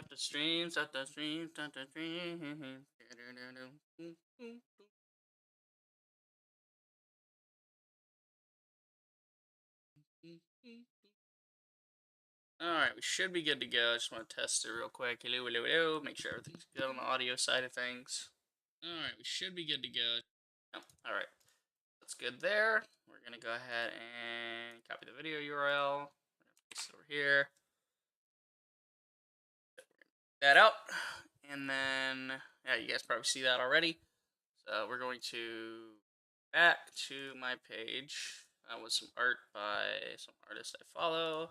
Start the stream, start the stream, start the stream. Alright, we should be good to go. I just want to test it real quick. Hello, hello, hello. Make sure everything's good on the audio side of things. Alright, we should be good to go. Oh, alright. That's good there. We're going to go ahead and copy the video URL. Paste it over here. That out. And then, yeah, you guys probably see that already. So we're going to back to my page with some art by some artist I follow.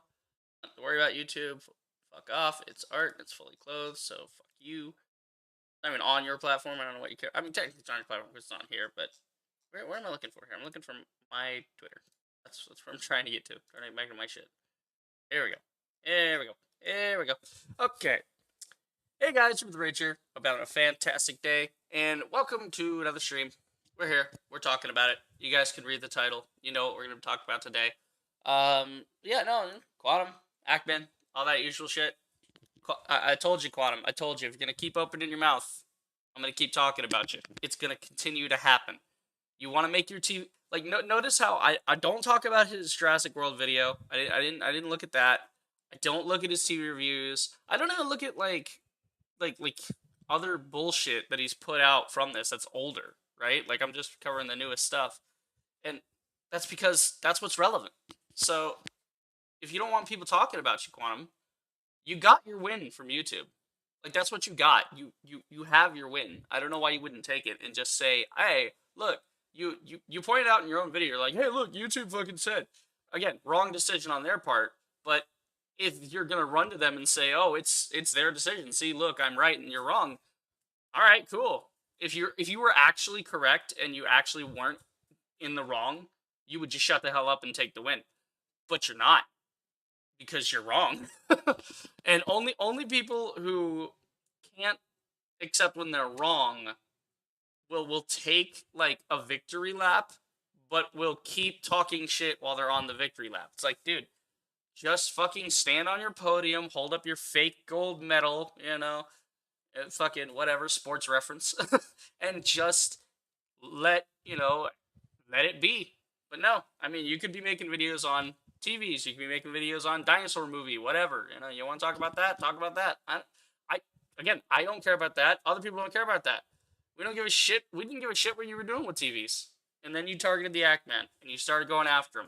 Not to worry about YouTube. Fuck off. It's art. It's fully clothed. So fuck you. I mean, on your platform. I don't know what you care. I mean, technically it's on your platform because it's on here. But where am I looking for here? I'm looking for my Twitter. That's what I'm trying to get to. Trying to get back to my shit. There we go. There we go. There we go. Okay. Hey guys, I'm the Rager. About a fantastic day, and welcome to another stream. We're here. We're talking about it. You guys can read the title. You know what we're going to talk about today. Yeah, no, Quantum, Ackman, all that usual shit. I told you, Quantum. I told you, if you're going to keep opening your mouth, I'm going to keep talking about you. It's going to continue to happen. You want to make your TV... Like, notice how I don't talk about his Jurassic World video. I didn't look at that. I don't look at his TV reviews. I don't even look at, like other bullshit that he's put out from this that's older, right? Like, I'm just covering the newest stuff. And that's because that's what's relevant. So, if you don't want people talking about you, Quantum, you got your win from YouTube. Like, that's what you got. You have your win. I don't know why you wouldn't take it and just say, hey, look, you pointed out in your own video, you're like, hey, look, YouTube fucking said. Again, wrong decision on their part, but if you're gonna run to them and say, oh, it's their decision, see, look, I'm right and you're wrong, all right, cool. If you were actually correct and you actually weren't in the wrong, you would just shut the hell up and take the win. But you're not, because you're wrong. And only people who can't accept when they're wrong will take like a victory lap, but will keep talking shit while they're on the victory lap. It's like, dude, just fucking stand on your podium, hold up your fake gold medal, you know, fucking whatever, sports reference, and just let it be. But no, I mean, you could be making videos on TVs, you could be making videos on dinosaur movie, whatever. You know, you want to talk about that? Talk about that. I don't care about that. Other people don't care about that. We don't give a shit. We didn't give a shit what you were doing with TVs. And then you targeted the Ackman, and you started going after him.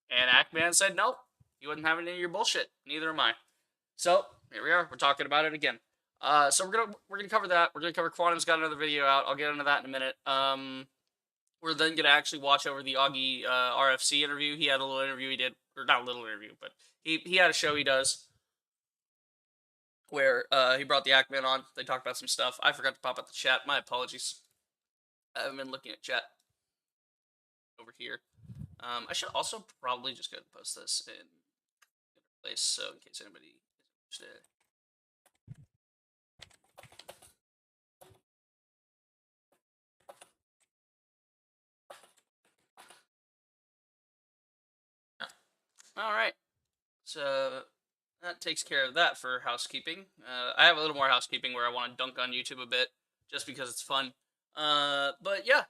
And Ackman said, nope, you wouldn't have any of your bullshit. Neither am I. So, here we are. We're talking about it again. So we're gonna cover that. We're gonna cover Quantum's got another video out. I'll get into that in a minute. We're then gonna actually watch over the AugieRFC interview. He had a little interview he did, or not a little interview, but he had a show he does where he brought the Ackman on. They talked about some stuff. I forgot to pop up the chat. My apologies. I haven't been looking at chat over here. I should also probably just go ahead and post this in a place, so in case anybody is interested. All right, so that takes care of that for housekeeping. I have a little more housekeeping where I want to dunk on YouTube a bit, just because it's fun. But yeah,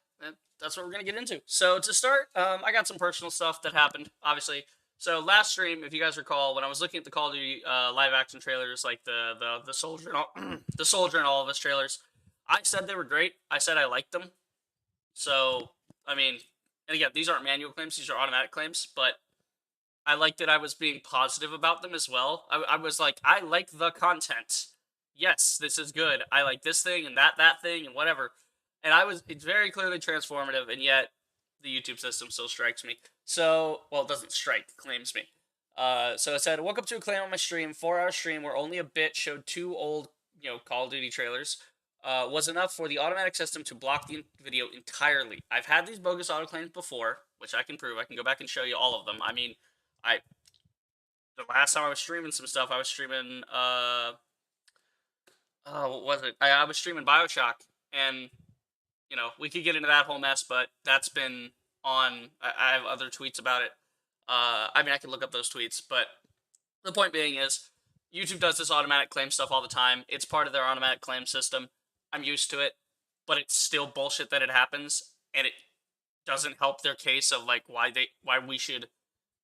that's what we're going to get into. So to start, I got some personal stuff that happened, obviously. So last stream, if you guys recall, when I was looking at the Call of Duty live action trailers, like the Soldier and all, the Soldier and all of his trailers, I said they were great. I said I liked them. So, I mean, and again, these aren't manual claims, these are automatic claims, but I liked that I was being positive about them as well. I was like, I like the content. Yes, this is good. I like this thing and that thing and whatever. And it's very clearly transformative, and yet the YouTube system still strikes me. So, well, it doesn't strike, it claims me. So it said, woke up to a claim on my stream, 4-hour stream, where only a bit showed 2 old, Call of Duty trailers, was enough for the automatic system to block the video entirely. I've had these bogus autoclaims before, which I can prove. I can go back and show you all of them. I mean, the last time I was streaming some stuff, I was streaming, what was it? I was streaming BioShock, and we could get into that whole mess, but that's been on. I have other tweets about it. I mean, I can look up those tweets, but the point being is, YouTube does this automatic claim stuff all the time. It's part of their automatic claim system. I'm used to it, but it's still bullshit that it happens, and it doesn't help their case of like why we should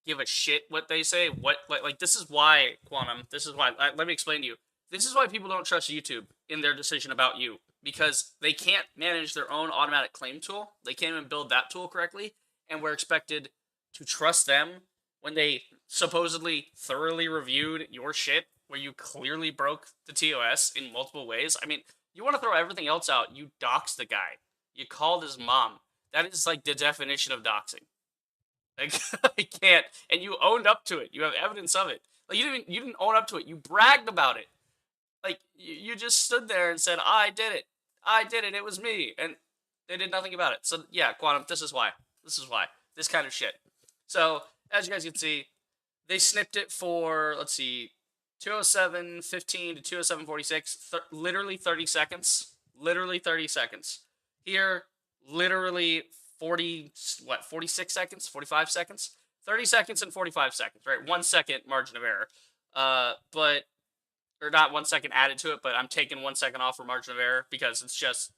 give a shit what they say. What like this is why Quantum. This is why. Let me explain to you. This is why people don't trust YouTube in their decision about you, because they can't manage their own automatic claim tool. They can't even build that tool correctly, and we're expected to trust them when they supposedly thoroughly reviewed your shit where you clearly broke the TOS in multiple ways. I mean, you want to throw everything else out. You doxed the guy. You called his mom. That is like the definition of doxing. Like I can't. And you owned up to it. You have evidence of it. Like you didn't own up to it. You bragged about it. Like you just stood there and said, "I did it. I did it. It was me." And they did nothing about it. So yeah, Quantum, this is why. This is why. This kind of shit. So as you guys can see, they snipped it for, let's see, 207.15 to 207.46, literally 30 seconds. Literally 30 seconds. Here, literally 46 seconds, 45 seconds, 30 seconds and 45 seconds, right? 1 second margin of error. But, or not 1 second added to it, but I'm taking 1 second off for margin of error because it's just,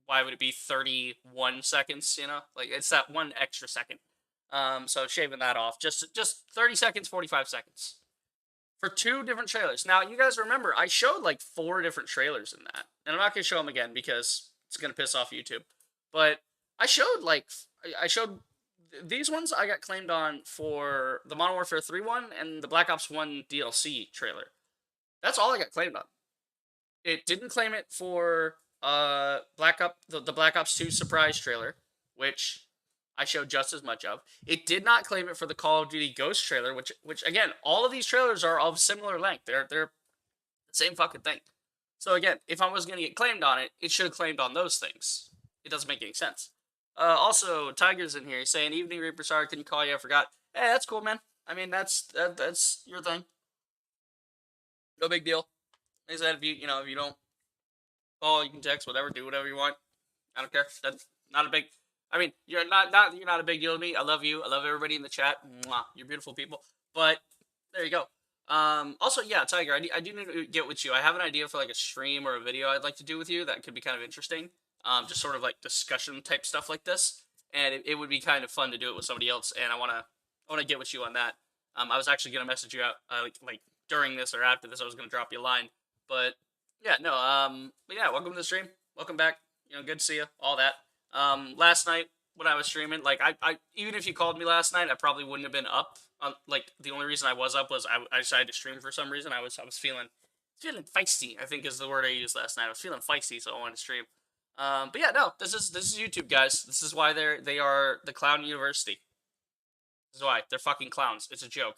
why would it be 31 seconds, you know? Like, it's that 1 extra second. So shaving that off, just 30 seconds, 45 seconds. For 2 different trailers. Now, you guys remember, I showed like 4 different trailers in that. And I'm not going to show them again because it's going to piss off YouTube. But I showed these ones I got claimed on for the Modern Warfare 3 one and the Black Ops 1 DLC trailer. That's all I got claimed on. It didn't claim it for the Black Ops 2 surprise trailer, which I showed just as much of. It did not claim it for the Call of Duty Ghost trailer, which again, all of these trailers are of similar length. They're the same fucking thing. So again, if I was going to get claimed on it, it should have claimed on those things. It doesn't make any sense. Also, Tiger's in here. He's saying, "Evening Reaper, sorry, couldn't call you. I forgot." Hey, that's cool, man. I mean, that's your thing. No big deal. Like I said, if you don't call, you can text, whatever, do whatever you want. I don't care. That's not a big. I mean, you're not a big deal to me. I love you. I love everybody in the chat. Mwah. You're beautiful people. But there you go. Also, yeah, Tiger, I do need to get with you. I have an idea for like a stream or a video I'd like to do with you that could be kind of interesting. Just sort of like discussion type stuff like this, and it would be kind of fun to do it with somebody else. And I wanna get with you on that. I was actually gonna message you out like during this or after this. I was gonna drop you a line, but yeah, no. But yeah, welcome to the stream. Welcome back. Good to see you. All that. Last night when I was streaming, like I even if you called me last night, I probably wouldn't have been up. Like the only reason I was up was I decided to stream for some reason. I was feeling feisty, I think is the word I used last night. I was feeling feisty, so I wanted to stream. But yeah, no, this is YouTube, guys. This is why they are the clown university. This is why they're fucking clowns. It's a joke.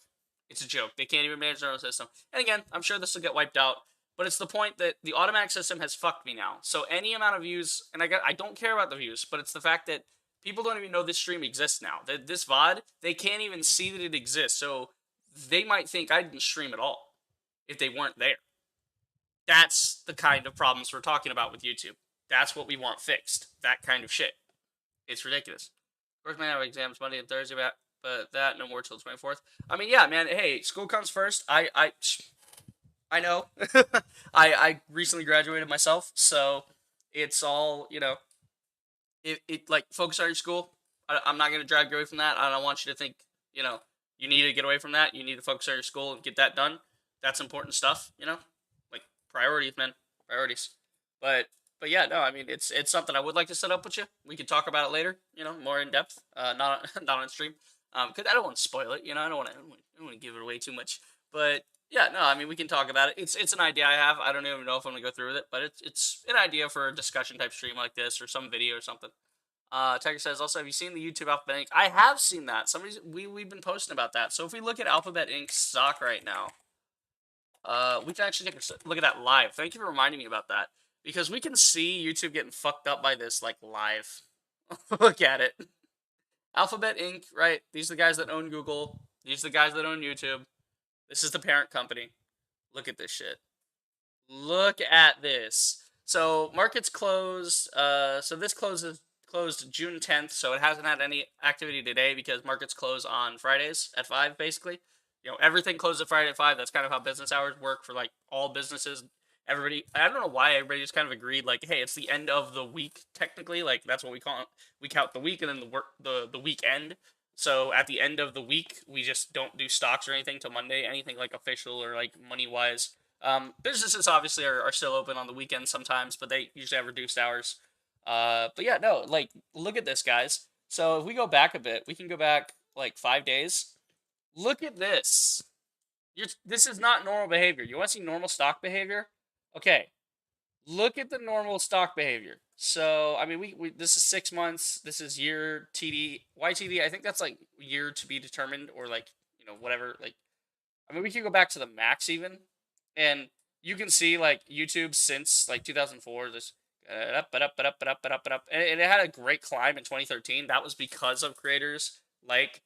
It's a joke. They can't even manage their own system. And again, I'm sure this will get wiped out. But it's the point that the automatic system has fucked me now. So any amount of views, and I don't care about the views, but it's the fact that people don't even know this stream exists now. This VOD, they can't even see that it exists. So they might think I didn't stream at all if they weren't there. That's the kind of problems we're talking about with YouTube. That's what we want fixed. That kind of shit. It's ridiculous. Of course, man, I have exams Monday and Thursday, but that no more till the 24th. I mean, yeah, man. Hey, school comes first. I know. I recently graduated myself, so it's all It like focus on your school. I'm not gonna drag you away from that. I don't want you to think you need to get away from that. You need to focus on your school and get that done. That's important stuff. Like priorities, man. Priorities. But yeah, no, I mean it's something I would like to set up with you. We could talk about it later, more in depth. Not on stream. Because I don't want to spoil it. I don't want to give it away too much. But yeah, no, I mean we can talk about it. It's an idea I have. I don't even know if I'm gonna go through with it, but it's an idea for a discussion type stream like this or some video or something. Tiger says also, have you seen the YouTube Alphabet Inc? I have seen that. We've been posting about that. So if we look at Alphabet Inc stock right now, we can actually take a look at that live. Thank you for reminding me about that. Because we can see YouTube getting fucked up by this, like, live. Look at it. Alphabet Inc., right? These are the guys that own Google. These are the guys that own YouTube. This is the parent company. Look at this shit. Look at this. So, markets closed. So this closed June 10th, so it hasn't had any activity today because markets close on Fridays at 5, basically. everything closes Friday at 5. That's kind of how business hours work for like all businesses. Everybody, I don't know why everybody just kind of agreed like, hey, it's the end of the week technically. Like that's what we call it. We count the week and then the weekend. So at the end of the week, we just don't do stocks or anything till Monday. Anything like official or like money wise. Businesses obviously are still open on the weekends sometimes, but they usually have reduced hours. But yeah, no, like look at this, guys. So if we go back a bit, we can go back like 5 days. Look at this. This is not normal behavior. You want to see normal stock behavior? Okay, look at the normal stock behavior. So I mean, we this is 6 months. This is year TD YTD. I think that's like year to be determined or like whatever. Like I mean, we could go back to the max even, and you can see like YouTube since like 2004. This up, but up, but up, but up, but up, but up, and it had a great climb in 2013. That was because of creators like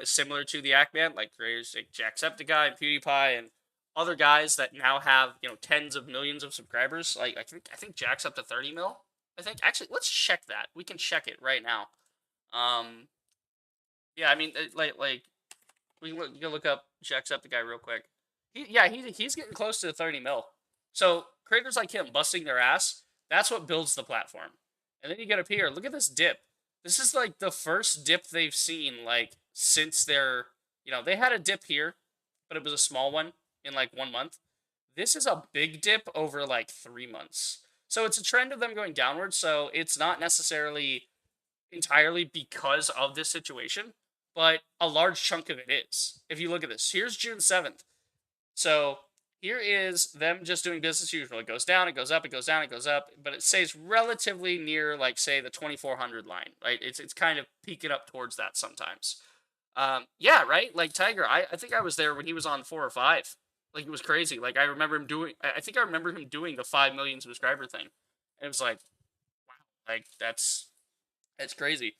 similar to the Ackman, like creators like Jacksepticeye and PewDiePie and other guys that now have tens of millions of subscribers. Like I think Jack's up to 30 mil. I think actually let's check that. We can check it right now. Yeah, I mean like we can look up Jacksepticeye real quick. He's getting close to 30 mil. So creators like him busting their ass, that's what builds the platform. And then you get up here, look at this dip. This is like the first dip they've seen like since they had a dip here, but it was a small one in like 1 month. This is a big dip over like 3 months. So it's a trend of them going downwards. So it's not necessarily entirely because of this situation, but a large chunk of it is. If you look at this, here's June 7th. So here is them just doing business as usual. It goes down, it goes up, it goes down, it goes up, but it stays relatively near, like, say, the 2400 line, right? It's kind of peeking up towards that sometimes. Yeah, right? Like, Tiger, I think I was there when he was on 4 or 5. Like, it was crazy. Like, I remember him doing, I think I remember him doing the 5 million subscriber thing. And it was like, wow, like, that's crazy.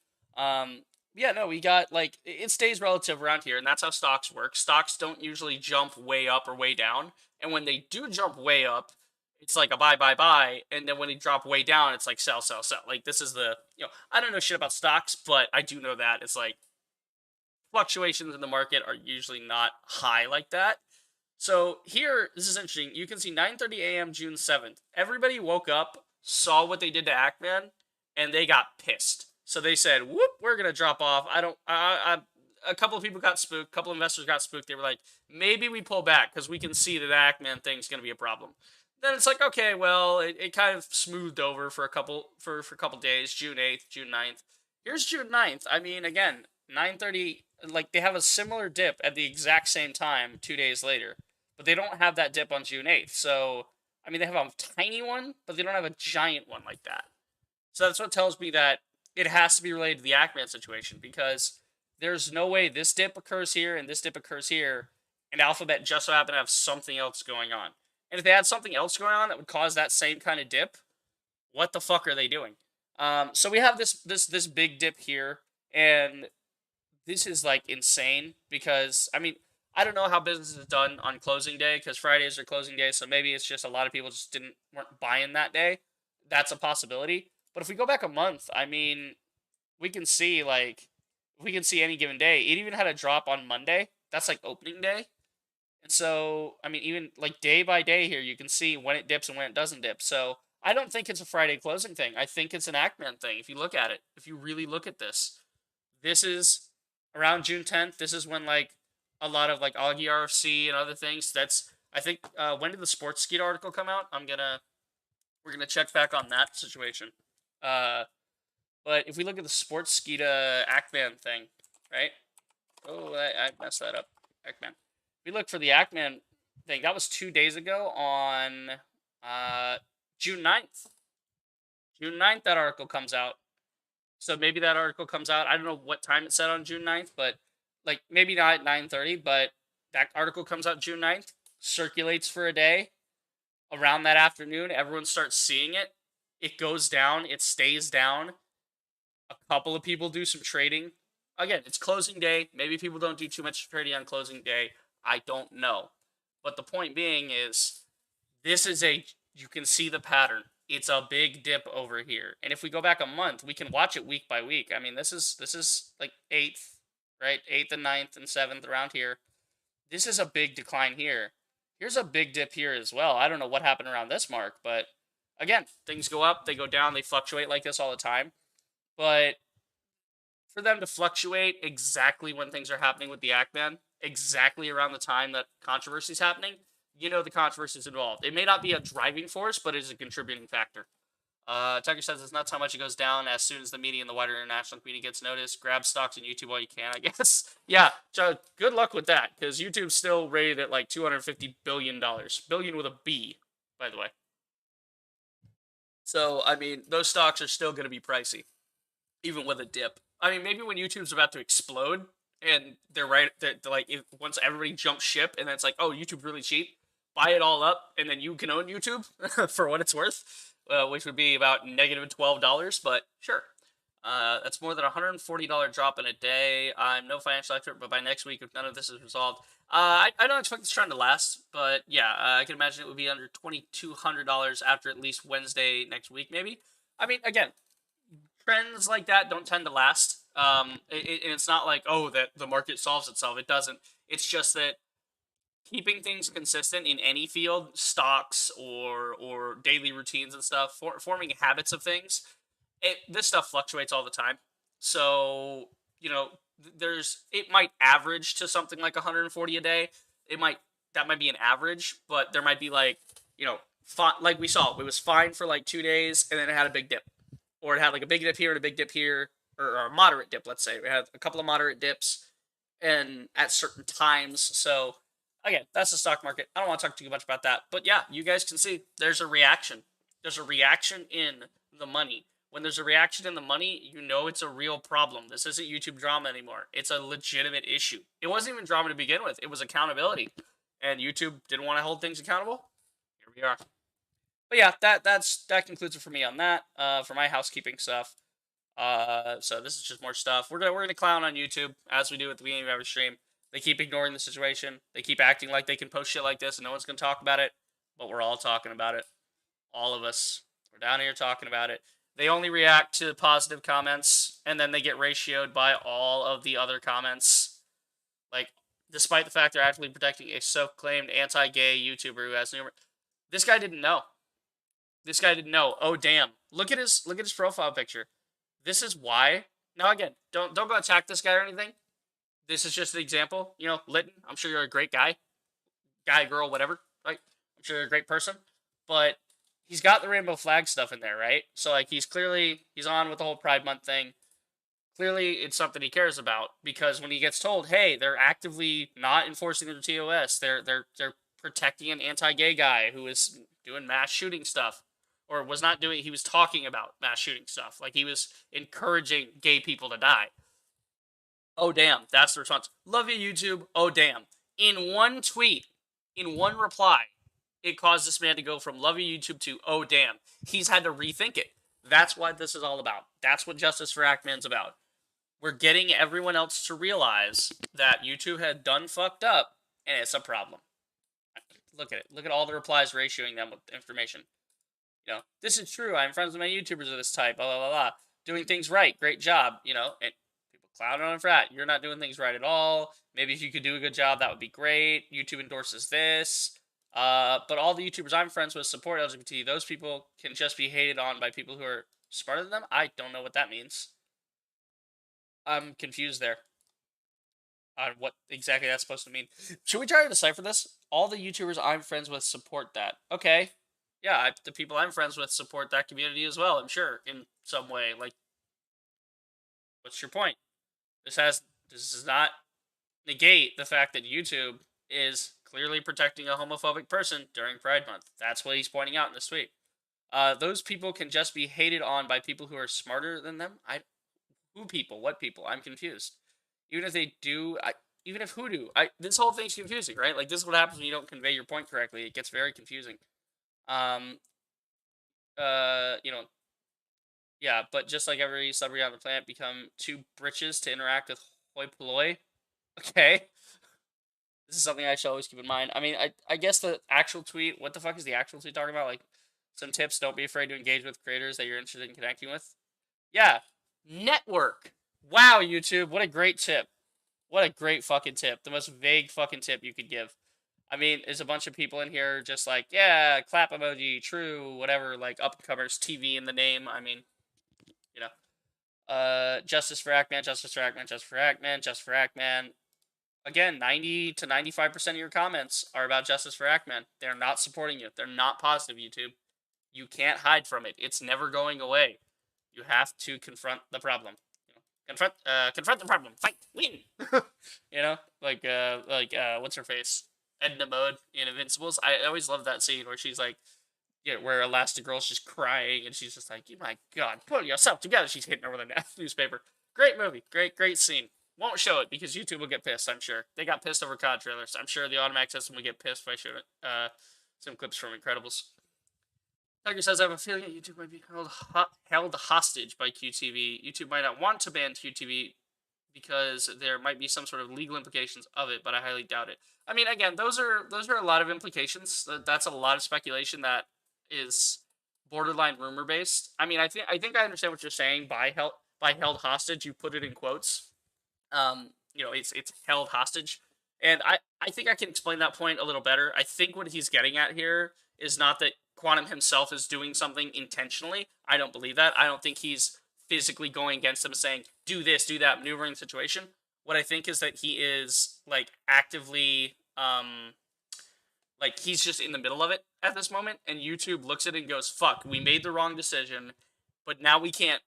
Yeah, no, we got like it stays relative around here, and that's how stocks work. Stocks don't usually jump way up or way down, and when they do jump way up, it's like a buy, buy, buy, and then when they drop way down, it's like sell, sell, sell. Like this is I don't know shit about stocks, but I do know that it's like fluctuations in the market are usually not high like that. So here, this is interesting. You can see 9:30 a.m. June 7th. Everybody woke up, saw what they did to Ackman, and they got pissed. So they said, "Whoop, we're gonna drop off." I don't. A couple of people got spooked. A couple of investors got spooked. They were like, "Maybe we pull back because we can see that the Ackman thing's gonna be a problem." Then it's like, okay, well, it kind of smoothed over for a couple days. June 8th, June 9th. Here's June 9th. I mean, again, 9:30. Like they have a similar dip at the exact same time 2 days later, but they don't have that dip on June 8th. So I mean, they have a tiny one, but they don't have a giant one like that. So that's what tells me that it has to be related to the Ackman situation because there's no way this dip occurs here and this dip occurs here, and Alphabet just so happen to have something else going on. And if they had something else going on that would cause that same kind of dip, what the fuck are they doing? So we have this big dip here, and this is like insane because I mean I don't know how business is done on closing day because Fridays are closing day, so maybe it's just a lot of people just weren't buying that day. That's a possibility. But if we go back a month, I mean, we can see any given day. It even had a drop on Monday. That's like opening day. And so, I mean, even like day by day here, you can see when it dips and when it doesn't dip. So I don't think it's a Friday closing thing. I think it's an Ackman thing. If you look at it, if you really look at this is around June 10th. This is when like a lot of like AugieRFC and other things. That's I think when did the Sports Skeet article come out? We're gonna check back on that situation. Uh, but if we look at the Sports Skeeta Ackman thing, right? Oh, I messed that up. Ackman. If we look for the Ackman thing, that was 2 days ago on June 9th. June 9th, that article comes out. So maybe that article comes out. I don't know what time it said on June 9th, but like maybe not at 9:30, but that article comes out June 9th, circulates for a day. Around that afternoon, everyone starts seeing it. It goes down, it stays down. A couple of people do some trading. Again, it's closing day. Maybe people don't do too much trading on closing day. I don't know. But the point being is you can see the pattern. It's a big dip over here. And if we go back a month, we can watch it week by week. I mean, this is like 8th, right? 8th and 9th and 7th around here. this is a big decline here. Here's a big dip here as well. I don't know what happened around this mark, but again, things go up, they go down, they fluctuate like this all the time. But for them to fluctuate exactly when things are happening with the Ackman, exactly around the time that controversy is happening, you know the controversy is involved. It may not be a driving force, but it is a contributing factor. Tucker says it's nuts how much it goes down as soon as the media and the wider international community gets noticed. Grab stocks on YouTube while you can, I guess. Yeah, so good luck with that, because YouTube's still rated at like $250 billion. Billion with a B, by the way. So, I mean, those stocks are still going to be pricey, even with a dip. I mean, maybe when YouTube's about to explode and they're like, if, once everybody jumps ship and then it's like, oh, YouTube's really cheap, buy it all up and then you can own YouTube for what it's worth, which would be about -$12. But sure, that's more than $140 drop in a day. I'm no financial expert, but by next week, if none of this is resolved, I don't expect this trend to last. But yeah, I can imagine it would be under $2,200 after at least Wednesday next week, maybe. I mean, again, trends like that don't tend to last. It's not like, oh, that the market solves itself. It doesn't. It's just that keeping things consistent in any field, stocks or daily routines and stuff, forming habits of things, this stuff fluctuates all the time. So you know, it might average to something like 140 a day. That might be an average, but there might be like, like we saw, it was fine for like 2 days and then it had a big dip, or it had like a big dip here and a big dip here, or a moderate dip. Let's say we had a couple of moderate dips, and at certain times. So again, that's the stock market. I don't want to talk too much about that, but yeah, you guys can see there's a reaction. There's a reaction in the money. When there's a reaction in the money, you know it's a real problem. This isn't YouTube drama anymore. It's a legitimate issue. It wasn't even drama to begin with. It was accountability, and YouTube didn't want to hold things accountable. Here we are. But yeah, that concludes it for me on that. For my housekeeping stuff. So this is just more stuff. We're gonna clown on YouTube as we do at the beginning of every stream. They keep ignoring the situation. They keep acting like they can post shit like this and no one's gonna talk about it. But we're all talking about it. All of us. We're down here talking about it. They only react to positive comments and then they get ratioed by all of the other comments. Like, despite the fact they're actively protecting a self-claimed anti-gay YouTuber who has numerous. This guy didn't know. This guy didn't know. Oh damn! Look at his profile picture. This is why. Now again, don't go attack this guy or anything. This is just an example. You know, Litton. I'm sure you're a great guy, girl, whatever. Right? I'm sure you're a great person. But he's got the rainbow flag stuff in there, right? So like he's on with the whole Pride Month thing. Clearly, it's something he cares about, because when he gets told, hey, they're actively not enforcing their TOS, they're protecting an anti-gay guy who is doing mass shooting stuff, or was not doing, he was talking about mass shooting stuff, like he was encouraging gay people to die. Oh damn, that's the response. Love you, YouTube. Oh damn. In one tweet, in one reply, it caused this man to go from love you, YouTube to oh damn. He's had to rethink it. That's what this is all about. That's what Justice for Ackman's about. We're getting everyone else to realize that YouTube had done fucked up, and it's a problem. Look at it. Look at all the replies ratioing them with information. You know, this is true. I'm friends with my YouTubers of this type. Blah blah blah blah. Doing things right. Great job. You know, and people clown on him for that. You're not doing things right at all. Maybe if you could do a good job, that would be great. YouTube endorses this. But all the YouTubers I'm friends with support LGBT. Those people can just be hated on by people who are smarter than them. I don't know what that means. I'm confused there on what exactly that's supposed to mean. Should we try to decipher this? All the YouTubers I'm friends with support that. Okay. Yeah, the people I'm friends with support that community as well, I'm sure, in some way. Like, what's your point? This does not negate the fact that YouTube is clearly protecting a homophobic person during Pride Month. That's what he's pointing out in this tweet. Those people can just be hated on by people who are smarter than them. Who people? What people? I'm confused. Even if they do, even if who do, this whole thing's confusing, right? Like, this is what happens when you don't convey your point correctly. It gets very confusing. You know, yeah, but just like every celebrity on the planet become two britches to interact with hoi polloi. Okay. This is something I should always keep in mind. I mean, I guess the actual tweet, what the fuck is the actual tweet talking about? Like, some tips, don't be afraid to engage with creators that you're interested in connecting with. Yeah, network. Wow, YouTube, what a great tip. What a great fucking tip. The most vague fucking tip you could give. I mean, there's a bunch of people in here just like, yeah, clap emoji, true, whatever, like upcomers, TV in the name. I mean, you know. Justice for Ackman, Justice for Ackman, Justice for Ackman, Justice for Ackman. Again, 90 to 95% of your comments are about Justice for Ackman. They're not supporting you. They're not positive, YouTube. You can't hide from it. It's never going away. You have to confront the problem. You know, confront the problem. Fight, win. You know, what's her face? Edna Mode in Invincibles. I always love that scene where she's like, yeah, where Elastigirl's just crying and she's just like, oh my god, pull yourself together. She's hitting her with a newspaper. Great movie. Great scene. Won't show it because YouTube will get pissed, I'm sure. They got pissed over COD trailers. I'm sure the automatic system would get pissed if I showed it. Some clips from Incredibles. Tiger says, I have a feeling that YouTube might be held hostage by QTV. YouTube might not want to ban QTV because there might be some sort of legal implications of it, but I highly doubt it. I mean, again, those are a lot of implications. That's a lot of speculation that is borderline rumor based. I mean, I think I understand what you're saying by held hostage. You put it in quotes. It's held hostage, and I think I can explain that point a little better. I think what he's getting at here is not that Quantum himself is doing something intentionally. I don't believe that. I don't think he's physically going against them saying, do this, do that, maneuvering the situation. What I think is that he is, like, actively, like, he's just in the middle of it at this moment, and YouTube looks at it and goes, fuck, we made the wrong decision, but now we can't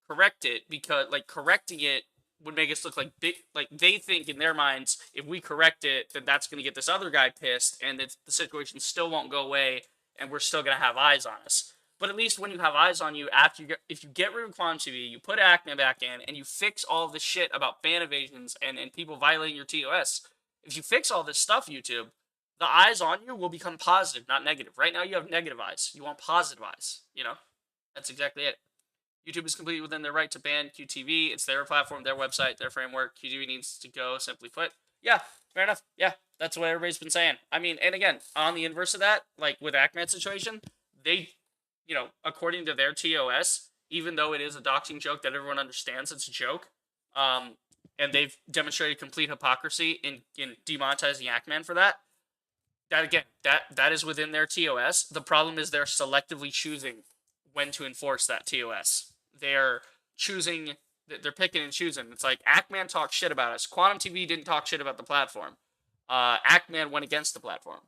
correct it because, like, correcting it would make us look like they think in their minds, if we correct it, then that's going to get this other guy pissed, and the situation still won't go away, and we're still going to have eyes on us. But at least when you have eyes on you, if you get rid of Quantum TV, you put Acme back in, and you fix all the shit about ban evasions and people violating your TOS, if you fix all this stuff, YouTube, the eyes on you will become positive, not negative. Right now you have negative eyes. You want positive eyes, you know? That's exactly it. YouTube is completely within their right to ban QTV. It's their platform, their website, their framework. QTV needs to go, simply put. Yeah, fair enough. Yeah, that's what everybody's been saying. I mean, and again, on the inverse of that, like with Acman's situation, they, according to their TOS, even though it is a doxing joke that everyone understands it's a joke, and they've demonstrated complete hypocrisy in demonetizing Ackman for that. That again, that is within their TOS. The problem is they're selectively choosing when to enforce that TOS. They're choosing, they're picking and choosing. It's like Ackman talked shit about us. Quantum TV didn't talk shit about the platform. Ackman went against the platform.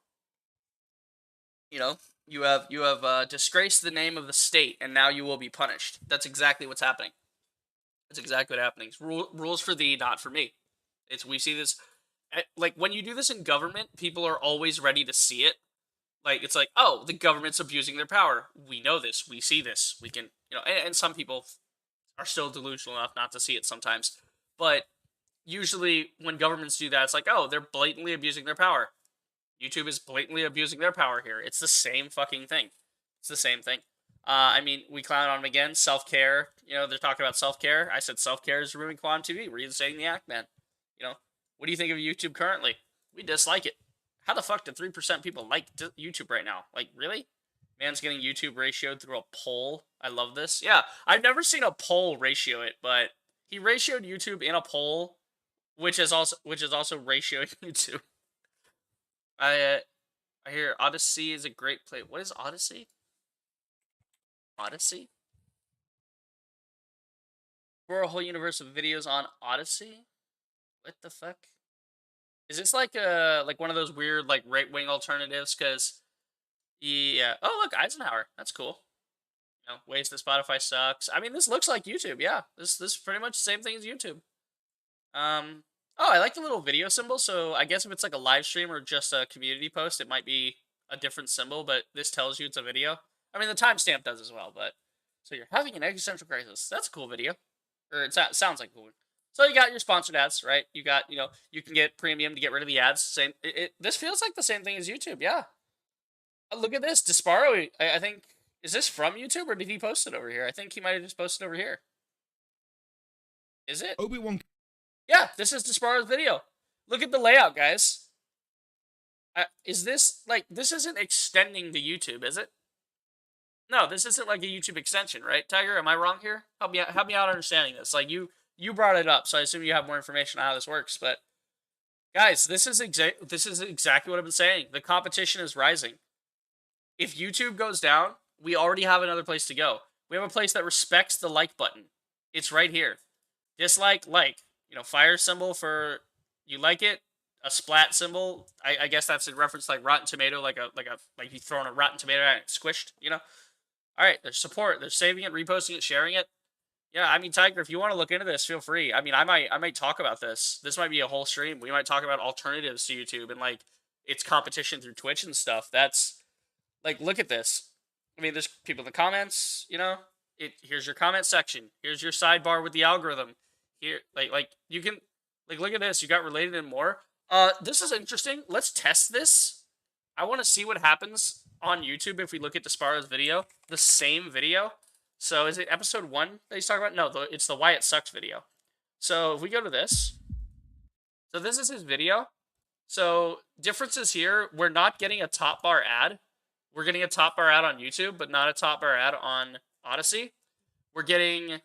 You have disgraced the name of the state, and now you will be punished. That's exactly what's happening. That's exactly what happening. Rules for thee, not for me. We see this, like when you do this in government, people are always ready to see it. Like, it's like, oh, the government's abusing their power. We know this. We see this. We can, and some people are still delusional enough not to see it sometimes. But usually when governments do that, it's like, oh, they're blatantly abusing their power. YouTube is blatantly abusing their power here. It's the same fucking thing. It's the same thing. I mean, we clown on them again. Self-care. They're talking about self-care. I said self-care is ruining Quantum TV. Reinstating the act, man. What do you think of YouTube currently? We dislike it. How the fuck do 3% people like YouTube right now? Like, really? Man's getting YouTube ratioed through a poll. I love this. Yeah, I've never seen a poll ratio it, but he ratioed YouTube in a poll, which is also ratioing YouTube. I hear Odyssey is a great play. What is Odyssey? Odyssey? For a whole universe of videos on Odyssey? What the fuck? Is this like one of those weird like right-wing alternatives? Because yeah. Oh look, Eisenhower. That's cool. Ways that Spotify sucks. I mean, this looks like YouTube. Yeah, this is pretty much the same thing as YouTube. Oh, I like the little video symbol. So I guess if it's like a live stream or just a community post, it might be a different symbol. But this tells you it's a video. I mean, the timestamp does as well. But so you're having an existential crisis. That's a cool video, or it sounds like a cool one. So you got your sponsored ads, right? You got, you can get premium to get rid of the ads. Same. This feels like the same thing as YouTube. Yeah. Look at this. Disparo, I think, is this from YouTube or did he post it over here? I think he might have just posted over here. Is it? Obi-Wan. Yeah, this is Disparo's video. Look at the layout, guys. Is this, like, this isn't extending to YouTube, is it? No, this isn't like a YouTube extension, right, Tiger? Am I wrong here? Help me out understanding this. Like, you you brought it up, so I assume you have more information on how this works. But guys, this is exactly what I've been saying. The competition is rising. If YouTube goes down, we already have another place to go. We have a place that respects the like button. It's right here. Dislike, like. Fire symbol for you like it. A splat symbol. I guess that's in reference like Rotten Tomato, like you throwing a Rotten Tomato at it squished. All right. There's support. There's saving it, reposting it, sharing it. Yeah, I mean, Tiger, if you want to look into this, feel free. I mean, I might talk about this. This might be a whole stream. We might talk about alternatives to YouTube and like its competition through Twitch and stuff. That's like, look at this. I mean, there's people in the comments. Here's your comment section. Here's your sidebar with the algorithm. Here, like you can, like, look at this. You got related and more. This is interesting. Let's test this. I want to see what happens on YouTube if we look at Disparo's video, the same video. So is it episode 1 that he's talking about? No, it's the Why It Sucks video. So if we go to this, so this is his video. So differences here, we're not getting a top bar ad. We're getting a top bar ad on YouTube, but not a top bar ad on Odyssey. We're getting,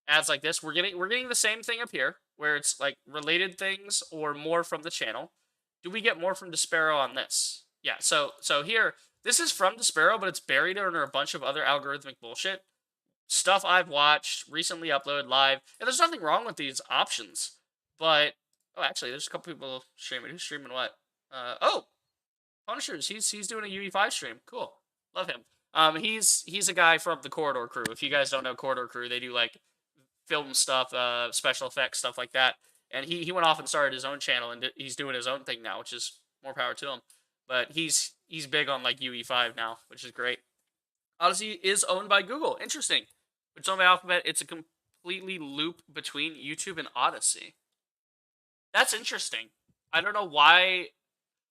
ads like this. We're getting the same thing up here, where it's like related things or more from the channel. Do we get more from Despero on this? Yeah, so here, this is from Despero, but it's buried under a bunch of other algorithmic bullshit. Stuff I've watched, recently uploaded live. And there's nothing wrong with these options. But, oh, actually, there's a couple people streaming. Who's streaming what? Punishers. He's doing a UE5 stream. Cool. Love him. He's a guy from the Corridor Crew. If you guys don't know Corridor Crew, they do, like, film stuff, special effects, stuff like that. And he went off and started his own channel, and he's doing his own thing now, which is more power to him. But he's big on, like, UE5 now, which is great. Odyssey is owned by Google. Interesting. It's owned by Alphabet. It's a completely loop between YouTube and Odyssey. That's interesting. I don't know why.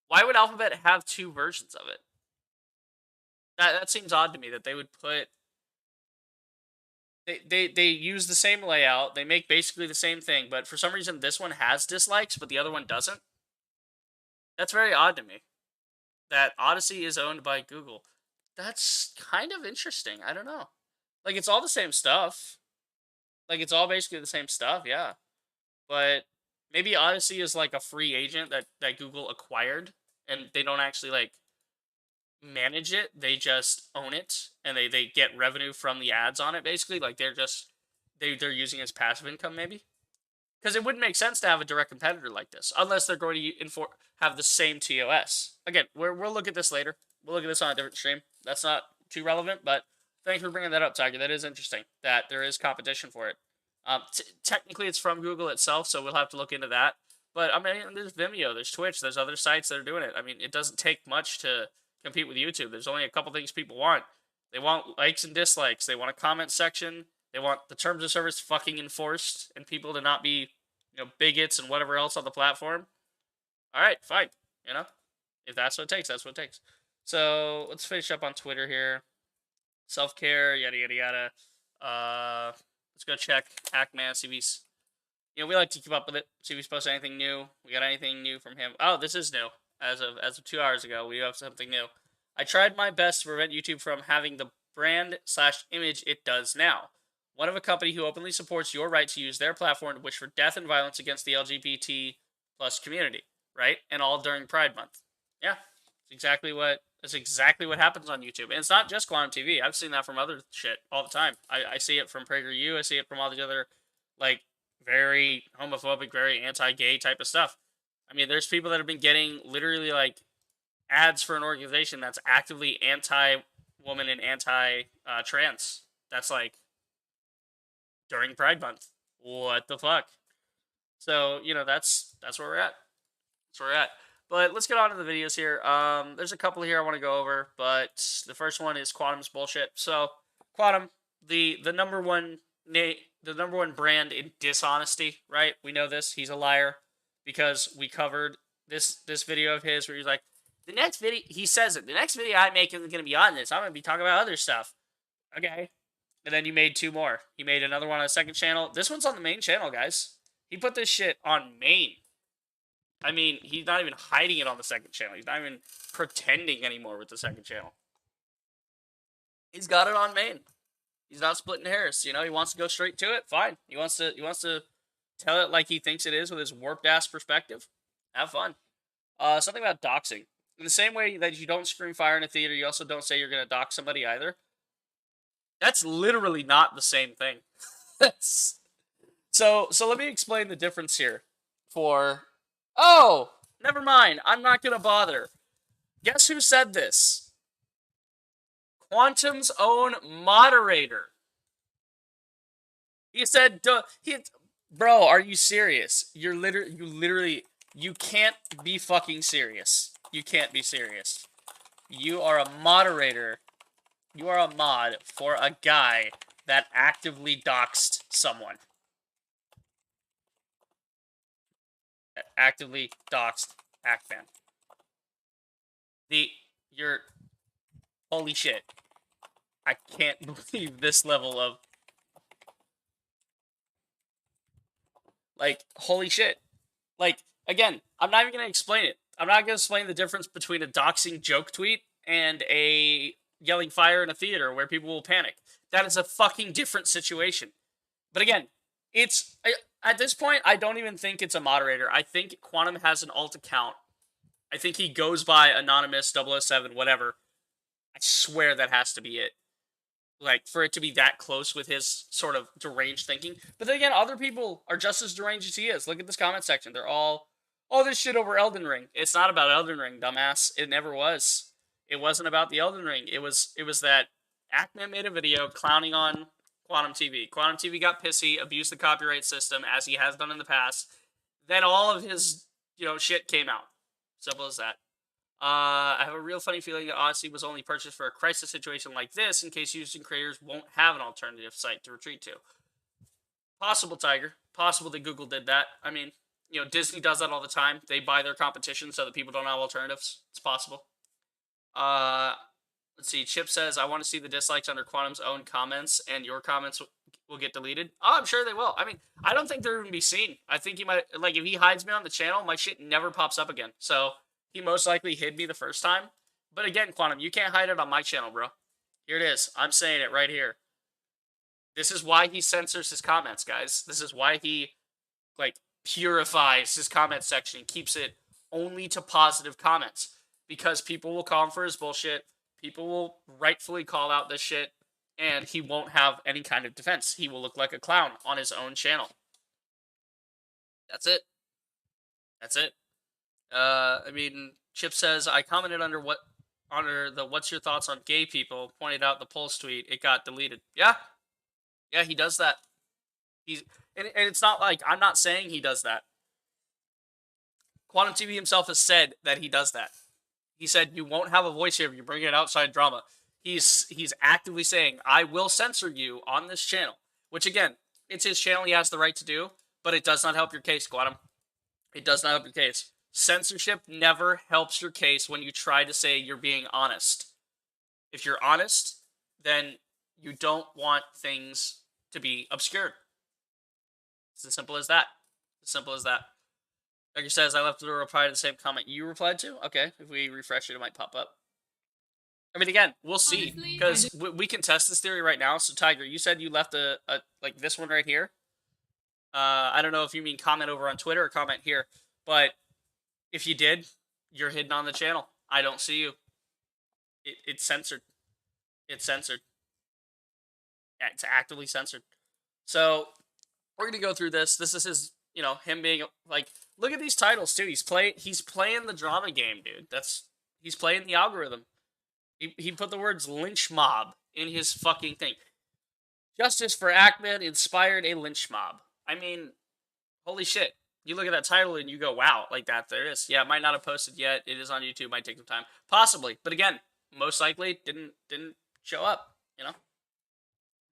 Why would Alphabet have two versions of it? That seems odd to me that they would put. They use the same layout. They make basically the same thing, but for some reason this one has dislikes, but the other one doesn't. That's very odd to me. That Odyssey is owned by Google. That's kind of interesting. I don't know. Like, it's all the same stuff. Like, it's all basically the same stuff, yeah. But maybe Odyssey is like a free agent that Google acquired, and they don't actually, like, manage it. They just own it, and they get revenue from the ads on it, basically. Like, they're using it as passive income, maybe. Because it wouldn't make sense to have a direct competitor like this, unless they're going to have the same TOS. Again, we'll look at this later. We'll look at this on a different stream. That's not too relevant, but thanks for bringing that up, Tiger. That is interesting, that there is competition for it. Technically, it's from Google itself, so we'll have to look into that. But, I mean, there's Vimeo, there's Twitch, there's other sites that are doing it. I mean, it doesn't take much to compete with YouTube. There's only a couple things people want. They want likes and dislikes. They want a comment section. They want the terms of service fucking enforced and people to not be, bigots and whatever else on the platform. All right, fine. If that's what it takes, that's what it takes. So let's finish up on Twitter here. Self-care, yada, yada, yada. Let's go check Hackman, see if he's, we like to keep up with it, see if he's posted anything new. We got anything new from him? Oh, this is new. As of 2 hours ago, we have something new. I tried my best to prevent YouTube from having the brand/image it does now. One of a company who openly supports your right to use their platform to wish for death and violence against the LGBT plus community, right? And all during Pride Month. Yeah, that's exactly what happens on YouTube. And it's not just Quantum TV. I've seen that from other shit all the time. I see it from PragerU. I see it from all the other, like, very homophobic, very anti-gay type of stuff. I mean, there's people that have been getting literally, like, ads for an organization that's actively anti-woman and anti-trans. That's, like, during Pride Month. What the fuck? So, that's where we're at. That's where we're at. But let's get on to the videos here. There's a couple here I want to go over, but the first one is Quantum's bullshit. So, Quantum, the number one brand in dishonesty, right? We know this. He's a liar because we covered this video of his where he's like, the next video, he says it, the next video I make isn't going to be on this. I'm going to be talking about other stuff. Okay. And then you made 2 more. He made another one on the second channel. This one's on the main channel, guys. He put this shit on main. I mean, he's not even hiding it on the second channel. He's not even pretending anymore with the second channel. He's got it on main. He's not splitting hairs. You know, he wants to go straight to it. Fine. He wants to tell it like he thinks it is with his warped ass perspective. Have fun. Something about doxing. In the same way that you don't scream fire in a theater, you also don't say you're gonna dox somebody either. That's literally not the same thing. So let me explain the difference here. Oh, never mind. I'm not gonna bother. Guess who said this? Quantum's own moderator. He said, bro, are you serious? You literally, you can't be fucking serious. You can't be serious. You are a moderator. You are a mod for a guy that actively doxed someone. Actively doxed Actman. Holy shit. I can't believe this level of, like, holy shit. Like, again, I'm not even going to explain it. I'm not going to explain the difference between a doxing joke tweet and a yelling fire in a theater where people will panic. That is a fucking different situation. But again, at this point, I don't even think it's a moderator. I think Quantum has an alt account. I think he goes by Anonymous 007, whatever. I swear that has to be it. Like, for it to be that close with his sort of deranged thinking. But then again, other people are just as deranged as he is. Look at this comment section. They're all this shit over Elden Ring. It's not about Elden Ring, dumbass. It never was. It wasn't about the Elden Ring. It was that Actman made a video clowning on Quantum TV. Quantum TV got pissy, abused the copyright system, as he has done in the past. Then all of his, shit came out. Simple as that. I have a real funny feeling that Odyssey was only purchased for a crisis situation like this, in case users and creators won't have an alternative site to retreat to. Possible, Tiger. Possible that Google did that. I mean, Disney does that all the time. They buy their competition so that people don't have alternatives. It's possible. Let's see. Chip says, I want to see the dislikes under Quantum's own comments, and your comments will get deleted. Oh, I'm sure they will. I mean, I don't think they're going to be seen. I think he might, like, if he hides me on the channel, my shit never pops up again. So, he most likely hid me the first time. But again, Quantum, you can't hide it on my channel, bro. Here it is. I'm saying it right here. This is why he censors his comments, guys. This is why he, purifies his comment section and keeps it only to positive comments. Because people will call him for his bullshit. People will rightfully call out this shit. And he won't have any kind of defense. He will look like a clown on his own channel. That's it. That's it. I mean, Chip says, I commented under the what's your thoughts on gay people, pointed out the Pulse tweet, it got deleted. Yeah, he does that. And it's not like, I'm not saying he does that. Quantum TV himself has said that he does that. He said, you won't have a voice here if you bring in outside drama. He's actively saying, I will censor you on this channel. Which, again, it's his channel, he has the right to do, but it does not help your case, Quantum. It does not help your case. Censorship never helps your case when you try to say you're being honest. If you're honest, then you don't want things to be obscured. It's as simple as that. As simple as that. Edgar says, I left a reply to the same comment you replied to. Okay, if we refresh it, it might pop up. I mean, again, we'll see. Because we can test this theory right now. So, Tiger, you said you left a like this one right here. I don't know if you mean comment over on Twitter or comment here. But if you did, you're hidden on the channel. I don't see you. It's censored. It's censored. Yeah, it's actively censored. So, we're going to go through this. This is his, him being, like, look at these titles, too. He's playing the drama game, dude. He's playing the algorithm. He put the words lynch mob in his fucking thing. Justice for Actman inspired a lynch mob. I mean, holy shit. You look at that title and you go, wow, like that, there it is. Yeah, it might not have posted yet. It is on YouTube. Might take some time. Possibly. But again, most likely didn't show up,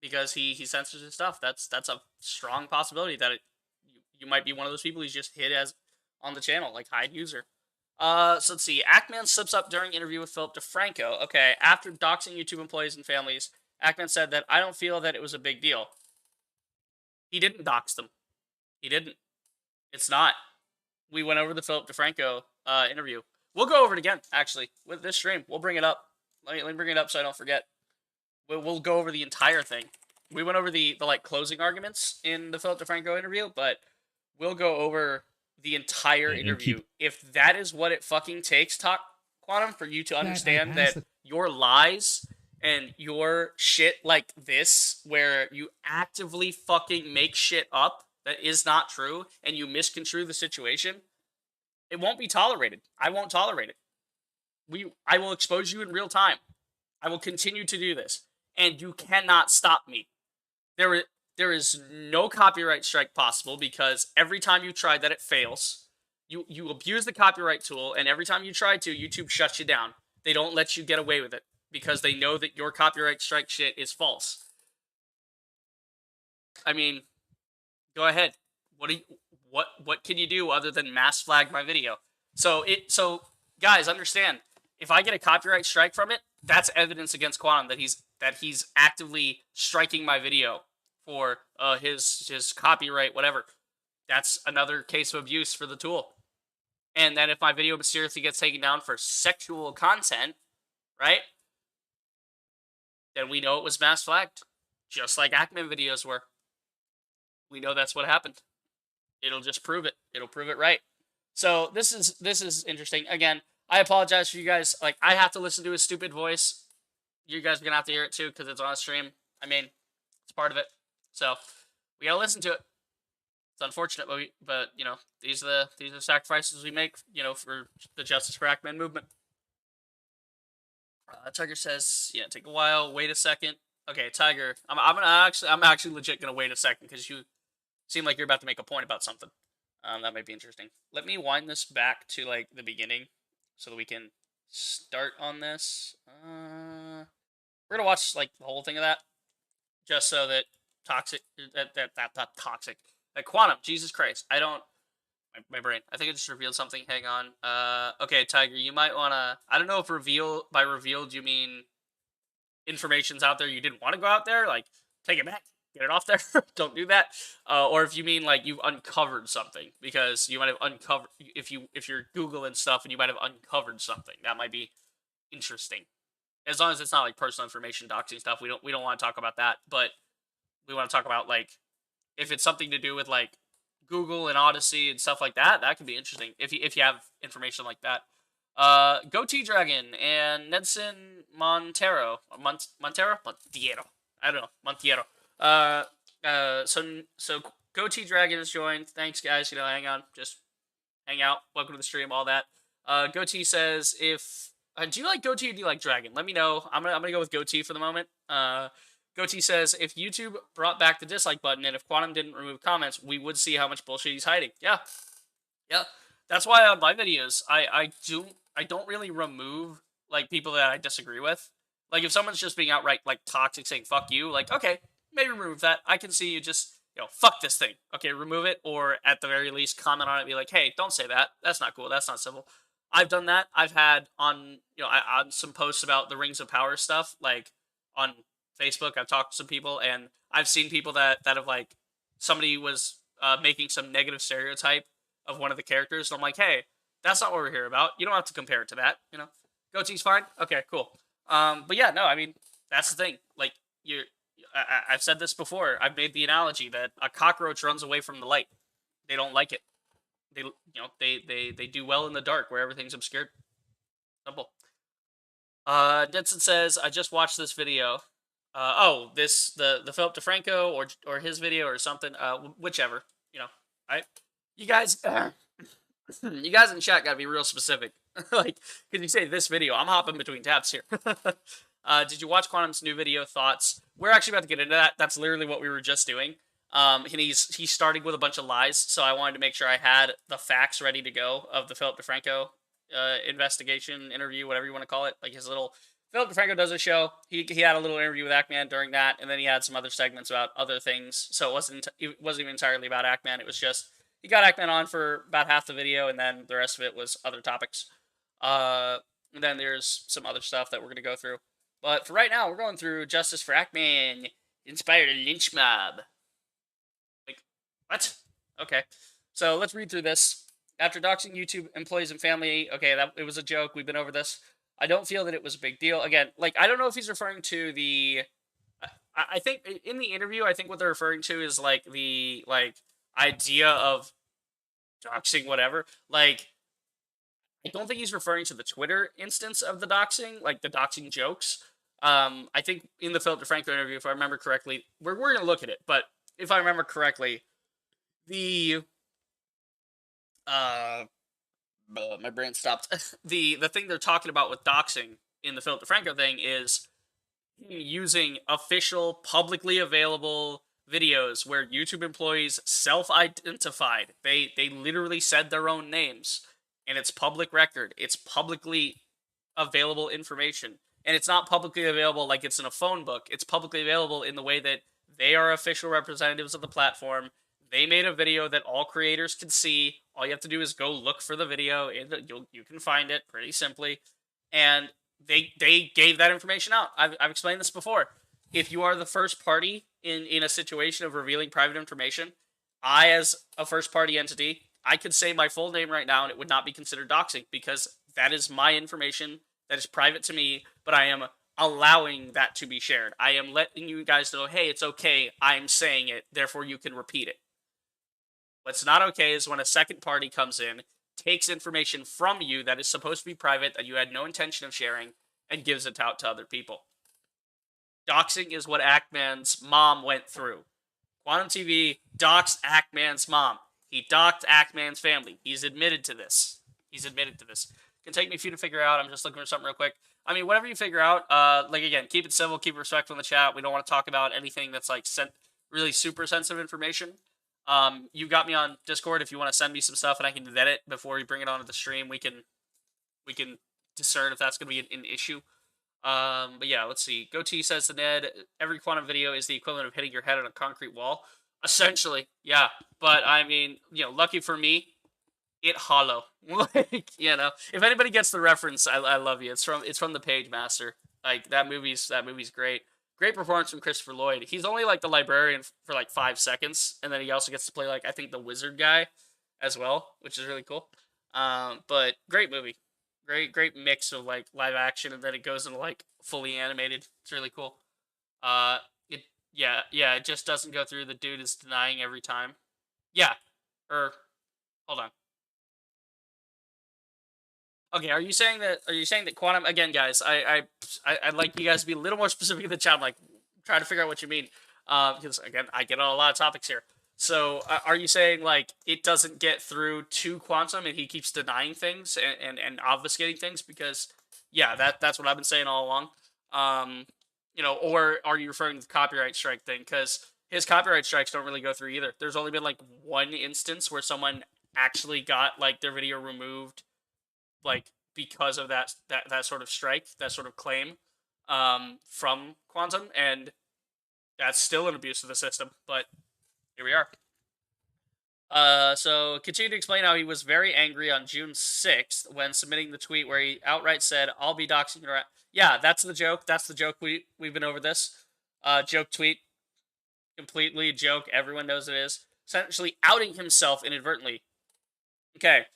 because he censors his stuff. That's a strong possibility that you might be one of those people who's just hid as on the channel, like hide user. So let's see. Actman slips up during interview with Philip DeFranco. Okay, after doxing YouTube employees and families, Actman said that I don't feel that it was a big deal. He didn't dox them. He didn't. It's not. We went over the Philip DeFranco interview. We'll go over it again, actually, with this stream. We'll bring it up. Let me bring it up so I don't forget. We'll go over the entire thing. we went over the like closing arguments in the Philip DeFranco interview, but we'll go over the entire And interview. keep If that is what it fucking takes, Talk Quantum, for you to that I understand asked that the your lies and your shit like this, where you actively fucking make shit up that is not true and you misconstrue the situation, it won't be tolerated. I won't tolerate it. I will expose you in real time. I will continue to do this, and you cannot stop me. There is no copyright strike possible because every time you try that, it fails. You abuse the copyright tool, and every time you try to, YouTube shuts you down. They don't let you get away with it because they know that your copyright strike shit is false. I mean, go ahead. What do you, what can you do other than mass flag my video? So guys, understand, if I get a copyright strike from it, that's evidence against Quantum that he's actively striking my video for his copyright whatever. That's another case of abuse for the tool. And then if my video mysteriously gets taken down for sexual content, right? Then we know it was mass flagged, just like Ackman videos were. We know that's what happened. It'll just prove it. It'll prove it right. So this is interesting. Again, I apologize for you guys. Like, I have to listen to his stupid voice. You guys are gonna have to hear it too because it's on a stream. I mean, it's part of it. So we gotta listen to it. It's unfortunate, but you know, these are the sacrifices we make. You know, for the Justice for Ackman movement. Tiger says, yeah, take a while. Wait a second. Okay, Tiger, I'm actually legit gonna wait a second because you seem like you're about to make a point about something. That might be interesting. Let me wind this back to like the beginning so that we can start on this. We're gonna watch like the whole thing of that just so that that toxic that Quantum. Jesus Christ, I don't. My brain. I think I just revealed something. Hang on. Okay, Tiger, you might wanna. I don't know if by revealed you mean information's out there you didn't want to go out there. Like, take it back, get it off there. Don't do that. Or if you mean like you've uncovered something, because you might have uncovered if you're googling stuff and you might have uncovered something that might be interesting. As long as it's not like personal information doxing stuff, we don't want to talk about that. But we want to talk about like if it's something to do with like Google and Odyssey and stuff like that. That could be interesting if you have information like that. Goatee Dragon and Nedson Montero. Montero? Montiero. I don't know. Montiero. So Goatee Dragon has joined. Thanks, guys. You know, hang on. Just hang out. Welcome to the stream, all that. Goatee says, if... do you like Goatee or do you like Dragon? Let me know. I'm gonna go with Goatee for the moment. Goatee says, if YouTube brought back the dislike button and if Quantum didn't remove comments, we would see how much bullshit he's hiding. Yeah. Yeah. That's why on my videos, I don't really remove like people that I disagree with. Like if someone's just being outright like toxic, saying fuck you, like okay, maybe remove that. I can see you just fuck this thing. Okay, remove it, or at the very least comment on it, and be like, hey, don't say that. That's not cool. That's not civil. I've done that. I've had on on some posts about the Rings of Power stuff, like on Facebook. I've talked to some people, and I've seen people that have like somebody was making some negative stereotype of one of the characters, and I'm like, hey, that's not what we're here about. You don't have to compare it to that. Goatee's fine. Okay, cool. But yeah, no, I mean that's the thing. Like I've said this before. I've made the analogy that a cockroach runs away from the light. They don't like it. They do well in the dark where everything's obscured. Simple. Denson says, I just watched this video. The Philip DeFranco or his video or something. Whichever. I you guys you guys in chat gotta be real specific. Like, because you say this video, I'm hopping between tabs here. Did you watch Quantum's new video? Thoughts? We're actually about to get into that. That's literally what we were just doing. And he's starting with a bunch of lies, so I wanted to make sure I had the facts ready to go of the Philip DeFranco investigation, interview, whatever you want to call it. Like his little Philip DeFranco does a show. He had a little interview with Ackman during that, and then he had some other segments about other things. So it wasn't even entirely about Ackman. It was just he got Ackman on for about half the video, and then the rest of it was other topics. And then there's some other stuff that we're gonna go through. But for right now, we're going through Justice for Ackman inspired a lynch mob. Like, what? Okay. So let's read through this. After doxing YouTube employees and family, okay, it was a joke. We've been over this. I don't feel that it was a big deal. Again, like, I don't know if he's referring to the... I think in the interview, I think what they're referring to is like the idea of doxing, whatever. Like, I don't think he's referring to the Twitter instance of the doxing, like the doxing jokes. I think in the Philip DeFranco interview, if I remember correctly, we're gonna look at it, but if I remember correctly, the uh, my brain stopped. The thing they're talking about with doxing in the Philip DeFranco thing is using official, publicly available videos where YouTube employees self-identified. They literally said their own names, and it's public record. It's publicly available information, and it's not publicly available like it's in a phone book. It's publicly available in the way that they are official representatives of the platform. They made a video that all creators can see. All you have to do is go look for the video, and you can find it pretty simply. And they gave that information out. I've explained this before. If you are the first party in a situation of revealing private information, I, as a first party entity, I could say my full name right now and it would not be considered doxing because that is my information that is private to me, but I am allowing that to be shared. I am letting you guys know, hey, it's okay, I'm saying it, therefore you can repeat it. What's not okay is when a second party comes in, takes information from you that is supposed to be private, that you had no intention of sharing, and gives it out to other people. Doxing is what Ackman's mom went through. Quantum TV doxed Ackman's mom. He doxed Ackman's family. He's admitted to this. He's admitted to this. It can take me a few to figure out. I'm just looking for something real quick. I mean, whatever you figure out, like, again, keep it civil, keep it respectful in the chat. We don't want to talk about anything that's, like, really super sensitive information. You got me on Discord if you want to send me some stuff and I can vet it before we bring it onto the stream. We can discern if that's going to be an issue. But yeah, let's see. Goatee says to Ned, every quantum video is the equivalent of hitting your head on a concrete wall. Essentially, yeah. But I mean, lucky for me, it hollow. Like, if anybody gets the reference, I love you. It's from the Page Master. Like, that movie's great. Great performance from Christopher Lloyd. He's only like the librarian for like 5 seconds, and then he also gets to play like I think the wizard guy as well, which is really cool. But great movie. Great mix of like live action and then it goes into like fully animated. It's really cool. It just doesn't go through. The dude is denying every time. Yeah. Hold on. Okay, are you saying that quantum again, guys? I'd like you guys to be a little more specific in the chat. I'm like trying to figure out what you mean. Because again, I get on a lot of topics here. So, are you saying like it doesn't get through to quantum and he keeps denying things and obfuscating things? Because yeah, that's what I've been saying all along. Or are you referring to the copyright strike thing? Because his copyright strikes don't really go through either. There's only been like one instance where someone actually got like their video removed, like because of that sort of strike, that sort of claim, from quantum, and that's still an abuse of the system. But here we are. So continue to explain how he was very angry on June 6th when submitting the tweet where he outright said, "I'll be doxing you." Yeah, that's the joke. That's the joke. We've been over this. Joke tweet. Completely a joke. Everyone knows it is. Essentially outing himself inadvertently. Okay.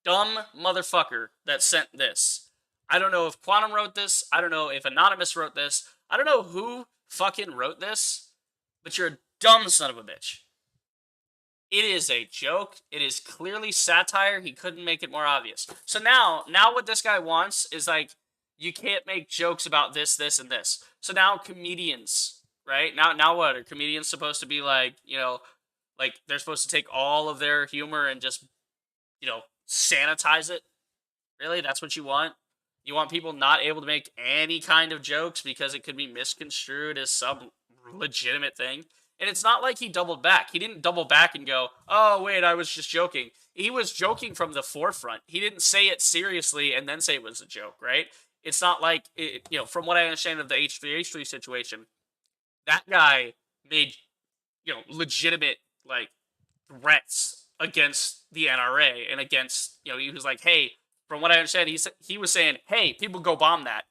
Dumb motherfucker that sent this. I don't know if Quantum wrote this. I don't know if Anonymous wrote this. I don't know who fucking wrote this. But you're a dumb son of a bitch. It is a joke. It is clearly satire. He couldn't make it more obvious. So now what this guy wants is like, you can't make jokes about this, this, and this. So now comedians, right? Now what? Are comedians supposed to be like, like they're supposed to take all of their humor and just, sanitize it? Really? That's what you want? You want people not able to make any kind of jokes because it could be misconstrued as some legitimate thing? And it's not like he doubled back. He didn't double back and go, "Oh, wait, I was just joking." He was joking from the forefront. He didn't say it seriously and then say it was a joke, right? It's not like, from what I understand of the H3H3 situation, that guy made, legitimate, like, threats against the NRA and against, he was like, "Hey," from what I understand, he was saying, "Hey, people go bomb that."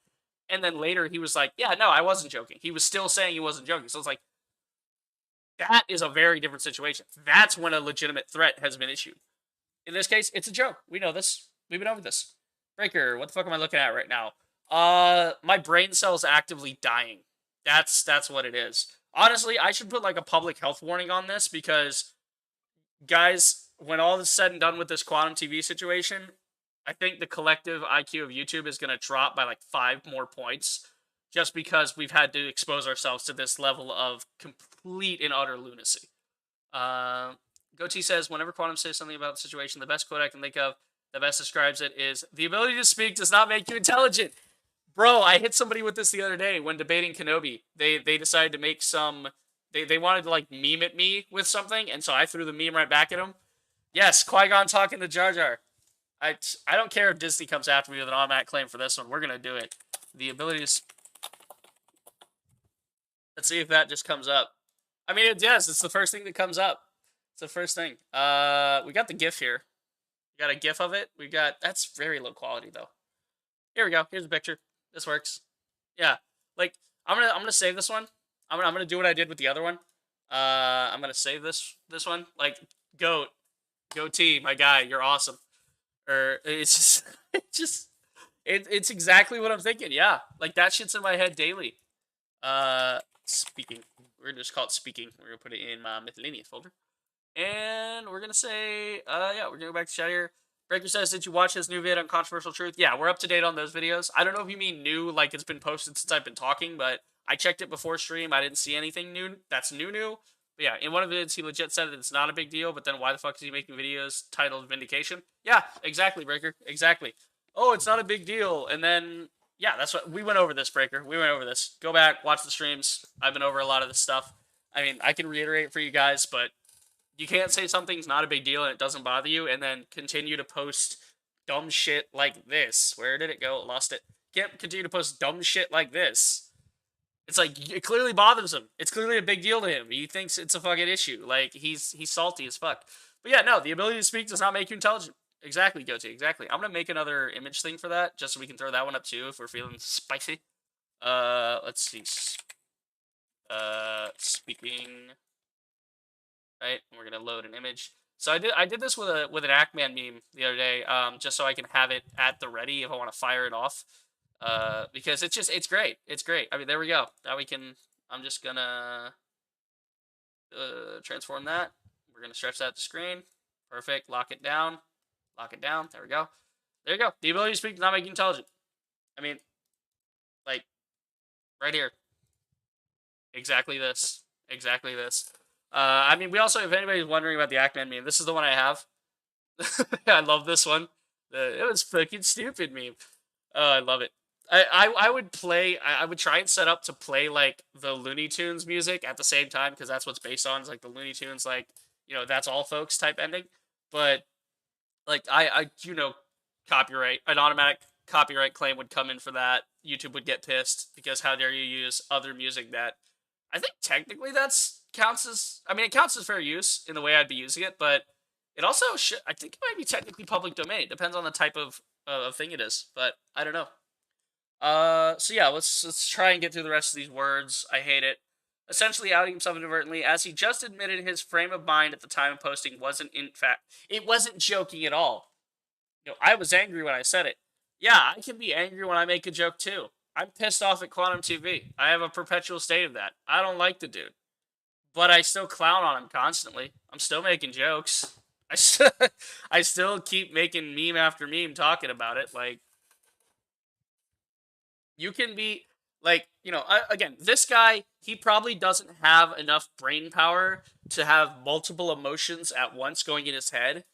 And then later he was like, "Yeah, no, I wasn't joking." He was still saying he wasn't joking. So it's like, that is a very different situation. That's when a legitimate threat has been issued. In this case, it's a joke. We know this. We've been over this. Breaker, what the fuck am I looking at right now? My brain cell's actively dying. That's what it is. Honestly, I should put like a public health warning on this because, guys, when all is said and done with this quantum TV situation, I think the collective IQ of YouTube is going to drop by like 5 more points just because we've had to expose ourselves to this level of complete and utter lunacy. Goatee says, whenever Quantum says something about the situation, the best quote I can think of that best describes it is, the ability to speak does not make you intelligent. Bro, I hit somebody with this the other day when debating Kenobi. They decided to make some... They wanted to, like, meme at me with something, and so I threw the meme right back at him. Yes, Qui-Gon talking to Jar Jar. I don't care if Disney comes after me with an automatic claim for this one. We're going to do it. The ability to... Let's see if that just comes up. I mean, it does. It's the first thing that comes up. It's the first thing. We got the GIF here. We got a GIF of it. We got... That's very low quality, though. Here we go. Here's a picture. This works. Yeah. Like, I'm gonna save this one. I'm gonna do what I did with the other one. I'm gonna save this one. Like, goatee, my guy, you're awesome. Or it's just it's exactly what I'm thinking. Yeah, like that shit's in my head daily. Speaking. We're gonna just call it speaking. We're gonna put it in my miscellaneous folder, and we're gonna say, yeah, we're gonna go back to chat here. Breaker says, did you watch his new vid on Controversial Truth? Yeah, we're up to date on those videos. I don't know if you mean new, like it's been posted since I've been talking, but I checked it before stream. I didn't see anything new. That's new. But yeah, in one of the vids, he legit said that it's not a big deal, but then why the fuck is he making videos titled Vindication? Yeah, exactly, Breaker. Exactly. Oh, it's not a big deal. And then, yeah, that's what, we went over this, Breaker. We went over this. Go back, watch the streams. I've been over a lot of this stuff. I mean, I can reiterate for you guys, but you can't say something's not a big deal and it doesn't bother you and then continue to post dumb shit like this. Where did it go? Lost it. Can't continue to post dumb shit like this. It's like, it clearly bothers him. It's clearly a big deal to him. He thinks it's a fucking issue. Like, he's salty as fuck. But yeah, no, the ability to speak does not make you intelligent. Exactly, Goatee, exactly. I'm gonna make another image thing for that, just so we can throw that one up too, if we're feeling spicy. Let's see. Speaking... Right, and we're gonna load an image. So I did this with an Ackman meme the other day, just so I can have it at the ready if I want to fire it off, because it's great. It's great. I mean, there we go. Now we can. I'm just gonna transform that. We're gonna stretch that to screen. Perfect. Lock it down. Lock it down. There we go. There you go. The ability to speak does not make you intelligent. I mean, like, right here. Exactly this. Exactly this. I mean, we also, if anybody's wondering about the Ackman meme, this is the one I have. I love this one. It was fucking stupid meme. Oh, I love it. I would play, I would try and set up to play, like, the Looney Tunes music at the same time, because that's what's based on, is, like, the Looney Tunes, like, you know, that's all folks type ending. But, like, I you know, copyright, an automatic copyright claim would come in for that. YouTube would get pissed, because how dare you use other music that, I think technically counts as, I mean, it counts as fair use in the way I'd be using it, but it also I think it might be technically public domain. It depends on the type of thing it is, but I don't know. So yeah, let's try and get through the rest of these words. I hate it. Essentially outing himself inadvertently, as he just admitted his frame of mind at the time of posting wasn't, in fact, it wasn't joking at all. You know, I was angry when I said it. Yeah, I can be angry when I make a joke too. I'm pissed off at Quantum TV. I have a perpetual state of that. I don't like the dude. But I still clown on him constantly. I'm still making jokes. I still keep making meme after meme talking about it. Like, you can be, like, you know, again, this guy, he probably doesn't have enough brain power to have multiple emotions at once going in his head.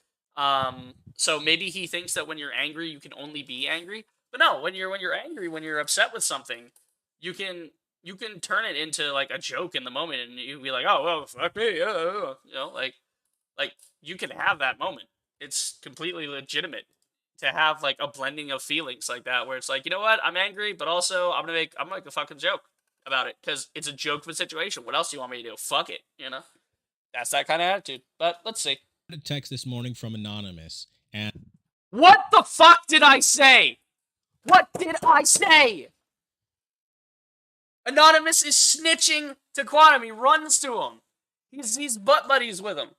So maybe he thinks that when you're angry, you can only be angry. But no, when you're angry, when you're upset with something, you can turn it into, like, a joke in the moment, and you be like, oh, well, fuck me, you know, like you can have that moment. It's completely legitimate to have, like, a blending of feelings like that, where it's like, you know what, I'm angry, but also I'm gonna make a fucking joke about it, because it's a joke of a situation. What else do you want me to do? Fuck it, you know? That's that kind of attitude. But let's see. A text this morning from Anonymous, and what the fuck did I say? What did I say? Anonymous is snitching to Quantum. He runs to him. He's butt buddies with him.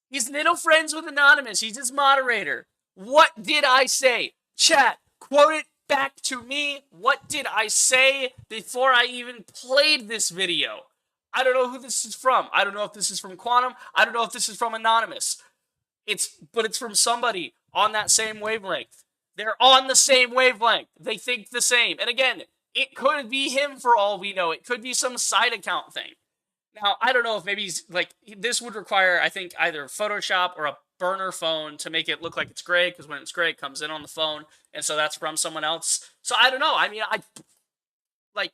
He's little friends with Anonymous. He's his moderator. What did I say? Chat, quote it back to me. What did I say before I even played this video? I don't know who this is from. I don't know if this is from Quantum. I don't know if this is from Anonymous. But it's from somebody on that same wavelength. They're on the same wavelength. They think the same. And again, it could be him for all we know. It could be some side account thing. Now, I don't know if maybe he's, like, this would require, I think, either Photoshop or a burner phone to make it look like it's gray, because when it's gray, it comes in on the phone, and so that's from someone else. So I don't know. I mean, like,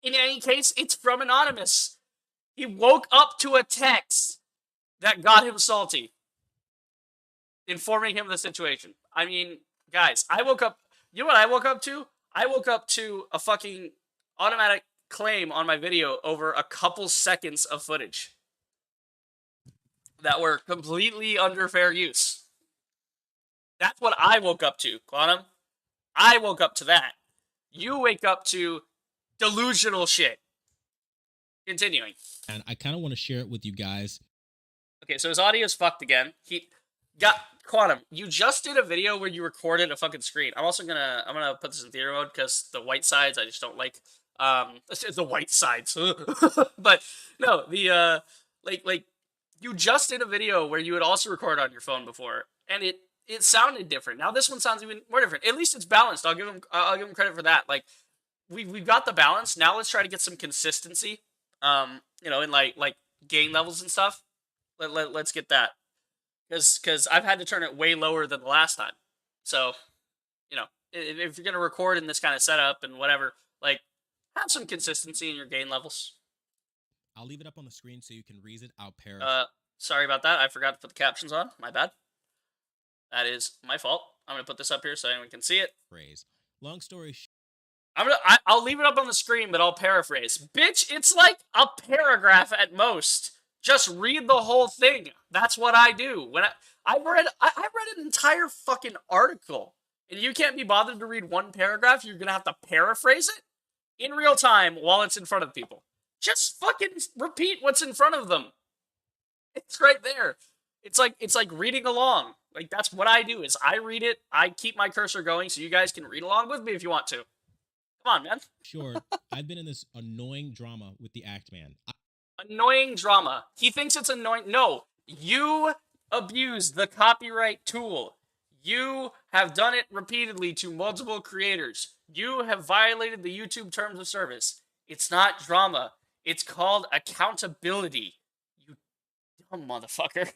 in any case, it's from Anonymous. He woke up to a text that got him salty, informing him of the situation. I mean, guys, I woke up, you know what I woke up to? I woke up to a fucking automatic claim on my video over a couple seconds of footage that were completely under fair use. That's what I woke up to, Quantum. I woke up to that. You wake up to delusional shit. Continuing. And I kind of want to share it with you guys. Okay, so his audio's fucked again. He got Quantum. You just did a video where you recorded a fucking screen. I'm gonna put this in theater mode because the white sides I just don't like. The white sides. But no, the like you just did a video where you had also recorded on your phone before, and it sounded different. Now this one sounds even more different. At least it's balanced. I'll give him credit for that. Like we've got the balance. Now let's try to get some consistency. You know, in like gain levels and stuff. Let's get that. Because I've had to turn it way lower than the last time. So, you know, if you're going to record in this kind of setup and whatever, like, have some consistency in your gain levels. I'll leave it up on the screen so you can read it. I'll paraphrase. Sorry about that. I forgot to put the captions on. My bad. That is my fault. I'm going to put this up here so anyone can see it. Long story short. I'll leave it up on the screen, but I'll paraphrase. Bitch, it's like a paragraph at most. Just read the whole thing. That's what I do. When I read an entire fucking article, and you can't be bothered to read one paragraph. You're gonna have to paraphrase it in real time while it's in front of people. Just fucking repeat what's in front of them. It's right there. It's like reading along. Like that's what I do. Is I read it. I keep my cursor going so you guys can read along with me if you want to. Come on, man. Sure, I've been in this annoying drama with the Act Man. Annoying drama. He thinks it's annoying. No, you abuse the copyright tool. You have done it repeatedly to multiple creators. You have violated the YouTube terms of service. It's not drama. It's called accountability. You dumb motherfucker.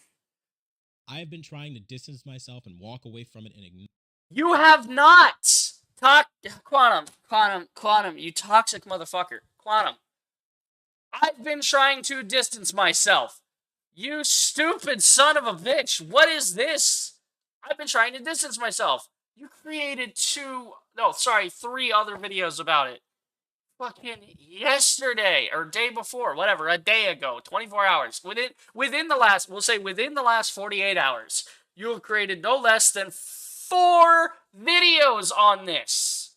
I have been trying to distance myself and walk away from it and ignore. You have not. Quantum, you toxic motherfucker. Quantum. I've been trying to distance myself. You stupid son of a bitch. What is this? I've been trying to distance myself. You created 3 other videos about it. Fucking yesterday or day before, whatever, a day ago, 24 hours. Within the last 48 hours, you have created no less than 4 videos on this.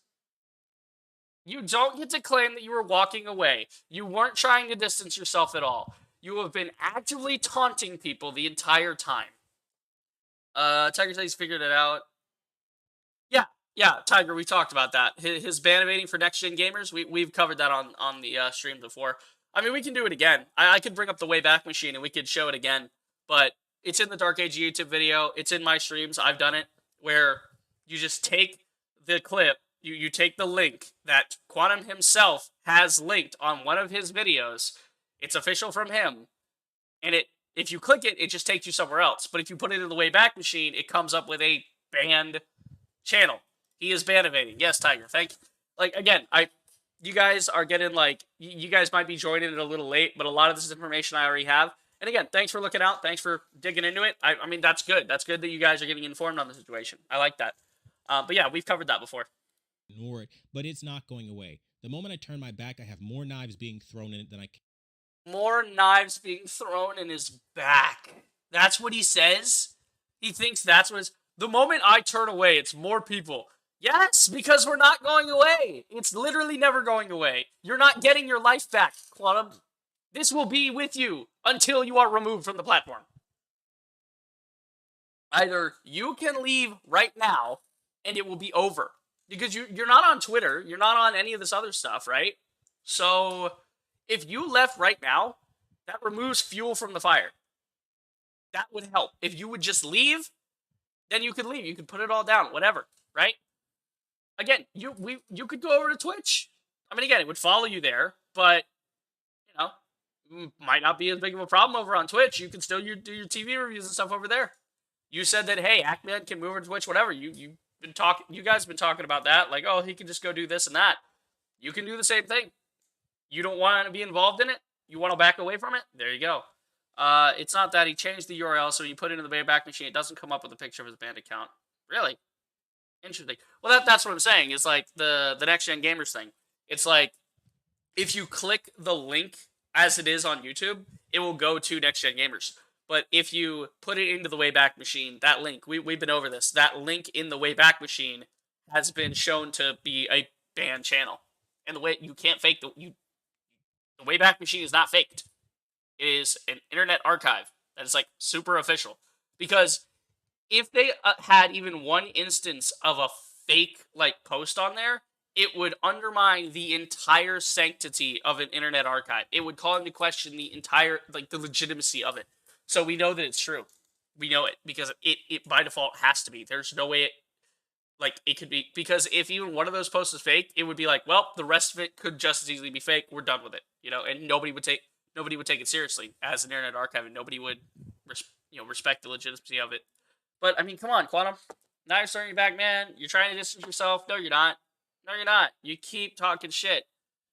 You don't get to claim that you were walking away. You weren't trying to distance yourself at all. You have been actively taunting people the entire time. Tiger says he's figured it out. Yeah, Tiger, we talked about that. His ban evading for next-gen gamers, we've covered that on the stream before. I mean, we can do it again. I could bring up the Wayback Machine and we could show it again. But it's in the Dark Age YouTube video. It's in my streams. I've done it. Where you just take the clip. You take the link that Quantum himself has linked on one of his videos. It's official from him. And if you click it, it just takes you somewhere else. But if you put it in the Wayback Machine, it comes up with a banned channel. He is ban evading. Yes, Tiger. Thank you. Like, again, you guys are getting, like, you guys might be joining it a little late, but a lot of this information I already have. And again, thanks for looking out. Thanks for digging into it. I mean, that's good. That's good that you guys are getting informed on the situation. I like that. But yeah, we've covered that before. Ignore it, but it's not going away. The moment I turn my back, I have more knives being thrown in it than I can. More knives being thrown in his back. That's what he says? He thinks that's what the moment I turn away, it's more people. Yes, because we're not going away. It's literally never going away. You're not getting your life back, Quantum. This will be with you until you are removed from the platform. Either you can leave right now, and it will be over. Because you're not on Twitter, you're not on any of this other stuff, right? So if you left right now, that removes fuel from the fire. That would help. If you would just leave, then you could leave. You could put it all down, whatever, right? Again, you could go over to Twitch. I mean, again, it would follow you there, but you know, might not be as big of a problem over on Twitch. You can still do your TV reviews and stuff over there. You said that, hey, Ackman can move over to Twitch, whatever. You guys been talking about that, like, oh, he can just go do this and that. You can do the same thing. You don't want to be involved in it. You want to back away from it. There you go. It's not that he changed the URL, so when you put it into the Wayback Machine, it doesn't come up with a picture of his band account. Really? Interesting. Well, that's what I'm saying. It's like the Next Gen Gamers thing. It's like, if you click the link as it is on YouTube, it will go to Next Gen Gamers. But if you put it into the Wayback Machine, that link, we've been over this, that link in the Wayback Machine has been shown to be a banned channel. And the way you can't fake the Wayback Machine is not faked. It is an internet archive that is like super official. Because if they had even one instance of a fake like post on there, it would undermine the entire sanctity of an internet archive. It would call into question the entire, like, the legitimacy of it. So we know that it's true. We know it because it by default has to be. There's no way it could be, because if even one of those posts is fake, it would be like, well, the rest of it could just as easily be fake. We're done with it, and nobody would take it seriously as an internet archive, and nobody would respect the legitimacy of it. But I mean, come on, Quantum. Now you're starting back, man. You're trying to distance yourself. No, you're not. No, you're not. You keep talking shit.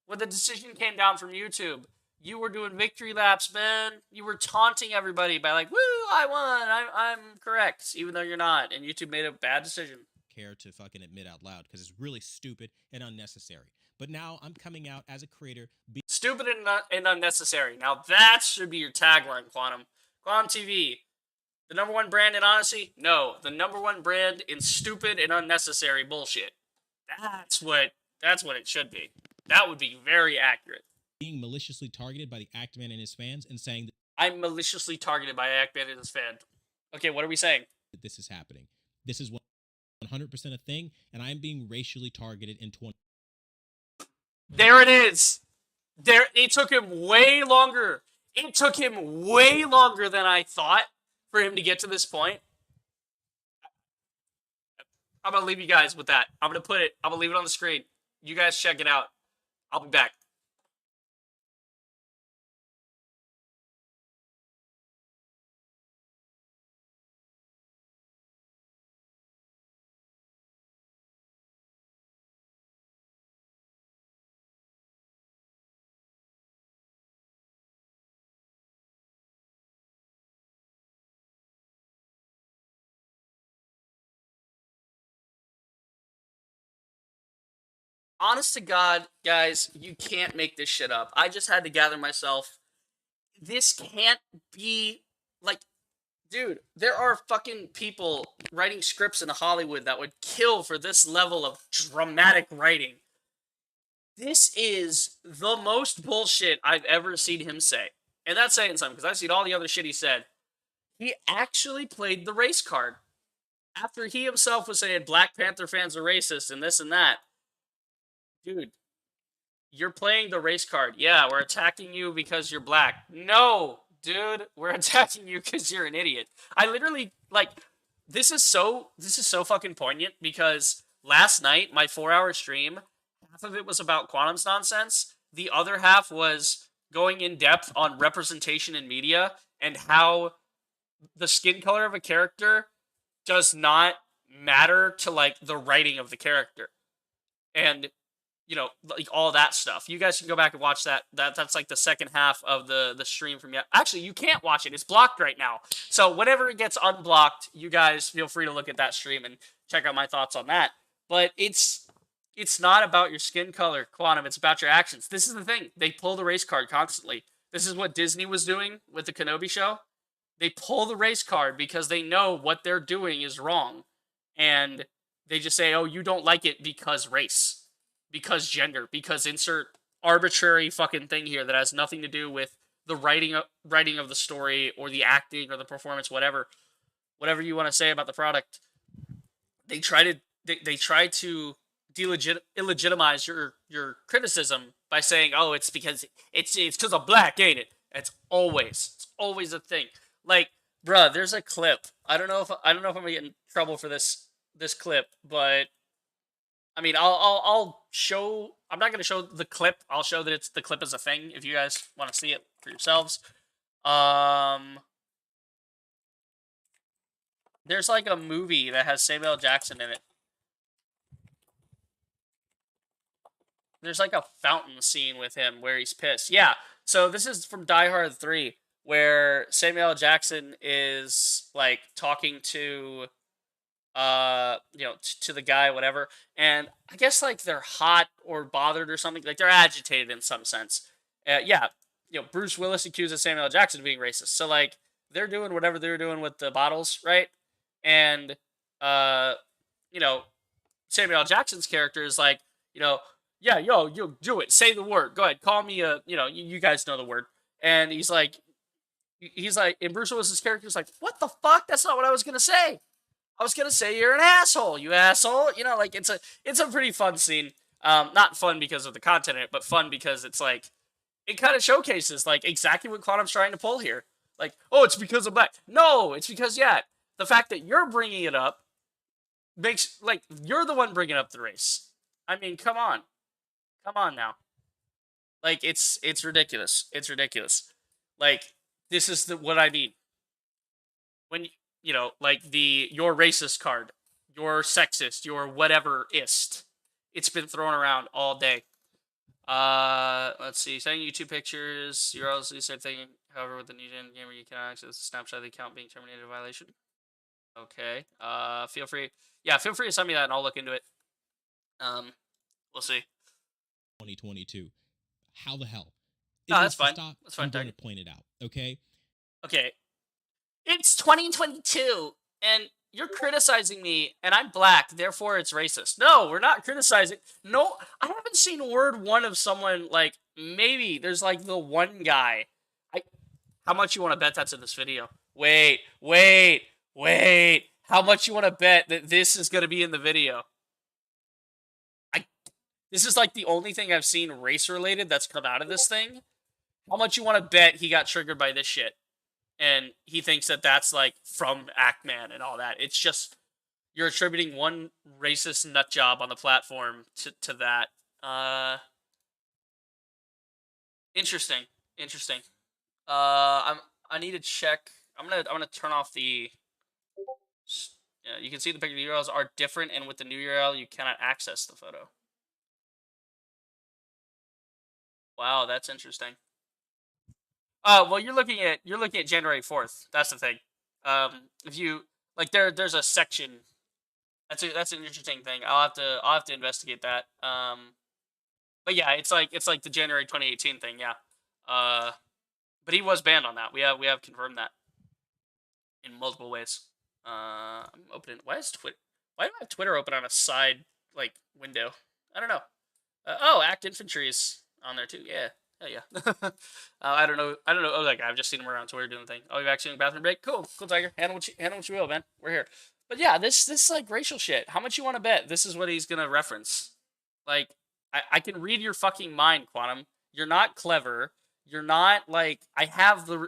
When the decision came down from YouTube, you were doing victory laps, man. You were taunting everybody by like, woo, I won. I'm correct, even though you're not. And YouTube made a bad decision. Care to fucking admit out loud because it's really stupid and unnecessary. But now I'm coming out as a creator. Stupid and unnecessary. Now that should be your tagline, Quantum. Quantum TV. The number one brand in honesty? No. The number one brand in stupid and unnecessary bullshit. That's what it should be. That would be very accurate. Being maliciously targeted by the Actman and his fans and saying that I'm maliciously targeted by Actman and his fan. Okay, what are we saying? This is happening. This is 100% a thing, and I'm being racially targeted in 20. There it is. It took him way longer. It took him way longer than I thought for him to get to this point. I'm going to leave you guys with that. I'm going to leave it on the screen. You guys check it out. I'll be back. Honest to God, guys, you can't make this shit up. I just had to gather myself. This can't be, like, dude, there are fucking people writing scripts in Hollywood that would kill for this level of dramatic writing. This is the most bullshit I've ever seen him say. And that's saying something, because I've seen all the other shit he said. He actually played the race card. After he himself was saying Black Panther fans are racist and this and that. Dude, you're playing the race card. Yeah, we're attacking you because you're black. No, dude, we're attacking you because you're an idiot. I literally, like, this is so fucking poignant, because last night, my 4-hour stream, half of it was about Quantum's nonsense. The other half was going in depth on representation in media and how the skin color of a character does not matter to, like, the writing of the character. And like, all that stuff. You guys can go back and watch that. That's like the second half of the stream from yet. Actually, you can't watch it. It's blocked right now. So whenever it gets unblocked, you guys feel free to look at that stream and check out my thoughts on that. But it's not about your skin color, Quantum. It's about your actions. This is the thing. They pull the race card constantly. This is what Disney was doing with the Kenobi show. They pull the race card because they know what they're doing is wrong. And they just say, oh, you don't like it because race. Because gender, because insert arbitrary fucking thing here that has nothing to do with the writing of the story or the acting or the performance, whatever you want to say about the product. They try they try to illegitimize your criticism by saying, "Oh, it's because it's because of black, ain't it?" It's always a thing. Like, bruh, there's a clip. I don't know if I'm gonna get in trouble for this clip, but I mean, I'll show. I'm not gonna show the clip. I'll show that the clip is a thing. If you guys want to see it for yourselves, um, there's like a movie that has Samuel L. Jackson in it. There's like a fountain scene with him where he's pissed. Yeah. So this is from Die Hard 3, where Samuel L. Jackson is like talking to to the guy, whatever, and I guess like they're hot or bothered or something, like they're agitated in some sense. Yeah, Bruce Willis accuses Samuel L. Jackson of being racist, so like they're doing whatever they're doing with the bottles, right? And uh, you know, Samuel L. Jackson's character is like, yeah, yo, you do it, say the word, go ahead, call me a, you guys know the word, and he's like, and Bruce Willis's character is like, what the fuck? That's not what I was gonna say. I was gonna say you're an asshole, you asshole. Like it's a pretty fun scene. Not fun because of the content in it, but fun because it's like it kind of showcases like exactly what Quantum's trying to pull here. Like, oh, it's because of black. No, it's because the fact that you're bringing it up makes like you're the one bringing up the race. I mean, come on now. Like it's ridiculous. It's ridiculous. Like this is what I mean when like your racist card, your sexist, your whatever ist. It's been thrown around all day. Let's see. Sending you two pictures. You're also the same thing. However, with the new gen gamer, you can access the snapshot of the account being terminated in violation. Okay. Feel free. Yeah, feel free to send me that, and I'll look into it. We'll see. 2022. How the hell? No, that's fine. Stop. That's fine. I'm going to point it out. Okay. Okay. It's 2022, and you're criticizing me, and I'm black, therefore it's racist. No, we're not criticizing. No, I haven't seen word one of someone, like, maybe there's, like, the one guy. How much you want to bet that's in this video? Wait. How much you want to bet that this is going to be in the video? This is, like, the only thing I've seen race-related that's come out of this thing. How much you want to bet he got triggered by this shit? And he thinks that that's like from Ackman and all that. It's just you're attributing one racist nut job on the platform to that. Interesting. I need to check. I'm gonna turn off the. Yeah, you can see the picture URLs are different, and with the new URL, you cannot access the photo. Wow, that's interesting. Well, you're looking at January 4th. That's the thing. If you like, there's a section. That's an interesting thing. I'll have to investigate that. But yeah, it's like the January 2018 thing. Yeah. But he was banned on that. We have confirmed that in multiple ways. I'm opening. Why do I have Twitter open on a side like window? I don't know. Act Infantry is on there too. Yeah. Hell yeah. I don't know. Oh, that guy. I've just seen him around Twitter doing the thing. Oh, you're actually in the bathroom break? Cool, Tiger. Handle what you will, man. We're here. But yeah, this like racial shit. How much you want to bet this is what he's gonna reference? Like, I can read your fucking mind, Quantum. You're not clever. You're not like I have the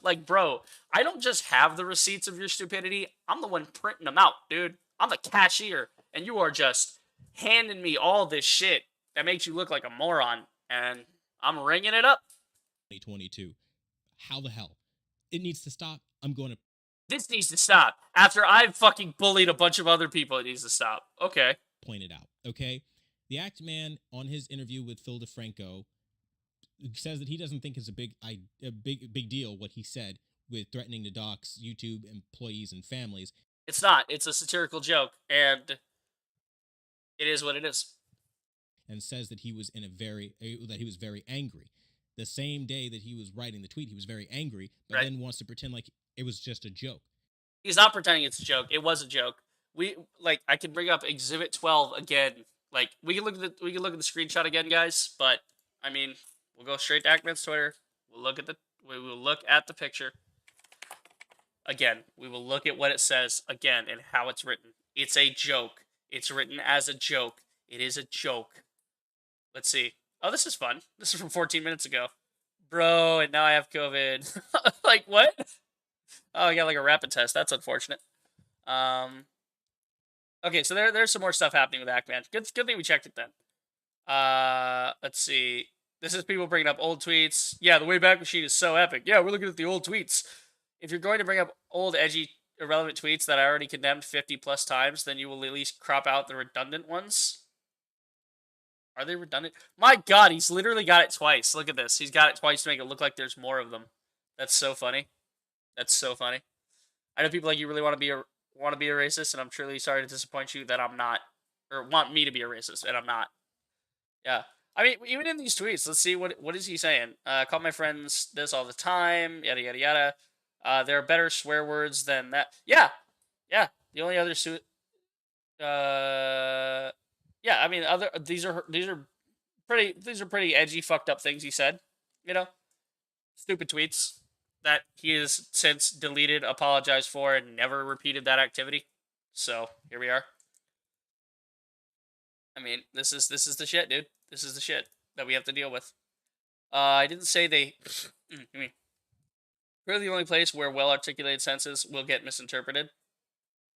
like, bro. I don't just have the receipts of your stupidity. I'm the one printing them out, dude. I'm the cashier, and you are just handing me all this shit that makes you look like a moron. And I'm ringing it up. 2022. How the hell? It needs to stop. I'm going to. This needs to stop. After I've fucking bullied a bunch of other people, it needs to stop. Okay. Point it out. Okay. The Act Man on his interview with Phil DeFranco says that he doesn't think it's a big deal what he said with threatening to dox YouTube employees and families. It's not. It's a satirical joke, and it is what it is. And says that he was very angry. The same day that he was writing the tweet, he was very angry, but then wants to pretend like it was just a joke. He's not pretending it's a joke. It was a joke. I can bring up Exhibit 12 again. Like, we can look at the screenshot again, guys. But I mean, we'll go straight to Ackman's Twitter. We will look at the picture again. We will look at what it says again and how it's written. It's a joke. It's written as a joke. It is a joke. Let's see. Oh, this is fun. This is from 14 minutes ago. Bro, and now I have COVID. Like, what? Oh, I got like a rapid test. That's unfortunate. Okay, so there's some more stuff happening with Ackman. Good thing we checked it then. Let's see. This is people bringing up old tweets. Yeah, the Wayback Machine is so epic. Yeah, we're looking at the old tweets. If you're going to bring up old, edgy, irrelevant tweets that I already condemned 50 plus times, then you will at least crop out the redundant ones. Are they redundant? My God, he's literally got it twice. Look at this. He's got it twice to make it look like there's more of them. That's so funny. That's so funny. I know people like you really want to be a racist, and I'm truly sorry to disappoint you that I'm not, or want me to be a racist, and I'm not. Yeah. I mean, even in these tweets, let's see what is he saying. Call my friends this all the time. Yada yada yada. There are better swear words than that. Yeah, yeah. The only other yeah. I mean, these are pretty edgy, fucked up things he said. You know, stupid tweets that he has since deleted, apologized for, and never repeated that activity. So here we are. I mean, this is the shit, dude. This is the shit that we have to deal with. I didn't say they. We're the only place where well-articulated senses will get misinterpreted.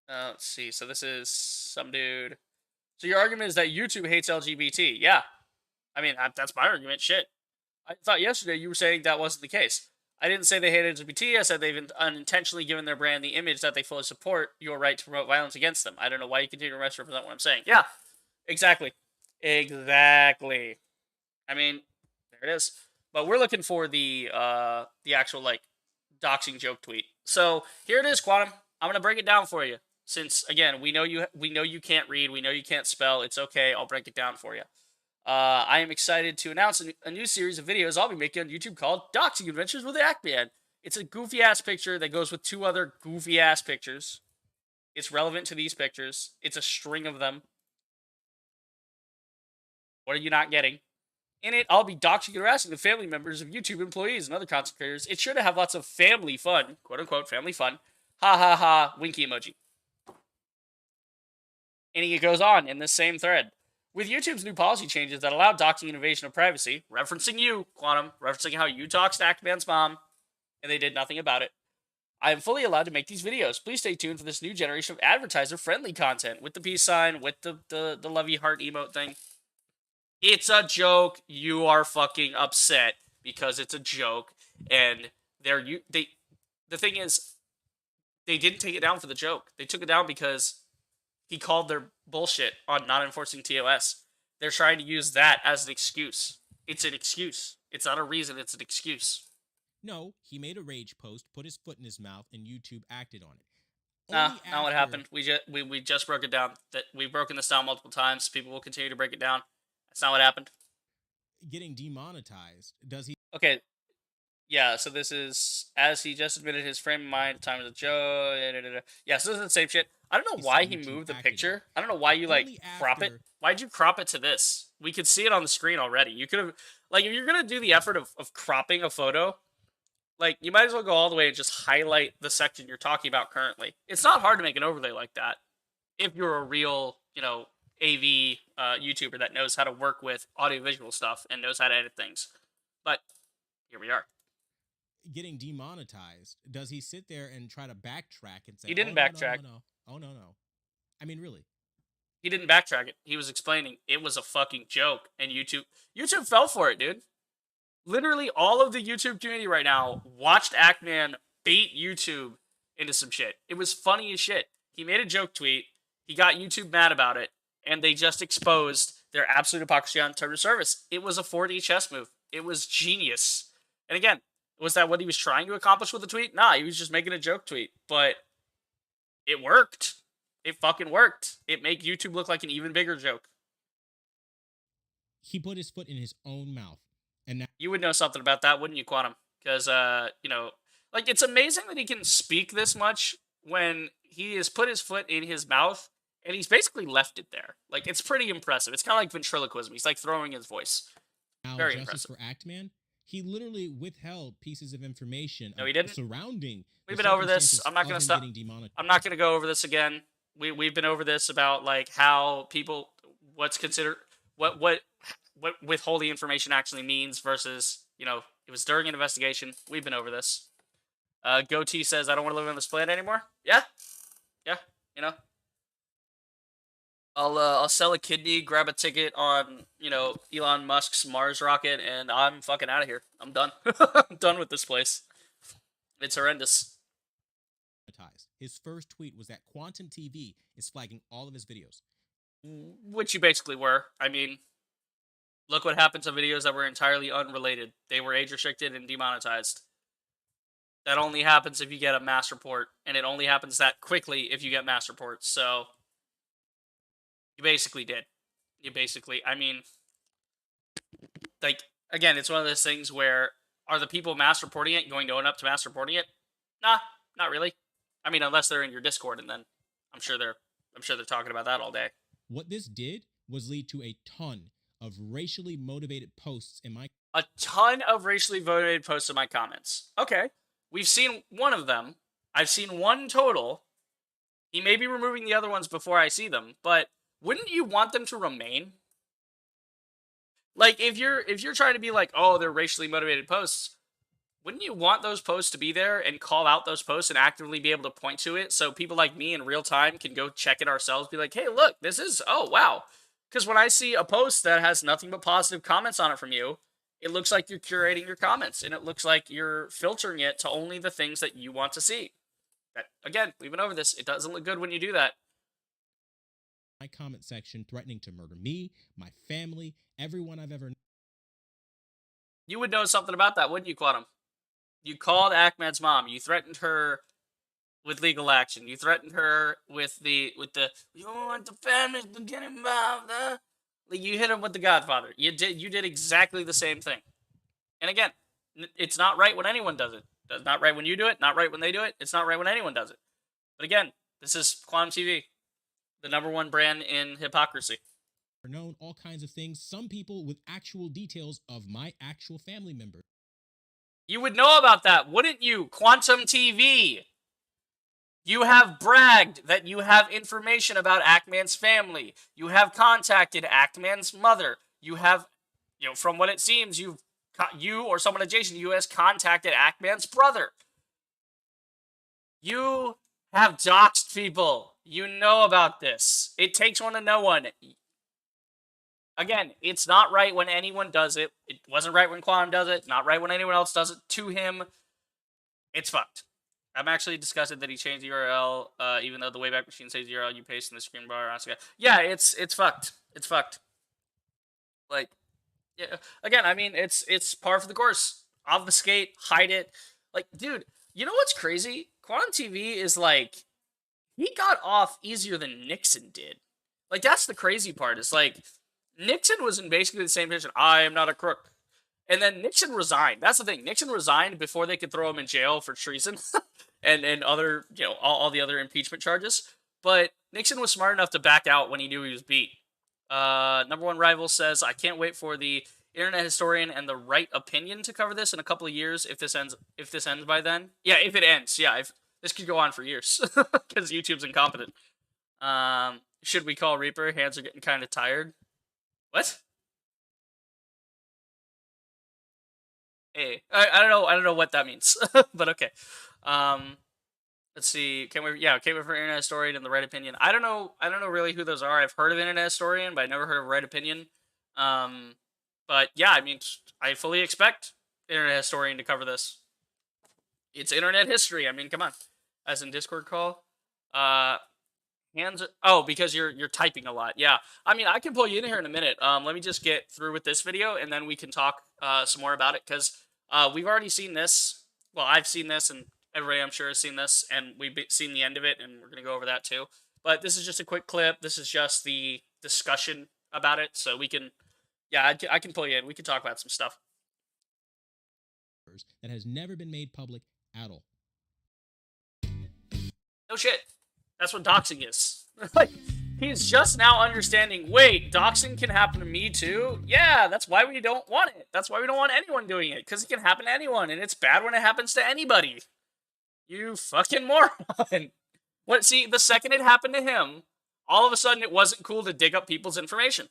Let's see. So this is some dude. So your argument is that YouTube hates LGBT. Yeah. I mean, that's my argument. Shit. I thought yesterday you were saying that wasn't the case. I didn't say they hate LGBT. I said they've unintentionally given their brand the image that they fully support your right to promote violence against them. I don't know why you continue to misrepresent what I'm saying. Yeah. Exactly. Exactly. I mean, there it is. But we're looking for the actual like doxing joke tweet. So here it is, Quantum. I'm gonna break it down for you. Since again, we know you can't read, we know you can't spell. It's okay. I'll break it down for you. I am excited to announce a new series of videos I'll be making on YouTube called Doxing Adventures with Ackman. It's a goofy ass picture that goes with 2 other goofy ass pictures. It's relevant to these pictures. It's a string of them. What are you not getting? In it, I'll be doxing and harassing the family members of YouTube employees and other content creators. It's sure to have lots of family fun, quote unquote, family fun. Ha ha ha, winky emoji. And it goes on in this same thread. With YouTube's new policy changes that allow doxing and invasion of privacy, referencing you, Quantum, referencing how you doxed Ackman's mom, and they did nothing about it, I am fully allowed to make these videos. Please stay tuned for this new generation of advertiser-friendly content with the peace sign, with the lovey heart emote thing. It's a joke. You are fucking upset because it's a joke, and the thing is, they didn't take it down for the joke. They took it down because he called their bullshit on not enforcing TOS. They're trying to use that as an excuse. It's an excuse. It's not a reason. It's an excuse. No, he made a rage post, put his foot in his mouth, and YouTube acted on it. Nah, not what happened. We just broke it down. That we've broken this down multiple times. People will continue to break it down. That's not what happened. Getting demonetized. Does he? Okay. Yeah, so this is, as he just admitted his frame of mind, time of the joke. Yeah, so this is the same shit. I don't know why he moved the picture. I don't know why you, like, crop it. Why'd you crop it to this? We could see it on the screen already. You could have, like, if you're going to do the effort of cropping a photo, like, you might as well go all the way and just highlight the section you're talking about currently. It's not hard to make an overlay like that if you're a real, AV YouTuber that knows how to work with audiovisual stuff and knows how to edit things. But here we are. Getting demonetized. Does he sit there and try to backtrack and say, he didn't backtrack. No. I mean, really. He didn't backtrack it. He was explaining it was a fucking joke, and YouTube fell for it, dude. Literally all of the YouTube community right now watched Ackman bait YouTube into some shit. It was funny as shit. He made a joke tweet. He got YouTube mad about it, and they just exposed their absolute hypocrisy on terms of service. It was a 4D chess move. It was genius. And again, was that what he was trying to accomplish with the tweet? Nah, he was just making a joke tweet. But it worked. It fucking worked. It made YouTube look like an even bigger joke. He put his foot in his own mouth. And now you would know something about that, wouldn't you, Quantum? Because, like, it's amazing that he can speak this much when he has put his foot in his mouth and he's basically left it there. Like, it's pretty impressive. It's kind of like ventriloquism. He's, like, throwing his voice. Very justice impressive. For Ackman, he literally withheld pieces of information no, he didn't. Surrounding. We've been over this. I'm not going to stop. I'm not going to go over this again. we've been over this about like how people what's considered what withholding information actually means versus it was during an investigation. We've been over this. Goatee says I don't want to live on this planet anymore. Yeah, yeah. You know, I'll sell a kidney, grab a ticket on Elon Musk's Mars rocket, and I'm fucking out of here. I'm done. I'm done with this place. It's horrendous. His first tweet was that Quantum TV is flagging all of his videos. Which you basically were. I mean, look what happened to videos that were entirely unrelated. They were age restricted and demonetized. That only happens if you get a mass report, and it only happens that quickly if you get mass reports. So you basically did. I mean, like, again, it's one of those things where are the people mass reporting it going to own up to mass reporting it? Nah, not really. I mean, unless they're in your Discord, and then I'm sure they're talking about that all day. What this did was lead to a ton of racially motivated posts in my comments. Okay. We've seen one of them. I've seen one total. He may be removing the other ones before I see them, but wouldn't you want them to remain? Like, if you're trying to be like, oh, they're racially motivated posts, wouldn't you want those posts to be there and call out those posts and actively be able to point to it so people like me in real time can go check it ourselves, be like, hey, look, this is, oh, wow. Because when I see a post that has nothing but positive comments on it from you, it looks like you're curating your comments, and it looks like you're filtering it to only the things that you want to see. That, again, we've been over this. It doesn't look good when you do that. My comment section threatening to murder me, my family, everyone I've ever known. You would know something about that, wouldn't you, Quantum? You called Ahmed's mom. You threatened her with legal action. You threatened her with the you don't want the family to get involved. Like, you hit him with the Godfather. You did exactly the same thing. And again, it's not right when anyone does it. It's not right when you do it. Not right when they do it. It's not right when anyone does it. But again, this is Quantum TV, the #1 brand in hypocrisy. Known all kinds of things. Some people with actual details of my actual family members. You would know about that, wouldn't you? Quantum TV. You have bragged that you have information about Ackman's family. You have contacted Ackman's mother. You have, from what it seems, you or someone adjacent to you has contacted Ackman's brother. You have doxed people. You know about this. It takes one to know one. Again, it's not right when anyone does it. It wasn't right when Quantum does it. Not right when anyone else does it to him. It's fucked. I'm actually disgusted that he changed the URL, even though the Wayback Machine says URL you paste in the screen bar. Honestly, yeah, it's fucked. It's fucked. Like, yeah. Again, I mean, it's par for the course. Obfuscate, hide it. Like, dude, you know what's crazy? Quantum TV is like, he got off easier than Nixon did. Like, that's the crazy part. It's like, Nixon was in basically the same position. I am not a crook. And then Nixon resigned. That's the thing. Nixon resigned before they could throw him in jail for treason and other, all the other impeachment charges. But Nixon was smart enough to back out when he knew he was beat. #1 Rival says, I can't wait for the Internet Historian and the Right Opinion to cover this in a couple of years if this ends by then. Yeah, if it ends. Yeah, this could go on for years because YouTube's incompetent. Should we call Reaper? Hands are getting kind of tired. What? Hey, I don't know what that means, but okay. Let's see. Can't wait for Internet Historian and the Right Opinion. I don't know really who those are. I've heard of Internet Historian, but I never heard of Right Opinion. But yeah, I mean, I fully expect Internet Historian to cover this. It's internet history. I mean, come on. As in Discord call. Because you're typing a lot. Yeah. I mean, I can pull you in here in a minute. Let me just get through with this video, and then we can talk some more about it, because we've already seen this. Well, I've seen this, and everybody I'm sure has seen this, and we've seen the end of it, and we're going to go over that too. But this is just a quick clip. This is just the discussion about it, so we can, I can pull you in. We can talk about some stuff. That has never been made public at all. No shit. That's what doxing is. Like, he's just now understanding, wait, doxing can happen to me too? Yeah, that's why we don't want it. That's why we don't want anyone doing it, because it can happen to anyone, and it's bad when it happens to anybody. You fucking moron. What? See, the second it happened to him, all of a sudden it wasn't cool to dig up people's information.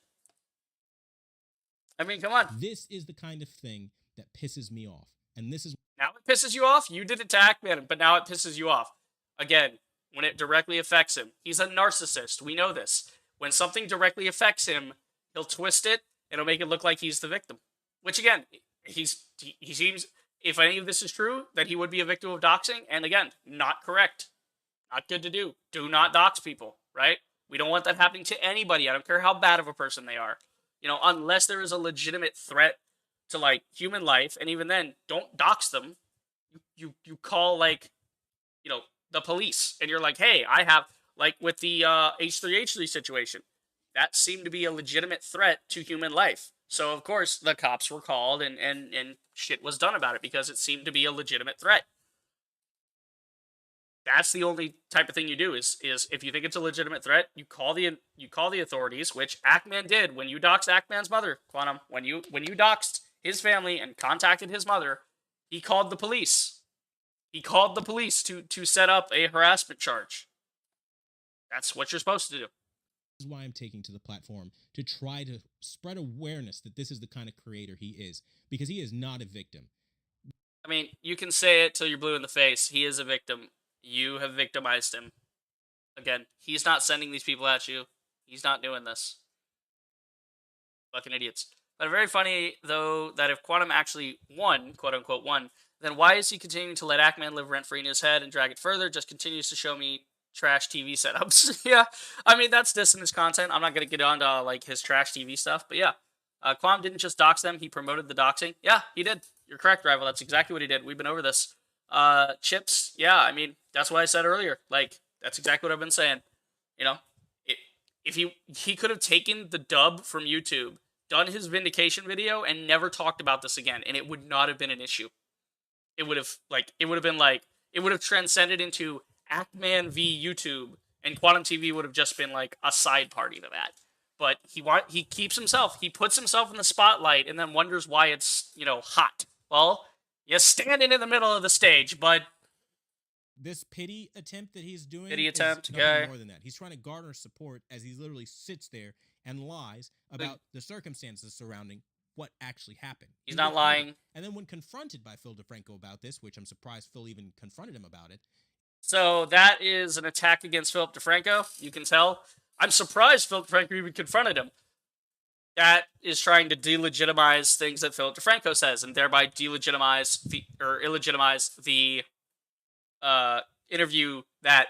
I mean, come on. This is the kind of thing that pisses me off. And this is Now it pisses you off. You did it to Hackman, but now it pisses you off. Again, when it directly affects him. He's a narcissist. We know this. When something directly affects him, he'll twist it and it'll make it look like he's the victim. Which again, he seems, if any of this is true, that he would be a victim of doxing. And again, not correct. Not good to do. Do not dox people, right? We don't want that happening to anybody. I don't care how bad of a person they are. You know, unless there is a legitimate threat to like human life, and even then, don't dox them. You call like, you know, the police, and you're like, hey, I have, like with the H3H3 situation, that seemed to be a legitimate threat to human life. So of course the cops were called, and shit was done about it because it seemed to be a legitimate threat. That's the only type of thing you do is if you think it's a legitimate threat, you call the authorities, which Ackman did when you doxed Ackman's mother, Quantum. When you doxed his family and contacted his mother, he called the police. He called the police to set up a harassment charge. That's what you're supposed to do. This is why I'm taking to the platform to try to spread awareness that this is the kind of creator he is, because he is not a victim. I mean, you can say it till you're blue in the face. He is a victim. You have victimized him. Again, he's not sending these people at you. He's not doing this. Fucking idiots. But very funny, though, that if Quantum actually won, quote-unquote won, then why is he continuing to let Ackman live rent-free in his head and drag it further? Just continues to show me trash TV setups. Yeah, I mean, that's dissing his content. I'm not going to get on to, like, his trash TV stuff, but yeah. Quantum didn't just dox them, he promoted the doxing. Yeah, he did. You're correct, Rival. That's exactly what he did. We've been over this. Chips, yeah, I mean, that's what I said earlier. Like, that's exactly what I've been saying. You know, if he could have taken the dub from YouTube, done his vindication video, and never talked about this again, and it would not have been an issue. It would have transcended into Ackman v YouTube, and Quantum TV would have just been like a side party to that. But he keeps himself, he puts himself in the spotlight, and then wonders why it's, you know, hot. Well, you're standing in the middle of the stage, but this pity attempt that he's doing Pity is attempt, nothing okay. more than that. He's trying to garner support as he literally sits there and lies about the circumstances surrounding what actually happened. He's not lying. And then when confronted by Phil DeFranco about this, which I'm surprised Phil even confronted him about it. So that is an attack against Philip DeFranco. You can tell. I'm surprised Philip DeFranco even confronted him. That is trying to delegitimize things that Philip DeFranco says, and thereby illegitimize the interview that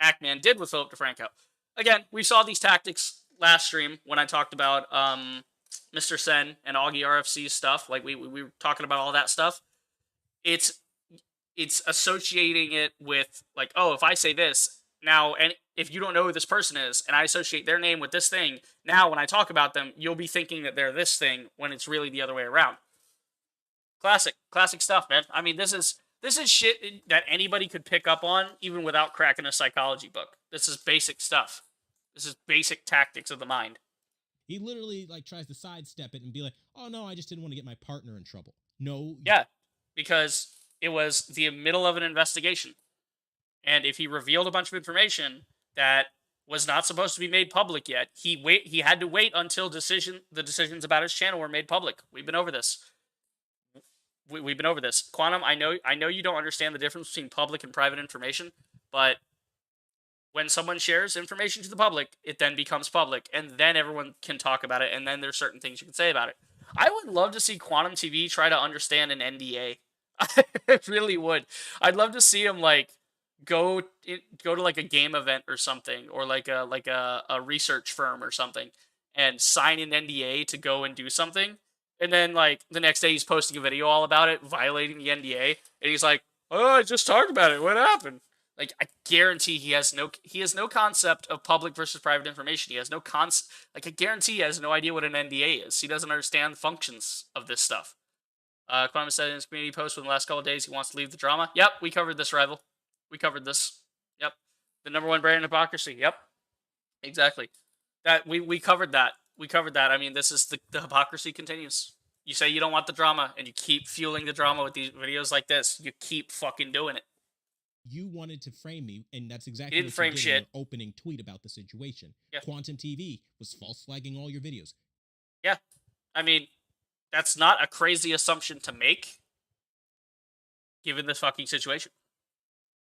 Ackman did with Philip DeFranco. Again, we saw these tactics last stream when I talked about Mr. Sen and AugieRFC stuff. Like we were talking about all that stuff. It's associating it with like, oh, if I say this now, and if you don't know who this person is, and I associate their name with this thing, now when I talk about them, you'll be thinking that they're this thing when it's really the other way around. Classic stuff, man. I mean, this is shit that anybody could pick up on, even without cracking a psychology book. This is basic stuff. This is basic tactics of the mind. He literally like tries to sidestep it and be like, "Oh no, I just didn't want to get my partner in trouble." No. Yeah, because it was the middle of an investigation, and if he revealed a bunch of information that was not supposed to be made public yet, he had to wait until the decisions about his channel were made public. We've been over this. We've been over this. Quantum, I know you don't understand the difference between public and private information, but when someone shares information to the public, it then becomes public, and then everyone can talk about it, and then there's certain things you can say about it. I would love to see Quantum TV try to understand an NDA. I really would. I'd love to see him like go to like a game event or something, or like a research firm or something, and sign an NDA to go and do something. And then, like, the next day he's posting a video all about it, violating the NDA. And he's like, oh, I just talked about it. What happened? Like, I guarantee he has no concept of public versus private information. He has no I guarantee he has no idea what an NDA is. He doesn't understand the functions of this stuff. Quantum said in his community post within the last couple of days he wants to leave the drama. Yep, we covered this, Rival. We covered this. Yep. The #1 brand of hypocrisy. Yep. Exactly. We covered that. We covered that. I mean, this is the hypocrisy continues. You say you don't want the drama, and you keep fueling the drama with these videos like this. You keep fucking doing it. You wanted to frame me, and that's He exactly didn't what you frame did in shit. your opening tweet about the situation. Yeah. Quantum TV was false flagging all your videos. Yeah. I mean, that's not a crazy assumption to make, given this fucking situation.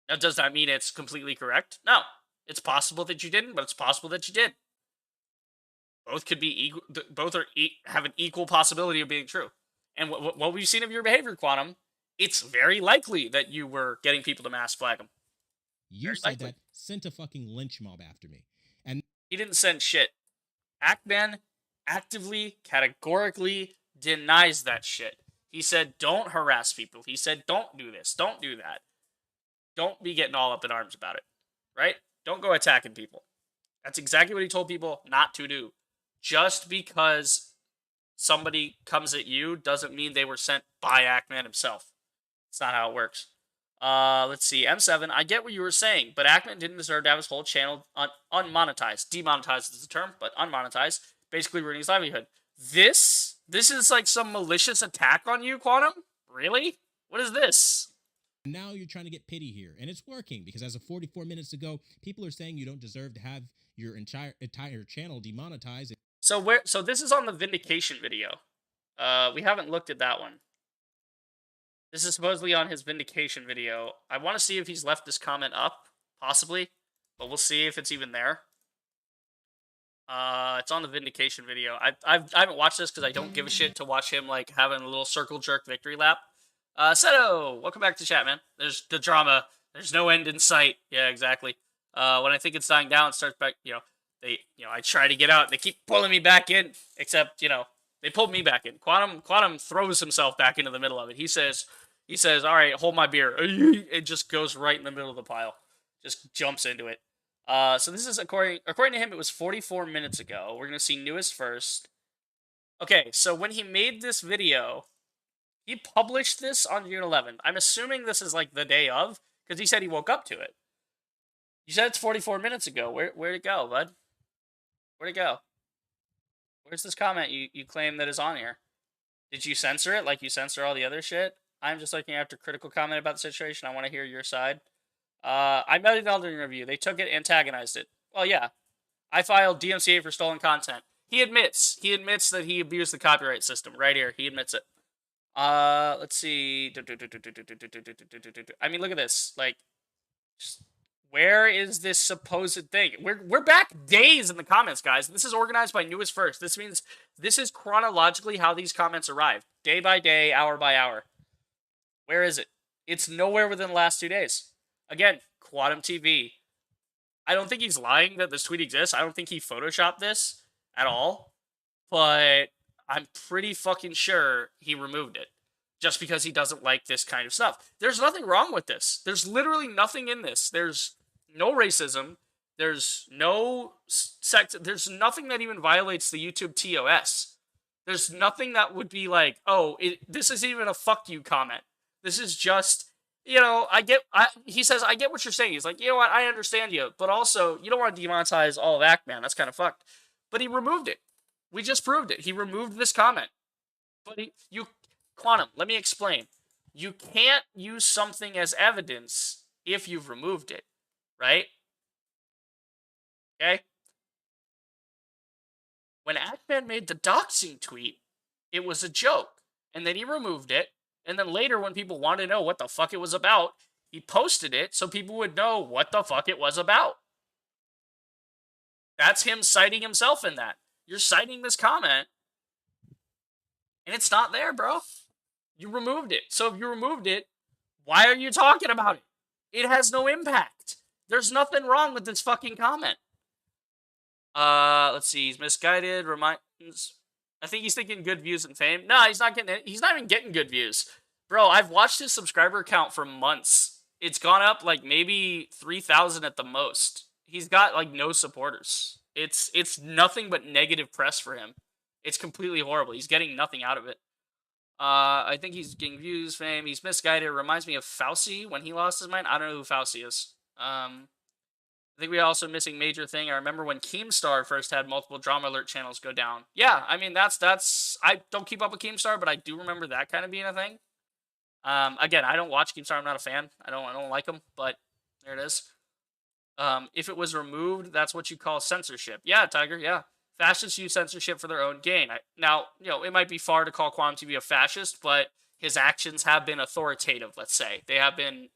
Now, does that mean it's completely correct? No. It's possible that you didn't, but it's possible that you did. Both could be equal. Both have an equal possibility of being true. And what we've seen of your behavior, Quantum, it's very likely that you were getting people to mass flag him. You Very said likely. that, sent a fucking lynch mob after me. And he didn't send shit. Ackman actively, categorically denies that shit. He said, don't harass people. He said, don't do this. Don't do that. Don't be getting all up in arms about it. Right? Don't go attacking people. That's exactly what he told people not to do. Just because somebody comes at you doesn't mean they were sent by Ackman himself. It's not how it works. Let's see. M7, I get what you were saying, but Ackman didn't deserve to have his whole channel unmonetized. Demonetized is the term, but unmonetized. Basically ruining his livelihood. This is like some malicious attack on you, Quantum? Really? What is this? now you're trying to get pity here, and it's working, because as of 44 minutes ago, people are saying you don't deserve to have your entire channel demonetized. So this is on the Vindication video. We haven't looked at that one. This is supposedly on his Vindication video. I want to see if he's left this comment up, possibly, but we'll see if it's even there. It's on the Vindication video. I haven't watched this because I don't give a shit to watch him like having a little circle jerk victory lap. Seto, welcome back to chat, man. There's the drama. There's no end in sight. Yeah, exactly. When I think it's dying down, it starts back. I try to get out. They keep pulling me back in. Except, they pulled me back in. Quantum throws himself back into the middle of it. He says, "All right, hold my beer." It just goes right in the middle of the pile. Just jumps into it. So this is according to him, it was 44 minutes ago. We're gonna see newest first. Okay, so when he made this video, he published this on June 11th. I'm assuming this is like the day of, because he said he woke up to it. You said it's 44 minutes ago. Where'd it go, bud? Where'd it go? Where's this comment you claim that is on here? Did you censor it like you censor all the other shit? I'm just looking after critical comment about the situation. I want to hear your side. I made an Elden review. They took it, antagonized it. Well, yeah. I filed DMCA for stolen content. He admits that he abused the copyright system. Right here. He admits it. Let's see. I mean, look at this. Like, where is this supposed thing? We're back days in the comments, guys. This is organized by newest first. This means this is chronologically how these comments arrived. Day by day, hour by hour. Where is it? It's nowhere within the last 2 days. Again, Quantum TV. I don't think he's lying that this tweet exists. I don't think he photoshopped this at all. But I'm pretty fucking sure he removed it. Just because he doesn't like this kind of stuff. There's nothing wrong with this. There's literally nothing in this. There's no racism. There's no sex. There's nothing that even violates the YouTube TOS. There's nothing that would be like, this is even a fuck you comment. This is just, he says, I get what you're saying. He's like, you know what, I understand you. But also, you don't want to demonetize all of Ackman. That's kind of fucked. But he removed it. We just proved it. He removed this comment. But Quantum, let me explain. You can't use something as evidence if you've removed it, right? Okay? When Ackman made the doxing tweet, it was a joke. And then he removed it. And then later, when people wanted to know what the fuck it was about, he posted it so people would know what the fuck it was about. That's him citing himself in that. You're citing this comment, and it's not there, bro. You removed it. So if you removed it, why are you talking about it? It has no impact. There's nothing wrong with this fucking comment. Let's see. He's misguided. I think he's thinking good views and fame. No, he's not getting it. He's not even getting good views. Bro, I've watched his subscriber count for months. It's gone up like maybe 3,000 at the most. He's got like no supporters. It's nothing but negative press for him. It's completely horrible. He's getting nothing out of it. I think he's getting views, fame. He's misguided. Reminds me of Fauci when he lost his mind. I don't know who Fauci is. I think we're also missing major thing. I remember when Keemstar first had multiple Drama Alert channels go down. Yeah, I mean that's. I don't keep up with Keemstar, but I do remember that kind of being a thing. Again, I don't watch Keemstar. I'm not a fan. I don't like him. But There it is. If it was removed, that's what you call censorship. Yeah, Tiger. Yeah, fascists use censorship for their own gain. Now, it might be far to call Quantum TV a fascist, but his actions have been authoritative. Let's say they have been,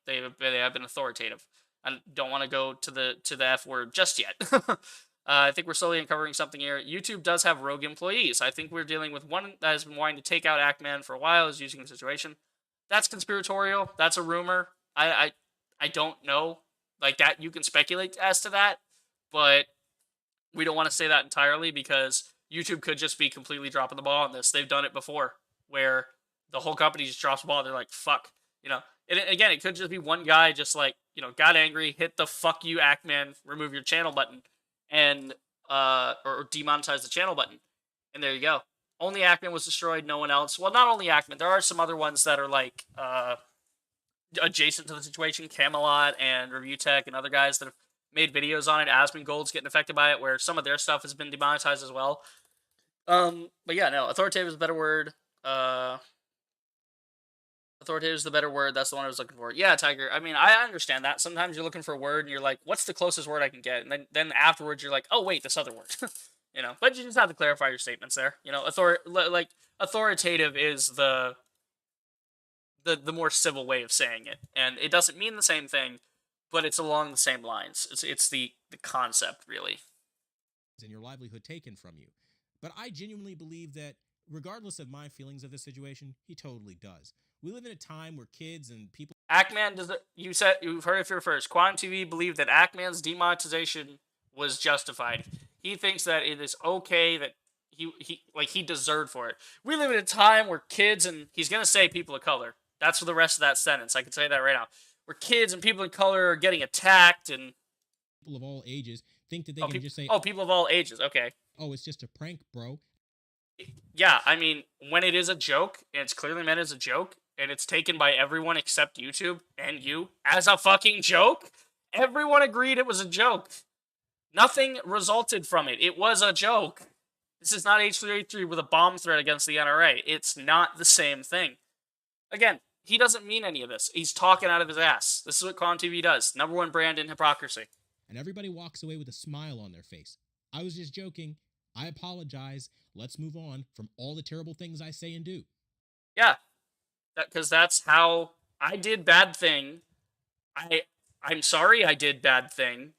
they have been authoritative. I don't want to go to the F word just yet. I think we're slowly uncovering something here. YouTube does have rogue employees. I think we're dealing with one that has been wanting to take out Ackman for a while, is using the situation. That's conspiratorial. That's a rumor. I don't know, like that. You can speculate as to that, but we don't want to say that entirely because YouTube could just be completely dropping the ball on this. They've done it before where the whole company just drops the ball. They're like, fuck, And again, it could just be one guy just like, got angry, hit the fuck you Ackman, remove your channel button, and or demonetize the channel button, and there you go. Only Ackman was destroyed, no one else. Well, not only Ackman, there are some other ones that are like adjacent to the situation. Camelot and Review Tech and other guys that have made videos on it. Asmongold's getting affected by it, where some of their stuff has been demonetized as well. But yeah, no, authoritative is a better word. Authoritative is the better word. That's the one I was looking for. Yeah, Tiger. I mean, I understand that. Sometimes you're looking for a word and you're like, what's the closest word I can get? And then afterwards you're like, oh wait, this other word. But you just have to clarify your statements there. Like authoritative is the more civil way of saying it, and it doesn't mean the same thing, but it's along the same lines. It's the concept really. And your livelihood taken from you. But I genuinely believe that, regardless of my feelings of this situation, he totally does. We live in a time where kids and people. Ackman does it. You've heard it here first. Quantum TV believed that Ackman's demonetization was justified. He thinks that it is okay that he deserved for it. We live in a time where kids, and he's gonna say people of color. That's for the rest of that sentence. I can say that right now. Where kids and people of color are getting attacked, and people of all ages think that they can just say, "Oh, people of all ages." Okay. Oh, it's just a prank, bro. Yeah, I mean, when it is a joke, and it's clearly meant as a joke, and it's taken by everyone except YouTube and you as a fucking joke, everyone agreed it was a joke. Nothing resulted from it. It was a joke. This is not H383 with a bomb threat against the NRA. It's not the same thing. Again, he doesn't mean any of this. He's talking out of his ass. This is what Con TV does. Number one brand in hypocrisy. And everybody walks away with a smile on their face. I was just joking. I apologize. Let's move on from all the terrible things I say and do. Yeah, because that's how I did bad thing. I'm sorry I did bad thing.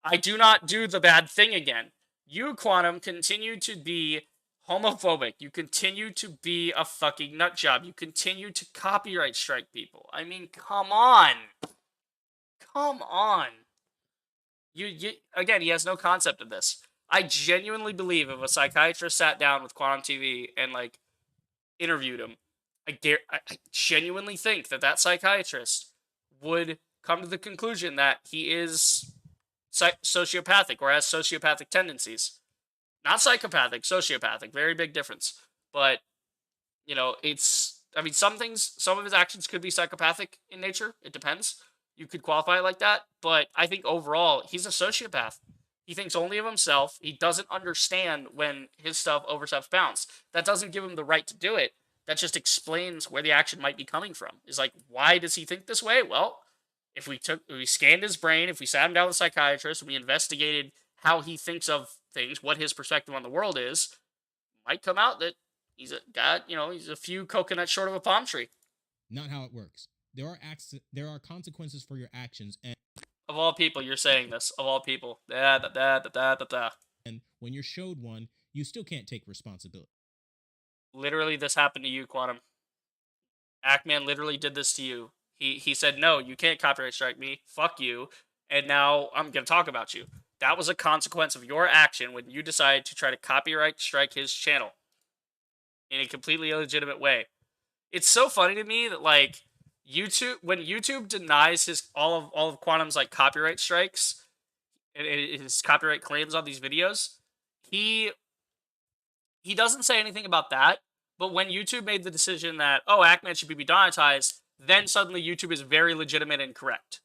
I do not do the bad thing again. You, Quantum, continue to be homophobic. You continue to be a fucking nutjob. You continue to copyright strike people. I mean, come on. Come on. You again, he has no concept of this. I genuinely believe if a psychiatrist sat down with Quantum TV and like interviewed him, I genuinely think that psychiatrist would come to the conclusion that he is sociopathic or has sociopathic tendencies. Not psychopathic, sociopathic. Very big difference. But, I mean, some of his actions could be psychopathic in nature. It depends. You could qualify it like that. But I think overall, he's a sociopath. He thinks only of himself. He doesn't understand when his stuff oversteps bounds. That doesn't give him the right to do it. That just explains where the action might be coming from. Is like, why does he think this way? Well, if we scanned his brain, if we sat him down with a psychiatrist, and we investigated how he thinks of things, what his perspective on the world is, might come out that he's he's a few coconuts short of a palm tree. Not how it works. There are consequences for your actions, and of all people, you're saying this. Of all people, and when you're showed one, you still can't take responsibility. Literally, this happened to you, Quantum. Ackman literally did this to you. He said, no, you can't copyright strike me. Fuck you. And now I'm going to talk about you. That was a consequence of your action when you decided to try to copyright strike his channel in a completely illegitimate way. It's so funny to me that, like, when YouTube denies all of Quantum's, like, copyright strikes and his copyright claims on these videos, he doesn't say anything about that. But when YouTube made the decision that, oh, Ackman should be demonetized, then suddenly YouTube is very legitimate and correct.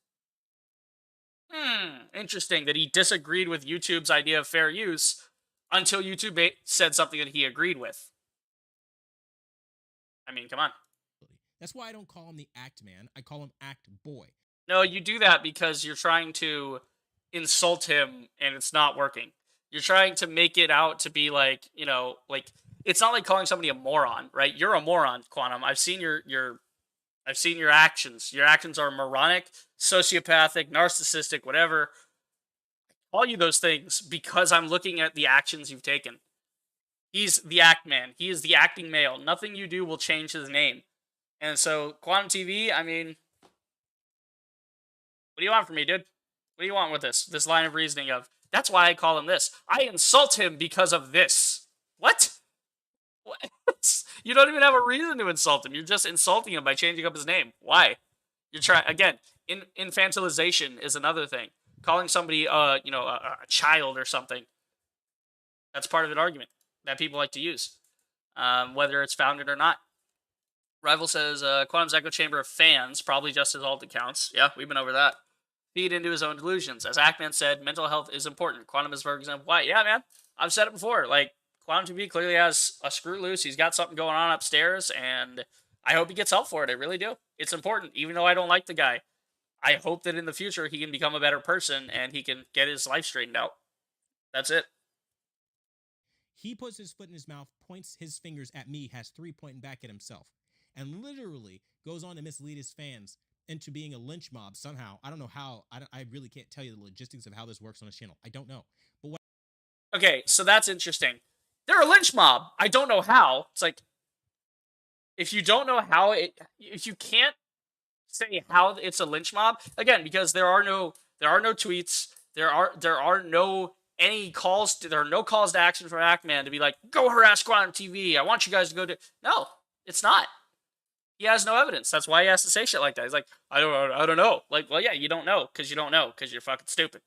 Interesting that he disagreed with YouTube's idea of fair use until YouTube said something that he agreed with. I mean, come on. That's why I don't call him the Act Man. I call him Act Boy. No, you do that because you're trying to insult him and it's not working. You're trying to make it out to be like, like it's not like calling somebody a moron, right? You're a moron, Quantum. I've seen your actions. Your actions are moronic, sociopathic, narcissistic, whatever. Call you those things because I'm looking at the actions you've taken. He's the act man. He is the acting male. Nothing you do will change his name. And so, Quantum TV, I mean, what do you want from me, dude? What do you want with this? This line of reasoning of, that's why I call him this. I insult him because of this. What? What? You don't even have a reason to insult him. You're just insulting him by changing up his name. Why? You're trying again. Infantilization is another thing. Calling somebody, a child or something. That's part of an argument that people like to use, whether it's founded or not. Rival says, Quantum's echo chamber of fans, probably just his alt accounts. Yeah, we've been over that. Feed into his own delusions. As Ackman said, mental health is important. Quantum is, for example, why? Yeah, man. I've said it before. Like, Quantum TV clearly has a screw loose. He's got something going on upstairs, and I hope he gets help for it. I really do. It's important, even though I don't like the guy. I hope that in the future he can become a better person and he can get his life straightened out. That's it. He puts his foot in his mouth, points his fingers at me, has three pointing back at himself, and literally goes on to mislead his fans into being a lynch mob somehow. I don't know how. I really can't tell you the logistics of how this works on his channel. I don't know. But what? Okay, so that's interesting. They're a lynch mob. I don't know how. It's like, if you don't know how if you can't say how it's a lynch mob, again, because there are no tweets, there are no any calls there are no calls to action from Ackman to be like, go harass Quantum TV. I want you guys to go to. No, it's not. He has no evidence. That's why he has to say shit like that. He's like, I don't know. Like, well, yeah, you don't know because you're fucking stupid.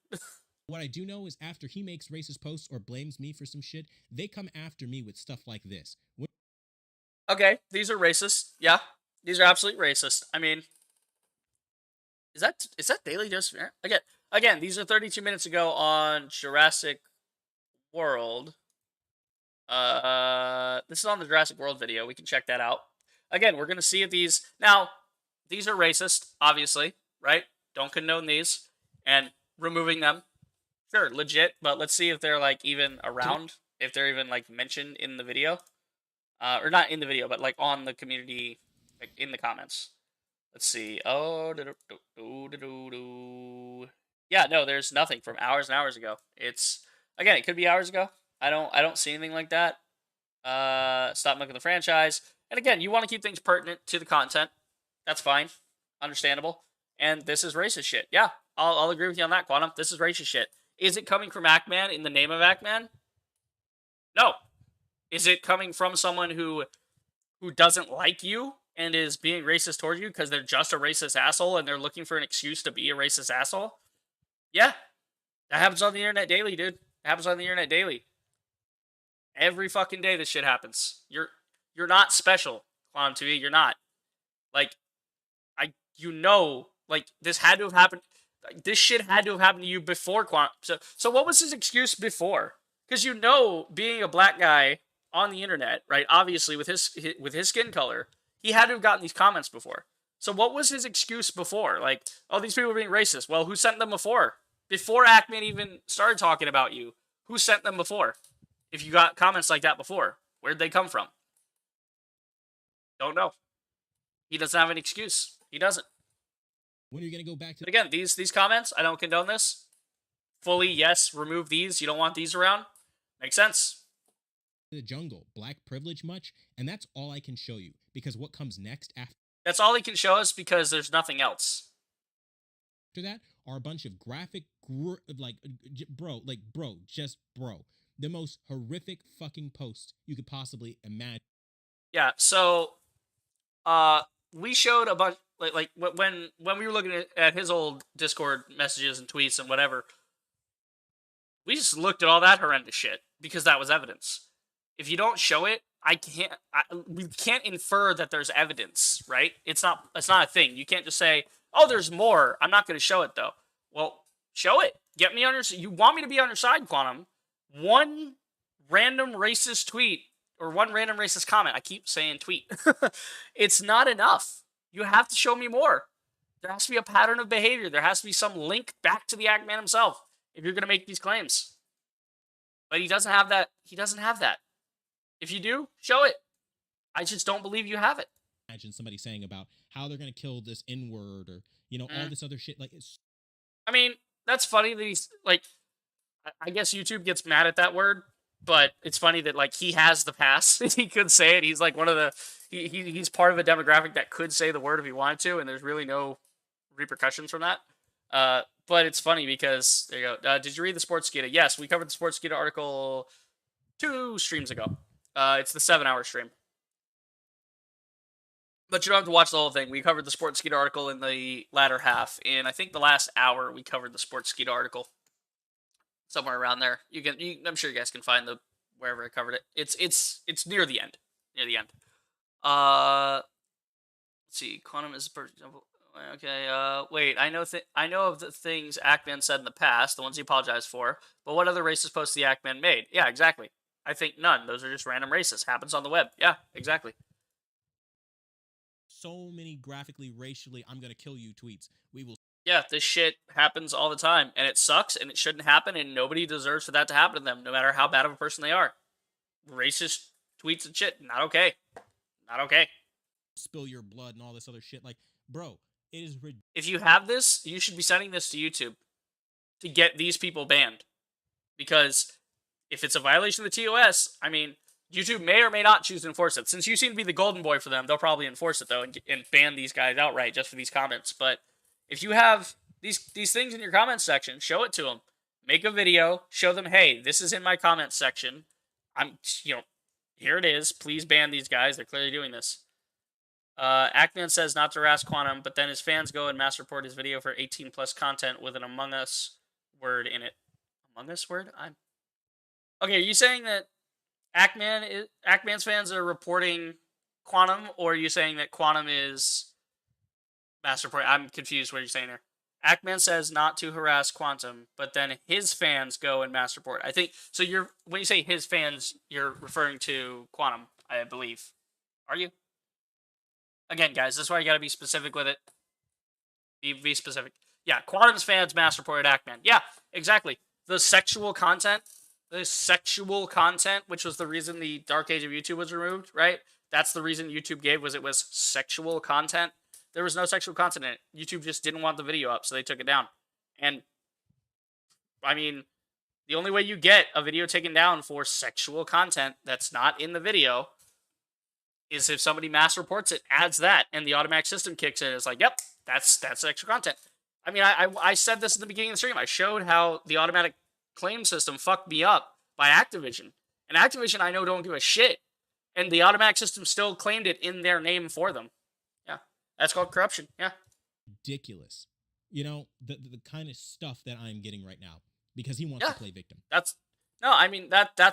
What I do know is after he makes racist posts or blames me for some shit, they come after me with stuff like this. Okay, these are racist. Yeah, these are absolutely racist. I mean, is that Daily Dose of Internet? Again, these are 32 minutes ago on Jurassic World. This is on the Jurassic World video. We can check that out. Again, we're gonna see if these now. These are racist, obviously, right? Don't condone these and removing them. Sure, legit, but let's see if they're like even around, if they're even like mentioned in the video, or not in the video, but like on the community, like in the comments. Let's see. Oh, yeah, no, there's nothing from hours and hours ago. It's again, it could be hours ago. I don't see anything like that. Stop milking the franchise. And again, you want to keep things pertinent to the content. That's fine, understandable. And this is racist shit. Yeah, I'll agree with you on that, Quantum. This is racist shit. Is it coming from Ackman in the name of Ackman? No. Is it coming from someone who doesn't like you and is being racist towards you because they're just a racist asshole and they're looking for an excuse to be a racist asshole? Yeah. That happens on the internet daily, dude. It happens on the internet daily. Every fucking day this shit happens. You're not special, Quantum TV. You're not. Like, like, this had to have happened. This shit had to have happened to you before Quantum. So what was his excuse before? Because being a black guy on the internet, right? Obviously, with his skin color, he had to have gotten these comments before. So what was his excuse before? Like, oh, these people are being racist. Well, who sent them before? Before Ackman even started talking about you, who sent them before? If you got comments like that before, where'd they come from? Don't know. He doesn't have an excuse. He doesn't. When are you going to go back to... But again, these comments, I don't condone this. Fully, yes, remove these. You don't want these around. Makes sense. The jungle, black privilege much, and that's all I can show you, because what comes next after... That's all he can show us because there's nothing else. After that are a bunch of graphic, bro, just bro. The most horrific fucking post you could possibly imagine. Yeah, so, we showed a bunch, like when we were looking at his old Discord messages and tweets and whatever, we just looked at all that horrendous shit because that was evidence. If you don't show it, we can't infer that there's evidence, right? It's not a thing. You can't just say, oh, there's more. I'm not going to show it though. Well, show it. Get me on your side. You want me to be on your side, Quantum. One random racist tweet or one random racist comment. I keep saying tweet. It's not enough. You have to show me more. There has to be a pattern of behavior. There has to be some link back to the Act Man himself if you're going to make these claims. But he doesn't have that. He doesn't have that. If you do, show it. I just don't believe you have it. Imagine somebody saying about how they're going to kill this N word or, all this other shit. Like, I mean, that's funny that he's like, I guess YouTube gets mad at that word, but it's funny that like he has the pass. He could say it. He's like one of the he's part of a demographic that could say the word if he wanted to, and there's really no repercussions from that. But it's funny because there you go. Did you read the Sportskeeda? Yes, we covered the Sportskeeda article 2 streams ago. It's the 7-hour stream. But you don't have to watch the whole thing. We covered the Sportskeeda article in the latter half. And I think the last hour we covered the Sportskeeda article. Somewhere around there. I'm sure you guys can find the wherever I covered it. It's near the end. Near the end. Let's see. Quantum is a perfect example. Okay, wait. I know of the things Ackman said in the past, the ones he apologized for, but what other racist posts the Ackman made? Yeah, exactly. I think none. Those are just random racists. Happens on the web. Yeah, exactly. so many graphically, racially, I'm going to kill you tweets. We will. Yeah, this shit happens all the time, and it sucks, and it shouldn't happen, and nobody deserves for that to happen to them, no matter how bad of a person they are. Racist tweets and shit, not okay. Not okay. Spill your blood and all this other shit. Like, bro, it is ridiculous. If you have this, you should be sending this to YouTube to get these people banned. Because if it's a violation of the TOS, I mean, YouTube may or may not choose to enforce it. Since you seem to be the golden boy for them, they'll probably enforce it, though, and ban these guys outright just for these comments. But if you have these things in your comments section, show it to them. Make a video, show them, hey, this is in my comments section. Here it is. Please ban these guys. They're clearly doing this. Ackman says not to harass Quantum, but then his fans go and mass report his video for 18 plus content with an Among Us word in it. Among Us word? Okay, are you saying that Ackman's fans are reporting Quantum, or are you saying that Quantum is mass reporting? I'm confused what you're saying there. Ackman says not to harass Quantum, but then his fans go and mass report. I think so. When you say his fans, you're referring to Quantum, I believe. Are you? Again, guys, that's why you gotta be specific with it. Be specific. Yeah, Quantum's fans mass reported Ackman. Yeah, exactly. The sexual content, which was the reason the Dark Age of YouTube was removed, right? That's the reason YouTube gave, was it was sexual content. There was no sexual content in it. YouTube just didn't want the video up, so they took it down. And, I mean, the only way you get a video taken down for sexual content that's not in the video is if somebody mass reports it, adds that, and the automatic system kicks in. It's like, yep, that's extra content. I mean, I said this at the beginning of the stream. I showed how the automatic claim system fucked me up by Activision. And Activision, I know, don't give a shit. And the automatic system still claimed it in their name for them. Yeah, that's called corruption. Yeah. Ridiculous. The kind of stuff that I'm getting right now because he wants to play victim. That's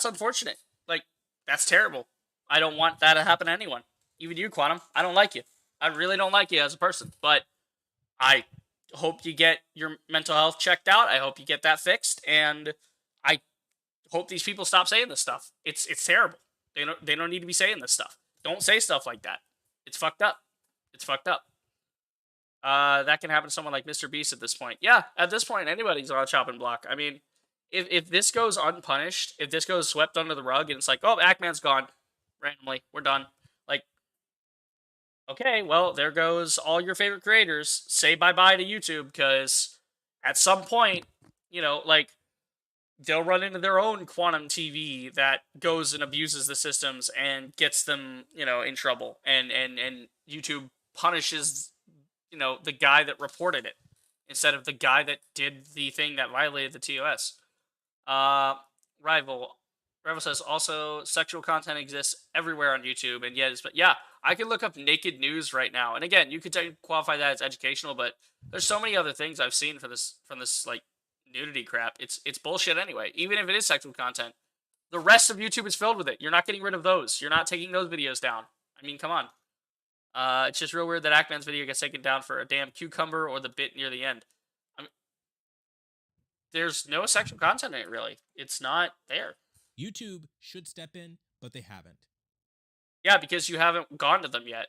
unfortunate. Like, that's terrible. I don't want that to happen to anyone. Even you, Quantum. I don't like you. I really don't like you as a person. But I hope you get your mental health checked out. I hope you get that fixed. And I hope these people stop saying this stuff. It's terrible. They don't need to be saying this stuff. Don't say stuff like that. It's fucked up. It's fucked up. That can happen to someone like Mr. Beast at this point. Yeah, at this point, anybody's on a chopping block. I mean, if this goes unpunished, if this goes swept under the rug, and it's like, oh, Ackman's gone randomly, we're done. Like, okay, well, there goes all your favorite creators. Say bye-bye to YouTube, because at some point, like, they'll run into their own Quantum TV that goes and abuses the systems and gets them, in trouble. And YouTube punishes, the guy that reported it instead of the guy that did the thing that violated the TOS. Rival says also sexual content exists everywhere on YouTube, and but yeah, I can look up naked news right now. And again, you could qualify that as educational, but there's so many other things I've seen from this like nudity crap. It's bullshit anyway. Even if it is sexual content, the rest of YouTube is filled with it. You're not getting rid of those. You're not taking those videos down. I mean, come on. It's just real weird that Ackman's video gets taken down for a damn cucumber or the bit near the end. There's no sexual content in it, really. It's not there. YouTube should step in, but they haven't. Yeah, because you haven't gone to them yet.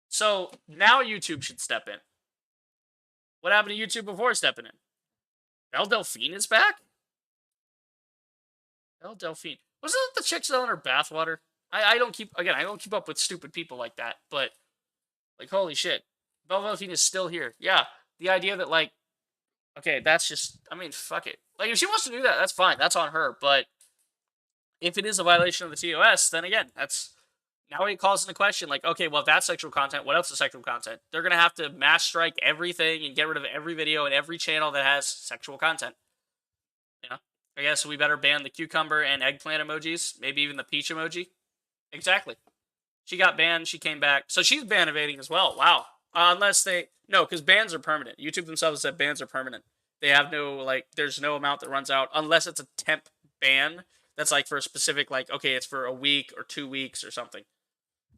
So now YouTube should step in. What happened to YouTube before stepping in? Belle Delphine is back? Belle Delphine. Wasn't it the chick selling her bathwater? I don't keep, again, I don't keep up with stupid people like that, but, like, holy shit. Belle Delphine is still here. Yeah, the idea that, like, okay, that's just, I mean, fuck it. Like, if she wants to do that, that's fine. That's on her. But if it is a violation of the TOS, then again, that's, now it calls into question, like, okay, well, if that's sexual content, what else is sexual content? They're going to have to mass strike everything and get rid of every video and every channel that has sexual content. You know? I guess we better ban the cucumber and eggplant emojis, maybe even the peach emoji. Exactly. She got banned, she came back. So she's ban evading as well. Wow. Unless they, no, because bans are permanent. YouTube themselves said bans are permanent. They have no, like, there's no amount that runs out unless it's a temp ban. That's like for a specific, like, okay, it's for a week or 2 weeks or something.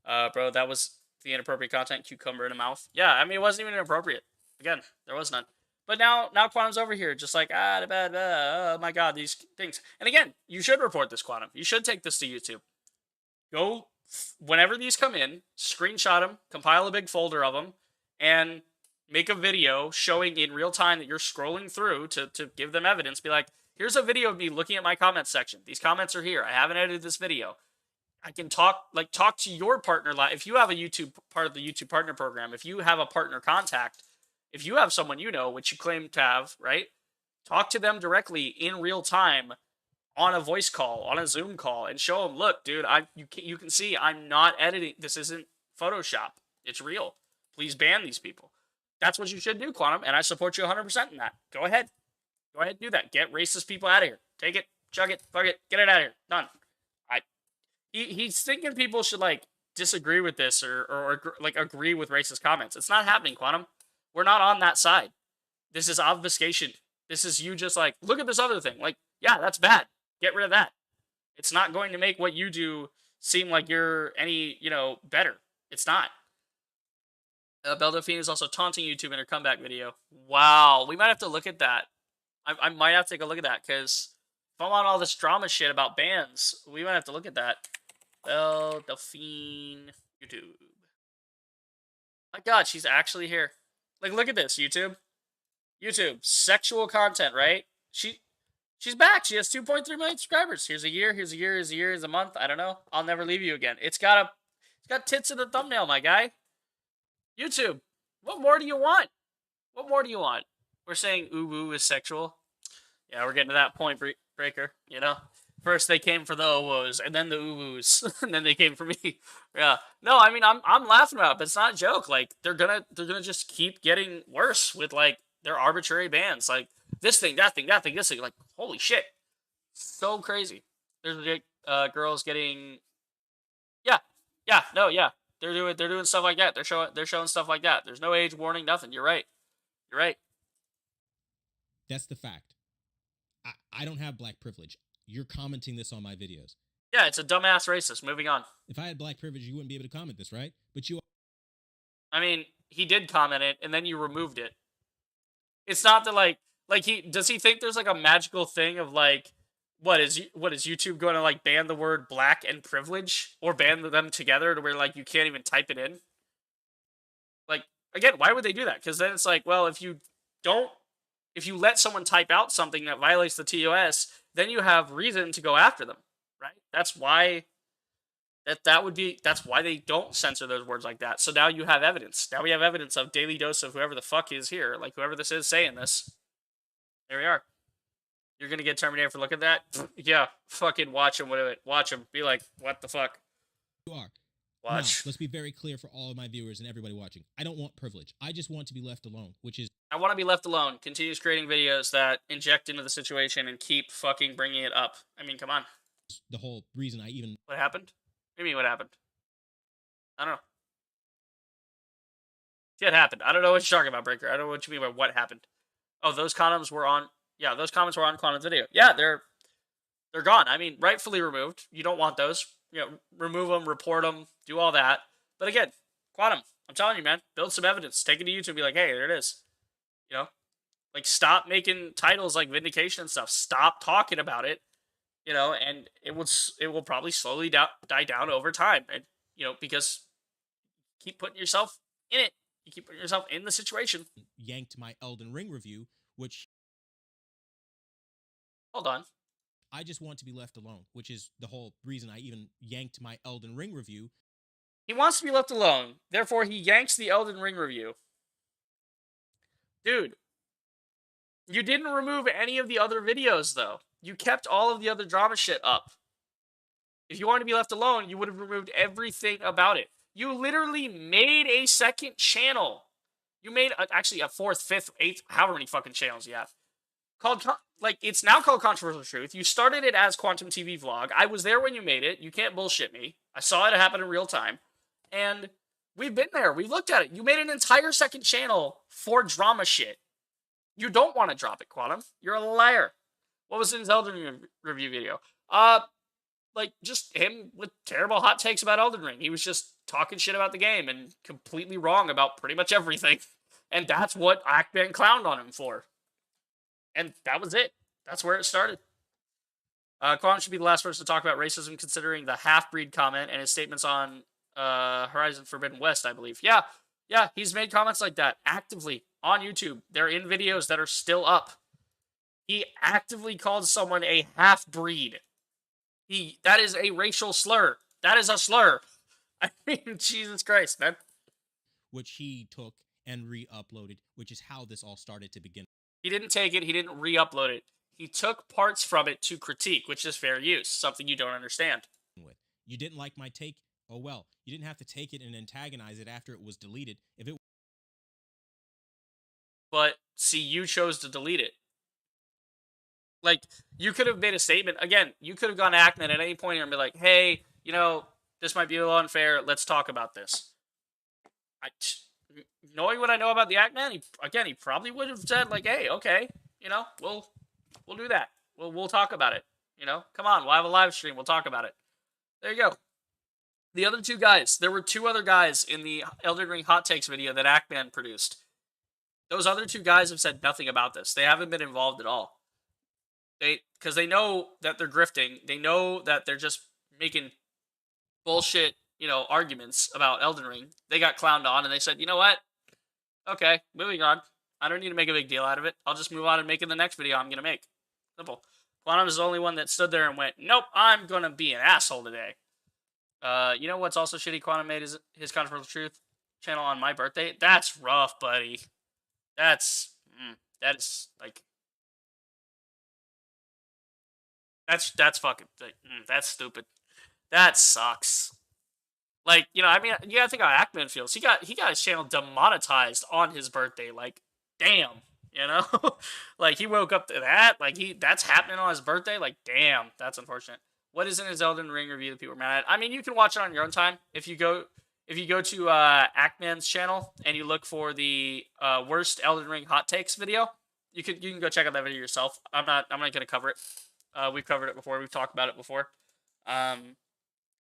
Bro, that was the inappropriate content, cucumber in a mouth. Yeah, I mean, it wasn't even inappropriate. Again, there was none. But now Quantum's over here, just like, oh my god, these things. And again, you should report this, Quantum. You should take this to YouTube. Go, whenever these come in, screenshot them, compile a big folder of them, and make a video showing in real time that you're scrolling through to give them evidence. Be like, here's a video of me looking at my comments section. These comments are here. I haven't edited this video. I can talk to your partner. If you have a YouTube part of the YouTube partner program, if you have a partner contact, if you have someone you know, which you claim to have, right? Talk to them directly in real time on a voice call, on a Zoom call, and show them, look, dude, you can see I'm not editing. This isn't Photoshop. It's real. Please ban these people. That's what you should do, Quantum, and I support you 100% in that. Go ahead. Go ahead and do that. Get racist people out of here. Take it, chug it, fuck it, get it out of here. Done. He's thinking people should, like, disagree with this or like, agree with racist comments. It's not happening, Quantum. We're not on that side. This is obfuscation. This is you just like, look at this other thing. Like, yeah, that's bad. Get rid of that. It's not going to make what you do seem like you're any, better. It's not. Belle Delphine is also taunting YouTube in her comeback video. Wow, we might have to look at that. I might have to take a look at that, because if I'm on all this drama shit about bans, we might have to look at that. Belle Delphine YouTube. My god, she's actually here. Like, look at this, YouTube. YouTube, sexual content, right? She's back. She has 2.3 million subscribers. Here's a year, here's a year, here's a year, here's a month. I don't know. I'll never leave you again. It's got tits in the thumbnail, my guy. YouTube, what more do you want? What more do you want? We're saying ooh is sexual. Yeah, we're getting to that point, Breaker, First they came for the oh-woos, and then the ooh-woos, and then they came for me. Yeah. No, I mean, I'm laughing about it, but it's not a joke. Like, they're gonna just keep getting worse with, like, their arbitrary bans. Like, this thing, that thing, that thing, this thing. Like, holy shit. So crazy. There's girls getting, yeah. They're doing stuff like that. They're showing stuff like that. There's no age warning, nothing. You're right. That's the fact. I don't have black privilege. You're commenting this on my videos. Yeah, it's a dumbass racist. Moving on. If I had black privilege, you wouldn't be able to comment this, right? But you... I mean, he did comment it, and then you removed it. It's not that, like does he think there's, like, a magical thing of, like, what is YouTube going to, like, ban the word black and privilege? Or ban them together to where, like, you can't even type it in? Like, again, why would they do that? Because then it's like, well, if you let someone type out something that violates the TOS, then you have reason to go after them, right? That's why that's why they don't censor those words like that. So now you have evidence. Now we have evidence of daily dose of whoever the fuck is here, like whoever this is saying this. There we are. You're gonna get terminated for looking at that? Yeah, fucking watch him. Watch him. Be like, what the fuck? You are. Watch. Now, let's be very clear for all of my viewers and everybody watching. I don't want privilege. I just want to be left alone, which is... I want to be left alone. Continues creating videos that inject into the situation and keep fucking bringing it up. I mean, come on. The whole reason I even... What happened? What do you mean, what happened? I don't know. Shit happened. I don't know what you're talking about, Breaker. I don't know what you mean by what happened. Oh, those condoms were on... Yeah, those comments were on Quantum's video. Yeah, they're gone. I mean, rightfully removed. You don't want those. Remove them, report them, do all that. But again, Quantum, I'm telling you, man, build some evidence. Take it to YouTube and be like, hey, there it is. Like, stop making titles like vindication and stuff. Stop talking about it. And it will probably slowly die down over time. And, because keep putting yourself in it. You keep putting yourself in the situation. Yanked my Elden Ring review, which Hold on. I just want to be left alone, which is the whole reason I even yanked my Elden Ring review. He wants to be left alone. Therefore, he yanks the Elden Ring review. Dude, you didn't remove any of the other videos, though. You kept all of the other drama shit up. If you wanted to be left alone, you would have removed everything about it. You literally made a second channel. You made, actually, a fourth, fifth, eighth, however many fucking channels you have. Called, like, it's now called Controversial Truth. You started it as Quantum TV Vlog. I was there when you made it. You can't bullshit me. I saw it happen in real time. And we've been there. We've looked at it. You made an entire second channel for drama shit. You don't want to drop it, Quantum. You're a liar. What was in his Elden Ring review video? Like, just him with terrible hot takes about Elden Ring. He was just talking shit about the game and completely wrong about pretty much everything. And that's what Ackman clowned on him for. And that was it. That's where it started. Quantum should be the last person to talk about racism, considering the half-breed comment and his statements on Horizon Forbidden West, I believe. Yeah, he's made comments like that actively on YouTube. They're in videos that are still up. He actively called someone a half-breed. That is a racial slur. That is a slur. I mean, Jesus Christ, man. Which he took and re-uploaded, which is how this all started to begin. He didn't take it. He didn't re-upload it. He took parts from it to critique, which is fair use, something you don't understand. You didn't like my take? Oh well. You didn't have to take it and antagonize it after it was deleted. But, see, you chose to delete it. Like, you could have made a statement. Again, you could have gone to Ackman at any point and be like, hey, you know, this might be a little unfair. Let's talk about this. Knowing what I know about the Ackman, he probably would have said, like, hey, okay, you know, we'll do that. We'll talk about it. You know, come on, we'll have a live stream. We'll talk about it. There you go. The other two guys, there were two other guys in the Elden Ring Hot Takes video that Ackman produced. Those other two guys have said nothing about this. They haven't been involved at all. Because they know that they're grifting. They know that they're just making bullshit, you know, arguments about Elden Ring. They got clowned on, and they said, you know what? Okay, moving on. I don't need to make a big deal out of it. I'll just move on and make it the next video I'm going to make. Simple. Quantum is the only one that stood there and went, nope, I'm going to be an asshole today. You know what's also shitty? Quantum made his Controversial Truth channel on my birthday. That's rough, buddy. That is, like... That's fucking... that's stupid. That sucks. Like, you know, I mean, you gotta think how Ackman feels. He got his channel demonetized on his birthday. Like, damn, you know? Like, he woke up to that. Like, that's happening on his birthday. Like, damn, that's unfortunate. What is in his Elden Ring review that people are mad at? I mean, you can watch it on your own time. If you go to Ackman's channel and you look for the worst Elden Ring hot takes video, you can go check out that video yourself. I'm not gonna cover it. We've covered it before. We've talked about it before.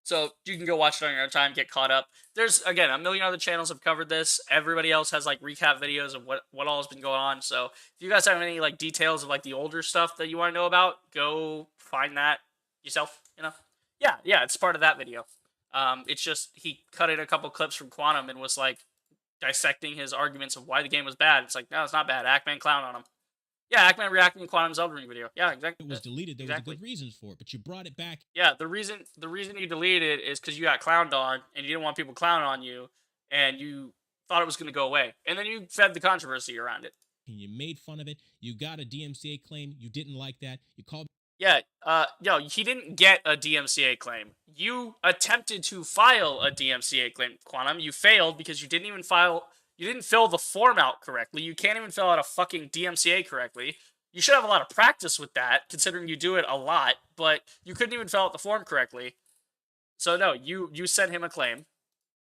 So you can go watch it on your own time, get caught up. There's, again, a million other channels have covered this. Everybody else has, like, recap videos of what all has been going on. So if you guys have any, like, details of, like, the older stuff that you want to know about, go find that yourself, you know? Yeah, it's part of that video. It's just, he cut in a couple clips from Quantum and was, like, dissecting his arguments of why the game was bad. It's like, no, it's not bad. Ackman clown on him. Yeah, Ackman reacting to Quantum's Elden Ring video. Yeah, exactly. It was deleted. There was a good reason for it, but you brought it back. Yeah, the reason you deleted it is because you got clowned on, and you didn't want people clowning on you, and you thought it was going to go away. And then you fed the controversy around it. And you made fun of it. You got a DMCA claim. You didn't like that. You called... Yeah, he didn't get a DMCA claim. You attempted to file a DMCA claim, Quantum. You failed because you didn't even you didn't fill the form out correctly. You can't even fill out a fucking DMCA correctly. You should have a lot of practice with that, considering you do it a lot, but you couldn't even fill out the form correctly. So no, you sent him a claim.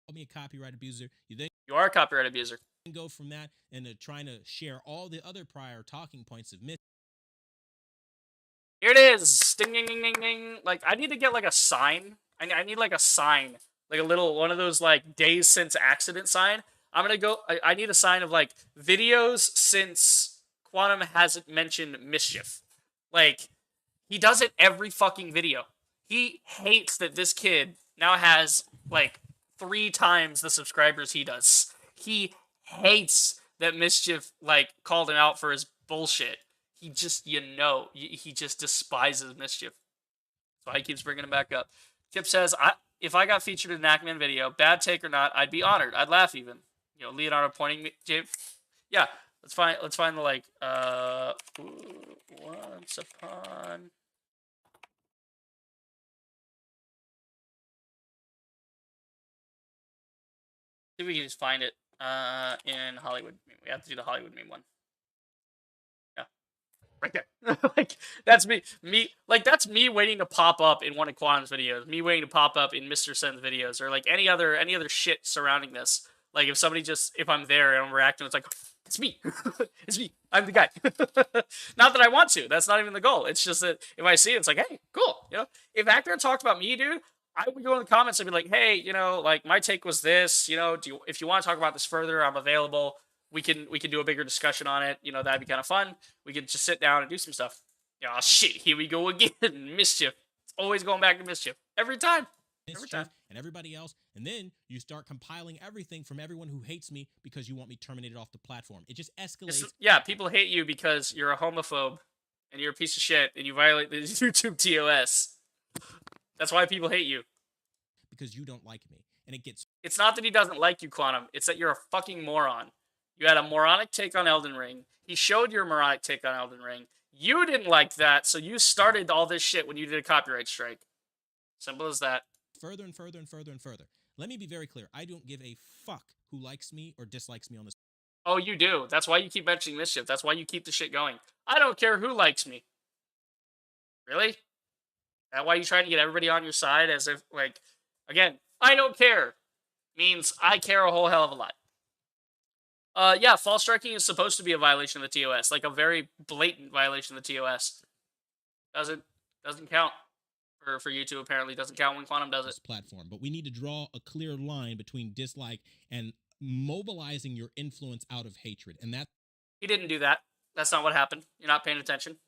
Call me a copyright abuser. You are a copyright abuser. Go from that and trying to share all the other prior talking points of myth. Here it is. Ding, ding, ding, ding, ding. Like, I need to get, like, a sign. I need, like, a sign. Like, a little, one of those, like, days since accident sign. I'm gonna go, I need a sign of, like, videos since Quantum hasn't mentioned mischief. Like, he does it every fucking video. He hates that this kid now has, like, 3 times the subscribers he does. He hates that Mischief like called him out for his bullshit. He just, he just despises Mischief. So he keeps bringing him back up. Kip says, if I got featured in an Ackman video, bad take or not, I'd be honored. I'd laugh even. Leonardo pointing me. Yeah, let's find the like. Once upon. See if we can just find it in Hollywood. We have to do the Hollywood meme one. Yeah, right there. Like that's me. That's me waiting to pop up in one of Quantum's videos. Me waiting to pop up in Mr. Sen's videos, or like any other shit surrounding this. Like if I'm there and I'm reacting, it's like it's me. It's me. I'm the guy. Not that I want to. That's not even the goal. It's just that if I see it, it's like, hey, cool. If Actor talked about me, dude, I would go in the comments and be like, hey, like my take was this. If you want to talk about this further, I'm available. We can do a bigger discussion on it. That'd be kind of fun. We could just sit down and do some stuff. Oh shit, here we go again. Mischief. It's always going back to Mischief. Every time. Every time. And everybody else, and then you start compiling everything from everyone who hates me because you want me terminated off the platform. It just escalates. Yeah, people hate you because you're a homophobe and you're a piece of shit and you violate the YouTube TOS. That's why people hate you. Because you don't like me. And it's not that he doesn't like you, Quantum. It's that you're a fucking moron. You had a moronic take on Elden Ring. He showed your moronic take on Elden Ring. You didn't like that, so you started all this shit when you did a copyright strike. Simple as that. Further and further and further and further. Let me be very clear. I don't give a fuck who likes me or dislikes me on this. Oh, you do. That's why you keep mentioning Mischief. That's why you keep the shit going. I don't care who likes me. Really? That why you trying to get everybody on your side as if, like, again, I don't care means I care a whole hell of a lot. Yeah, false striking is supposed to be a violation of the TOS, like a very blatant violation of the TOS. Doesn't count for YouTube. Apparently, doesn't count when Quantum does it. Platform, but we need to draw a clear line between dislike and mobilizing your influence out of hatred, and that he didn't do that. That's not what happened. You're not paying attention.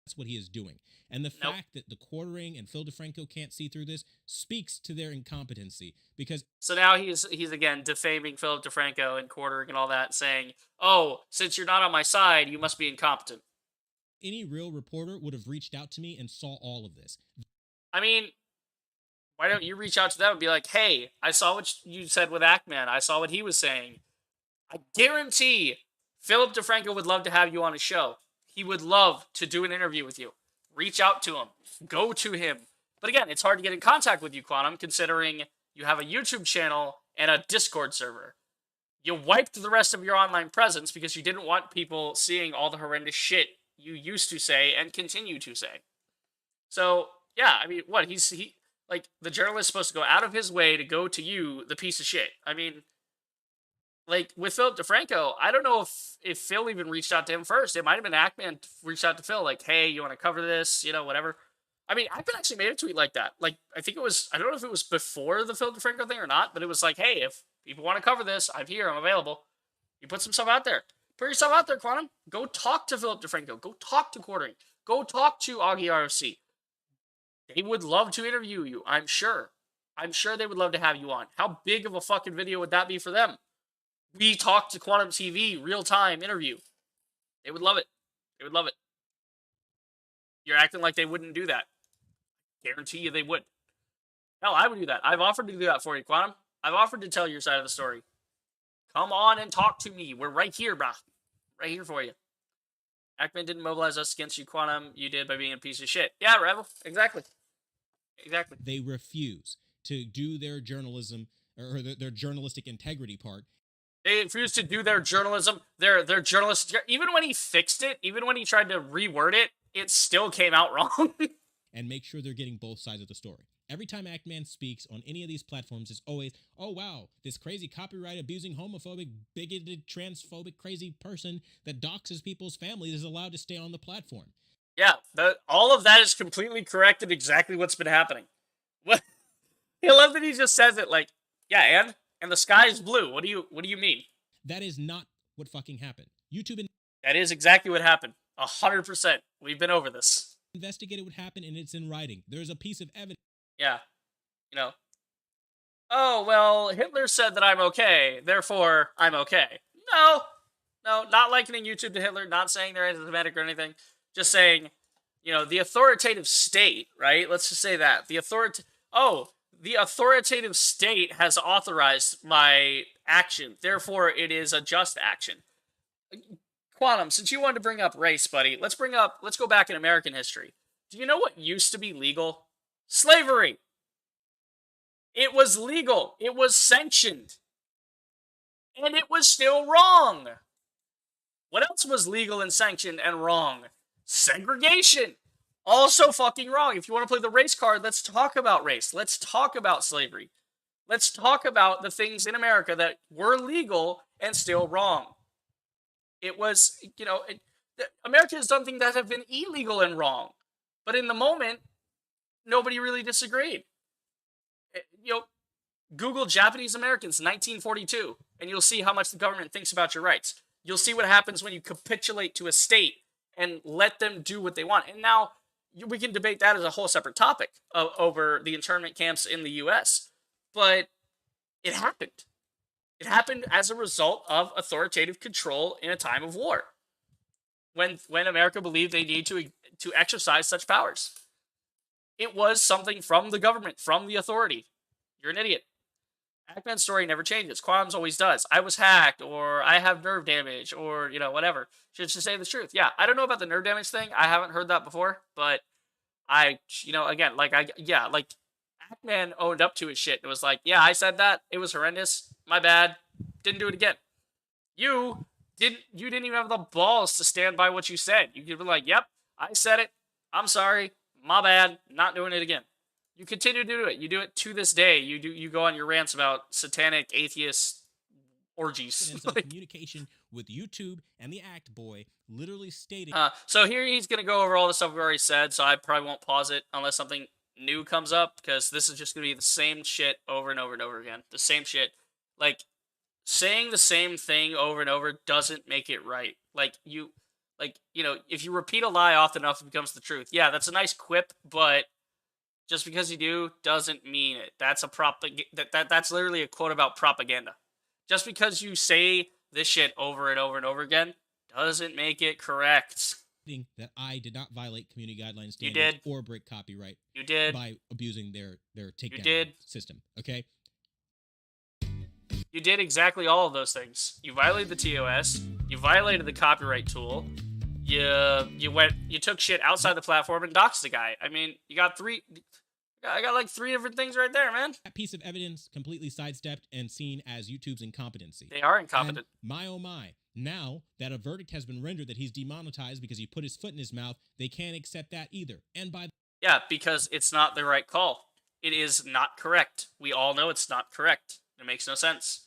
That's what he is doing. And the fact that the Quartering and Phil DeFranco can't see through this speaks to their incompetency. Because so now he's again defaming Philip DeFranco and Quartering and all that, saying, "Oh, since you're not on my side, you must be incompetent." Any real reporter would have reached out to me and saw all of this. I mean, why don't you reach out to them and be like, "Hey, I saw what you said with Ackman. I saw what he was saying. I guarantee Philip DeFranco would love to have you on his show. He would love to do an interview with you. Reach out to him. Go to him." But again, it's hard to get in contact with you, Quantum, considering you have a YouTube channel and a Discord server. You wiped the rest of your online presence because you didn't want people seeing all the horrendous shit you used to say and continue to say. So, yeah, I mean, what? He like, the journalist is supposed to go out of his way to go to you, the piece of shit. I mean, like, with Philip DeFranco, I don't know if Phil even reached out to him first. It might have been Ackman reached out to Phil, like, hey, you want to cover this? Whatever. I mean, Ackman actually made a tweet like that. Like, I think it was, I don't know if it was before the Phil DeFranco thing or not, but it was like, hey, if people want to cover this, I'm here, I'm available. You put some stuff out there. Put yourself out there, Quantum. Go talk to Philip DeFranco. Go talk to Quartering. Go talk to AugieRFC. They would love to interview you, I'm sure. I'm sure they would love to have you on. How big of a fucking video would that be for them? We talk to Quantum TV, real-time interview. They would love it. They would love it. You're acting like they wouldn't do that. Guarantee you they would. Hell, I would do that. I've offered to do that for you, Quantum. I've offered to tell your side of the story. Come on and talk to me. We're right here, brah. Right here for you. Ackman didn't mobilize us against you, Quantum. You did by being a piece of shit. Yeah, Rebel. Exactly. Exactly. They refuse to do their journalism or their journalistic integrity part. They refused to do their journalism, their journalist. Even when he fixed it, even when he tried to reword it, it still came out wrong. And make sure they're getting both sides of the story. Every time Ackman speaks on any of these platforms, it's always, oh wow, this crazy copyright abusing, homophobic, bigoted, transphobic, crazy person that doxes people's families is allowed to stay on the platform. Yeah, all of that is completely correct and exactly what's been happening. What? I love that he just says it like, yeah, and the sky is blue. What do you mean? That is not what fucking happened. YouTube. That is exactly what happened. 100%. We've been over this. Investigated what happened, and it's in writing. There's a piece of evidence. Yeah, oh, well, Hitler said that I'm okay, therefore I'm okay. No, no, not likening YouTube to Hitler, not saying they're anti-Semitic or anything, just saying, the authoritative state, right? Let's just say that. The authoritative state has authorized my action, therefore it is a just action. Quantum, since you wanted to bring up race, buddy, let's go back in American history. Do you know what used to be legal? Slavery. It was legal. It was sanctioned. And it was still wrong. What else was legal and sanctioned and wrong? Segregation. Also fucking wrong. If you want to play the race card, let's talk about race. Let's talk about slavery. Let's talk about the things in America that were legal and still wrong. It was, America has done things that have been illegal and wrong. But in the moment, nobody really disagreed. Google Japanese Americans 1942, and you'll see how much the government thinks about your rights. You'll see what happens when you capitulate to a state and let them do what they want. And now we can debate that as a whole separate topic over the internment camps in the U.S. But it happened. It happened as a result of authoritative control in a time of war, when America believed they needed to exercise such powers. It was something from the government, from the authority. You're an idiot. Hackman's story never changes. Qualms always does. I was hacked, or I have nerve damage, or, whatever. Just to say the truth. Yeah, I don't know about the nerve damage thing. I haven't heard that before, but again, Hackman owned up to his shit. It was like, yeah, I said that. It was horrendous. My bad. Didn't do it again. You didn't even have the balls to stand by what you said. You could be like, yep, I said it. I'm sorry. My bad. Not doing it again. You continue to do it. You do it to this day. You go on your rants about satanic atheist orgies. Communication with YouTube and the Act Boy literally stating. So here he's gonna go over all the stuff we've already said. So I probably won't pause it unless something new comes up, because this is just gonna be the same shit over and over and over again. The same shit. Like, saying the same thing over and over doesn't make it right. If you repeat a lie often enough, it becomes the truth. Yeah, that's a nice quip, but just because you do doesn't mean it. That's that's literally a quote about propaganda. Just because you say this shit over and over and over again doesn't make it correct. That I did not violate community guidelines standards. You did. Or break copyright. You did. By abusing their takedown system. Okay? You did exactly all of those things. You violated the TOS. You violated the copyright tool. You took shit outside the platform and doxed the guy. I mean, I got like 3 different things right there, man. That piece of evidence completely sidestepped and seen as YouTube's incompetency. They are incompetent. And my oh my. Now that a verdict has been rendered that he's demonetized because he put his foot in his mouth, they can't accept that either. And yeah, because it's not the right call. It is not correct. We all know it's not correct. It makes no sense.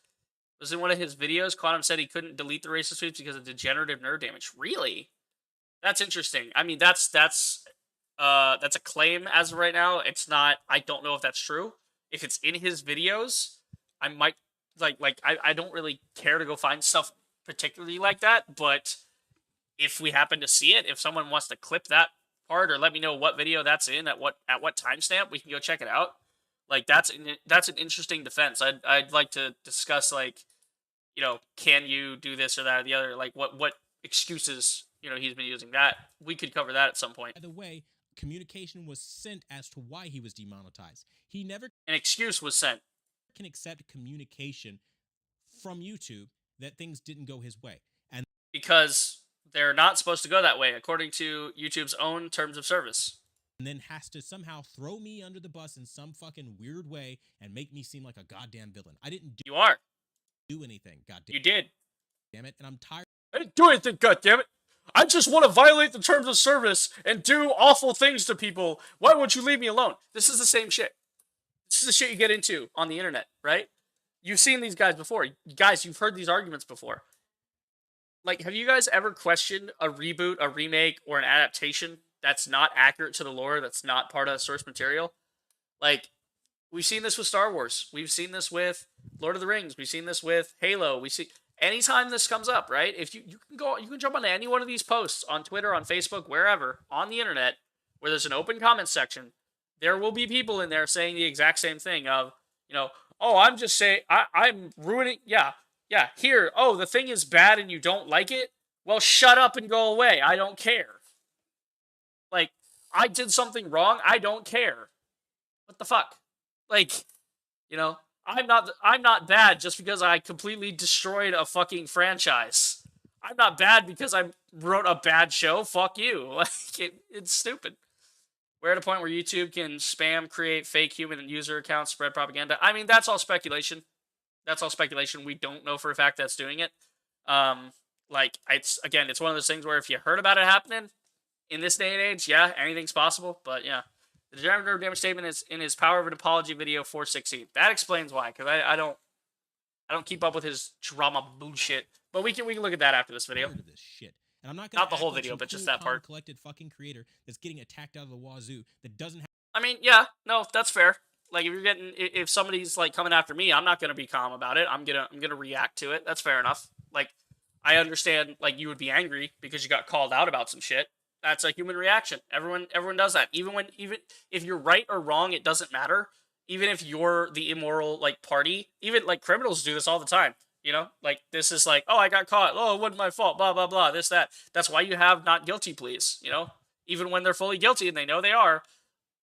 Was in one of his videos, Quantum said he couldn't delete the racist tweets because of degenerative nerve damage. Really? That's interesting. I mean, that's a claim as of right now. It's not. I don't know if that's true. If it's in his videos, I might I don't really care to go find stuff particularly like that. But if we happen to see it, if someone wants to clip that part or let me know what video that's in at what timestamp, we can go check it out. Like, that's an interesting defense. I'd like to discuss, can you do this or that or the other? Like, what excuses he's been using. That we could cover that at some point. By the way, communication was sent as to why he was demonetized. He never an excuse was sent. Can accept communication from YouTube that things didn't go his way, and because they're not supposed to go that way according to YouTube's own terms of service. And then has to somehow throw me under the bus in some fucking weird way and make me seem like a goddamn villain. I didn't do anything. Goddamn. You did. Damn it, and I'm tired. I didn't do anything. Goddamn it. I just want to violate the terms of service and do awful things to people. Why won't you leave me alone? This is the same shit. This is the shit you get into on the internet, right? You've seen these guys before. Guys, you've heard these arguments before. Like, have you guys ever questioned a reboot, a remake, or an adaptation that's not accurate to the lore, that's not part of the source material? Like, we've seen this with Star Wars. We've seen this with Lord of the Rings. We've seen this with Halo. Anytime this comes up, right? If you can jump onto any one of these posts on Twitter, on Facebook, wherever, on the internet, where there's an open comment section, there will be people in there saying the exact same thing of, oh, I'm just saying, I'm ruining, yeah, here, oh, the thing is bad and you don't like it? Well, shut up and go away. I don't care. Like, I did something wrong. I don't care. What the fuck? Like, you know, I'm not bad just because I completely destroyed a fucking franchise. I'm not bad because I wrote a bad show. Fuck you. Like, it's stupid. We're at a point where YouTube can spam, create fake human and user accounts, spread propaganda. I mean, that's all speculation. That's all speculation. We don't know for a fact that's doing it. Like, it's one of those things where if you heard about it happening in this day and age, yeah, anything's possible. But yeah, the degenerative nerve damage statement is in his Power of an Apology video 416. That explains why, because I don't keep up with his drama bullshit. But we can look at that after this video. This shit. And I'm not gonna Not the whole video, but just that part. Collected fucking creator that's getting attacked out of the wazoo that doesn't have. I mean, yeah, no, that's fair. Like, if somebody's like coming after me, I'm not gonna be calm about it. I'm gonna react to it. That's fair enough. Like, I understand, like, you would be angry because you got called out about some shit. That's a human reaction. Everyone does that. Even if you're right or wrong, it doesn't matter. Even if you're the immoral, like, party, even like criminals do this all the time. You know, like, this is like, oh, I got caught. Oh, it wasn't my fault. Blah blah blah. This that. That's why you have not guilty pleas. You know, even when they're fully guilty and they know they are.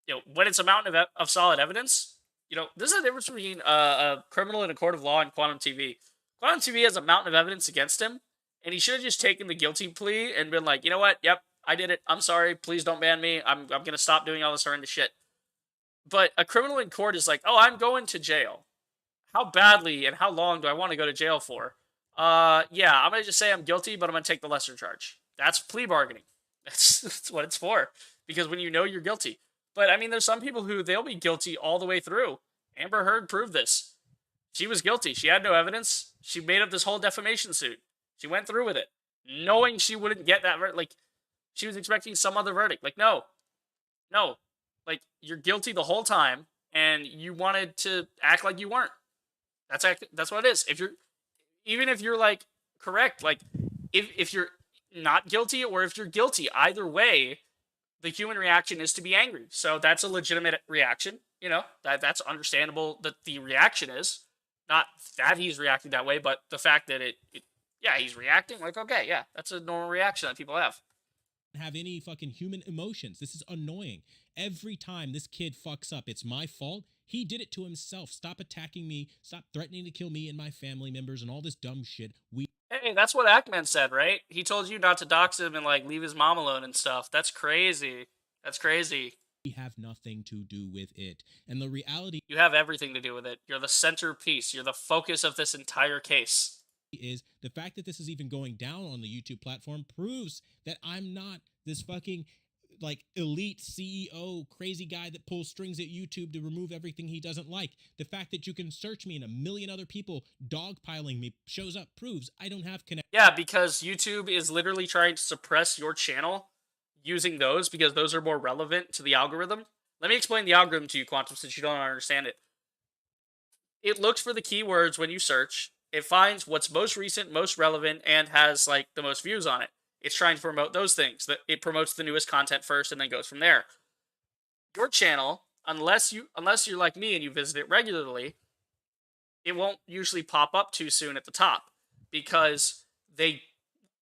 You know, when it's a mountain of solid evidence. You know, this is the difference between a criminal in a court of law and Quantum TV. Quantum TV has a mountain of evidence against him, and he should have just taken the guilty plea and been like, you know what? Yep, I did it. I'm sorry. Please don't ban me. I'm gonna stop doing all this horrendous shit. But a criminal in court is like, oh, I'm going to jail. How badly and how long do I want to go to jail for? Yeah, I'm gonna just say I'm guilty, but I'm gonna take the lesser charge. That's plea bargaining. That's what it's for. Because when you know you're guilty. But I mean, there's some people who they'll be guilty all the way through. Amber Heard proved this. She was guilty. She had no evidence. She made up this whole defamation suit. She went through with it, knowing she wouldn't get that verdict. Like, she was expecting some other verdict. Like, no. Like, you're guilty the whole time, and you wanted to act like you weren't. That's what it is. Even if you're like correct, like, if you're not guilty or if you're guilty, either way, the human reaction is to be angry. So that's a legitimate reaction. You know, that's understandable that the reaction is. Not that he's reacting that way, but the fact that yeah, he's reacting. Like, okay, yeah, that's a normal reaction that people have Any fucking human emotions. This is annoying. Every time this kid fucks up, it's my fault. He did it to himself. Stop attacking me. Stop threatening to kill me and my family members and all this dumb shit. Hey, that's what Ackman said, right? He told you not to dox him and, like, leave his mom alone and stuff. That's crazy. That's crazy. We have nothing to do with it. And the reality You have everything to do with it. You're the centerpiece. You're the focus of this entire case. Is the fact that this is even going down on the YouTube platform proves that I'm not this fucking like elite CEO crazy guy that pulls strings at YouTube to remove everything he doesn't like. The fact that you can search me and a million other people dogpiling me shows up proves I don't have connect. Yeah, because YouTube is literally trying to suppress your channel using those because those are more relevant to the algorithm. Let me explain the algorithm to you, Quantum, since you don't understand it. It looks for the keywords when you search. It finds what's most recent, most relevant, and has, like, the most views on it. It's trying to promote those things. It promotes the newest content first and then goes from there. Your channel, unless you're like me and you visit it regularly, it won't usually pop up too soon at the top because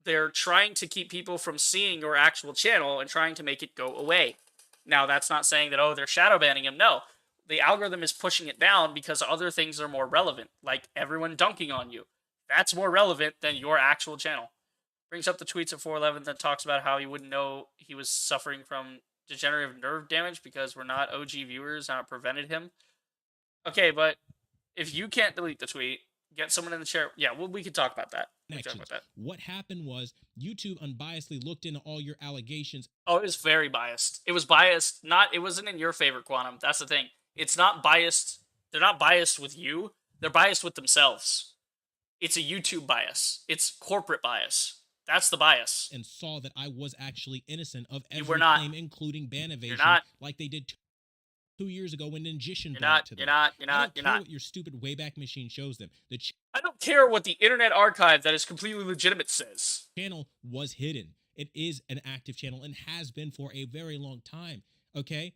they're trying to keep people from seeing your actual channel and trying to make it go away. Now, that's not saying that, oh, they're shadow banning him. No. The algorithm is pushing it down because other things are more relevant, like everyone dunking on you. That's more relevant than your actual channel. Brings up the tweets at 411 that talks about how he wouldn't know he was suffering from degenerative nerve damage because we're not OG viewers and it prevented him. Okay, but if you can't delete the tweet, get someone in the chair. Yeah, well, we can talk about that. What happened was YouTube unbiasedly looked into all your allegations. Oh, it was very biased. It was biased. It wasn't in your favor, Quantum. That's the thing. It's not biased. They're not biased with you. They're biased with themselves. It's a YouTube bias. It's corporate bias. That's the bias. And saw that I was actually innocent of every claim, including ban evasion, like they did 2 years ago when Ninjishin brought it to them. You're not. What your stupid Wayback Machine shows them. I don't care what the Internet Archive that is completely legitimate says. Channel was hidden. It is an active channel and has been for a very long time. Okay?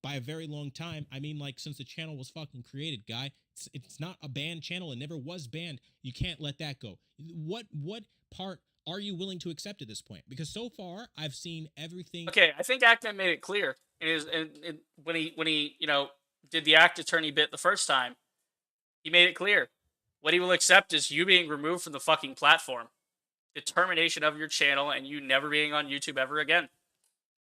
by a very long time, I mean, like, since the channel was fucking created, guy. It's not a banned channel. It never was banned. You can't let that go. What part are you willing to accept at this point? Because so far, I've seen everything. Okay, I think Ackman made it clear when he did the act attorney bit the first time. He made it clear what he will accept is you being removed from the fucking platform, the termination of your channel, and you never being on YouTube ever again.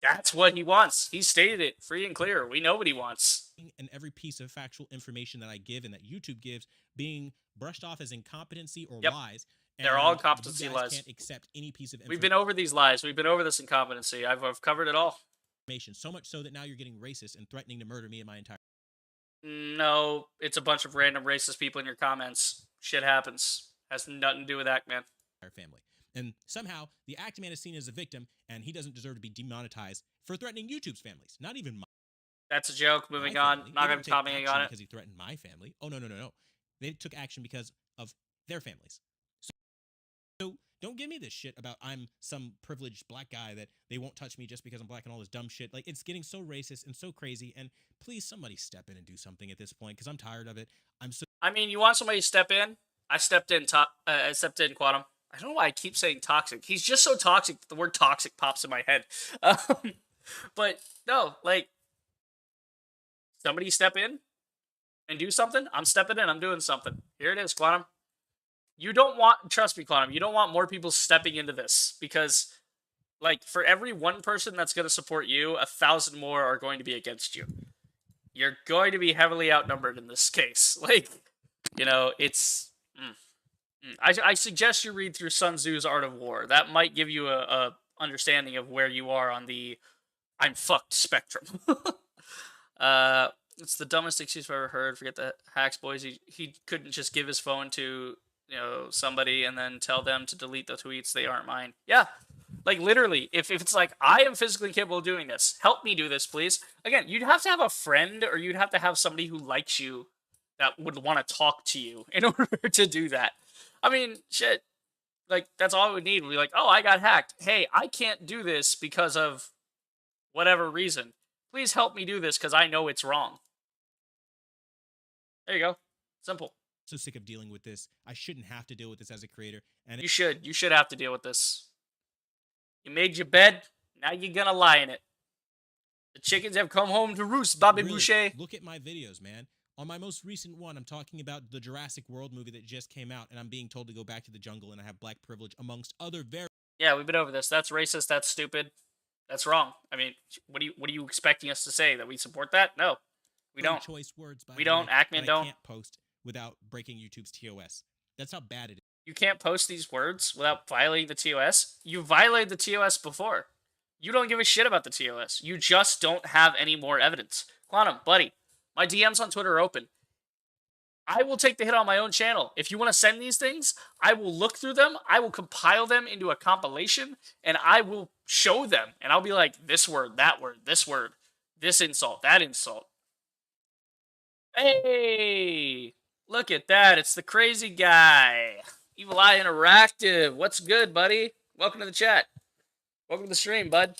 That's what he wants. He stated it free and clear. We know what he wants. And every piece of factual information that I give and that YouTube gives being brushed off as incompetency or lies. They're all incompetency lies. Can't accept any piece of information. We've been over these lies. We've been over this incompetency. I've covered it all. So much so that now you're getting racist and threatening to murder me and my entire. No, it's a bunch of random racist people in your comments. Shit happens. Has nothing to do with Ackman. Family. And somehow the Ackman is seen as a victim, and he doesn't deserve to be demonetized for threatening YouTube's families. Not even my. That's a joke. Moving on. Not even commenting on it because he threatened my family. Oh no. They took action because of their families. So don't give me this shit about I'm some privileged black guy that they won't touch me just because I'm black and all this dumb shit. Like, it's getting so racist and so crazy. And please, somebody step in and do something at this point, because I'm tired of it. I mean, you want somebody to step in? I stepped in. I stepped in, Quantum. I don't know why I keep saying toxic. He's just so toxic that the word toxic pops in my head. But no, like, somebody step in and do something. I'm stepping in. I'm doing something. Here it is, Quantum. You don't want, trust me, Quantum, you don't want more people stepping into this, because, like, for every one person that's going to support you, 1,000 more are going to be against you. You're going to be heavily outnumbered in this case. Like, it's... I suggest you read through Sun Tzu's Art of War. That might give you a understanding of where you are on the I'm fucked spectrum. It's the dumbest excuse I've ever heard. Forget the hacks, boys. He couldn't just give his phone to somebody and then tell them to delete the tweets. They aren't mine. Yeah, like, literally, if it's like, I am physically capable of doing this, help me do this, please. Again, you'd have to have a friend, or you'd have to have somebody who likes you that would want to talk to you in order to do that. I mean, shit. Like, that's all we would need. We'd be like, oh, I got hacked. Hey, I can't do this because of whatever reason. Please help me do this because I know it's wrong. There you go. Simple. So sick of dealing with this. I shouldn't have to deal with this as a creator. And you should. You should have to deal with this. You made your bed. Now you're going to lie in it. The chickens have come home to roost, Bobby Boucher. Look at my videos, man. On my most recent one, I'm talking about the Jurassic World movie that just came out, and I'm being told to go back to the jungle, and I have black privilege, amongst other very... Yeah, we've been over this. That's racist. That's stupid. That's wrong. I mean, what are you expecting us to say? That we support that? No, we don't. Choice words, we don't. Ackman don't. I can't post without breaking YouTube's TOS. That's how bad it is. You can't post these words without violating the TOS? You violated the TOS before. You don't give a shit about the TOS. You just don't have any more evidence. Quantum, buddy. My DMs on Twitter are open. I will take the hit on my own channel. If you want to send these things, I will look through them. I will compile them into a compilation, and I will show them. And I'll be like, this word, this insult, that insult. Hey, look at that. It's the crazy guy. Evil Eye Interactive. What's good, buddy? Welcome to the chat. Welcome to the stream, bud.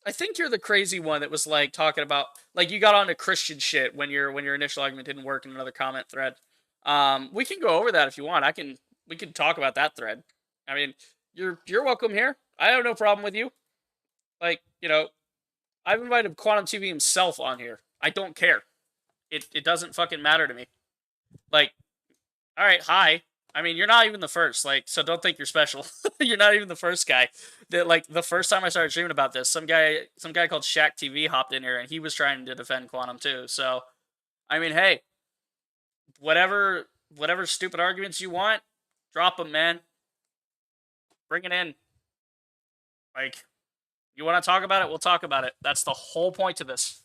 I think you're the crazy one that was, like, talking about, like, you got onto Christian shit when your initial argument didn't work in another comment thread. We can go over that if you want. We can talk about that thread. I mean, you're welcome here. I have no problem with you. Like, I've invited Quantum TV himself on here. I don't care. It doesn't fucking matter to me. Like, all right, hi. I mean, you're not even the first, like, so don't think you're special. You're not even the first guy. Like, the first time I started streaming about this, some guy called Shaq TV hopped in here, and he was trying to defend Quantum too. So, I mean, hey, whatever stupid arguments you want, drop them, man. Bring it in. Like, you want to talk about it? We'll talk about it. That's the whole point to this.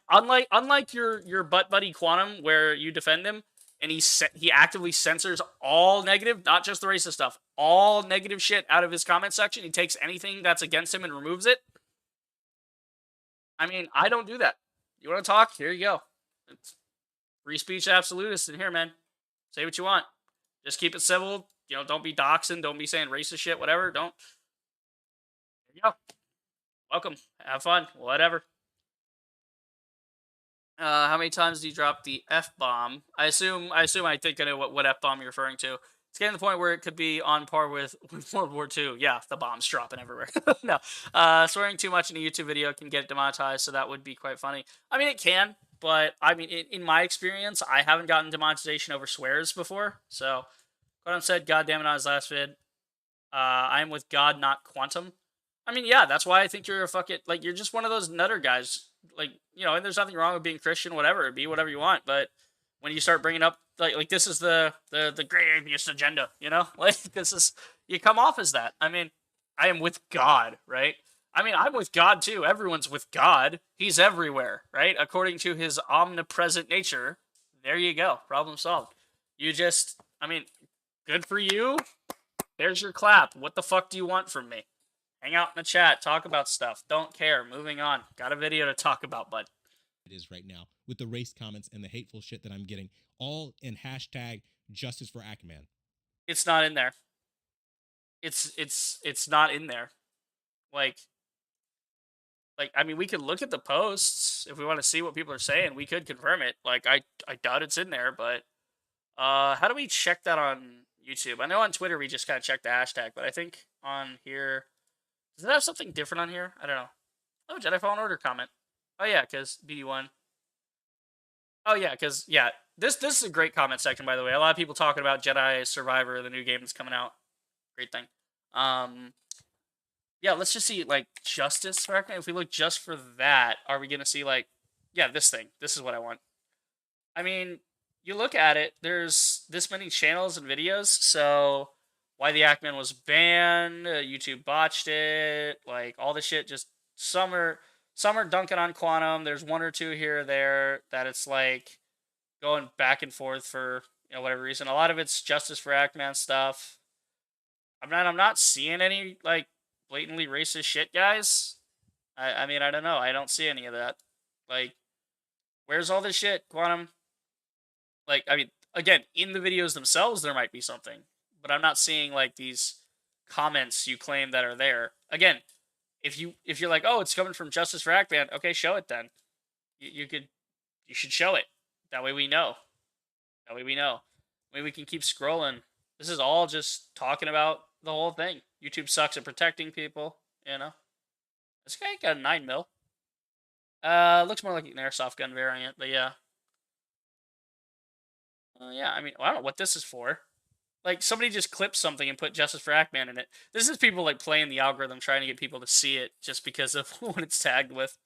Unlike your butt buddy Quantum, where you defend him, and he actively censors all negative, not just the racist stuff, all negative shit out of his comment section. He takes anything that's against him and removes it. I mean, I don't do that. You want to talk? Here you go. It's free speech absolutist in here, man. Say what you want. Just keep it civil. Don't be doxing. Don't be saying racist shit, whatever. Don't. There you go. Welcome. Have fun. Whatever. How many times do you drop the F bomb? I think I know what F bomb you're referring to. It's getting to the point where it could be on par with, with World War II. Yeah, the bombs dropping everywhere. No, swearing too much in a YouTube video can get demonetized, so that would be quite funny. I mean, it can, but I mean, in my experience, I haven't gotten demonetization over swears before. So, Quantum said, "God damn it," on his last vid. I'm with God, not Quantum. I mean, yeah, that's why I think you're a fucking like you're just one of those nutter guys. Like, and there's nothing wrong with being Christian, whatever, be whatever you want. But when you start bringing up like this is the great atheist agenda, like this is you come off as that. I mean, I am with God, right? I mean, I'm with God too. Everyone's with God. He's everywhere, right? According to his omnipresent nature. There you go. Problem solved. You just, I mean, good for you. There's your clap. What the fuck do you want from me? Hang out in the chat, talk about stuff. Don't care. Moving on. Got a video to talk about, bud. It is right now with the race comments and the hateful shit that I'm getting, all in hashtag justice for Ackman. It's not in there. It's not in there. Like I mean, we could look at the posts if we want to see what people are saying. We could confirm it. Like I doubt it's in there, but how do we check that on YouTube? I know on Twitter we just kind of check the hashtag, but I think on here, does it have something different on here? I don't know. Oh, Jedi Fallen Order comment. Oh yeah, because BD1. Oh yeah, because yeah, this is a great comment section, by the way. A lot of people talking about Jedi Survivor, the new game that's coming out. Great thing. Yeah, let's just see like justice. If we look just for that, are we gonna see like, yeah, this thing? This is what I want. I mean, you look at it. There's this many channels and videos, so why the Ackman was banned, YouTube botched it, like all the shit. Just some are dunking on Quantum. There's one or two here or there that it's like going back and forth for whatever reason. A lot of it's justice for Ackman stuff. I'm not seeing any like blatantly racist shit, guys. I mean, I don't know. I don't see any of that. Like, where's all this shit, Quantum? Like, I mean, again, in the videos themselves, there might be something, but I'm not seeing like these comments you claim that are there. Again, if you're like, oh, it's coming from Justice for Ackman, okay, show it then. You should show it. That way we know. That way we know. Maybe we can keep scrolling. This is all just talking about the whole thing. YouTube sucks at protecting people. This guy got a 9mm. Looks more like an airsoft gun variant, but yeah. Yeah, I mean, I don't know what this is for. Like, somebody just clipped something and put Justice for Ackman in it. This is people, like, playing the algorithm, trying to get people to see it just because of what it's tagged with.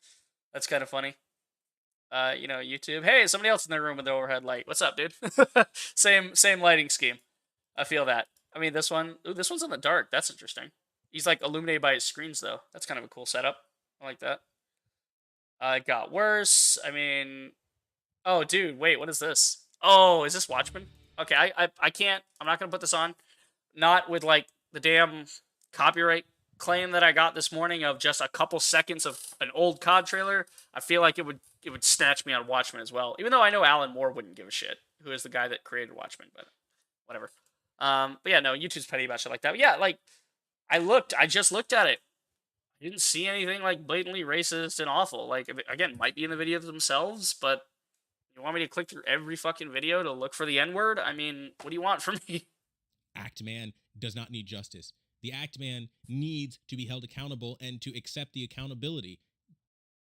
That's kind of funny. YouTube. Hey, somebody else in the room with the overhead light. What's up, dude? same lighting scheme. I feel that. I mean, this one. Ooh, this one's in the dark. That's interesting. He's, like, illuminated by his screens, though. That's kind of a cool setup. I like that. It got worse. I mean... Oh, dude, wait, what is this? Oh, is this Watchmen? Okay, I can't. I'm not gonna put this on. Not with like the damn copyright claim that I got this morning of just a couple seconds of an old COD trailer. I feel like it would snatch me on Watchmen as well. Even though I know Alan Moore wouldn't give a shit, who is the guy that created Watchmen, but whatever. But yeah, no, YouTube's petty about shit like that. But yeah, like I just looked at it. I didn't see anything like blatantly racist and awful. Like again, might be in the videos themselves, but you want me to click through every fucking video to look for the N-word? I mean, what do you want from me? Ackman does not need justice. The Ackman needs to be held accountable and to accept the accountability.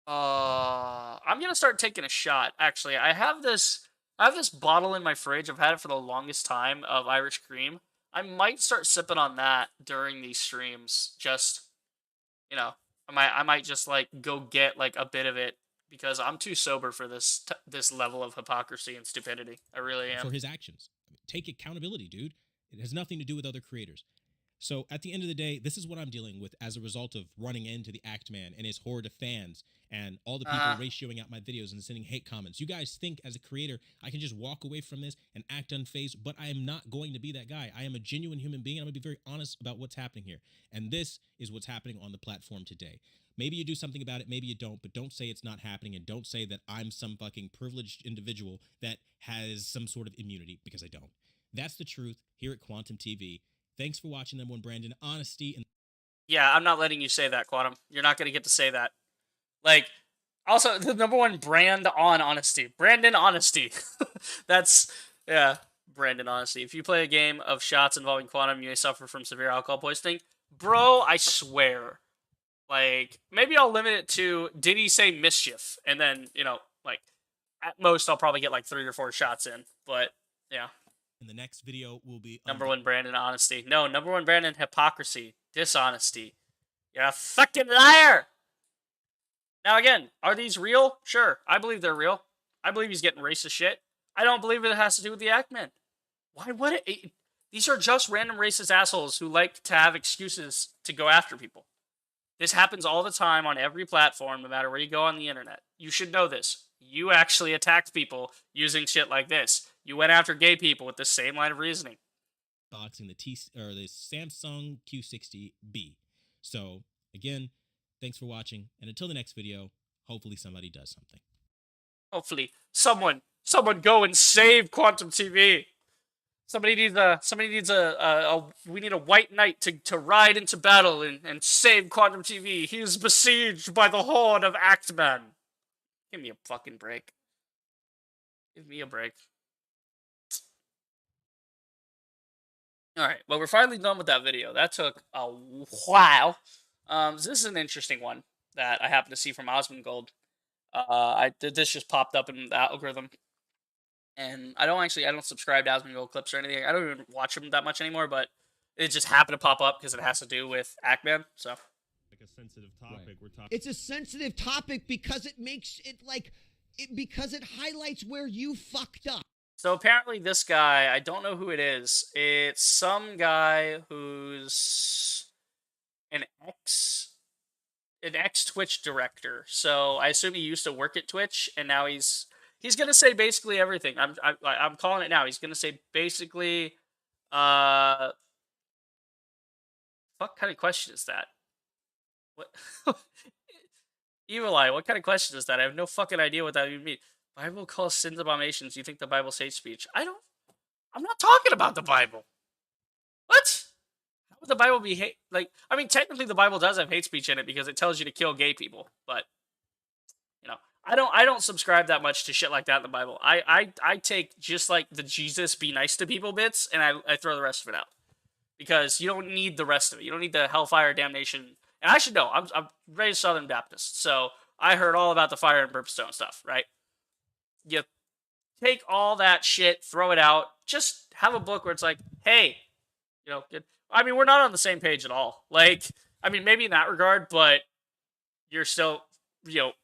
I'm gonna start taking a shot. Actually, I have this bottle in my fridge. I've had it for the longest time of Irish cream. I might start sipping on that during these streams. Just, I might just like go get like a bit of it because I'm too sober for this level of hypocrisy and stupidity. I really am. For his actions. Take accountability, dude. It has nothing to do with other creators. So at the end of the day, this is what I'm dealing with as a result of running into the Ackman and his horde of fans and all the people ratioing out my videos and sending hate comments. You guys think as a creator, I can just walk away from this and act unfazed, but I am not going to be that guy. I am a genuine human being. I'm going to be very honest about what's happening here. And this is what's happening on the platform today. Maybe you do something about it, maybe you don't, but don't say it's not happening and don't say that I'm some fucking privileged individual that has some sort of immunity, because I don't. That's the truth here at Quantum TV. Thanks for watching, them one, Brandon. Honesty and Yeah, I'm not letting you say that, Quantum. You're not gonna get to say that. Like, also the number one brand on honesty, Brandon Honesty. That's yeah, Brandon Honesty. If you play a game of shots involving Quantum, you may suffer from severe alcohol poisoning. Bro, I swear. Like, maybe I'll limit it to, did he say mischief? And then, like, at most, I'll probably get like 3 or 4 shots in. But, yeah. And the next video will be Number one, Brandon Honesty. No, number one, Brandon Hypocrisy. Dishonesty. You're a fucking liar! Now, again, are these real? Sure, I believe they're real. I believe he's getting racist shit. I don't believe it has to do with the Ackman. Why would it? These are just random racist assholes who like to have excuses to go after people. This happens all the time on every platform, no matter where you go on the internet. You should know this. You actually attacked people using shit like this. You went after gay people with the same line of reasoning. Boxing the Samsung Q60B. So again, thanks for watching, and until the next video, hopefully somebody does something. Hopefully someone go and save Quantum TV. We need a white knight to ride into battle and save Quantum TV. He is besieged by the horde of Actman. Give me a fucking break. Give me a break. Alright, well, we're finally done with that video. That took a while. This is an interesting one that I happened to see from Osmongold. This just popped up in the algorithm. And I don't subscribe to Osmongold clips or anything. I don't even watch them that much anymore, but it just happened to pop up because it has to do with Ackman, so. Like a sensitive topic. Right. We're talking. It's a sensitive topic because it makes it because it highlights where you fucked up. So apparently this guy, I don't know who it is. It's some guy who's an ex Twitch director. So I assume he used to work at Twitch, and now he's gonna say basically everything. I'm calling it now. He's gonna say basically, fuck kind of question is that? What? Evil Eye, what kind of question is that? I have no fucking idea what that even means. Bible calls sins abominations. You think the Bible's hate speech? I'm not talking about the Bible. What? How would the Bible be hate? Like, I mean, technically the Bible does have hate speech in it because it tells you to kill gay people. But, I don't subscribe that much to shit like that in the Bible. I take just like the Jesus be nice to people bits and I throw the rest of it out. Because you don't need the rest of it. You don't need the hellfire damnation. And I should know, I'm raised Southern Baptist, so I heard all about the fire and brimstone stuff, right? You take all that shit, throw it out, just have a book where it's like, hey, I mean, we're not on the same page at all. Like, I mean, maybe in that regard, but you're still,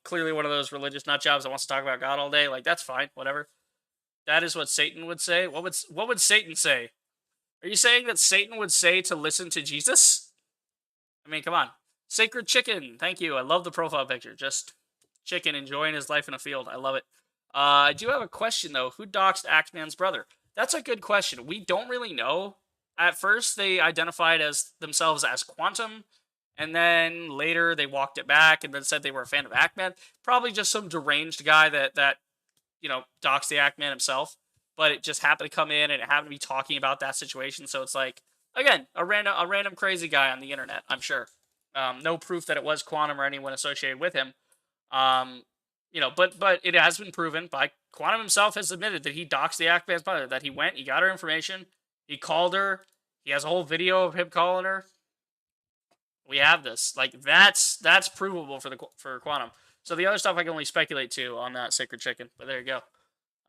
clearly one of those religious nutjobs that wants to talk about God all day. Like, that's fine, whatever. That is what Satan would say. What would Satan say? Are you saying that Satan would say to listen to Jesus? I mean, come on. Sacred Chicken, thank you. I love the profile picture. Just chicken enjoying his life in a field. I love it. I do have a question, though. Who doxed Axeman's brother? That's a good question. We don't really know. At first, they identified themselves as Quantum, and then later they walked it back and then said they were a fan of Ackman. Probably just some deranged guy that doxed the Ackman himself. But it just happened to come in and it happened to be talking about that situation. So it's like, again, a random crazy guy on the internet, I'm sure. No proof that it was Quantum or anyone associated with him. But it has been proven by Quantum himself has admitted that he doxed the Ackman's mother, that he went, he got her information, he called her, he has a whole video of him calling her. We have this. Like, that's provable for Quantum. So the other stuff I can only speculate to on that Sacred Chicken, but there you go.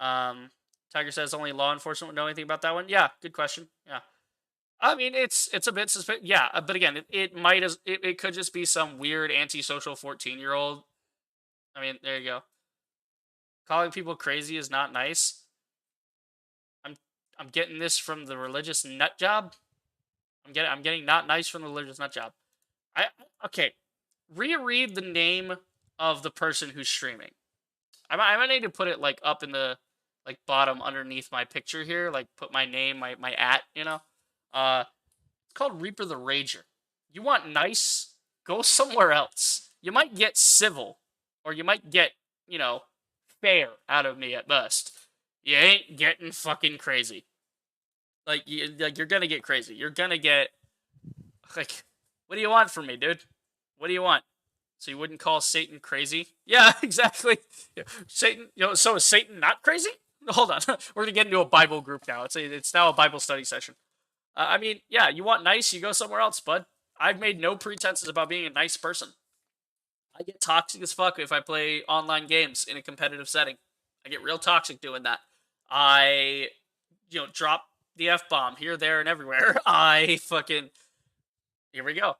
Tiger says only law enforcement would know anything about that one. Yeah, good question. Yeah. I mean, it's a bit suspicious. Yeah, but again, it could just be some weird antisocial 14-year-old. I mean, there you go. Calling people crazy is not nice. I'm getting this from the religious nut job. I'm getting not nice from the religious nut job. Okay. Reread the name of the person who's streaming. I might need to put it like up in the bottom underneath my picture here, like put my name, my @ it's called Reaper the Rager. You want nice? Go somewhere else. You might get civil, or you might get, fair out of me at best. You ain't getting fucking crazy. You're gonna get crazy. You're gonna get, What do you want from me, dude? What do you want? So you wouldn't call Satan crazy? Yeah, exactly. Satan, so is Satan not crazy? Hold on. We're going to get into a Bible group now. It's now a Bible study session. I mean, yeah, you want nice, you go somewhere else, bud. I've made no pretenses about being a nice person. I get toxic as fuck if I play online games in a competitive setting. I get real toxic doing that. I, drop the F-bomb here, there, and everywhere. Here we go,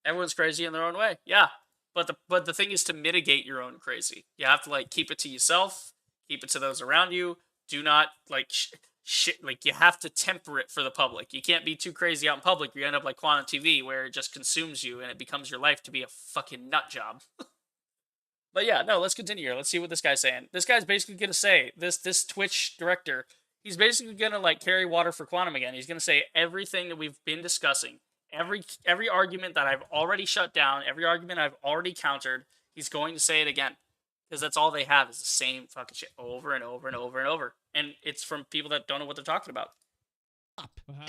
Everyone's crazy in their own way. Yeah. But the thing is to mitigate your own crazy. You have to keep it to yourself, keep it to those around you. Do not shit. You have to temper it for the public. You can't be too crazy out in public. You end up like Quantum TV, where it just consumes you and it becomes your life to be a fucking nut job. But yeah, no, let's continue here. Let's see what this guy's saying. This guy's basically gonna say this Twitch director. He's basically gonna carry water for Quantum again. He's gonna say everything that we've been discussing. Every argument that I've already shut down, every argument I've already countered, he's going to say it again. Because that's all they have is the same fucking shit over and over and over and over. And it's from people that don't know what they're talking about.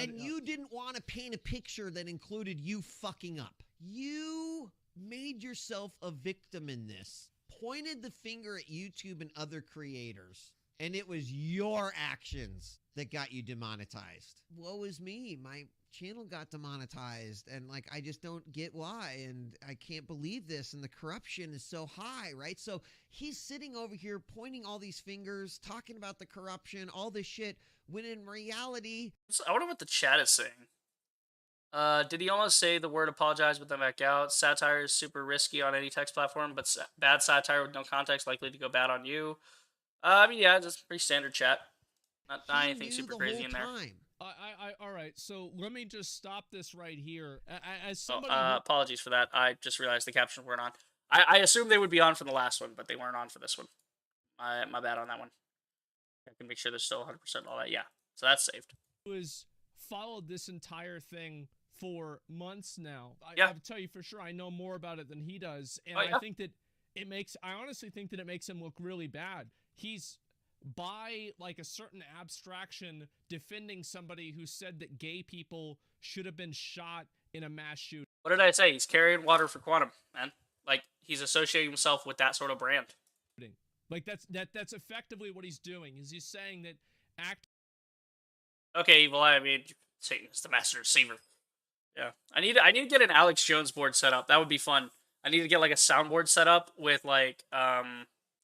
And you didn't want to paint a picture that included you fucking up. You made yourself a victim in this. Pointed the finger at YouTube and other creators. And it was your actions that got you demonetized. Woe is me. My channel got demonetized, and I just don't get why, and I can't believe this, and the corruption is so high, right? So he's sitting over here pointing all these fingers, talking about the corruption, all this shit, when in reality... I wonder what the chat is saying. Did he almost say the word apologize but then back out? Satire is super risky on any text platform, but bad satire with no context likely to go bad on you. I mean, yeah, just pretty standard chat. Not anything super crazy in there. All right, so let me just stop this right here. As somebody apologies for that. I just realized the captions weren't on. I assumed they would be on for the last one, but they weren't on for this one. My bad on that one. I can make sure they're still 100% all that. Yeah, so that's saved. Who has followed this entire thing for months now. Yeah. I have to tell you for sure, I know more about it than he does, and I think that I honestly think that it makes him look really bad. He's, by a certain abstraction, defending somebody who said that gay people should have been shot in a mass shooting. What did I say? He's carrying water for Quantum, man. He's associating himself with that sort of brand. That's effectively what he's doing. Is he's saying that Okay, Evil Eye, I mean, Satan is the master deceiver. Yeah. I need to get an Alex Jones board set up. That would be fun. I need to get a soundboard set up with an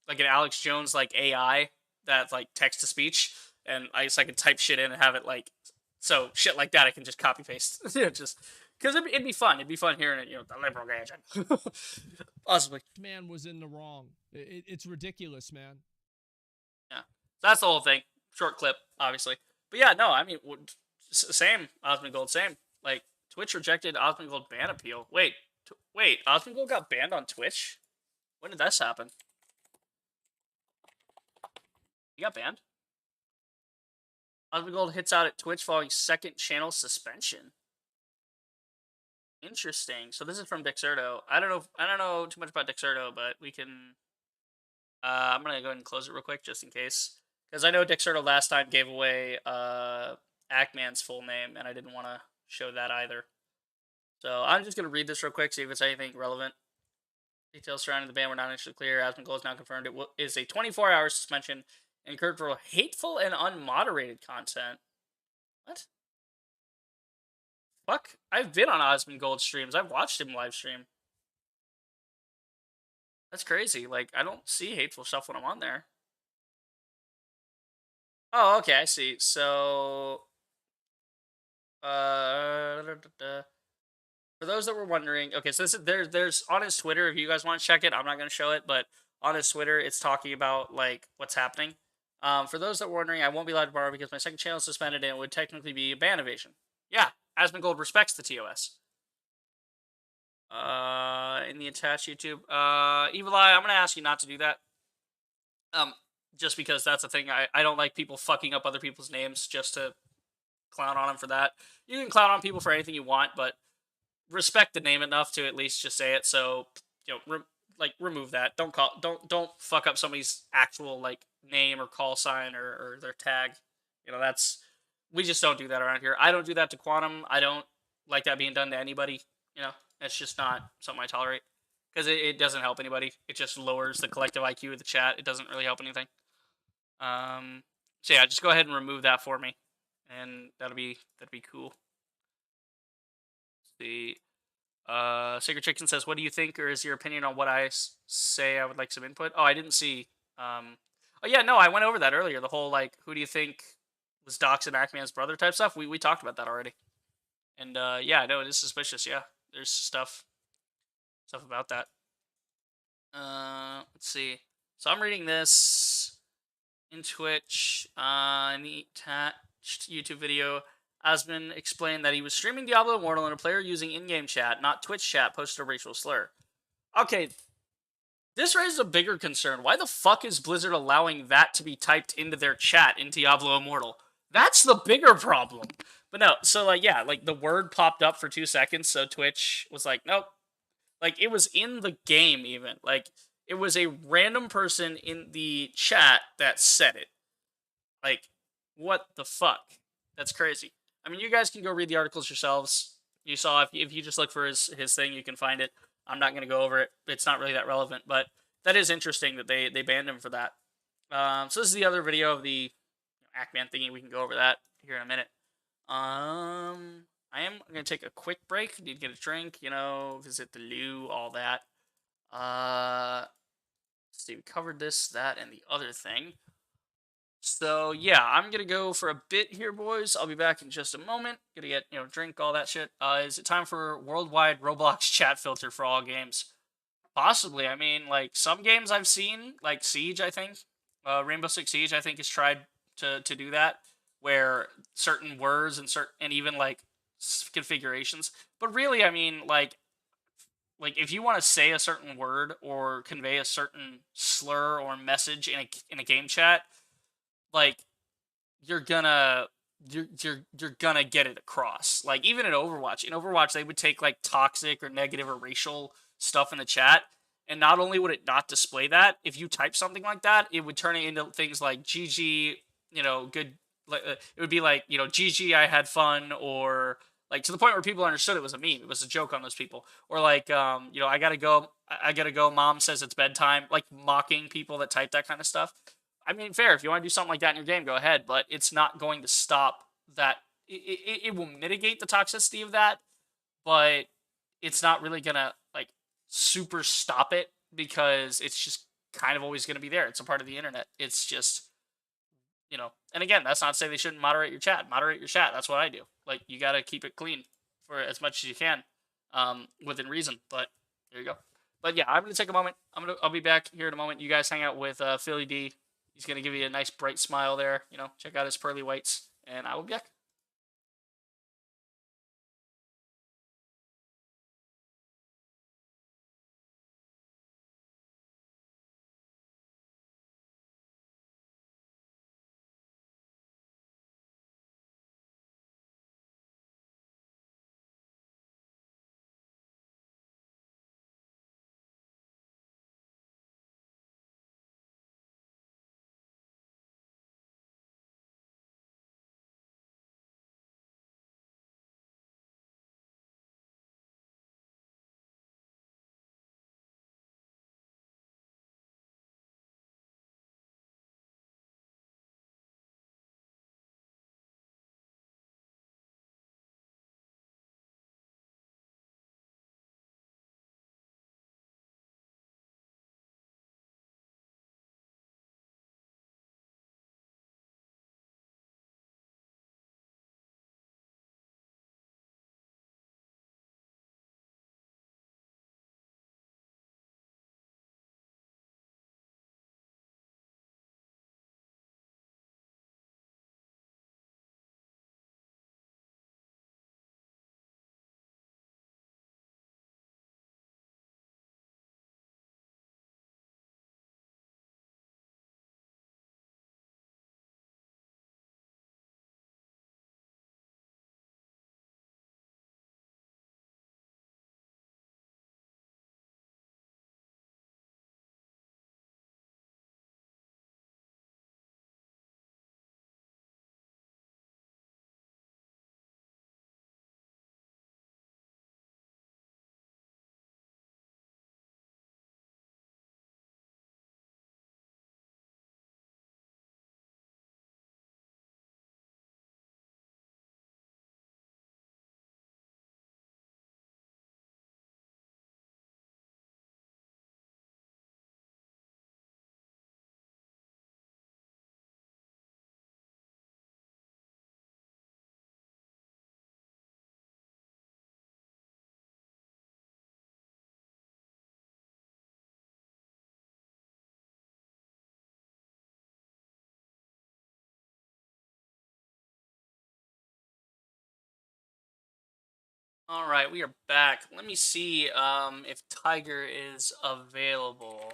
Alex Jones AI that text to speech, and I can type shit in and have it so shit like that I can just copy paste. Just because it'd be fun. It'd be fun hearing it. The liberal gadget. Possibly. Man was in the wrong. It's ridiculous, man. Yeah, that's the whole thing. Short clip, obviously, but yeah, no, I mean, same Osmond Gold, same. Twitch rejected Osmond Gold ban appeal. Wait, Osmond Gold got banned on Twitch? When did this happen? He got banned? Osmond Gold hits out at Twitch following second channel suspension. Interesting. So this is from Dexerto. I don't know too much about Dexerto, but we can... I'm going to go ahead and close it real quick, just in case. Because I know Dexerto last time gave away Ackman's full name, and I didn't want to show that either. So I'm just going to read this real quick, see if it's anything relevant. Details surrounding the ban were not initially clear. Osmond Gold is now confirmed it is a 24-hour suspension incurred for hateful and unmoderated content. What? Fuck? I've been on Osmond Gold streams. I've watched him live stream. That's crazy. I don't see hateful stuff when I'm on there. Oh, okay, I see. So... For those that were wondering, okay, so there's on his Twitter, if you guys want to check it, I'm not going to show it, but on his Twitter, it's talking about, what's happening. For those that were wondering, I won't be live tomorrow because my second channel is suspended and it would technically be a ban evasion. Yeah, Asmongold Gold respects the TOS. In the attached YouTube. Evil Eye, I'm going to ask you not to do that. Just because that's a thing. I don't like people fucking up other people's names just to clown on them for that. You can clown on people for anything you want, but respect the name enough to at least just say it. So, remove that. Don't fuck up somebody's actual, name or call sign or their tag. We just don't do that around here. I don't do that to Quantum. I don't like that being done to anybody. it's just not something I tolerate because it doesn't help anybody. It just lowers the collective IQ of the chat. It doesn't really help anything. So yeah, just go ahead and remove that for me, and that'd be cool. Let's see. Sacred Chicken says, "What do you think, or is your opinion on what I say? I would like some input." Oh, I didn't see. Oh yeah, no, I went over that earlier. The whole like, who do you think was Dox and Ackman's brother type stuff. We talked about that already. And yeah, no, it is suspicious. Yeah, there's stuff about that. Let's see. So I'm reading this in Twitch. In the attached YouTube video, Asman explained that he was streaming Diablo Immortal and a player using in-game chat, not Twitch chat, posted a racial slur. Okay, this raises a bigger concern. Why the fuck is Blizzard allowing that to be typed into their chat in Diablo Immortal? That's the bigger problem. But no, so like, yeah, like the word popped up for 2 seconds, so Twitch was like, nope. Like, it was in the game even. Like, it was a random person in the chat that said it. Like, what the fuck? That's crazy. I mean, you guys can go read the articles yourselves. You saw, if you just look for his thing, you can find it. I'm not going to go over it. It's not really that relevant, but that is interesting that they banned him for that. So this is the other video of the Ackman thingy. We can go over that here in a minute. I am going to take a quick break. Need to get a drink, visit the loo, all that. Let's see, we covered this, that, and the other thing. So, yeah, I'm going to go for a bit here, boys. I'll be back in just a moment. Gonna get, drink, all that shit. Is it time for worldwide Roblox chat filter for all games? Possibly. I mean, like, some games I've seen, like Siege, I think. Rainbow Six Siege, I think, has tried to do that, where certain words and even, like, configurations. But really, I mean, like if you want to say a certain word or convey a certain slur or message in a game chat, like, you're gonna get it across. Like, even in Overwatch, they would take like toxic or negative or racial stuff in the chat, and not only would it not display that, if you type something like that, it would turn it into things like GG, good. It would be like, GG, I had fun, or like to the point where people understood it was a meme. It was a joke on those people, or like, I gotta go. Mom says it's bedtime. Like, mocking people that type that kind of stuff. I mean, fair. If you want to do something like that in your game, go ahead. But it's not going to stop that. It will mitigate the toxicity of that, but it's not really gonna like super stop it, because it's just kind of always gonna be there. It's a part of the internet. It's just, And again, that's not to say they shouldn't moderate your chat. Moderate your chat. That's what I do. Like, you gotta keep it clean for as much as you can, within reason. But there you go. But yeah, I'm gonna take a moment. I'll be back here in a moment. You guys hang out with Philly D. He's going to give you a nice bright smile there. Check out his pearly whites, and I will be back. All right, we are back. Let me see if Tiger is available.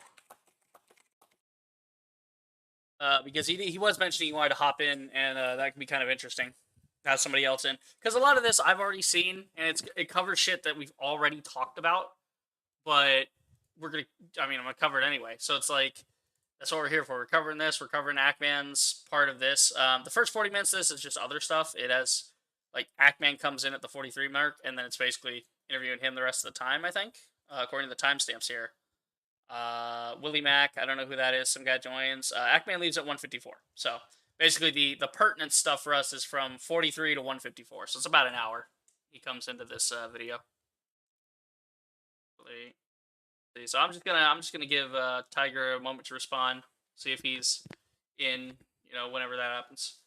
Because he was mentioning he wanted to hop in, and that could be kind of interesting to have somebody else in. Because a lot of this I've already seen, and it covers shit that we've already talked about. But I'm gonna cover it anyway. So it's like that's what we're here for. We're covering this. We're covering Ackman's part of this. The first 40 minutes of this is just other stuff. It has like Ackman comes in at the 43 mark, and then it's basically interviewing him the rest of the time. I think, according to the timestamps here. Willie Mack, I don't know who that is. Some guy joins. Ackman leaves at 154. So basically, the pertinent stuff for us is from 43 to 154. So it's about an hour. He comes into this video. So I'm just gonna give Tiger a moment to respond. See if he's in. Whenever that happens.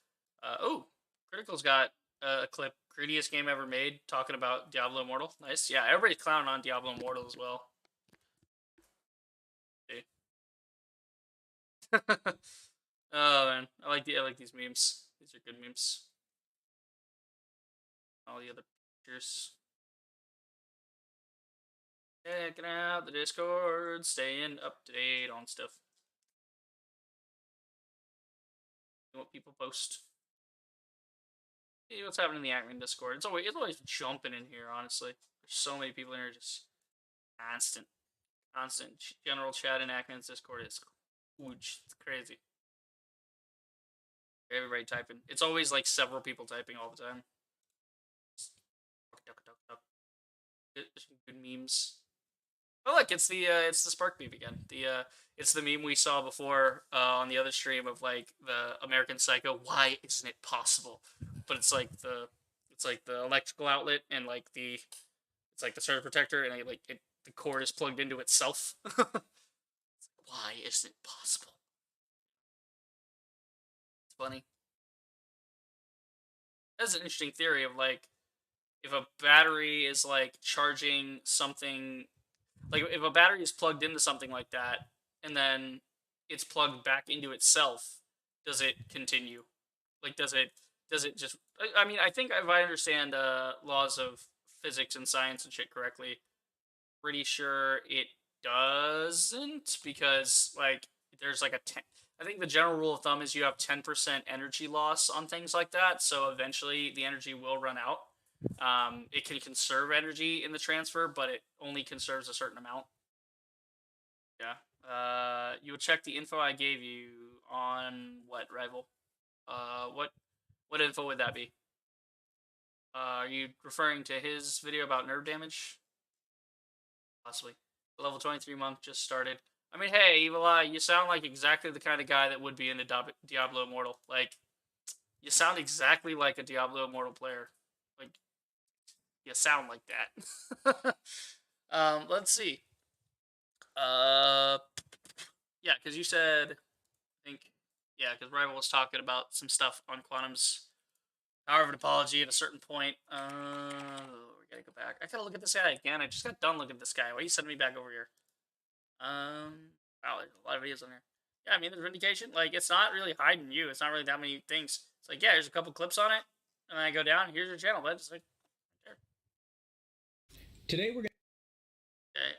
Critical's got a clip. Greediest game ever made. Talking about Diablo Immortal. Nice. Yeah, everybody's clowning on Diablo Immortal as well. Oh man, I like these memes. These are good memes. All the other pictures. Checking out the Discord, staying up to date on stuff. What people post. See what's happening in the Ackman Discord. It's always jumping in here. Honestly, there's so many people in here, just constant general chat in Ackman's Discord is huge. It's crazy. Everybody typing. It's always like several people typing all the time. Good memes. Oh look, it's the Spark meme again. It's the meme we saw before on the other stream of like the American Psycho. Why isn't it possible? But it's like the electrical outlet and like it's like the surge protector and the cord is plugged into itself. Why isn't it possible? It's funny. That's an interesting theory of like if a battery is like charging something, like if a battery is plugged into something like that and then it's plugged back into itself, does it continue? Like does it just I think if I understand laws of physics and science and shit correctly, pretty sure it doesn't, because like there's like I think the general rule of thumb is you have 10% energy loss on things like that, so eventually the energy will run out. It can conserve energy in the transfer, but it only conserves a certain amount. Yeah. You would check the info I gave you on what, Rival? What info would that be? Are you referring to his video about nerve damage? Possibly. The level 23 monk just started. I mean, hey, Evil Eye, you sound like exactly the kind of guy that would be into Diablo Immortal. Like, you sound exactly like a Diablo Immortal player. Like, you sound like that. Let's see. Yeah, because you said, because Rival was talking about some stuff on Quantum's power of an apology at a certain point. We gotta go back. I gotta look at this guy again. I just got done looking at this guy. Why are you sending me back over here? Wow, there's a lot of videos on there. Yeah, I mean, there's vindication. Like, it's not really hiding you. It's not really that many things. It's like, yeah, there's a couple clips on it, and then I go down. Here's your channel, but it's like there. Today we're gonna. Okay.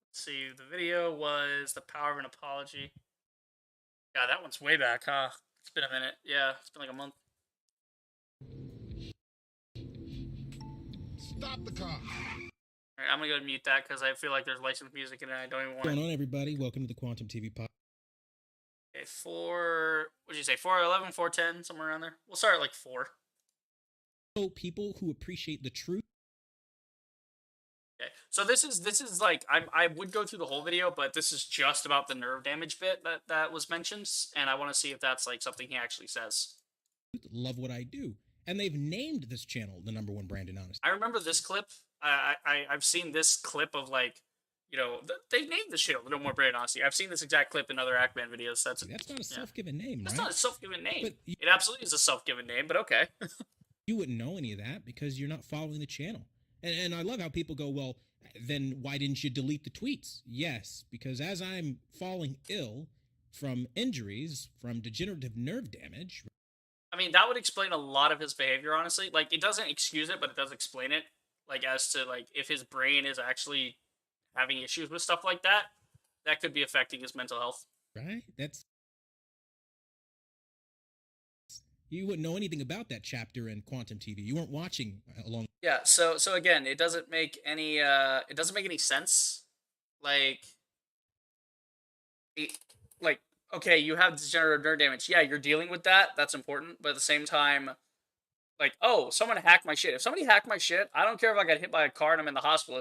Let's see. The video was the power of an apology. God, that one's way back, huh? It's been a minute. Yeah, it's been like a month. Stop the car. All right, I'm gonna go mute that because I feel like there's licensed music in it. I don't even want. What's going on, everybody? Welcome to the Quantum TV Pod. Okay, what did you say? 411, 410, somewhere around there. We'll start at like 4. So people who appreciate the truth. Okay, so this is like I would go through the whole video, but this is just about the nerve damage bit that was mentioned, and I want to see if that's like something he actually says. Love what I do, and they've named this channel the #1 brand in honesty. I remember this clip. I've seen this clip of like, they've named the channel the #1 brand in honesty. I've seen this exact clip in other Ackman videos. That's not a self-given name, right? That's not a self-given name. It absolutely is a self-given name, but okay. You wouldn't know any of that because you're not following the channel. And I love how people go, well, then why didn't you delete the tweets? Yes, because as I'm falling ill from injuries, from degenerative nerve damage. I mean, that would explain a lot of his behavior, honestly. Like, it doesn't excuse it, but it does explain it. Like, as to, like, if his brain is actually having issues with stuff like that, that could be affecting his mental health. Right? You wouldn't know anything about that chapter in Quantum TV. You weren't watching along. Yeah, so again, it doesn't make any sense. Like, like, okay, you have degenerative nerve damage. Yeah, you're dealing with that. That's important. But at the same time, like, oh, someone hacked my shit. If somebody hacked my shit, I don't care if I got hit by a car and I'm in the hospital.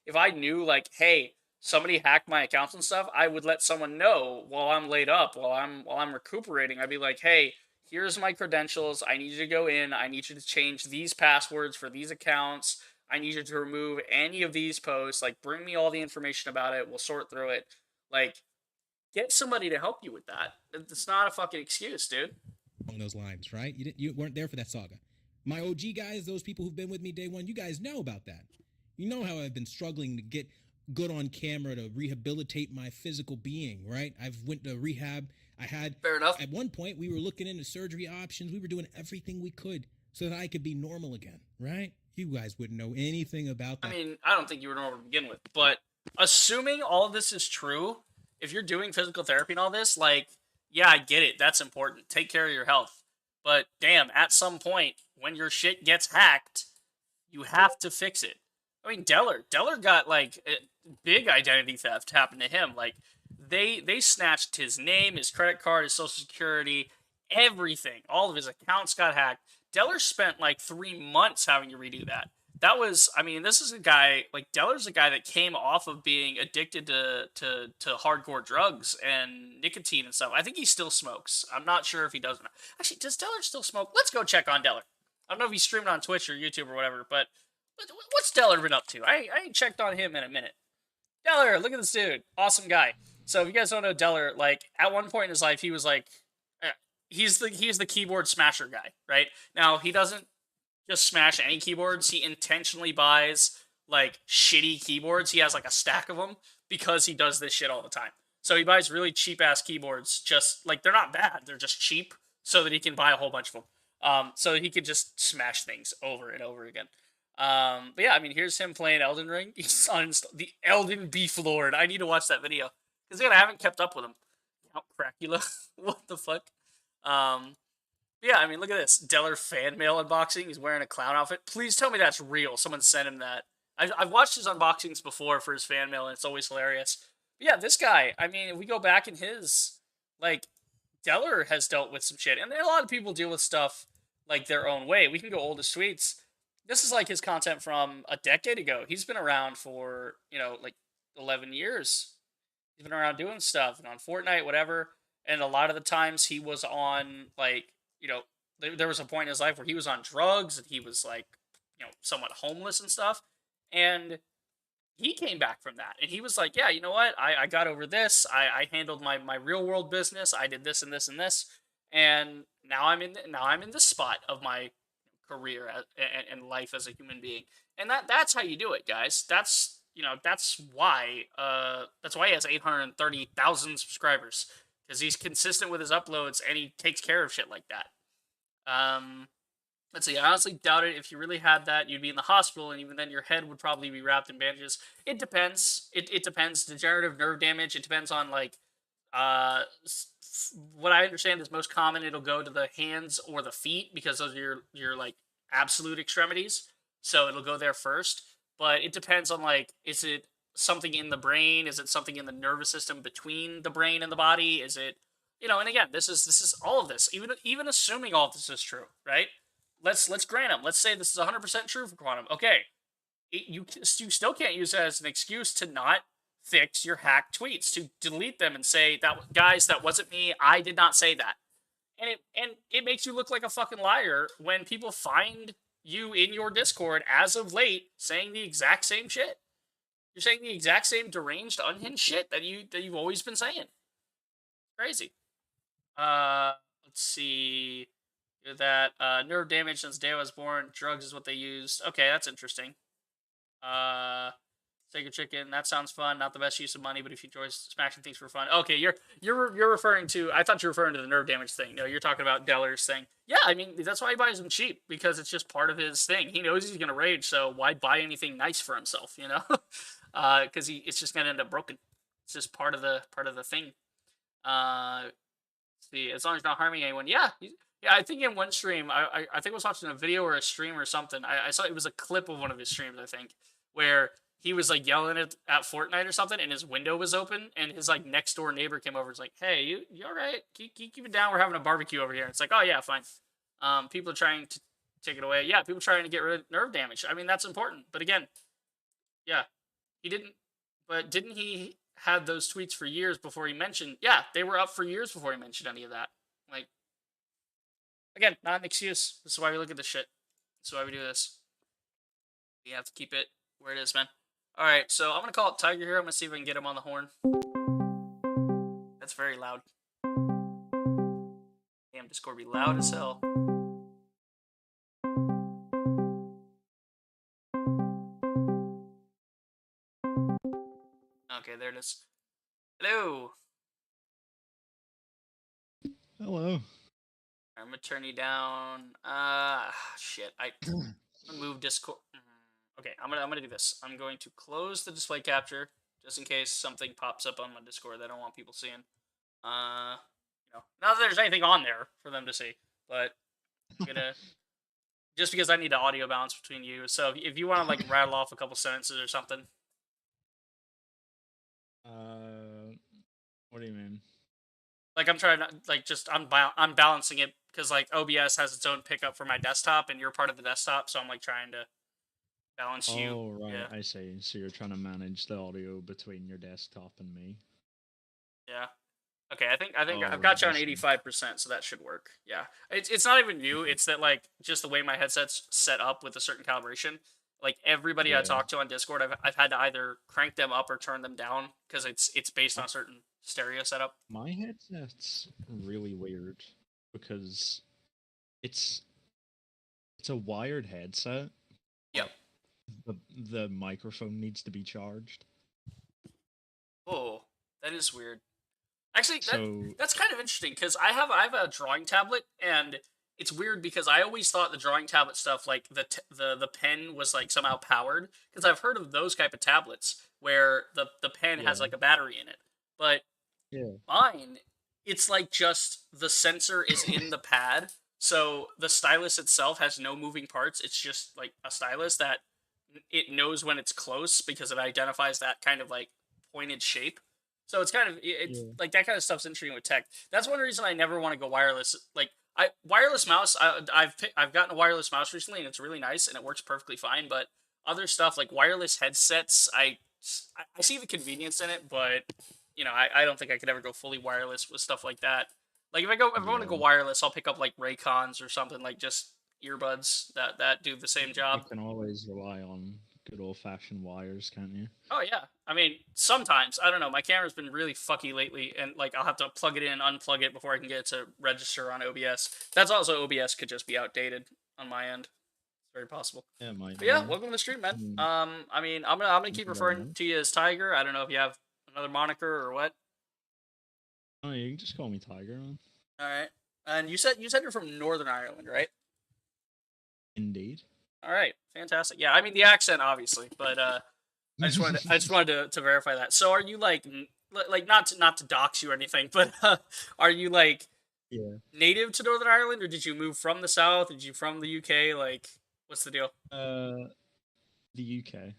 If I knew, like, hey, somebody hacked my accounts and stuff, I would let someone know while I'm laid up, while I'm recuperating. I'd be like, hey, here's my credentials. I need you to go in. I need you to change these passwords for these accounts. I need you to remove any of these posts. Like, bring me all the information about it. We'll sort through it. Like, get somebody to help you with that. It's not a fucking excuse, dude. Along those lines, right? You weren't there for that saga. My OG guys, those people who've been with me day one, you guys know about that. You know how I've been struggling to get good on camera to rehabilitate my physical being, right? I've went to rehab. I had, fair enough. At one point, we were looking into surgery options. We were doing everything we could so that I could be normal again, right? You guys wouldn't know anything about that. I mean, I don't think you were normal to begin with, but assuming all of this is true, if you're doing physical therapy and all this, like, yeah, I get it. That's important. Take care of your health. But damn, at some point, when your shit gets hacked, you have to fix it. I mean, Deller got, like, big identity theft happened to him. Like, they snatched his name, his credit card, his social security, everything. All of his accounts got hacked. Deller spent, like, 3 months having to redo that. That was, I mean, this is a guy, like, Deller's a guy that came off of being addicted to hardcore drugs and nicotine and stuff. I think he still smokes. I'm not sure if he does. Actually, does Deller still smoke? Let's go check on Deller. I don't know if he's streaming on Twitch or YouTube or whatever, but what's Deller been up to? I ain't checked on him in a minute. Deller, look at this dude. Awesome guy. So if you guys don't know Deller, like, at one point in his life, he was like, he's the keyboard smasher guy, right? Now, he doesn't just smash any keyboards. He intentionally buys, like, shitty keyboards. He has, like, a stack of them because he does this shit all the time. So he buys really cheap-ass keyboards, just, like, they're not bad. They're just cheap so that he can buy a whole bunch of them. So he could just smash things over and over again. But yeah, I mean, here's him playing Elden Ring. He's on the Elden Beef Lord. I need to watch that video. Because, again, I haven't kept up with him. Count Cracula. What the fuck? Yeah, I mean, look at this. Deller fan mail unboxing. He's wearing a clown outfit. Please tell me that's real. Someone sent him that. I've watched his unboxings before for his fan mail, and it's always hilarious. But yeah, this guy, I mean, if we go back in his, like, Deller has dealt with some shit. And a lot of people deal with stuff, like, their own way. We can go oldest tweets. This is, like, his content from a decade ago. He's been around for, like, 11 years. He's been around doing stuff, and on Fortnite, whatever. And a lot of the times he was on, like, there was a point in his life where he was on drugs and he was, like, somewhat homeless and stuff. And he came back from that. And he was like, yeah, you know what? I got over this. I handled my real world business. I did this and this and this. And now I'm in this spot of my career and life as a human being. And that's how you do it, guys. That's why he has 830,000 subscribers. Because he's consistent with his uploads, and he takes care of shit like that. Let's see, I honestly doubt it. If you really had that, you'd be in the hospital, and even then your head would probably be wrapped in bandages. It depends. It depends. Degenerative nerve damage, it depends on, like, what I understand is most common, it'll go to the hands or the feet, because those are your like, absolute extremities. So it'll go there first. But it depends on, like, is it something in the brain? Is it something in the nervous system between the brain and the body? Is it, and again, this is all of this, even assuming all of this is true, right? Let's grant them. Let's say this is 100% true for Quantum. Okay, you still can't use it as an excuse to not fix your hacked tweets, to delete them and say, that, guys, that wasn't me. I did not say that. And it makes you look like a fucking liar when people find you in your Discord as of late saying the exact same shit. You're saying the exact same deranged, unhinged shit that you've always been saying. Crazy. Let's see. That nerve damage since the day I was born. Drugs is what they used. Okay, that's interesting. Steak and chicken. That sounds fun. Not the best use of money, but if you enjoy smashing things for fun. Okay, you're referring to. I thought you were referring to the nerve damage thing. No, you're talking about Deller's thing. Yeah, I mean that's why he buys them cheap because it's just part of his thing. He knows he's gonna rage, so why buy anything nice for himself? You know, because it's just gonna end up broken. It's just part of the thing. See, as long as you're not harming anyone. Yeah, yeah. I think in one stream, I think I was watching a video or a stream or something. I saw it was a clip of one of his streams. I think where he was like yelling at Fortnite or something, and his window was open, and his like next door neighbor came over. And was like, "Hey, you all right? Keep it down. We're having a barbecue over here." And it's like, "Oh yeah, fine." People are trying to take it away. Yeah, people trying to get rid of nerve damage. I mean, that's important. But again, yeah, he didn't. But didn't he had those tweets for years before he mentioned? Yeah, they were up for years before he mentioned any of that. Like, again, not an excuse. This is why we look at this shit. This is why we do this. We have to keep it where it is, man. All right, so I'm gonna call up Tiger here. I'm gonna see if I can get him on the horn. That's very loud. Damn, Discord be loud as hell. Okay, there it is. Hello. Hello. I'm gonna turn you down. Shit. I'm gonna move Discord. Okay, I'm gonna do this. I'm going to close the display capture just in case something pops up on my Discord that I don't want people seeing. Not that there's anything on there for them to see, but I'm gonna just because I need the audio balance between you. So if you want to like rattle off a couple sentences or something. What do you mean? Like I'm trying to I'm balancing it because like OBS has its own pickup for my desktop and you're part of the desktop, so I'm like trying to balance you. Oh right, yeah. I see. So you're trying to manage the audio between your desktop and me. Yeah. Okay, I think I've got you on 85%, so that should work. Yeah, it's not even you. It's that like just the way my headset's set up with a certain calibration. Like everybody I talk to on Discord, I've had to either crank them up or turn them down because it's based on a certain stereo setup. My headset's really weird because it's a wired headset. Yep. The microphone needs to be charged. Oh, that is weird. Actually, that's kind of interesting because I have a drawing tablet and it's weird because I always thought the drawing tablet stuff like the pen was like somehow powered because I've heard of those type of tablets where the pen has like a battery in it, but mine it's like just the sensor is in the pad, so the stylus itself has no moving parts. It's just like a stylus that it knows when it's close because it identifies that kind of like pointed shape. So it's kind of like that kind of stuff's interesting with tech. That's one reason I never want to go wireless. Like wireless mouse. I've gotten a wireless mouse recently and it's really nice and it works perfectly fine. But other stuff like wireless headsets, I see the convenience in it, but I don't think I could ever go fully wireless with stuff like that. Like if I want to go wireless, I'll pick up like Raycons or something like just earbuds that do the same job. You can always rely on good old-fashioned wires, can't you? Oh yeah, I mean sometimes I don't know. My camera's been really fucky lately, and like I'll have to plug it in, unplug it before I can get it to register on OBS. That's also OBS could just be outdated on my end. It's very possible. Yeah, might. But yeah, welcome to the stream, man. I mean I'm gonna keep referring to you as Tiger. I don't know if you have another moniker or what. Oh, you can just call me Tiger, man. All right, and you said you're from Northern Ireland, right? Indeed. All right, fantastic. Yeah, I mean the accent, obviously, but I just wanted to verify that. So, are you like not to dox you or anything, but are you like native to Northern Ireland, or did you move from the South? Did you from the UK? Like, what's the deal? The UK.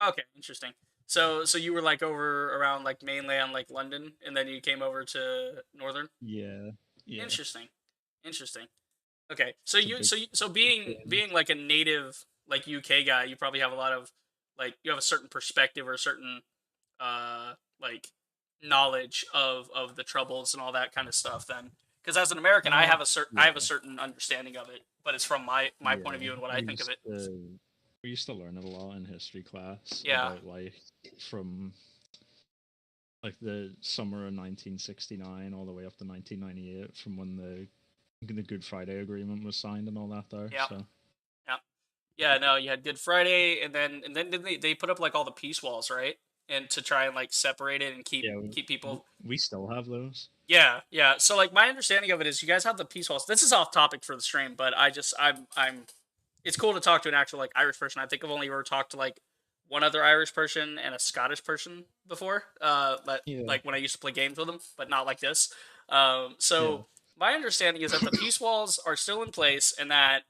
Okay, interesting. So you were like over around like mainland, like London, and then you came over to Northern. Yeah. Interesting. Okay, so being like a native like UK guy, you probably have a lot of like you have a certain perspective or a certain like knowledge of the troubles and all that kind of stuff. Then, because as an American, I have a certain understanding of it, but it's from my point of view and what I think of it. We used to learn it a lot in history class. Yeah. About, like from like the summer of 1969 all the way up to 1998, from when the Good Friday Agreement was signed and all that there. Yeah. So. Yeah. Yeah, no, you had Good Friday, and then didn't they put up like all the peace walls, right? And to try and like separate it and keep Yeah, keep people. we still have those. Yeah, yeah. So like my understanding of it is you guys have the peace walls. This is off topic for the stream, but I'm it's cool to talk to an actual like Irish person. I think I've only ever talked to like one other Irish person and a Scottish person before. But Yeah, like when I used to play games with them, but not like this. yeah. So my understanding is that the peace walls are still in place, and that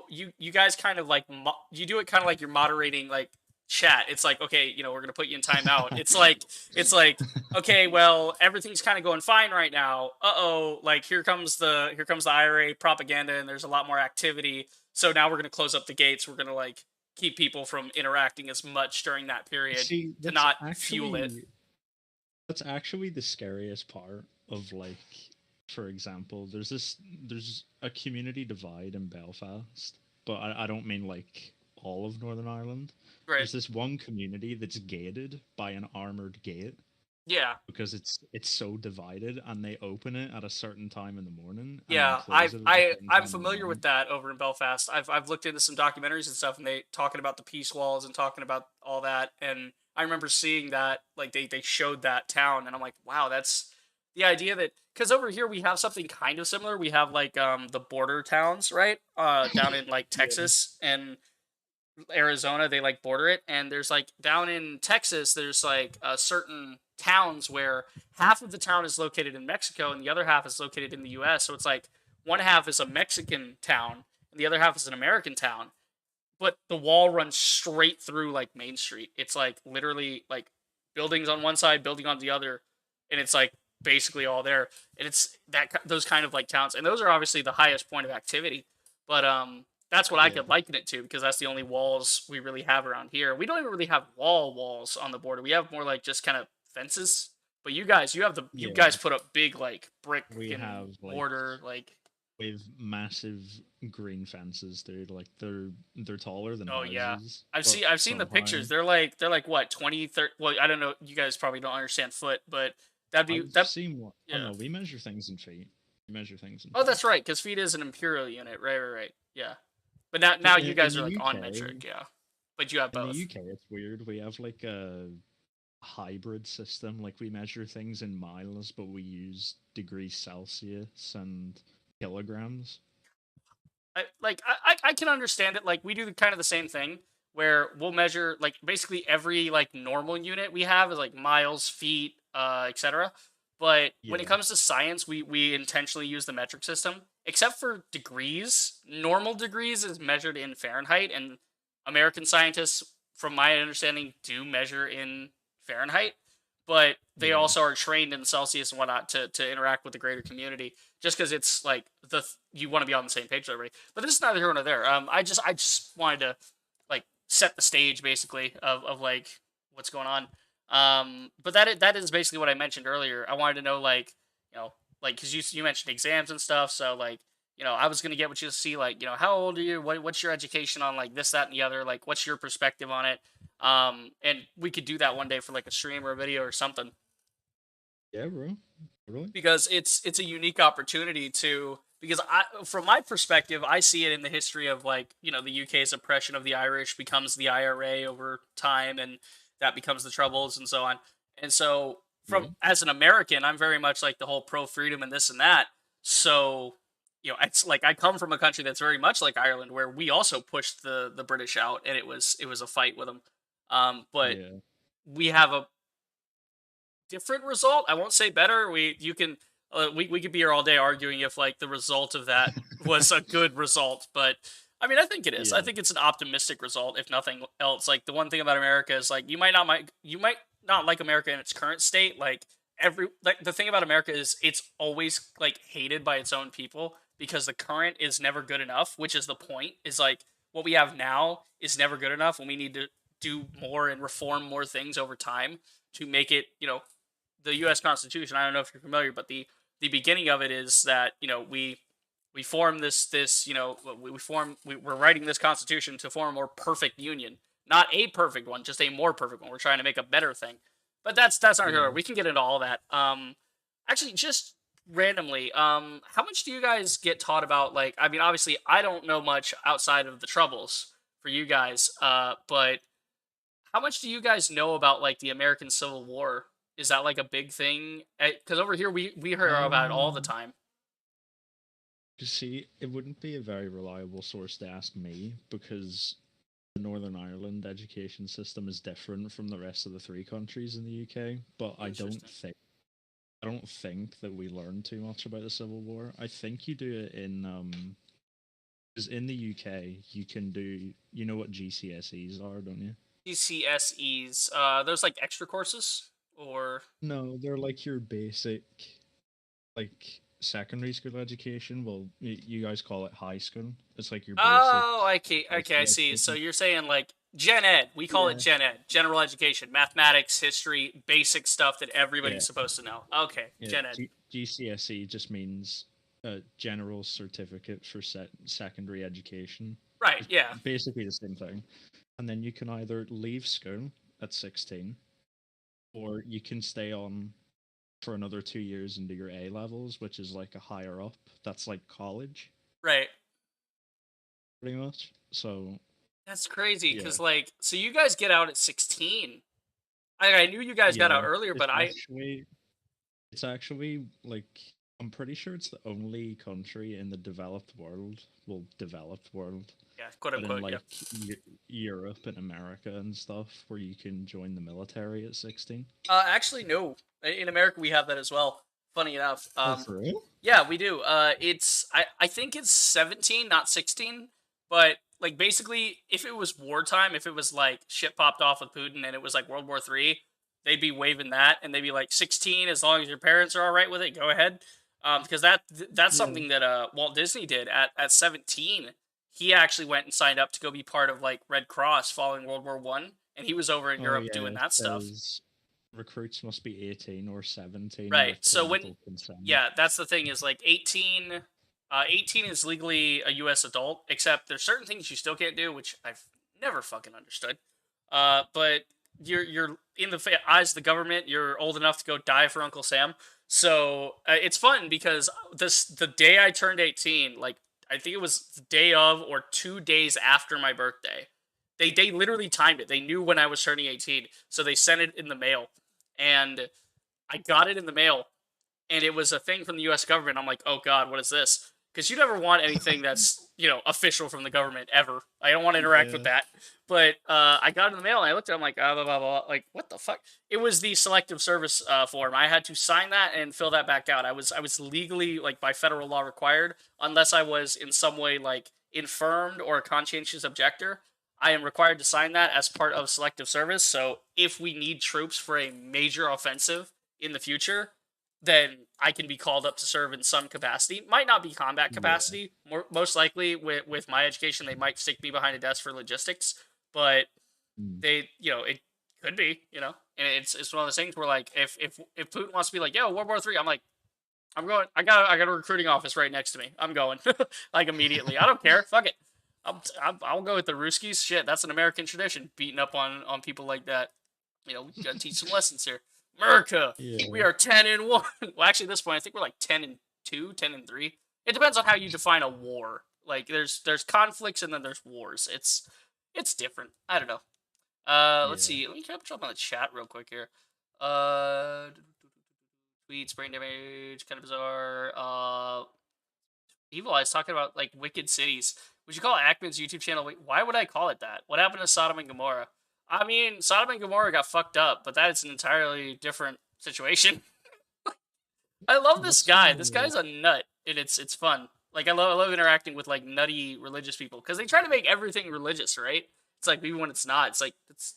you guys kind of like you do it kind of like you're moderating like chat. It's like, okay, we're gonna put you in timeout. It's like okay, well, everything's kind of going fine right now. Uh-oh, like here comes the IRA propaganda, and there's a lot more activity. So now we're going to close up the gates. We're going to like keep people from interacting as much during that period See, to not fuel it. That's actually the scariest part of, like, for example, there's a community divide in Belfast, but I don't mean like all of Northern Ireland. Right. There's this one community that's gated by an armored gate. Yeah. Because it's so divided, and they open it at a certain time in the morning. Yeah, I'm familiar with that over in Belfast. I've looked into some documentaries and stuff, and they talking about the peace walls and talking about all that. And I remember seeing that, like they showed that town, and I'm like, wow, that's the idea that, because over here we have something kind of similar. We have like the border towns, right? Down in like Texas and Arizona, they like border it, and there's like down in Texas, there's like certain towns where half of the town is located in Mexico and the other half is located in the U.S. So it's like one half is a Mexican town and the other half is an American town, but the wall runs straight through like Main Street. It's like literally like buildings on one side, building on the other, and it's like basically all there. And it's those kind of like towns, and those are obviously the highest point of activity. But that's what I could liken it to, because that's the only walls we really have around here. We don't even really have walls on the border. We have more like just kind of fences. But you guys put up big like brick border like. We have massive green fences, dude. Like they're taller than houses. Yeah, I've seen the pictures. High. They're like what 20, 30. Well, I don't know. You guys probably don't understand foot, but I've seen one. Yeah. Oh no, we measure things in feet. We measure things in. Oh, that's right, because feet is an imperial unit. Right. Yeah. But now you guys are like UK, on metric, yeah. But you have both. In the UK, it's weird. We have like a hybrid system. Like we measure things in miles, but we use degrees Celsius and kilograms. I can understand it. Like we do kind of the same thing where we'll measure like basically every like normal unit we have is like miles, feet, etc. But when it comes to science, we intentionally use the metric system. Except for degrees, normal degrees is measured in Fahrenheit, and American scientists, from my understanding, do measure in Fahrenheit. But they also are trained in Celsius and whatnot to interact with the greater community. Just because it's like you want to be on the same page with everybody. But this is neither here nor there. I just wanted to like set the stage basically of like what's going on. But that is basically what I mentioned earlier. I wanted to know like like because you mentioned exams and stuff. So like I was gonna get what you see like how old are you? What's your education on like this, that, and the other? Like what's your perspective on it? And we could do that one day for like a stream or a video or something. Yeah, bro. Really? Because it's a unique opportunity because from my perspective, I see it in the history of like, the UK's oppression of the Irish becomes the IRA over time, and that becomes the Troubles and so on. And so as an American, I'm very much like the whole pro freedom and this and that. So, it's like I come from a country that's very much like Ireland, where we also pushed the British out, and it was a fight with them. But we have a different result. I won't say better. We could be here all day arguing if like the result of that was a good result, but I mean I think it is. I think it's an optimistic result, if nothing else. Like the one thing about America is like you might not like America in its current state. Like the thing about America is it's always like hated by its own people because the current is never good enough, which is the point. Is like what we have now is never good enough, and we need to do more and reform more things over time to make it, the U.S. Constitution. I don't know if you're familiar, but the beginning of it is that we form this we're writing this Constitution to form a more perfect union, not a perfect one, just a more perfect one. We're trying to make a better thing, but that's not here. We can get into all that. Actually, just randomly, how much do you guys get taught about? Like, I mean, obviously, I don't know much outside of the Troubles, for you guys. But how much do you guys know about like the American Civil War? Is that like a big thing? Because over here we hear about it all the time. You see, it wouldn't be a very reliable source to ask me because the Northern Ireland education system is different from the rest of the three countries in the UK. But I don't think that we learn too much about the Civil War. I think you do it in because in the UK you can do, you know what GCSEs are, don't you? GCSEs, those like extra courses or No, they're like your basic, like secondary school education. Well, you guys call it high school. It's like your basic. Oh, okay, high okay, I school see. So education. you're saying like Gen Ed. We call it Yeah. Gen Ed, general education, mathematics, history, basic stuff that everybody's Yeah. supposed to know. Okay, Yeah, Gen Ed. GCSE just means General Certificate for Secondary Education. Right, It's yeah. basically the same thing. And then you can either leave school at 16, or you can stay on for another 2 years and do your A levels, which is like a higher up. That's like college, Right. pretty much. So That's crazy yeah, because like, so you guys get out at 16. I knew you guys got out yeah. earlier, It's but actually like I'm pretty sure it's the only country in the developed world, well, developed world, yeah, quote but in unquote, like yeah. Europe and America and stuff, where you can join the military at 16. Actually, no. In America, we have that as well. Funny enough. Oh, for real? Yeah, we do. I think it's 17, not 16. But like basically, if it was wartime, if it was like shit popped off with Putin and it was like World War III, they'd be waving that and they'd be like 16 as long as your parents are all right with it. Go ahead. Because that's Yeah. something that Walt Disney did at 17. He actually went and signed up to go be part of like Red Cross following World War One, and he was over in Oh Europe yeah, doing it that stuff. says recruits must be 18 or 17 Right. with So when parental consent. yeah, that's the thing is like 18 18 is legally a US adult, except there's certain things you still can't do, which I've never fucking understood. But you're in the eyes of the government, you're old enough to go die for Uncle Sam. So it's fun because the day I turned 18, like I think it was the day of or 2 days after my birthday. They literally timed it. They knew when I was turning 18, so they sent it in the mail. And I got it in the mail, and it was a thing from the U.S. government. I'm like, oh god, what is this? Because you never want anything that's official from the government ever. I don't want to interact with that. But I got it in the mail, and I looked at it. I'm like, blah, blah, blah, blah. Like, what the fuck? It was the selective service form. I had to sign that and fill that back out. I was legally, like, by federal law required, unless I was in some way like infirmed or a conscientious objector. I am required to sign that as part of selective service. So if we need troops for a major offensive in the future, then I can be called up to serve in some capacity. Might not be combat capacity. Most likely, with my education, they might stick me behind a desk for logistics. But they, it could be, and it's one of those things where like if Putin wants to be like, yo, World War III, I'm like, I'm going. I got a recruiting office right next to me. I'm going like immediately. I don't care. Fuck it. I'll go with the Ruskies. Shit, that's an American tradition. Beating up on people like that. We gotta teach some lessons here. America, we are 10-1. Well, actually, at this point, I think we're like 10-2, 10-3. It depends on how you define a war. Like, there's conflicts and then there's wars. It's different. I don't know. Let's see. Let me catch up on the chat real quick here. Tweets, brain damage, kind of bizarre. Evil Eyes talking about like wicked cities. Would you call Ackman's YouTube channel? Why would I call it that? What happened to Sodom and Gomorrah? I mean, Sodom and Gomorrah got fucked up, but that is an entirely different situation. I love this guy. This guy's a nut, and it's fun. Like I love interacting with like nutty religious people because they try to make everything religious, right? It's like even when it's not, it's like it's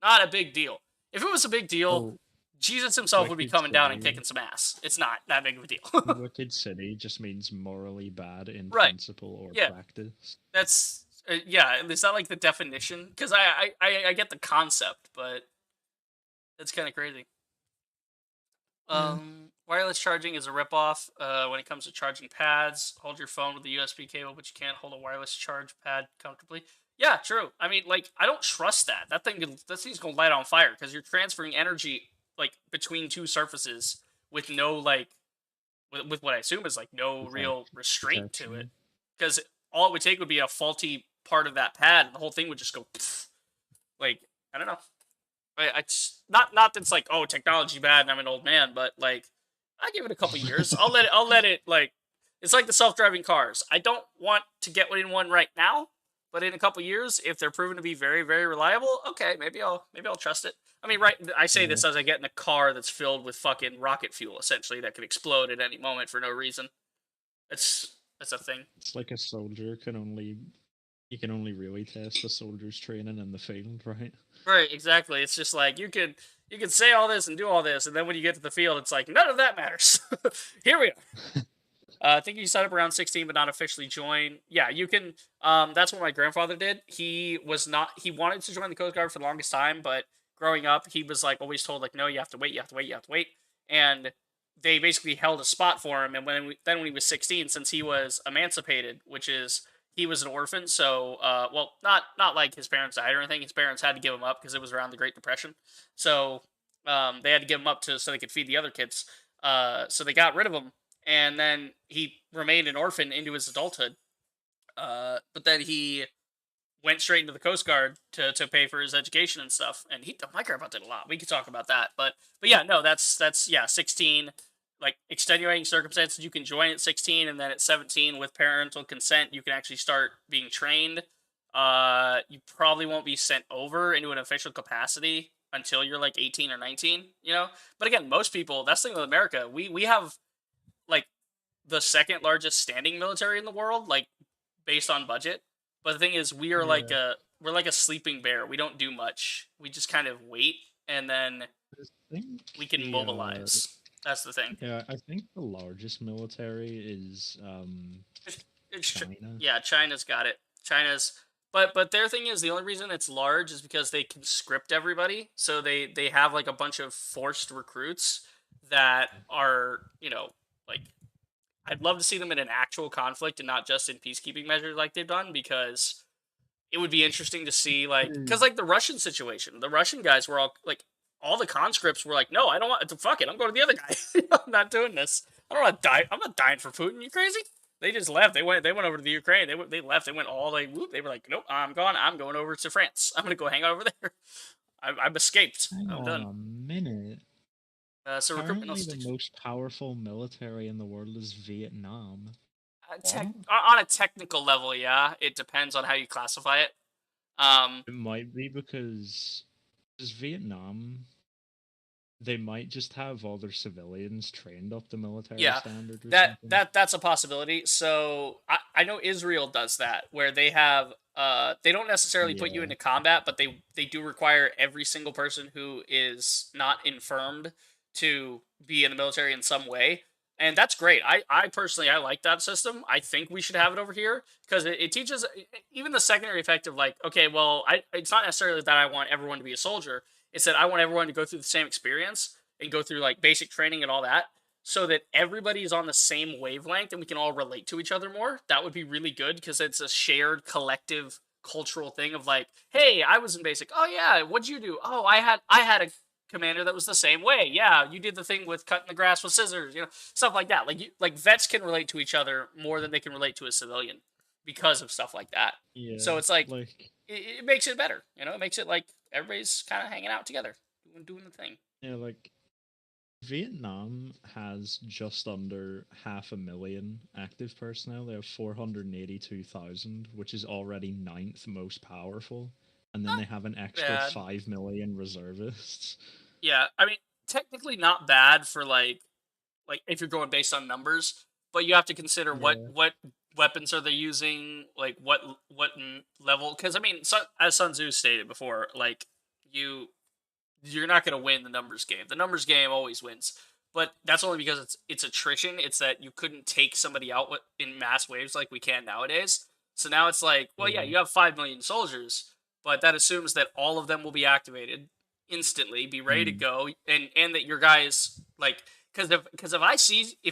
not a big deal. If it was a big deal, Jesus himself would be coming down and kicking some ass. It's not that big of a deal. Wicked city just means morally bad in principle or practice. That's is that like the definition? Because I get the concept, but that's kind of crazy. Wireless charging is a ripoff when it comes to charging pads. Hold your phone with the USB cable, but you can't hold a wireless charge pad comfortably. Yeah, true. I mean, like, I don't trust that. That thing's gonna light on fire because you're transferring energy like between two surfaces with no like with what I assume is like no real restraint to it. Because all it would take would be a faulty part of that pad, and the whole thing would just go, pfft. Like, I don't know. It's not that it's like, oh, technology bad and I'm an old man, but like, I give it a couple years. I'll let it like, it's like the self-driving cars. I don't want to get in one right now, but in a couple years, if they're proven to be very, very reliable, okay, maybe I'll trust it. I mean, right? I say this as I get in a car that's filled with fucking rocket fuel, essentially, that could explode at any moment for no reason. That's a thing. It's like a soldier you can only really test a soldier's training in the field, right? Right, exactly. It's just like you can say all this and do all this, and then when you get to the field, it's like none of that matters. Here we are. I think you sign up around 16, but not officially join. Yeah, you can. That's what my grandfather did. He wanted to join the Coast Guard for the longest time, but growing up, he was like always told like, no, you have to wait, you have to wait, you have to wait, and they basically held a spot for him. And when he was 16, since he was emancipated, which is he was an orphan, so well, not like his parents died or anything. His parents had to give him up because it was around the Great Depression, so they had to give him up so they could feed the other kids. So they got rid of him, and then he remained an orphan into his adulthood. But then he went straight into the Coast Guard to pay for his education and stuff. And my grandpa did a lot. We could talk about that, but yeah, no, that's 16. Like extenuating circumstances, you can join at 16, and then at 17, with parental consent, you can actually start being trained. You probably won't be sent over into an official capacity until you're like 18 or 19, you know? But again, most people, that's the thing with America, we have like the second largest standing military in the world, like based on budget. But the thing is, we are we're like a sleeping bear. We don't do much. We just kind of wait, and then we can mobilize. That's the thing. Yeah, I think the largest military is China. Yeah, China's got it. But their thing is, the only reason it's large is because they conscript everybody. So they have like a bunch of forced recruits that are, like, I'd love to see them in an actual conflict and not just in peacekeeping measures like they've done, because it would be interesting to see, like, because like the Russian situation, the Russian guys were all like, all the conscripts were like, no, I don't want to, fuck it, I'm going to the other guy. I'm not doing this. I don't want to die. I'm not dying for Putin. You crazy? They just left. They went over to the Ukraine. They left. They went all the way. Whoop. They were like, nope, I'm gone. I'm going over to France. I'm going to go hang out over there. I've escaped. I'm done. A minute. So recruitment. The most powerful military in the world is Vietnam. On a technical level, yeah, it depends on how you classify it. It might be because Vietnam, they might just have all their civilians trained up the military standard. Or something. That's a possibility. So I know Israel does that, where they have they don't necessarily put you into combat, but they do require every single person who is not infirmed to be in the military in some way. And that's great. I personally, I like that system. I think we should have it over here, because it teaches even the secondary effect of like, okay, well, it's not necessarily that I want everyone to be a soldier. It's that I want everyone to go through the same experience and go through like basic training and all that, so that everybody is on the same wavelength and we can all relate to each other more. That would be really good, because it's a shared collective cultural thing of like, hey, I was in basic. Oh yeah, what'd you do? Oh, I had a commander that was the same way. Yeah, you did the thing with cutting the grass with scissors, stuff like that. Like vets can relate to each other more than they can relate to a civilian because of stuff like that. Yeah, so it's like it makes it better. It makes it like everybody's kind of hanging out together, doing the thing. Yeah, like Vietnam has just under 500,000 active personnel. They have 482,000, which is already 9th most powerful. And then they have an extra 5 million reservists. Yeah, I mean, technically not bad for like if you're going based on numbers, but you have to consider what weapons are they using, like what level. Because I mean, as Sun Tzu stated before, like you're not going to win the numbers game. The numbers game always wins, but that's only because it's attrition. It's that you couldn't take somebody out in mass waves like we can nowadays. So now it's like, well, yeah, you have 5 million soldiers. But that assumes that all of them will be activated instantly, be ready to go, and that your guys, like, because if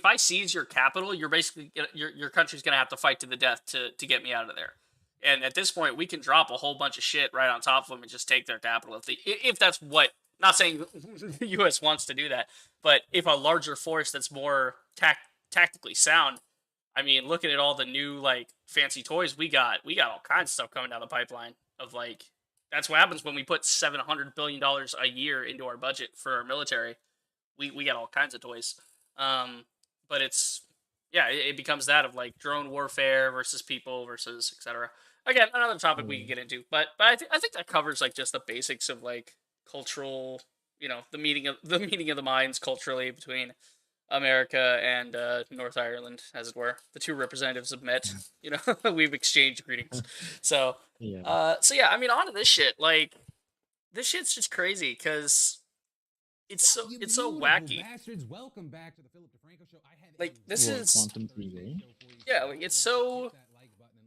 I seize your capital, you're basically your country's gonna have to fight to the death to get me out of there. And at this point, we can drop a whole bunch of shit right on top of them and just take their capital if that's what. Not saying the U.S. wants to do that, but if a larger force that's more tactically sound I mean, looking at all the new like fancy toys we got all kinds of stuff coming down the pipeline of like that's what happens when we put $700 billion a year into our budget for our military. We got all kinds of toys. But it's yeah, it becomes that of like drone warfare versus people versus etc. Again, another topic we can get into, but I think that covers like just the basics of like cultural, the meeting of the minds culturally between America and North Ireland, as it were. The two representatives have met. We've exchanged greetings. So, Yeah. so yeah, I mean, on to this shit. Like, this shit's just crazy because it's so wacky. Bastards, welcome back to the Philip DeFranco show. Like, this What, is Quantum TV? yeah, like it's so.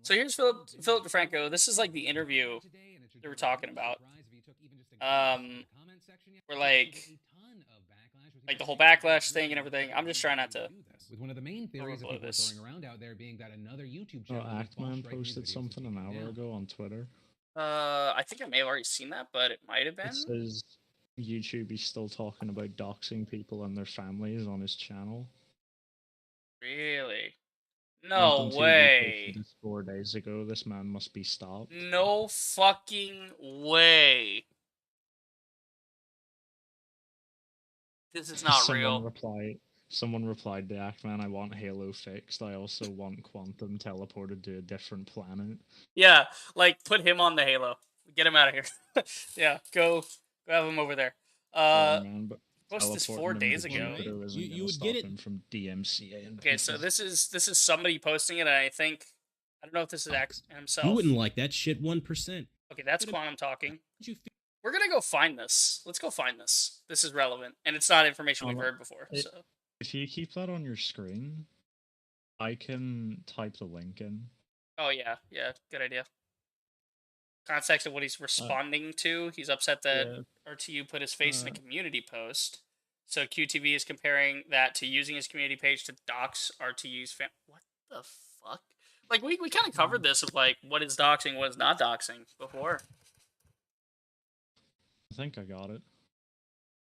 So here's Philip DeFranco. This is like the interview they were talking about. Where like the whole backlash thing and everything. I'm just trying not to. With one of the main theories that people are throwing around out there being that another YouTube channel. Actman posted something an hour ago on Twitter. I think I may have already seen that, but it might have been. It says YouTube is still talking about doxing people and their families on his channel. Really? No way. 4 days ago, this man must be stopped. No fucking way. This is not real. Someone replied to Actman, I want Halo fixed. I also want Quantum teleported to a different planet. Yeah, like put him on the Halo. Get him out of here. Yeah, go have him over there. Posted this 4 days ago. You would get it from DMCA. Okay, so this is somebody posting it, and I don't know if this is himself. You wouldn't like that shit 1%. Okay, that's Quantum talking. We're gonna go find this. Let's go find this. This is relevant, and it's not information we've heard before. So if you keep that on your screen, I can type the link in. Oh yeah, good idea. Context of what he's responding to. He's upset that RTU put his face in a community post. So QTV is comparing that to using his community page to dox RTU's fan. What the fuck? Like we kind of covered this of like what is doxing, what is not doxing before. I think I got it.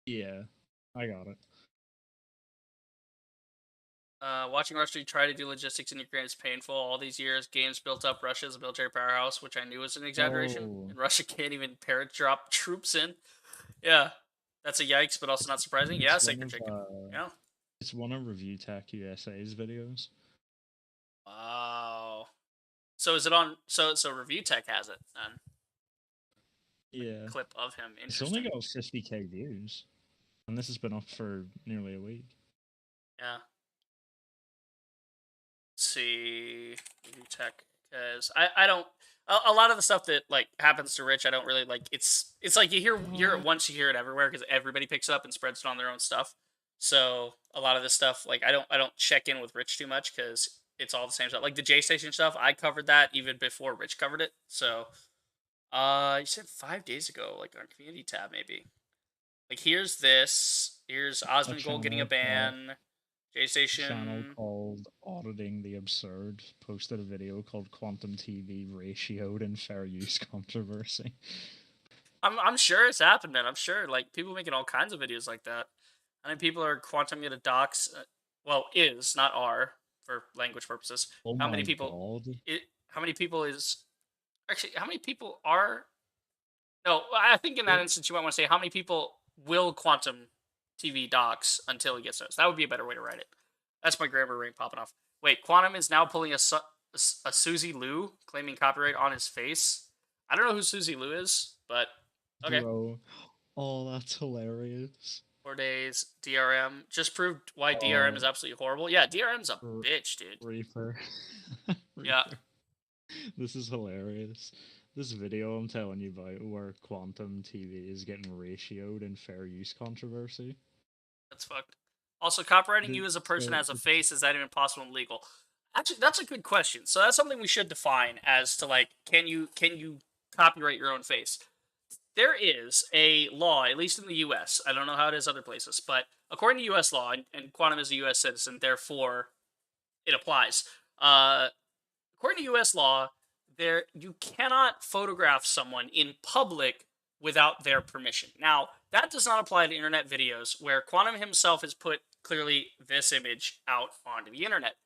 Yeah, I got it. Watching Russia try to do logistics in Ukraine is painful. All these years, games built up Russia as a military powerhouse, which I knew was an exaggeration. And Russia can't even parrot drop troops in. Yeah, that's a yikes, but also not surprising. Yeah, Sacred Chicken. Yeah. It's one of Review Tech USA's videos. Wow. So is it on? So Review Tech has it then. Yeah. Clip of him. It's only got 50k views, and this has been up for nearly a week. Yeah. Let's see Review Tech, because I don't a lot of the stuff that like happens to Rich I don't really like. It's like you hear it once, you hear it everywhere because everybody picks it up and spreads it on their own stuff. So a lot of this stuff like I don't check in with Rich too much because it's all the same stuff. Like the J Station stuff, I covered that even before Rich covered it. So you said 5 days ago, like on community tab maybe. Like here's this. Here's Osmond Gold getting a ban. J Station. Channel called Auditing the Absurd posted a video called Quantum TV Ratioed in Fair Use Controversy. I'm sure it's happened, man. I'm sure like people making all kinds of videos like that. I think people are quantum gonna dox. Well, is not are for language purposes. Oh how many people? God. How many people is? Actually, how many people are? No, I think in that instance you might want to say how many people will quantum TV docs until it gets noticed. That would be a better way to write it. That's my grammar ring popping off. Wait, Quantum is now pulling a Susie Liu, claiming copyright on his face. I don't know who Susie Liu is, but okay. Bro. Oh, that's hilarious. 4 days, DRM. Just proved why DRM is absolutely horrible. Yeah, DRM's a bitch, dude. Reaper. Yeah. This is hilarious. This video I'm telling you about where Quantum TV is getting ratioed in fair use controversy. That's fucked. Also, copywriting you as a person as a face, is that even possible and legal? Actually, that's a good question. So that's something we should define as to like, can you copyright your own face? There is a law, at least in the U.S. I don't know how it is other places, but according to U.S. law, and Quantum is a U.S. citizen, therefore it applies. According to U.S. law, you cannot photograph someone in public without their permission. Now, that does not apply to internet videos, where Quantum himself has put clearly this image out onto the internet.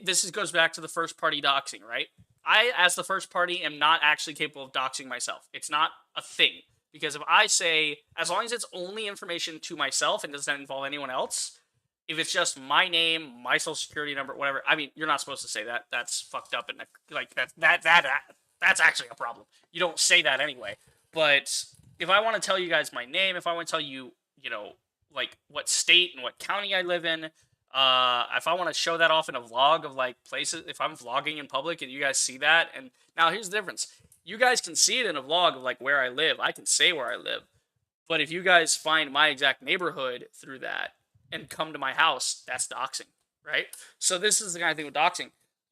this goes back to the first party doxing, right? I, as the first party, am not actually capable of doxing myself. It's not a thing. Because if I say, as long as it's only information to myself and doesn't involve anyone else, if it's just my name, my social security number, whatever, I mean, you're not supposed to say that. That's fucked up, and like that's actually a problem. You don't say that anyway. But if I want to tell you guys my name, if I want to tell you, you know, like what state and what county I live in, if I want to show that off in a vlog of like places, if I'm vlogging in public and you guys see that, and now here's the difference. You guys can see it in a vlog of like where I live. I can say where I live. But if you guys find my exact neighborhood through that and come to my house, that's doxing, right? So this is the kind of thing with doxing.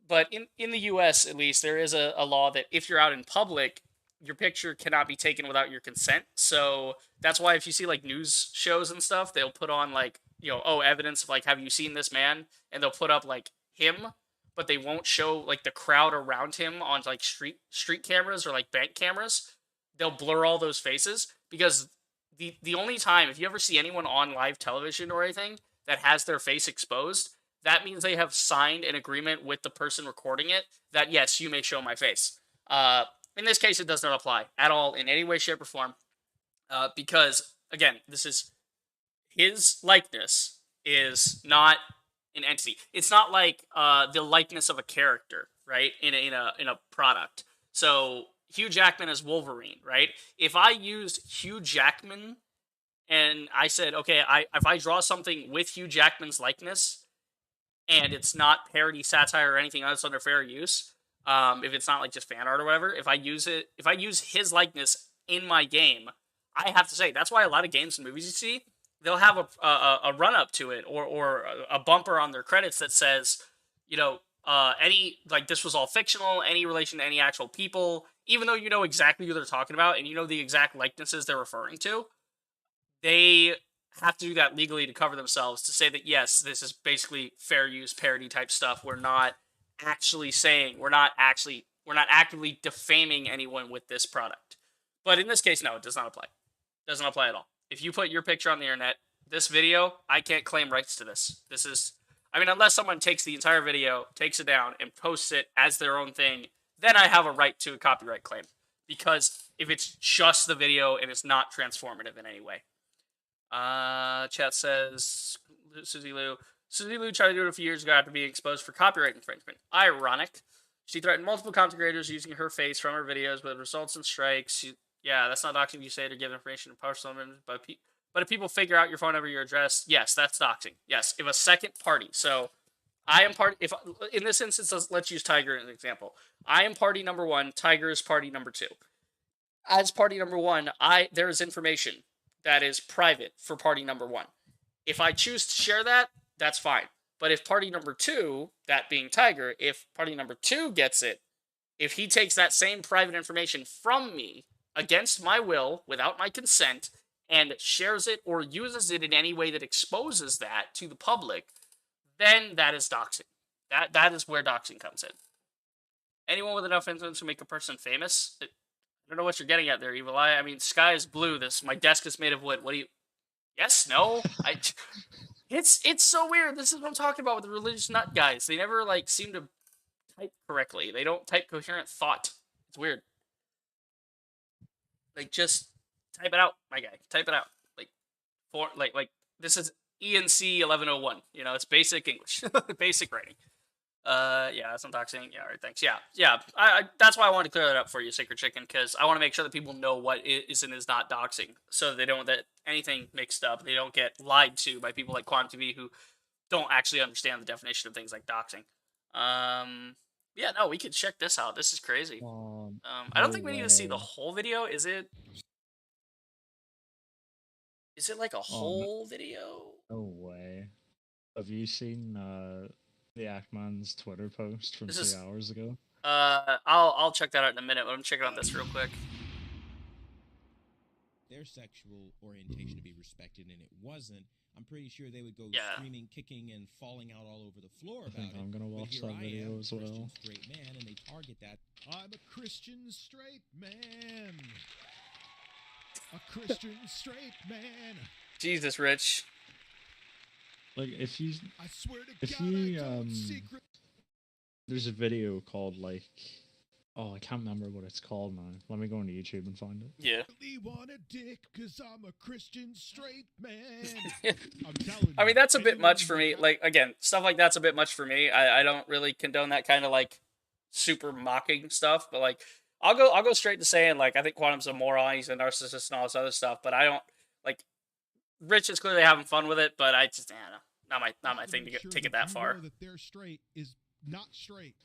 But in the US, at least, there is a law that if you're out in public, your picture cannot be taken without your consent. So that's why if you see like news shows and stuff, they'll put on like, you know, oh, evidence of like, have you seen this man? And they'll put up like him, but they won't show like the crowd around him on like street cameras or like bank cameras. They'll blur all those faces because the only time, if you ever see anyone on live television or anything that has their face exposed, that means they have signed an agreement with the person recording it that, yes, you may show my face. In this case, it does not apply at all in any way, shape, or form because, again, this is his likeness is not an entity. It's not like the likeness of a character, right? In a product. So Hugh Jackman as Wolverine, right? If I used Hugh Jackman and I said, okay, if I draw something with Hugh Jackman's likeness and it's not parody, satire, or anything else under fair use, if it's not like just fan art or whatever, if I use his likeness in my game, I have to say that's why a lot of games and movies you see, they'll have a run up to it or a bumper on their credits that says, you know, any like this was all fictional, any relation to any actual people, even though you know exactly who they're talking about and you know the exact likenesses they're referring to, they have to do that legally to cover themselves to say that yes, this is basically fair use parody type stuff. We're not actually saying we're not actively defaming anyone with this product. But in this case, no, it does not apply. It doesn't apply at all. If you put your picture on the internet, this video, I can't claim rights to this. This is, I mean, unless someone takes the entire video, takes it down, and posts it as their own thing, then I have a right to a copyright claim. Because if it's just the video and it's not transformative in any way. Chat says, Susie Lou tried to do it a few years ago after being exposed for copyright infringement. Ironic. She threatened multiple content creators using her face from her videos, but results in strikes. Yeah, that's not doxing if you say to give information to post them, but if people figure out your phone number, your address, yes, that's doxing. Yes, if a second party. So I am party. If in this instance, let's use Tiger as an example. I am party number one. Tiger is party number two. As party number one, there is information that is private for party number one. If I choose to share that, that's fine. But if party number two, that being Tiger, if party number two gets it, if he takes that same private information from me against my will, without my consent, and shares it or uses it in any way that exposes that to the public, then that is doxing. That is where doxing comes in. Anyone with enough influence to make a person famous? I don't know what you're getting at there, Evil Eye. I mean, sky is blue. My desk is made of wood. What do you... Yes? No? It's so weird. This is what I'm talking about with the religious nut guys. They never, like, seem to type correctly. They don't type coherent thought. It's weird. Like, just type it out, my guy. Type it out. Like this is ENC 1101. You know, it's basic English. Basic writing. Yeah, that's not doxing. Yeah, all right, thanks. Yeah. That's why I wanted to clear that up for you, Sacred Chicken, because I want to make sure that people know what is and is not doxing, so they don't get anything mixed up. They don't get lied to by people like Quantum TV who don't actually understand the definition of things like doxing. Yeah, no, we could check this out. This is crazy. I don't think we need to see the whole video. Is it like a whole video? No way. Have you seen the Ackman's Twitter post from 3 hours ago? I'll check that out in a minute, but I'm checking out this real quick. Their sexual orientation to be respected, and it wasn't. I'm pretty sure they would go screaming, kicking, and falling out all over the floor about it. I'm gonna watch that video as well. Christian straight man, and they target that. I'm a Christian straight man. A Christian straight man. Jesus, Rich. Like if you I swear to if God, you I don't secret. there's a video called like, oh, I can't remember what it's called now. Let me go on YouTube and find it. Yeah. Really want a dick because I'm a Christian straight man. I'm telling you. I mean, that's a bit anyone much for who me. got- Like, again, stuff like that's a bit much for me. I don't really condone that kind of like super mocking stuff. But like, I'll go straight to saying like I think Quantum's a moron. He's a narcissist and all this other stuff. But I don't like. Rich is clearly having fun with it, but I just don't know. Not my thing to make sure take it that that you far. know that they're straight is not straight.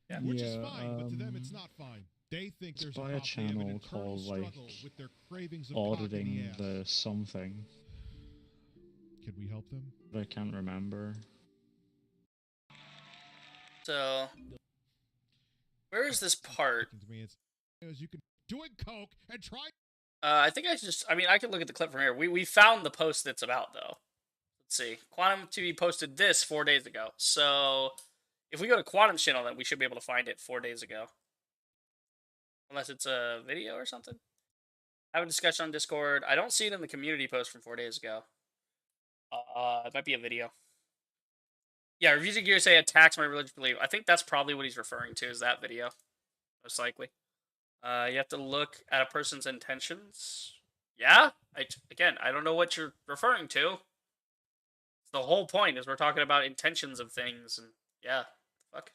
Yeah. Which is fine, but to them it's not fine. They think It's there's by a they have an channel internal called like struggle with their cravings of cock in auditing ass. the something, Can we help them? but I can't remember. So, where is this part? You can doing coke and try. I think I mean, I can look at the clip from here. We found the post that's about, though. Let's see. Quantum TV posted this 4 days ago. So, if we go to Quantum's channel, then we should be able to find it 4 days ago. Unless it's a video or something. Have a discussion on Discord. I don't see it in the community post from 4 days ago. It might be a video. Yeah, Refusing USA attacks my religious belief. I think that's probably what he's referring to, is that video. Most likely. You have to look at a person's intentions. Yeah? Again, I don't know what you're referring to. The whole point is we're talking about intentions of things, and yeah, fuck.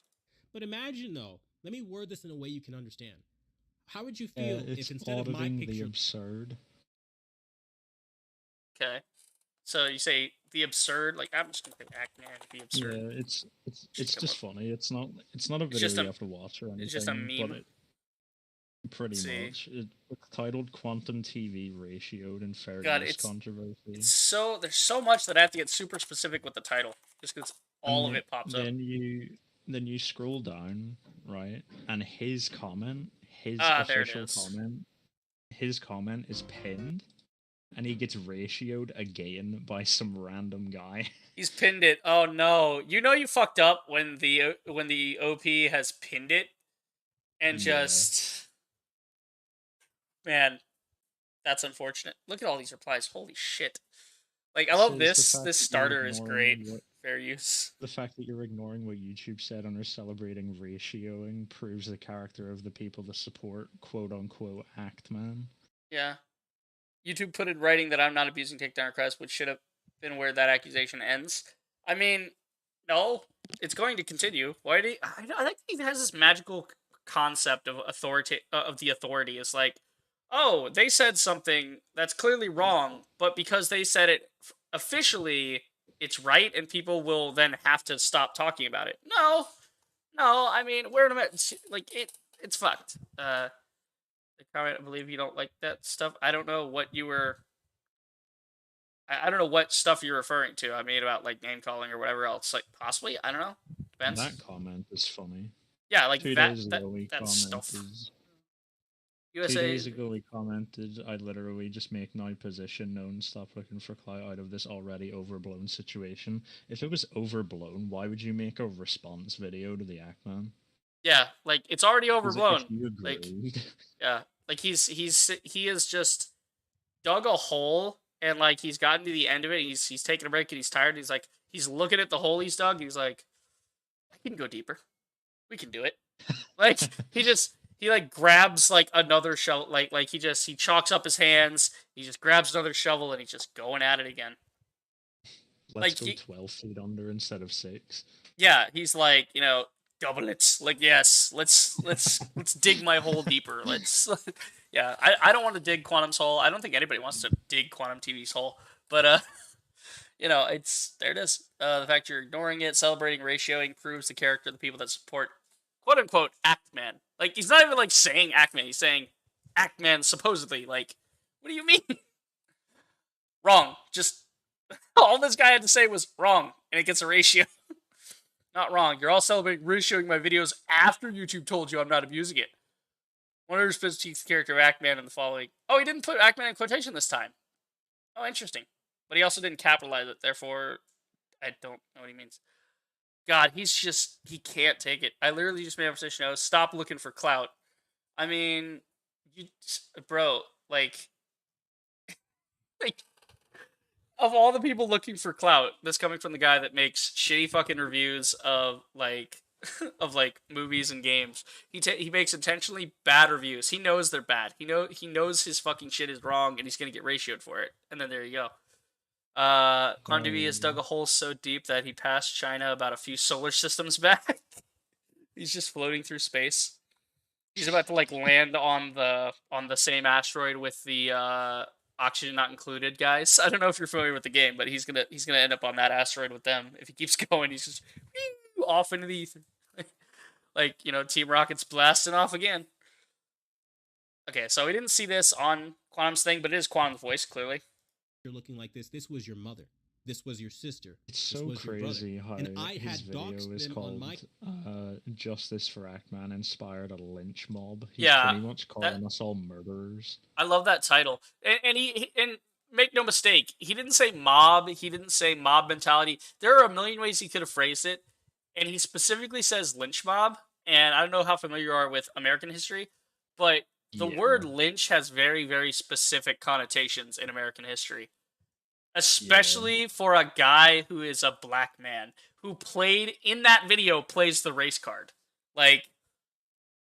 But imagine, though, let me word this in a way you can understand. How would you feel if instead of my auditing the picture... absurd. Okay. So you say the absurd, like I'm just gonna pick Act-Man, the absurd. Yeah, it's just funny. It's not a video just you have to watch or anything. It's just a meme. But pretty much. It's titled Quantum TV Ratioed and Fair Use Controversy. There's so much that I have to get super specific with the title, just because all of it pops up. Then you scroll down, right, and his comment, his there it official is. comment, his comment is pinned, and he gets ratioed again by some random guy. He's pinned it. Oh no! You know you fucked up when the OP has pinned it, and just man, that's unfortunate. Look at all these replies. Holy shit! Like I love this. This starter is great. Fair use. The fact that you're ignoring what YouTube said and are celebrating ratioing proves the character of the people that support quote-unquote Act-Man. Yeah. YouTube put in writing that I'm not abusing takedown requests, which should have been where that accusation ends. I mean, no. It's going to continue. Why do I think he has this magical concept of the authority. It's like, oh, they said something that's clearly wrong, but because they said it officially, it's right, and people will then have to stop talking about it. No, I mean, it's fucked. The comment, I believe you don't like that stuff. I don't know what you were. I don't know what stuff you're referring to. I mean, about like name calling or whatever else. Like possibly, I don't know. Depends. That comment is funny. Yeah, like 2 days ago that stuff. USA. 2 days ago he commented, "I literally just make my position known. Stop looking for clout out of this already overblown situation." If it was overblown, why would you make a response video to the Act-Man? Yeah, like it's already overblown. If you agreed. Yeah, like he has just dug a hole and like he's gotten to the end of it. He's taking a break and he's tired. And he's looking at the hole he's dug. And he's like, I can go deeper. We can do it. Like he like grabs like another shovel. Like he chalks up his hands. He just grabs another shovel and he's just going at it again. Let's go 12 feet under instead of 6. Yeah, he's like, double it. Like, yes, let's dig my hole deeper. Yeah, I don't want to dig Quantum's hole. I don't think anybody wants to dig Quantum TV's hole. But there it is. The fact you're ignoring it, celebrating ratioing proves the character of the people that support quote unquote Act-Man. Like he's not even like saying Act-Man, he's saying Act-Man supposedly. Like, what do you mean? Wrong. Just all this guy had to say was wrong, and it gets a ratio. Not wrong. You're all celebrating ratioing my videos after YouTube told you I'm not abusing it. 100% the character of Act-Man in the following. Oh, he didn't put Act-Man in quotation this time. Oh, interesting. But he also didn't capitalize it. Therefore, I don't know what he means. God, he can't take it. I literally just made a position. Stop looking for clout. I mean, bro, like of all the people looking for clout, this coming from the guy that makes shitty fucking reviews of like of like movies and games. He makes intentionally bad reviews. He knows they're bad. He knows his fucking shit is wrong, and he's gonna get ratioed for it. And then there you go. Quantum TV has dug a hole so deep that he passed China about a few solar systems back. He's just floating through space. He's about to like land on the same asteroid with the oxygen not included guys. I don't know if you're familiar with the game, but he's gonna end up on that asteroid with them if he keeps going. He's just off into the ether, like Team Rocket's blasting off again. Okay, so we didn't see this on Quantum's thing, but it is Quantum's voice clearly. You're looking like this. This was your mother. This was your sister. It's this so was crazy your how and I his had video is called Justice for Ackman inspired a lynch mob. He's pretty much calling us all murderers. I love that title. And and make no mistake, he didn't say mob, he didn't say mob mentality. There are a million ways he could have phrased it, and he specifically says lynch mob, and I don't know how familiar you are with American history, but the word lynch has very, very specific connotations in American history. Especially for a guy who is a black man who in that video plays the race card. Like,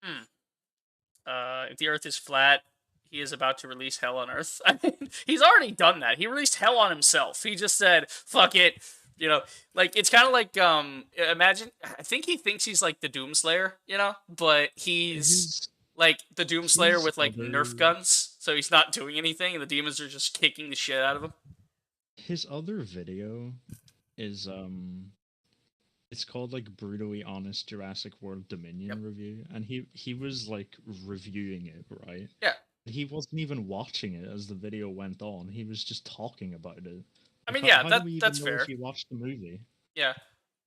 if the earth is flat, he is about to release hell on earth. I mean, he's already done that. He released hell on himself. He just said, fuck it. Like, it's kind of like, imagine, I think he thinks he's like the Doomslayer, but he's like the Doomslayer with like Nerf guns. So he's not doing anything and the demons are just kicking the shit out of him. His other video is it's called like Brutally Honest Jurassic World Dominion review, and he was like reviewing it, right? Yeah. He wasn't even watching it as the video went on. He was just talking about it. I mean, how that's fair. If you watched the movie. Yeah.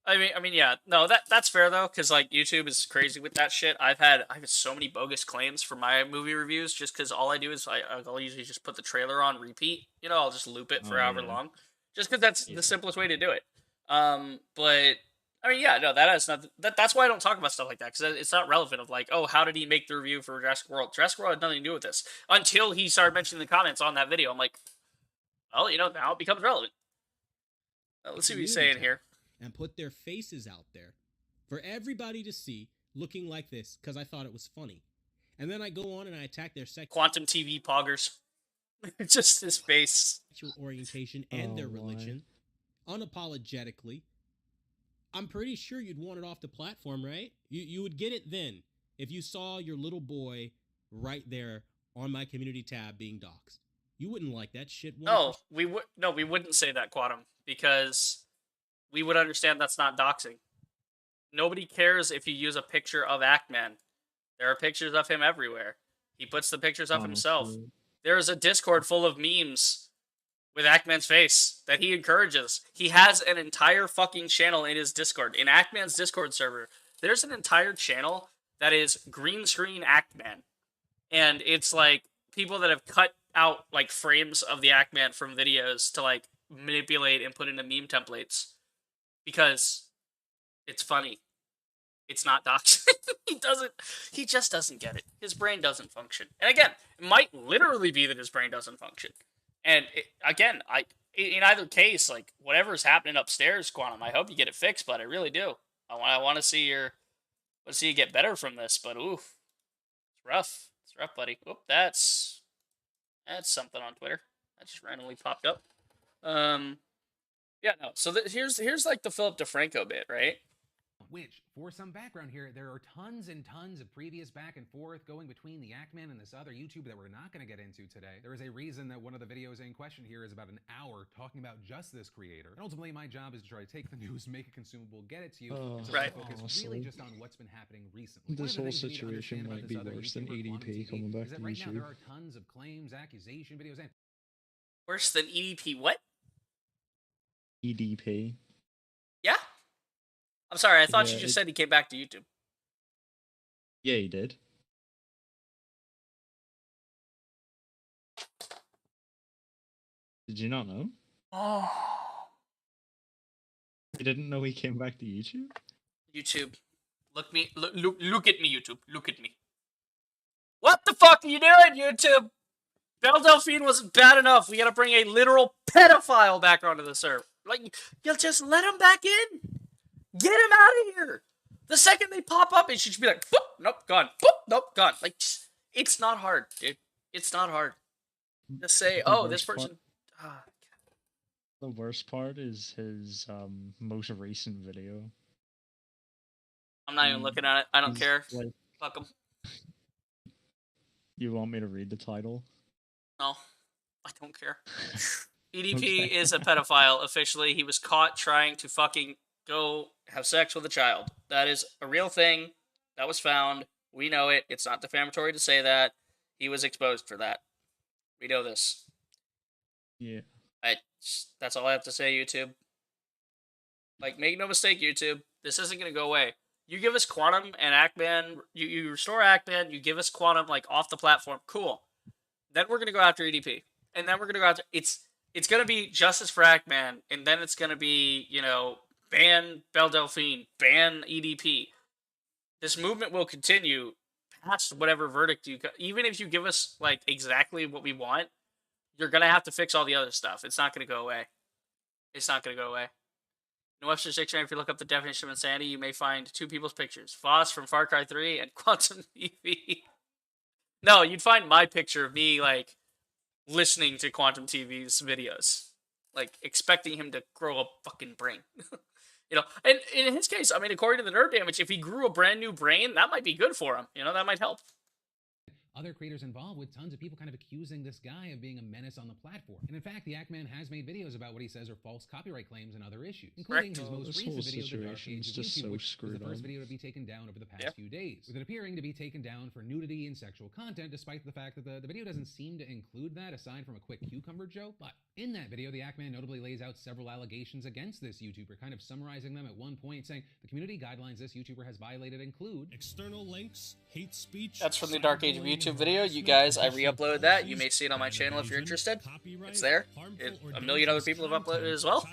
I mean, yeah. No, that's fair though, because like YouTube is crazy with that shit. I've had so many bogus claims for my movie reviews just because all I do is I'll usually just put the trailer on repeat. I'll just loop it for however long, just because that's the simplest way to do it. But I mean, yeah, no, that has nothing. That's why I don't talk about stuff like that, because it's not relevant. Of like, oh, how did he make the review for Jurassic World? Jurassic World had nothing to do with this until he started mentioning the comments on that video. I'm like, well, now it becomes relevant. Let's see what he's saying here. And put their faces out there for everybody to see looking like this because I thought it was funny. And then I go on and I attack their Quantum TV poggers. Just his face. Sexual orientation and their religion. Unapologetically. I'm pretty sure you'd want it off the platform, right? You would get it then if you saw your little boy right there on my community tab being doxxed. You wouldn't like that shit. No, we wouldn't say that, Quantum, because we would understand that's not doxing. Nobody cares if you use a picture of Ackman. There are pictures of him everywhere. He puts the pictures of himself. There is a Discord full of memes with Ackman's face that he encourages. He has an entire fucking channel in his Discord. In Ackman's Discord server, there's an entire channel that is green screen Ackman. And it's like people that have cut out like frames of the Ackman from videos to like manipulate and put into meme templates. Because it's funny. It's not doxing. He just doesn't get it. His brain doesn't function. And again, it might literally be that his brain doesn't function. And in either case, like whatever's happening upstairs, Quantum, I hope you get it fixed, but I really do. I want to see you get better from this, but oof. It's rough. It's rough, buddy. Oop, that's something on Twitter. That just randomly popped up. Yeah, no. So here's like the Philip DeFranco bit, right? Which, for some background here, there are tons and tons of previous back and forth going between the Ackman and this other YouTuber that we're not going to get into today. There is a reason that one of the videos in question here is about an hour talking about just this creator. And ultimately, my job is to try to take the news, make it consumable, get it to you, and so right. Focus really just on what's been happening recently. This whole situation might be worse than EDP coming back to right YouTube. Now, there are tons of claims, accusation videos, and worse than EDP what? EDP. Yeah? I'm sorry, I thought you just said he came back to YouTube. Yeah, he did. Did you not know? Oh. You didn't know he came back to YouTube? YouTube. Look at me, YouTube. Look at me. What the fuck are you doing, YouTube? Belle Delphine wasn't bad enough. We gotta bring a literal pedophile back onto the server. Like, you'll just let him back in. Get him out of here. The second they pop up, it should be like, boop, nope, gone. Boop, nope, gone. Like, it's not hard, dude. It's not hard. Just say, oh, this person. The worst part is his most recent video. I'm not even looking at it. I don't care. Like, Fuck him. You want me to read the title? No, I don't care. EDP Okay. is a pedophile. Officially, he was caught trying to fucking go have sex with a child. That is a real thing. That was found. We know it. It's not defamatory to say that. He was exposed for that. We know this. Yeah. That's all I have to say, YouTube. Like, make no mistake, YouTube. This isn't going to go away. You give us Quantum and Ackman, you restore Ackman, you give us Quantum, like, off the platform, cool. Then we're going to go after EDP. And then we're going to go after, it's going to be justice for Ackman, and then it's going to be, you know, ban Belle Delphine, ban EDP. This movement will continue past whatever verdict you, even if you give us, like, exactly what we want, you're going to have to fix all the other stuff. It's not going to go away. It's not going to go away. In Webster's Dictionary, if you look up the definition of insanity, you may find two people's pictures. Voss from Far Cry 3 and Quantum TV. No, you'd find my picture of me, like, listening to Quantum TV's videos. Like, expecting him to grow a fucking brain. You know, and in his case, I mean, according to the Nerd Damage, if he grew a brand new brain, that might be good for him. You know, that might help. Other creators involved, with tons of people kind of accusing this guy of being a menace on the platform. And in fact, the Ackman has made videos about what he says are false copyright claims and other issues, including his most recent video, The Dark Age of YouTube, which was the first video to be taken down over the past few days, with it appearing to be taken down for nudity and sexual content, despite the fact that the video doesn't seem to include that, aside from a quick cucumber joke. But in that video, the Ackman notably lays out several allegations against this YouTuber, kind of summarizing them at one point, saying the community guidelines this YouTuber has violated include external links, hate speech. That's from the Dark Age of YouTube video. You guys, I re-uploaded that. You may see it on my channel if you're interested. It's there. A million other people have uploaded it as well.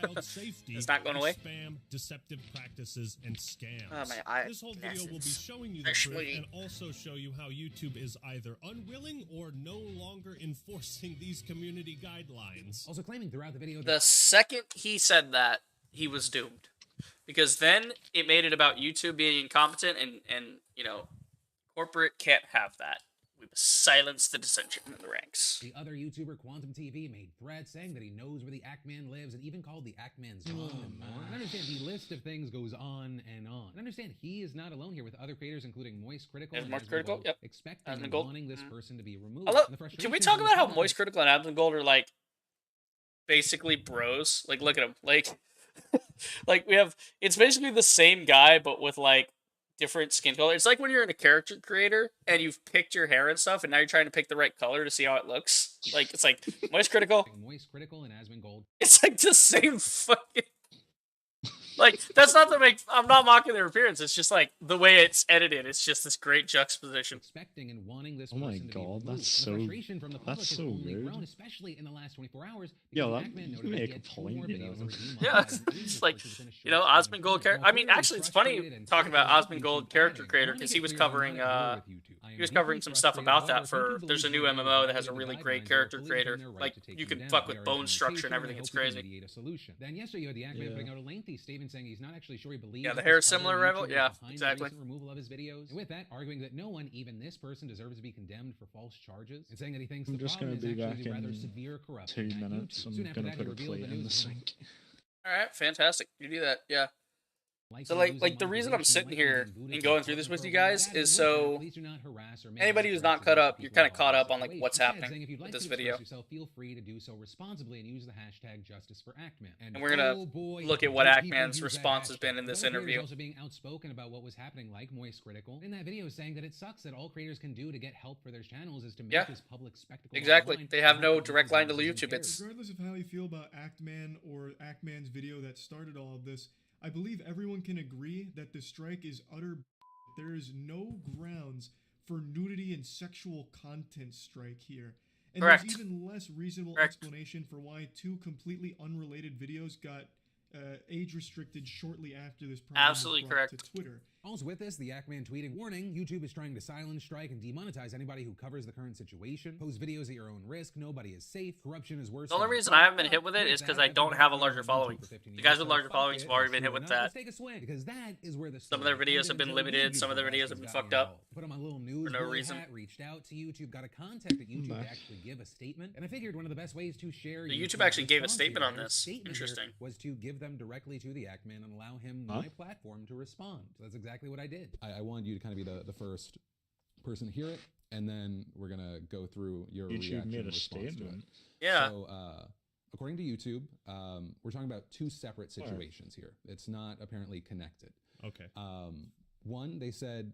It's not going away. Spam, deceptive practices, and scams. Oh, my eye. This whole video will be showing you the proof and also show you how YouTube is either unwilling or no longer enforcing these community guidelines. Also claiming throughout the video the second he said that, he was doomed. Because then it made it about YouTube being incompetent and you know, corporate can't have that. We silence the dissension in the ranks. The other YouTuber, Quantum TV, made threats saying that he knows where the Ackman lives and even called the Ackman's mom and more. And understand the list of things goes on and on. And understand he is not alone here, with other creators including Moist Critical and Moist Critical, Gold, yep. expecting and wanting this person to be removed. Can we talk about how Moist Critical and Admin Gold are like basically bros? Like, look at them. Like, like we have, it's basically the same guy but with like different skin color. It's like when you're in a character creator and you've picked your hair and stuff, and now you're trying to pick the right color to see how it looks. Like, it's like Moist Critical. Moist Critical and Asmon Gold. It's like the same fucking. Like, that's not to make. I'm not mocking their appearance. It's just like the way it's edited. It's just this great juxtaposition. Expecting and wanting this. Oh my god, that's so. That's so weird. Grown, especially in the last 24 hours. Yeah, that make a point. You know. Yeah, it's like, you know, Osmond Gold character. I mean, actually, it's funny talking about Osmond Gold character creator because he was covering some stuff about that for. There's a new MMO that has a really great character creator. Like, you can fuck with bone structure and everything. It's crazy. Then yesterday you had the Ackman putting out a lengthy statement saying he's not actually sure he believes. Yeah, the hair is similar, Rebel. Yeah, exactly. Removal of his videos. And with that, arguing that no one, even this person, deserves to be condemned for false charges, and saying that he thinks the problem is actually rather severe corruption. 2 minutes. I'm gonna put a plate in the sink. All right, fantastic. You do that, yeah. So like the reason I'm sitting here and going through this with you guys is so anybody who's not caught up, you're kind of caught up on like what's happening with this video. Feel free to do so responsibly and use the hashtag Justice for Ackman. And we're gonna look at what Ackman's response has been in this interview. Also being outspoken about what was happening, like Moist Critical in that video, saying that it sucks that all creators can do to get help for their channels is to make this public spectacle. Exactly, they have no direct line to YouTube. It's regardless of how you feel about Ackman or Ackman's video that started all of this. I believe everyone can agree that the strike is utter. There is no grounds for nudity and sexual content strike here. And there's even less reasonable explanation for why 2 completely unrelated videos got age restricted shortly after this problem was brought to Twitter. Also with this, the Ackman tweeting, warning, YouTube is trying to silence, strike, and demonetize anybody who covers the current situation. Post videos at your own risk. Nobody is safe. Corruption is worse. The only reason I haven't been hit with it is because I don't have a larger following. The guys with larger followings have already been hit with that. Let's take a swing, because that is where the some of their videos have been limited. Some of their videos have been fucked up. Put on my little news for no reason. Hat, reached out to YouTube, got a contact at YouTube to actually give a statement, and I figured one of the best ways to share. The YouTube actually gave a statement on this. Interesting. Was to give them directly to the Ackman and allow him my platform to respond. So that's exactly what I did. I wanted you to kind of be the first person to hear it, and then we're gonna go through your reaction and response to it. Yeah. So, according to YouTube, we're talking about two separate situations here. It's not apparently connected. Okay. One, they said,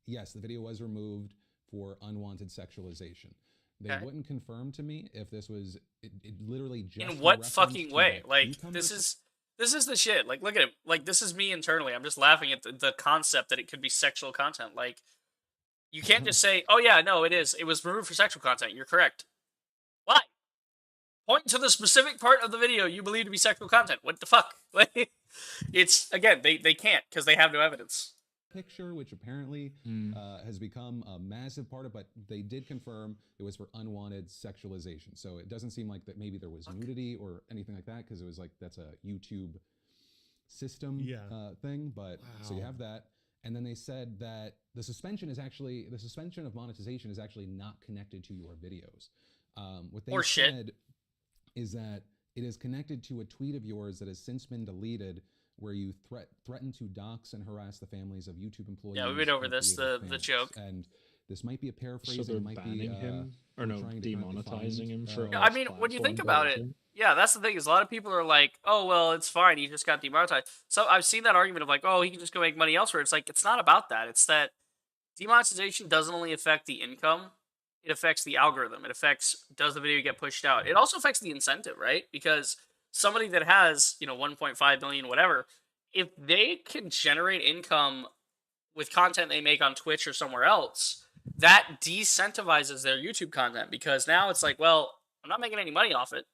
yes, the video was removed for unwanted sexualization. They wouldn't confirm to me if this was it literally just in what fucking way. Like this is the shit. Like look at it. Like this is me internally. I'm just laughing at the concept that it could be sexual content. Like you can't just say, "Oh yeah, no, it is. It was removed for sexual content." You're correct. Why? Point to the specific part of the video you believe to be sexual content. What the fuck? Like it's again, they can't because they have no evidence. Picture, which apparently has become a massive part of, but they did confirm it was for unwanted sexualization. So it doesn't seem like that maybe there was nudity or anything like that, because it was like that's a YouTube system thing. But so you have that, and then they said that the suspension of monetization is actually not connected to your videos. What they said is that it is connected to a tweet of yours that has since been deleted, where you threaten to dox and harass the families of YouTube employees. Yeah, we went over this, the joke. And this might be a paraphrase. So they're it might banning be, him, or no, demonetizing him for. I mean, when you think about it, yeah, that's the thing. Is a lot of people are like, "Oh, well, it's fine. He just got demonetized." So I've seen that argument of like, "Oh, he can just go make money elsewhere." It's like it's not about that. It's that demonetization doesn't only affect the income; it affects the algorithm. It affects does the video get pushed out. It also affects the incentive, right? Because somebody that has 1.5 million, whatever, if they can generate income with content they make on Twitch or somewhere else, that decentivizes their YouTube content, because now it's like, well, I'm not making any money off it,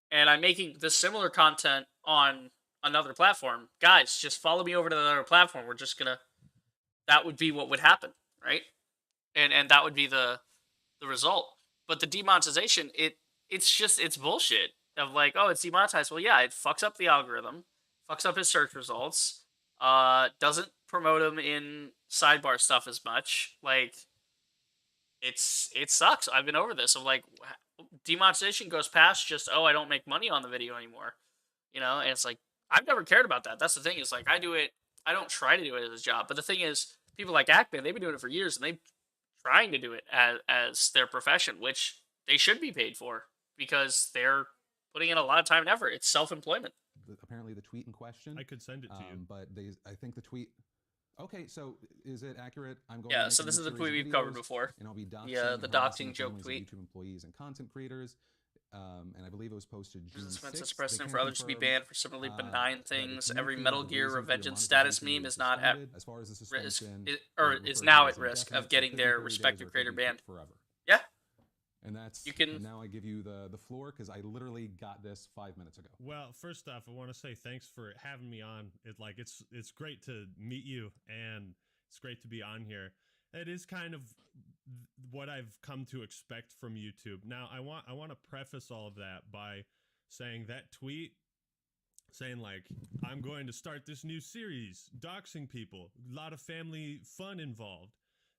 and I'm making this similar content on another platform. Guys, just follow me over to the other platform. We're just gonna. That would be what would happen, right? And that would be the result. But the demonetization, it's bullshit. Of like, oh, it's demonetized. Well, yeah, it fucks up the algorithm, fucks up his search results, doesn't promote him in sidebar stuff as much. Like, it sucks. I've been over this. Of like, demonetization goes past just, oh, I don't make money on the video anymore, And it's like, I've never cared about that. That's the thing. Is like, I don't try to do it as a job. But the thing is, people like Ackman, they've been doing it for years, and they're trying to do it as their profession, which they should be paid for, because they're putting in a lot of time and effort. It's self-employment. Apparently the tweet in question. I could send it to you. But I think the tweet... Okay, so is it accurate? I'm going. Yeah, so this is the tweet we've covered before. And I'll be doxing the doxing joke tweet. YouTube employees and content creators. And I believe it was posted June 6th. This precedent for others to be banned for similarly benign things. Every Metal Gear Revengeance status meme is not at risk, is now at risk of getting their respective creator banned. Forever. Yeah. And that's and now I give you the floor, because I literally got this 5 minutes ago. Well, first off, I want to say thanks for having me on. It's great to meet you, and it's great to be on here. It is kind of what I've come to expect from YouTube. Now, I want to preface all of that by saying that tweet saying like, I'm going to start this new series, doxing people, a lot of family fun involved.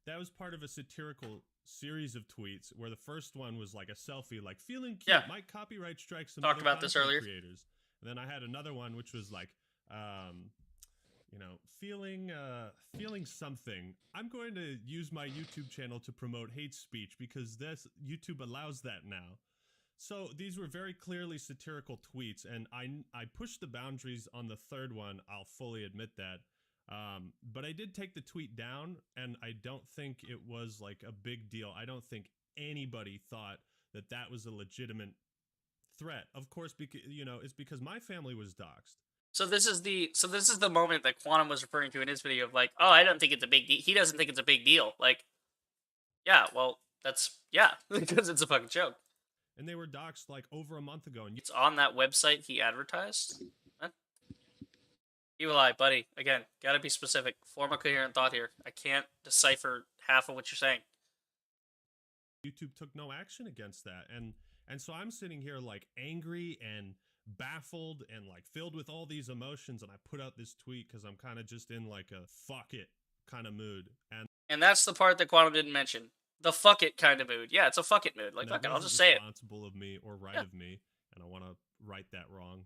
That was part of a satirical series of tweets where the first one was like a selfie, like feeling cute, might copyright strike some talked about this earlier creators. And then I had another one which was like, feeling something. I'm going to use my YouTube channel to promote hate speech because YouTube allows that now. So these were very clearly satirical tweets, and I pushed the boundaries on the third one. I'll fully admit that. But I did take the tweet down, and I don't think it was like a big deal. I don't think anybody thought that was a legitimate threat. Of course, because it's because my family was doxxed. So this is the moment that Quantum was referring to in his video of like, oh, I don't think it's a big deal. He doesn't think it's a big deal. Like, yeah, well, because it's a fucking joke. And they were doxxed like over a month ago. And it's on that website he advertised. Huh? Evil Eye, buddy. Again, gotta be specific. Form a coherent thought here. I can't decipher half of what you're saying. YouTube took no action against that, and so I'm sitting here like angry and baffled and like filled with all these emotions, and I put out this tweet because I'm kind of just in like a fuck it kind of mood, and that's the part that Quantum didn't mention. The fuck it kind of mood. Yeah, it's a fuck it mood. Like, fuck it, I'll just say it. Responsible of me or right of me, and I want to right that wrong.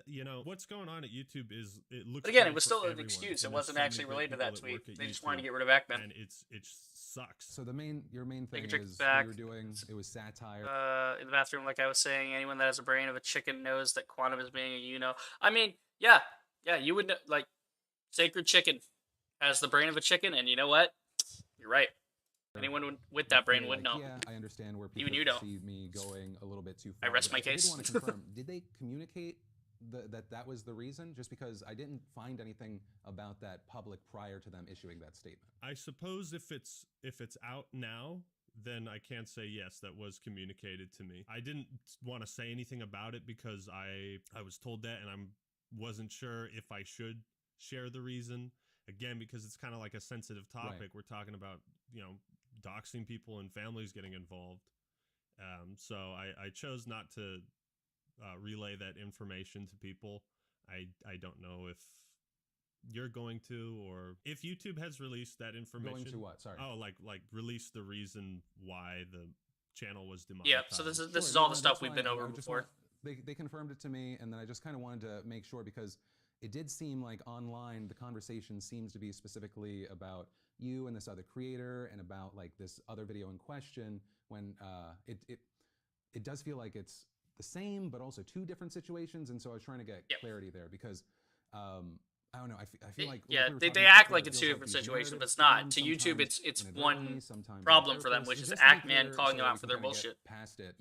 You know, what's going on at YouTube is it looks. But again, it was still an excuse. It wasn't actually related to that tweet. They just wanted to get rid of Ackman. And it sucks. So your main thing is back. what you were doing. It was satire. In the bathroom, like I was saying, anyone that has a brain of a chicken knows that Quantum is being a you-know. I mean, yeah, you would know, like, Sacred Chicken has the brain of a chicken, and you know what? You're right. Anyone with that brain would know. Yeah, I understand where people even you don't. see me going a little bit too far. I rest my case. I did want to confirm, did they communicate that was the reason? Just because I didn't find anything about that public prior to them issuing that statement. I suppose if it's out now, then I can't say yes, that was communicated to me. I didn't want to say anything about it because I was told that, and I wasn't sure if I should share the reason. Again, because it's kind of like a sensitive topic. Right. We're talking about, you know, doxing people and families getting involved. So I chose not to relay that information to people. I don't know if you're going to, or if YouTube has released that information. Going to what? Sorry. Oh, like release the reason why the channel was demonetized. Yeah. So this is all the stuff we've been over before. They confirmed it to me, and then I just kind of wanted to make sure, because it did seem like online the conversation seems to be specifically about you and this other creator and about like this other video in question, when it does feel like it's the same but also two different situations. And so I was trying to get clarity there, because I don't know, I feel like they act like it's two different situations, but it's not. To YouTube, it's one problem for them, which is Ackman calling them out for their bullshit. Past it.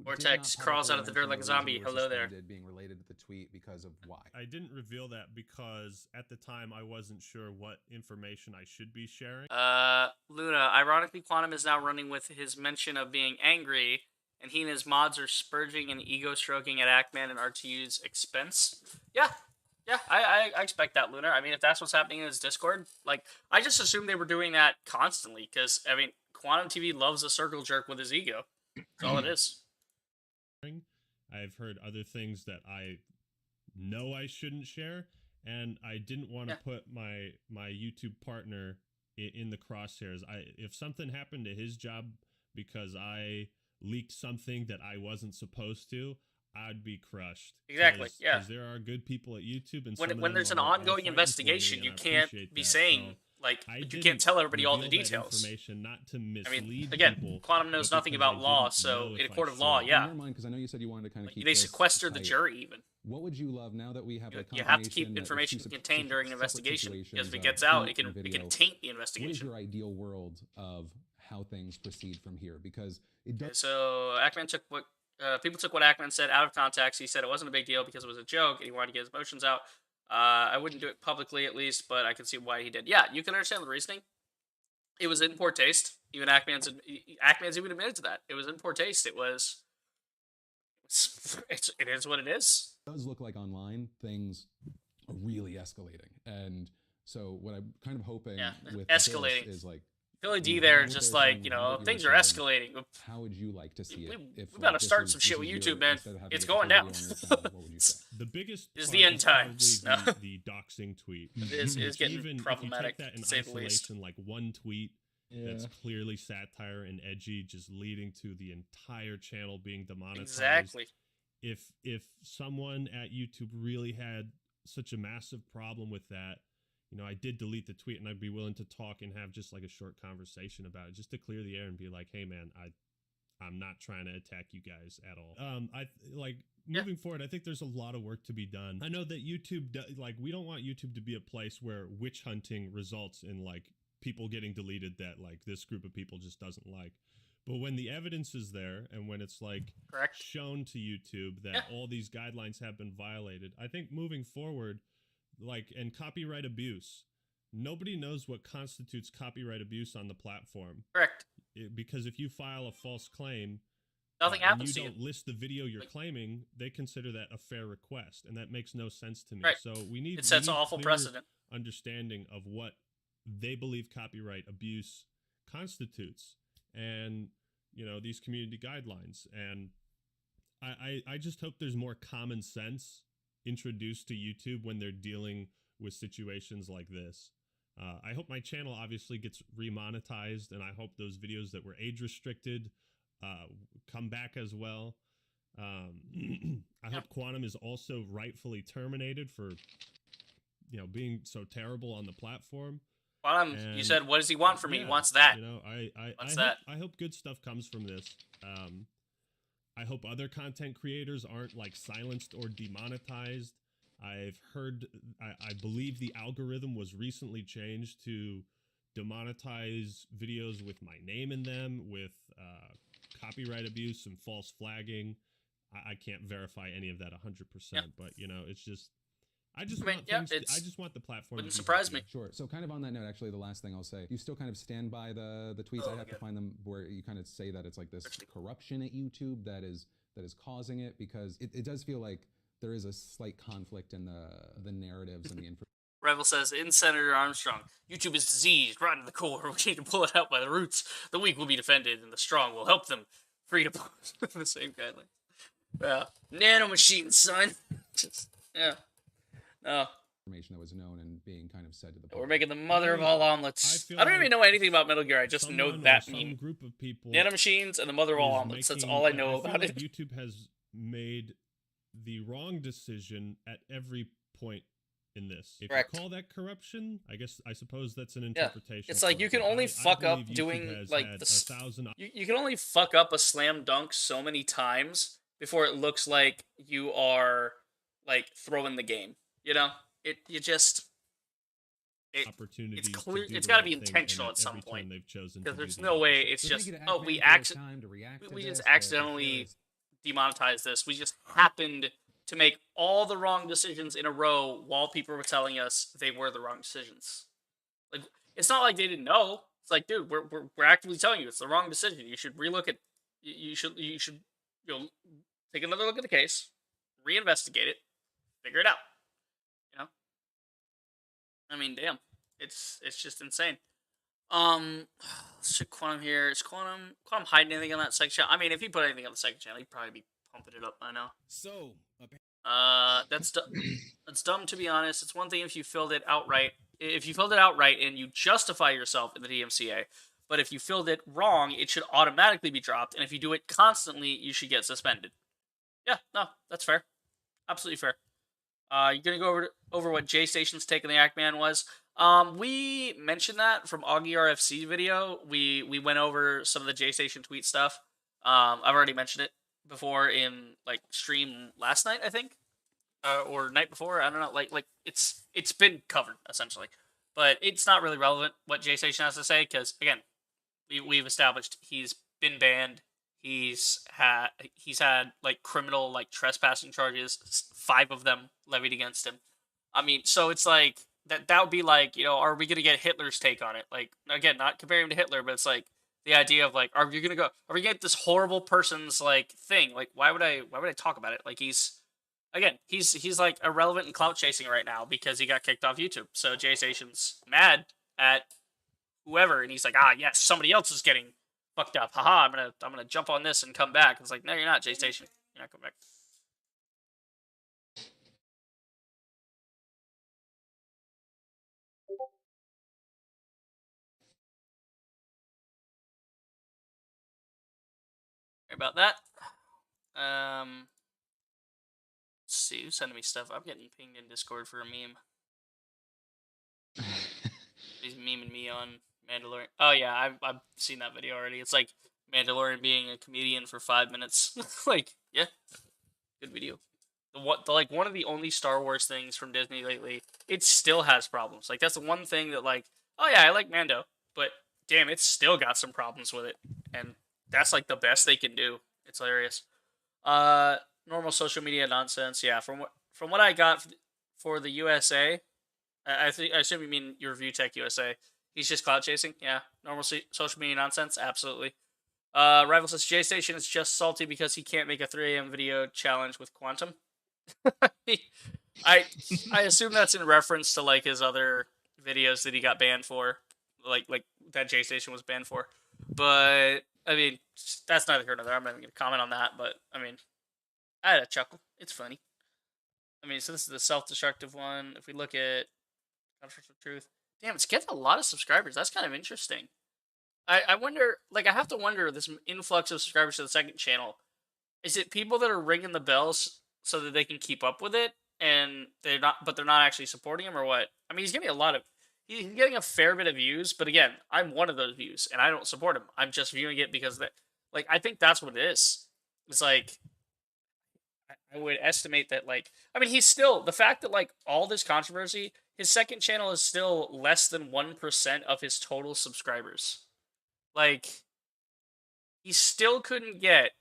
Vortex crawls out of the dirt like a zombie. Hello there. Being related to the tweet because of why. I didn't reveal that because at the time I wasn't sure what information I should be sharing. Luna, ironically, Quantum is now running with his mention of being angry, and he and his mods are spurging and ego stroking at Ackman and RTU's expense. Yeah, I expect that, Lunar. I mean, if that's what's happening in his Discord, like, I just assumed they were doing that constantly, because, I mean, Quantum TV loves a circle jerk with his ego. That's all it is. I've heard other things that I know I shouldn't share, and I didn't want to put my YouTube partner in the crosshairs. If something happened to his job because I leaked something that I wasn't supposed to, I'd be crushed. Exactly, yeah. Because there are good people at YouTube, and when there's an ongoing investigation, you can't be saying, like, you can't tell everybody all the details. Information, not to mislead. I mean, again, people, Quantum knows nothing about law, so in a court of law, yeah. Never mind, because I know you said you wanted to kind of keep they sequester the jury, even. What would you love now that we have you have to keep information contained during an investigation, because if it gets out, it can taint the investigation. What is your ideal world of how things proceed from here? Because it does. So Ackman took what people took what Ackman said out of context. He said it wasn't a big deal because it was a joke, and he wanted to get his emotions out. I wouldn't do it publicly, at least, but I can see why he did. Yeah, you can understand the reasoning. It was in poor taste. Even Ackman's even admitted to that. It was in poor taste. It is what it is. It does look like online things are really escalating, and so what I'm kind of hoping with escalating this is like Philly D there, just like, you know, things are escalating. How would you like to see it? We gotta start some shit with YouTube, man. It's going down. The biggest is the end times. The doxing tweet. It is getting even problematic, if you take that in to say the least. isolation, like one tweet that's clearly satire and edgy, just leading to the entire channel being demonetized. Exactly. If someone at YouTube really had such a massive problem with that, you know, I did delete the tweet, and I'd be willing to talk and have just like a short conversation about it, just to clear the air and be like, hey man, I'm not trying to attack you guys at all. Moving forward, I think there's a lot of work to be done. I know that YouTube, we don't want YouTube to be a place where witch hunting results in like people getting deleted that like this group of people just doesn't like. But when the evidence is there, and when it's like shown to YouTube that all these guidelines have been violated, I think moving forward, and copyright abuse, nobody knows what constitutes copyright abuse on the platform. Correct. Because if you file a false claim, Nothing and happens you to don't list the video you're Like- claiming, they consider that a fair request, and that makes no sense to me. Right. So we need It sets we an need awful clear precedent. understanding of what they believe copyright abuse constitutes, and these community guidelines. And I just hope there's more common sense introduced to YouTube when they're dealing with situations like this. I hope my channel obviously gets remonetized, and I hope those videos that were age restricted come back as well. I hope Quantum is also rightfully terminated for being so terrible on the platform. Quantum, you said, what does he want from me? He wants that. I hope good stuff comes from this. I hope other content creators aren't like silenced or demonetized. I've heard, I believe the algorithm was recently changed to demonetize videos with my name in them, with copyright abuse and false flagging. I can't verify any of that 100%, but it's just, I just want the platform. Wouldn't surprise me. Sure. So kind of on that note, actually, the last thing I'll say, you still kind of stand by the tweets. I have to find them where you kind of say that it's like this corruption at YouTube that is causing it, because it does feel like there is a slight conflict in the narratives and the information. Revel says, in Senator Armstrong, YouTube is diseased, rotten to the core. We need to pull it out by the roots. The weak will be defended, and the strong will help them. Free to post the same guidelines. Well, nanomachines, son. Yeah. No. Information that was known and being kind of said to the public. We're making the mother of all omelets. I don't even know anything about Metal Gear. I just know that meme. Group of people. Nanomachines and the mother of all omelets. That's all I know about it. YouTube has made the wrong decision at every point in this. If Correct. you call that corruption, I suppose that's an interpretation. It's like you can only fuck up doing like you can only fuck up a slam dunk so many times before it looks like you are like throwing the game. It's clear. It's got to be intentional at some point, because there's no way it's just we just accidentally demonetized this. We just happened to make all the wrong decisions in a row while people were telling us they were the wrong decisions. Like, it's not like they didn't know. It's like, dude, we're actively telling you it's the wrong decision. You should relook at. You should take another look at the case, reinvestigate it, figure it out. I mean, damn, it's just insane. So Quantum here. Is Quantum hiding anything on that second channel? I mean, if he put anything on the second channel, he'd probably be pumping it up by now. So, that's dumb, to be honest. It's one thing if you filled it outright. If you filled it outright and you justify yourself in the DMCA, but if you filled it wrong, it should automatically be dropped. And if you do it constantly, you should get suspended. Yeah, no, that's fair. Absolutely fair. You're gonna go over what J Station's take on the Act-Man was. We mentioned that from AugieRFC video. We went over some of the J Station tweet stuff. I've already mentioned it before in like stream last night, I think, or night before. I don't know. Like it's been covered essentially, but it's not really relevant what J Station has to say, because again, we've established he's been banned. He's had like criminal like trespassing charges, 5 of them levied against him. I mean, so it's like that would be like, are we gonna get Hitler's take on it? Like, again, not comparing him to Hitler, but it's like the idea of like, are we gonna get this horrible person's like thing? Like, why would I talk about it? Like, he's like irrelevant and clout chasing right now because he got kicked off YouTube. So J Station's mad at whoever, and he's like, yes, somebody else is getting fucked up. Haha, I'm gonna jump on this and come back. It's like, no, you're not, J Station. You're not coming back. Sorry about that. Let's see who's sending me stuff. I'm getting pinged in Discord for a meme. He's memeing me on Mandalorian. Oh yeah, I've seen that video already. It's like Mandalorian being a comedian for 5 minutes. Like, yeah, good video. Like one of the only Star Wars things from Disney lately, it still has problems. Like, that's the one thing that, like, oh yeah, I like Mando, but damn, it's still got some problems with it, and that's like the best they can do. It's hilarious. Normal social media nonsense. Yeah, from what I got for the USA, I assume you mean your Review Tech USA. He's just cloud chasing. Yeah, normal social media nonsense. Absolutely. Rival says J Station is just salty because he can't make a 3 a.m. video challenge with Quantum. I assume that's in reference to like his other videos that he got banned for, like that J Station was banned for. But I mean, that's neither here nor there. I'm not even gonna comment on that. But I mean, I had a chuckle. It's funny. I mean, so this is the self-destructive one. If we look at Controversial Truth, damn, it's getting a lot of subscribers. That's kind of interesting. I wonder, like, I have to wonder, this influx of subscribers to the second channel, is it people that are ringing the bells so that they can keep up with it, and they're not actually supporting him, or what? I mean, he's getting he's getting a fair bit of views, but again, I'm one of those views, and I don't support him. I'm just viewing it because like, I think that's what it is. It's like, I would estimate that, like, I mean, he's still, the fact that, like, all this controversy, his second channel is still less than 1% of his total subscribers. Like, he still couldn't get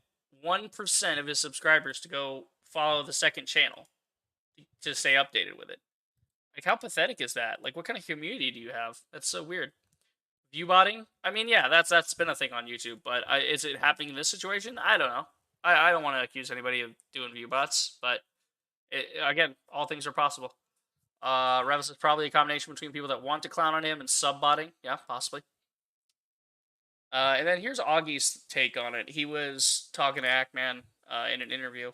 1% of his subscribers to go follow the second channel to stay updated with it. Like, how pathetic is that? Like, what kind of community do you have? That's so weird. View botting? I mean, yeah, that's been a thing on YouTube, but is it happening in this situation? I don't know. I don't want to accuse anybody of doing view bots, but again, all things are possible. Revis is probably a combination between people that want to clown on him and sub-botting. Yeah, possibly. And then here's Augie's take on it. He was talking to Ackman in an interview.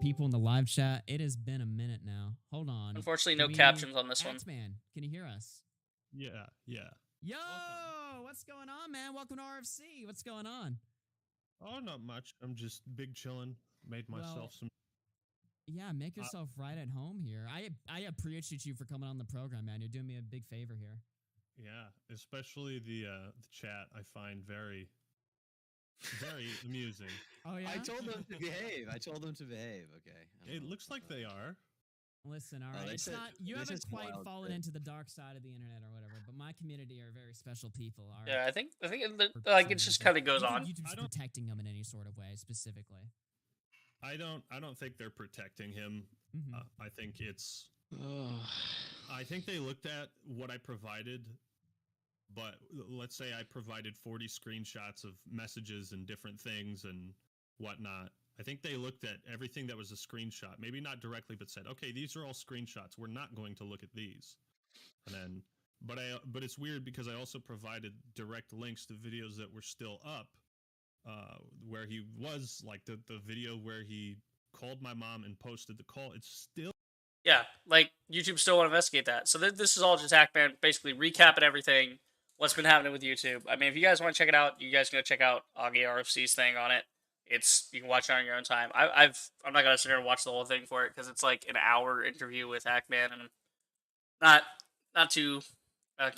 People in the live chat, it has been a minute now. Hold on. Unfortunately, no captions on this one. Axman, can you hear us? Yeah. Yo, what's going on, man? Welcome to RFC. What's going on? Oh, not much. I'm just big chilling. Made myself some. Yeah, make yourself right at home here. I appreciate you for coming on the program, man. You're doing me a big favor here. Yeah, especially the chat. I find very amusing. Oh yeah. I told them to behave. Okay. It looks like they are. Listen, all right. It's not, you haven't quite fallen into the dark side of the internet or whatever, but my community are very special people. All right. Yeah, I think like it just kind of goes on. YouTube's protecting them in any sort of way, specifically. I don't think they're protecting him. Mm-hmm. I think it's. I think they looked at what I provided, but let's say I provided 40 screenshots of messages and different things and whatnot. I think they looked at everything that was a screenshot, maybe not directly, but said, okay, these are all screenshots. We're not going to look at these. And then, but it's weird because I also provided direct links to videos that were still up, where he was, like the video where he called my mom and posted the call. It's still. Yeah, like, YouTube still want to investigate that. So this is all just Hackman basically recapping everything, what's been happening with YouTube. I mean, if you guys want to check it out, you guys can go check out AugieRFC's thing on it. You can watch it on your own time. I'm not gonna sit here and watch the whole thing for it because it's like an hour interview with Hackman, and I'm not too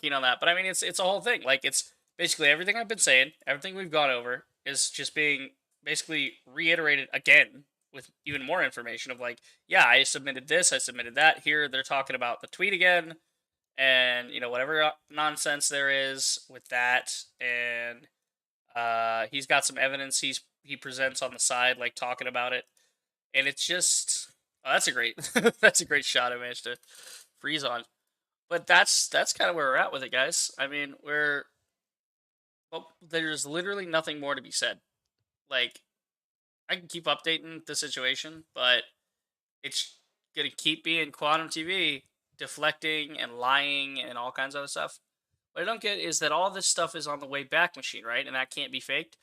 keen on that. But I mean, it's a whole thing. Like, it's basically everything I've been saying, everything we've gone over is just being basically reiterated again with even more information of, like, yeah, I submitted this, I submitted that. Here they're talking about the tweet again, and whatever nonsense there is with that, and he's got some evidence he presents on the side, like, talking about it, and it's just that's a great that's a great shot I managed to freeze on. But that's kind of where we're at with it, guys. I mean, there's literally nothing more to be said. Like, I can keep updating the situation, but it's gonna keep being Quantum TV deflecting and lying and all kinds of other stuff. What I don't get is that all this stuff is on the Wayback Machine, right? And that can't be faked.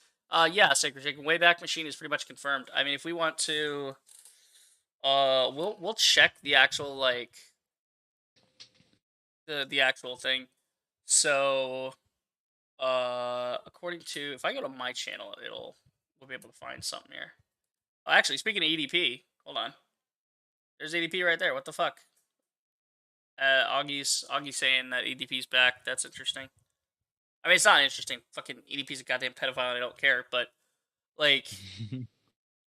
Yeah, Sacred Chicken, Wayback Machine is pretty much confirmed. I mean, if we want to, we'll check the actual, like, the actual thing. So, according to, if I go to my channel, we'll be able to find something here. Oh, actually, speaking of EDP, hold on. There's EDP right there. What the fuck? Augie's saying that EDP's back. That's interesting. I mean, it's not interesting. Fucking EDP's a goddamn pedophile and I don't care, but, like,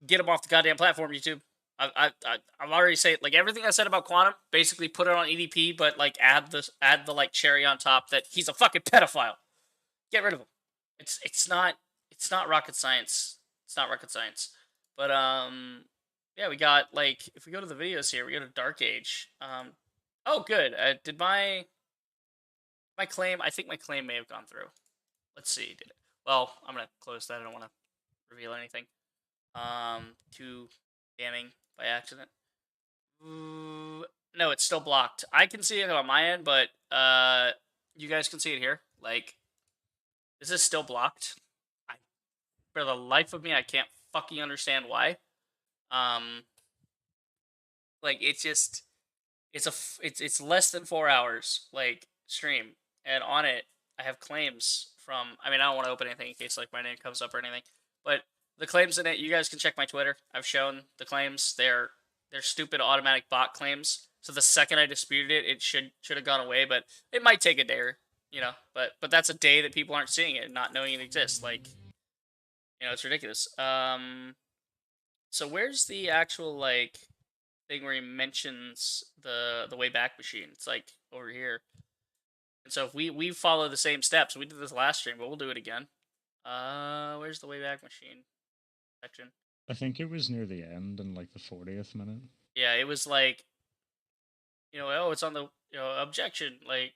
get him off the goddamn platform, YouTube. I've already said, like, everything I said about Quantum, basically put it on EDP, but, like, add the like cherry on top that he's a fucking pedophile. Get rid of him. It's not rocket science. It's not rocket science. But yeah, we got, like, if we go to the videos here, we go to Dark Age. Oh, good. Did my claim? I think my claim may have gone through. Let's see. Did it? Well, I'm gonna close that. I don't want to reveal anything. Too damning by accident. Ooh, no, it's still blocked. I can see it on my end, but you guys can see it here. Like, this is still blocked. For the life of me, I can't fucking understand why. Like, it's just, it's less than 4 hours, like, stream, and on it, I have claims from. I mean, I don't want to open anything in case like my name comes up or anything, but the claims in it, you guys can check my Twitter. I've shown the claims. They're stupid automatic bot claims. So the second I disputed it, it should have gone away, but it might take a day or, but that's a day that people aren't seeing it and not knowing it exists. Like, it's ridiculous. So where's the actual like thing where he mentions the Wayback Machine? It's like over here. And so if we follow the same steps, we did this last stream, but we'll do it again. Where's the Wayback Machine section? I think it was near the end in like the 40th minute. Yeah, it was like, oh, it's on the objection, like.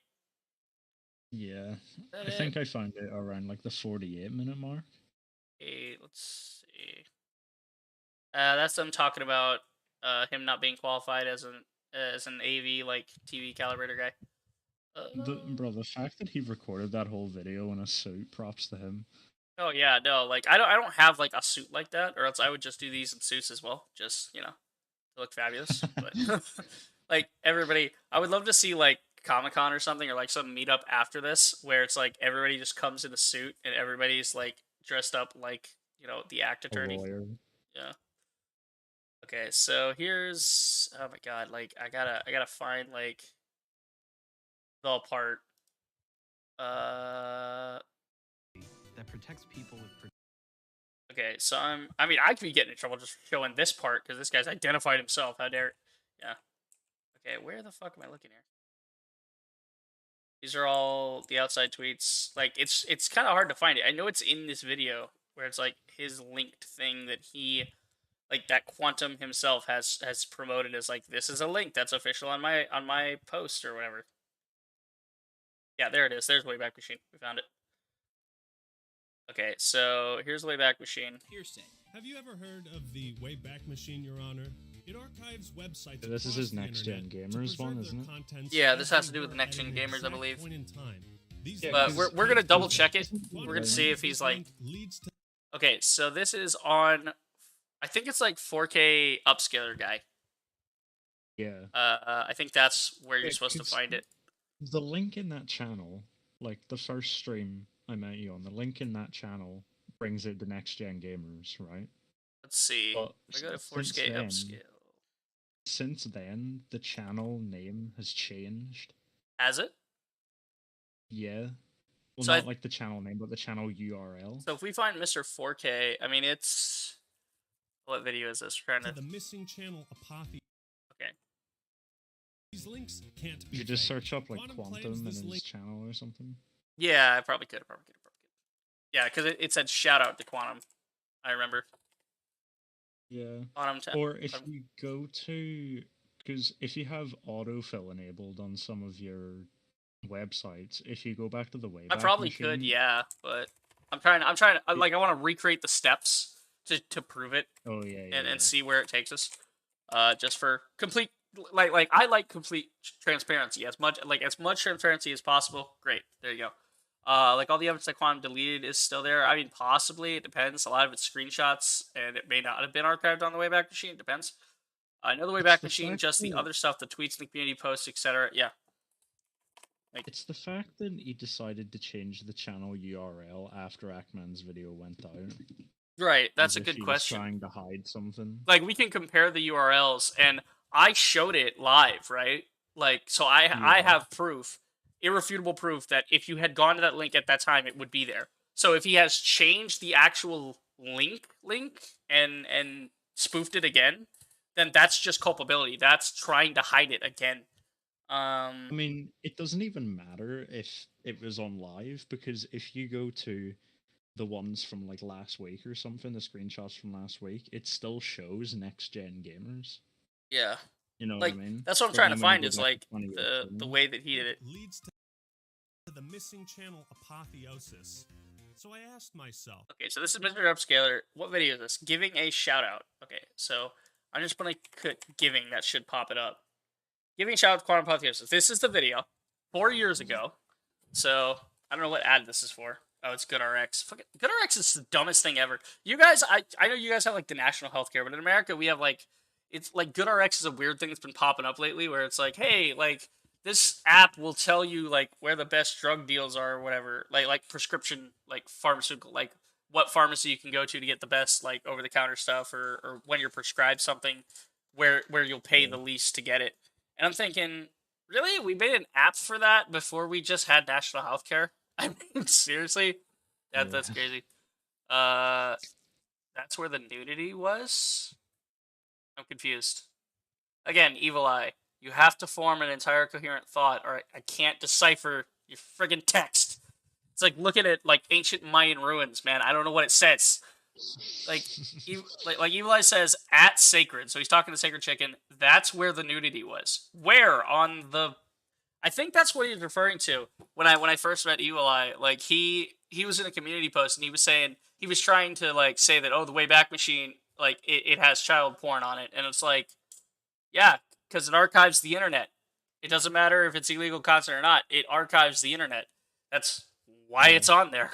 Yeah, I think I found it around like the 48-minute mark. Okay, let's see. That's them talking about him not being qualified as an AV like TV calibrator guy. The fact that he recorded that whole video in a suit, props to him. Oh yeah, no, like I don't have like a suit like that, or else I would just do these in suits as well, just to look fabulous. But like everybody, I would love to see like Comic-Con or something, or like some meetup after this where it's like everybody just comes in a suit and everybody's like dressed up like the act attorney. Yeah. Okay, so here's, oh my god, like I gotta find like the part that protects people with. Okay, so I could be getting in trouble just showing this part because this guy's identified himself. How dare? Yeah. Okay, where the fuck am I looking here? These are all the outside tweets. Like it's kind of hard to find it. I know it's in this video where it's like his linked thing that he, like that Quantum himself has promoted as like, this is a link that's official on my post or whatever. Yeah, there it is. There's Wayback Machine. We found it. Okay, so here's the Wayback Machine. Hearsay. Have you ever heard of the Wayback Machine, Your Honor? It archives websites. This is his Next Gen Gamers one, isn't it? Yeah, this has to do with the Next Gen Gamers, I believe. But we're gonna double check it. We're gonna see if he's like. Okay, so this is on. I think it's like 4K upscaler guy. Yeah. I think that's where you're supposed to find it. The link in that channel, like the first stream I met you on, the link in that channel brings it to Next Gen Gamers, right? Let's see. But I go to 4K upscale. Since then, the channel name has changed. Has it? Yeah. Well, so not like the channel name, but the channel URL. So if we find Mr. 4K, I mean, it's... What video is this? We're trying to... The missing channel Apothe. Okay. These links can't be. You just search up like Quantum in his channel or something. Yeah, I probably could. Yeah, because it said shout out to Quantum. I remember. Yeah. Quantum 10. Or if you go to, because if you have autofill enabled on some of your websites, if you go back to the Wayback I probably Machine, could, yeah, but I'm trying. Like, I want to recreate the steps to prove it. Oh yeah. And see where it takes us. Just for complete. Like I like complete transparency, as much transparency as possible. Great, there you go. Like all the evidence that Quantum deleted is still there. I mean, possibly, it depends. A lot of it's screenshots, and it may not have been archived on the Wayback Machine. It depends. I know the Wayback Machine, just the other stuff, the tweets, the community posts, etc. Yeah. It's the fact that he decided to change the channel URL after Ackman's video went out. Right, that's a good question. Trying to hide something. Like, we can compare the URLs, and I showed it live, right? Like, so I have proof, irrefutable proof, that if you had gone to that link at that time, it would be there. So if he has changed the actual link and spoofed it again, then that's just culpability. That's trying to hide it again. I mean, it doesn't even matter if it was on live, because if you go to the ones from like last week or something, the screenshots from last week, it still shows Next Gen Gamers. Yeah. You know like, what I mean? That's what I'm trying to find is like the way that he did it. Leads to the missing channel Apotheosis. So I asked myself. Okay, so this is Mr. Upscaler. What video is this? Giving a shout out. Okay, so I'm just gonna click giving. That should pop it up. Giving a shout out to Quantum Apotheosis. This is the video 4 years ago. So I don't know what ad this is for. Oh, it's GoodRx. Fucking GoodRx is the dumbest thing ever. You guys, I know you guys have like the national healthcare, but in America we have like, it's like GoodRx is a weird thing that's been popping up lately, where it's like, hey, like this app will tell you like where the best drug deals are or whatever, like prescription, like pharmaceutical, like what pharmacy you can go to get the best like over the counter stuff, or when you're prescribed something, where you'll pay the least to get it. And I'm thinking, really? We made an app for that before we just had national health care? I mean, seriously? That's crazy. That's where the nudity was? I'm confused. Again, Evil Eye. You have to form an entire coherent thought, or I can't decipher your friggin' text. It's like looking at like ancient Mayan ruins, man. I don't know what it says. Like Evil Eye says at Sacred, so he's talking to Sacred Chicken. That's where the nudity was. Where on the? I think that's what he's referring to. When I first met Evil Eye, like he was in a community post and he was saying he was trying to like say that, oh, the Wayback Machine, like it has child porn on it, and it's like, yeah, because it archives the internet. It doesn't matter if it's illegal content or not. It archives the internet. That's why it's on there.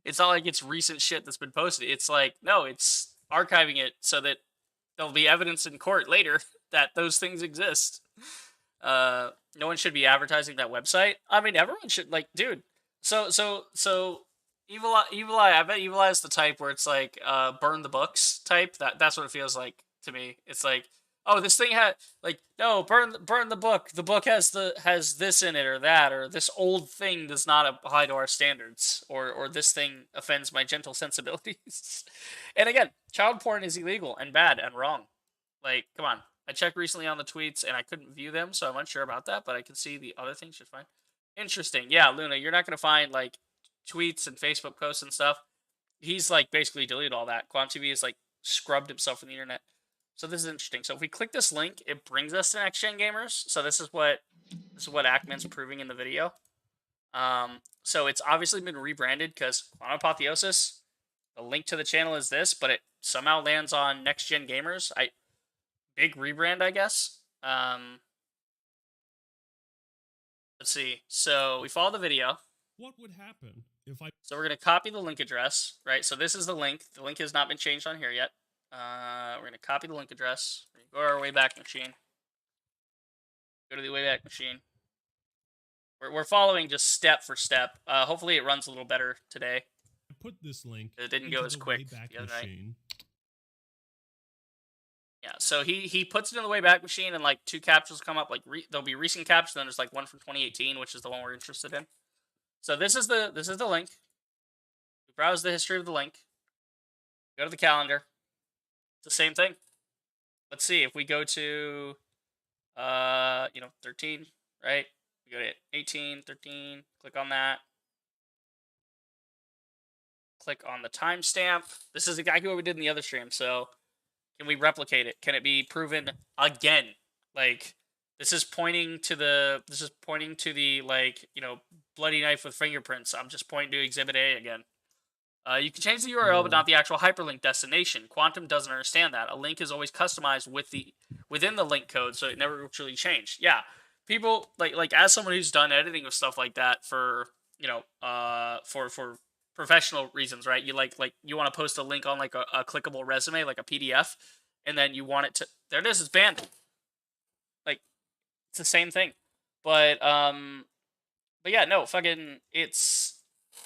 It's not like it's recent shit that's been posted. It's like, no, it's archiving it so that there'll be evidence in court later that those things exist. No one should be advertising that website. I mean, everyone should, like, dude. So Evil Eye. I bet Evil Eye is the type where it's like, burn the books type. That's what it feels like to me. It's like, oh, this thing had, like, no, burn the book. The book has this in it or that, or this old thing does not apply to our standards, or this thing offends my gentle sensibilities. And again, child porn is illegal and bad and wrong. Like, come on. I checked recently on the tweets and I couldn't view them, so I'm unsure about that, but I can see the other things just fine. Interesting. Yeah, Luna, you're not going to find like tweets and Facebook posts and stuff. He's like basically deleted all that. Quantum TV is like scrubbed himself from the internet. So this is interesting. So if we click this link, it brings us to Next Gen Gamers. So this is what Ackman's proving in the video. So it's obviously been rebranded because Quantum Apotheosis, the link to the channel is this, but it somehow lands on Next Gen Gamers. Big rebrand, I guess. Let's see. So we follow the video. What would happen if I... So we're going to copy the link address, right? So this is the link. The link has not been changed on here yet. We're going to copy the link address. We're going to go to our Wayback Machine. Go to the Wayback Machine. We're following just step for step. Hopefully it runs a little better today. Put this link. It didn't go as quick the other night. Yeah, so he puts it in the Wayback Machine, and like two captures come up. Like there'll be recent captures, then there's like one from 2018, which is the one we're interested in. So this is the link. We browse the history of the link. Go to the calendar. It's the same thing. Let's see if we go to 13, right? We go to 18, 13. Click on that. Click on the timestamp. This is exactly what we did in the other stream. So can we replicate it? Can it be proven again? Like, this is pointing to the like, bloody knife with fingerprints. I'm just pointing to Exhibit A again. You can change the URL, but not the actual hyperlink destination. Quantum doesn't understand that. A link is always customized within the link code, so it never actually changed. Yeah, people like as someone who's done editing of stuff like that for for professional reasons, right? You like you want to post a link on like a clickable resume, like a PDF, and then you want it to, there it is, it's banned. Like, it's the same thing. But yeah, no, fucking, it's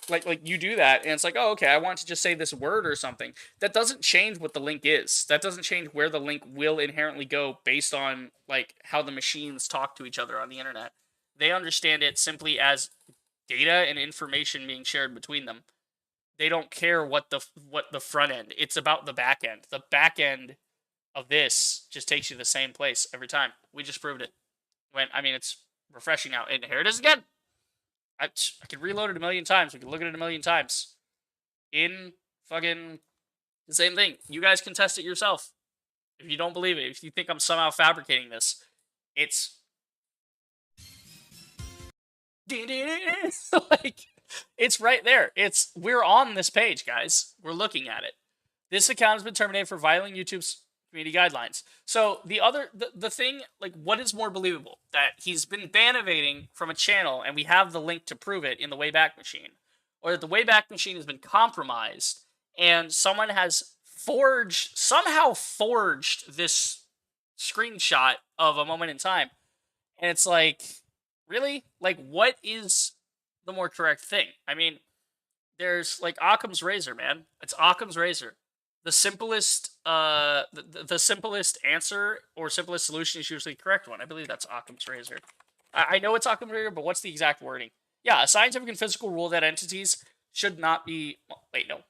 like you do that and it's like, oh, okay, I want to just say this word or something. That doesn't change what the link is. That doesn't change where the link will inherently go based on like how the machines talk to each other on the internet. They understand it simply as data and information being shared between them. They don't care what the front end. It's about the back end. The back end of this just takes you to the same place every time. We just proved it. It's refreshing now. And here it is again. I could reload it a million times. We could look at it a million times. In fucking the same thing. You guys can test it yourself. If you don't believe it, if you think I'm somehow fabricating this, it's like It's right there. We're on this page, guys. We're looking at it. This account has been terminated for violating YouTube's community guidelines. So the thing, like, what is more believable? That he's been ban evading from a channel and we have the link to prove it in the Wayback Machine, or that the Wayback Machine has been compromised and someone has somehow forged this screenshot of a moment in time. And it's like, really? Like, what is the more correct thing? I mean, there's like Occam's razor, man. It's Occam's razor. The simplest, the simplest answer or simplest solution is usually the correct one. I believe that's Occam's razor. I know it's Occam's razor, but what's the exact wording? Yeah, a scientific and physical rule that entities should not be. Wait, no.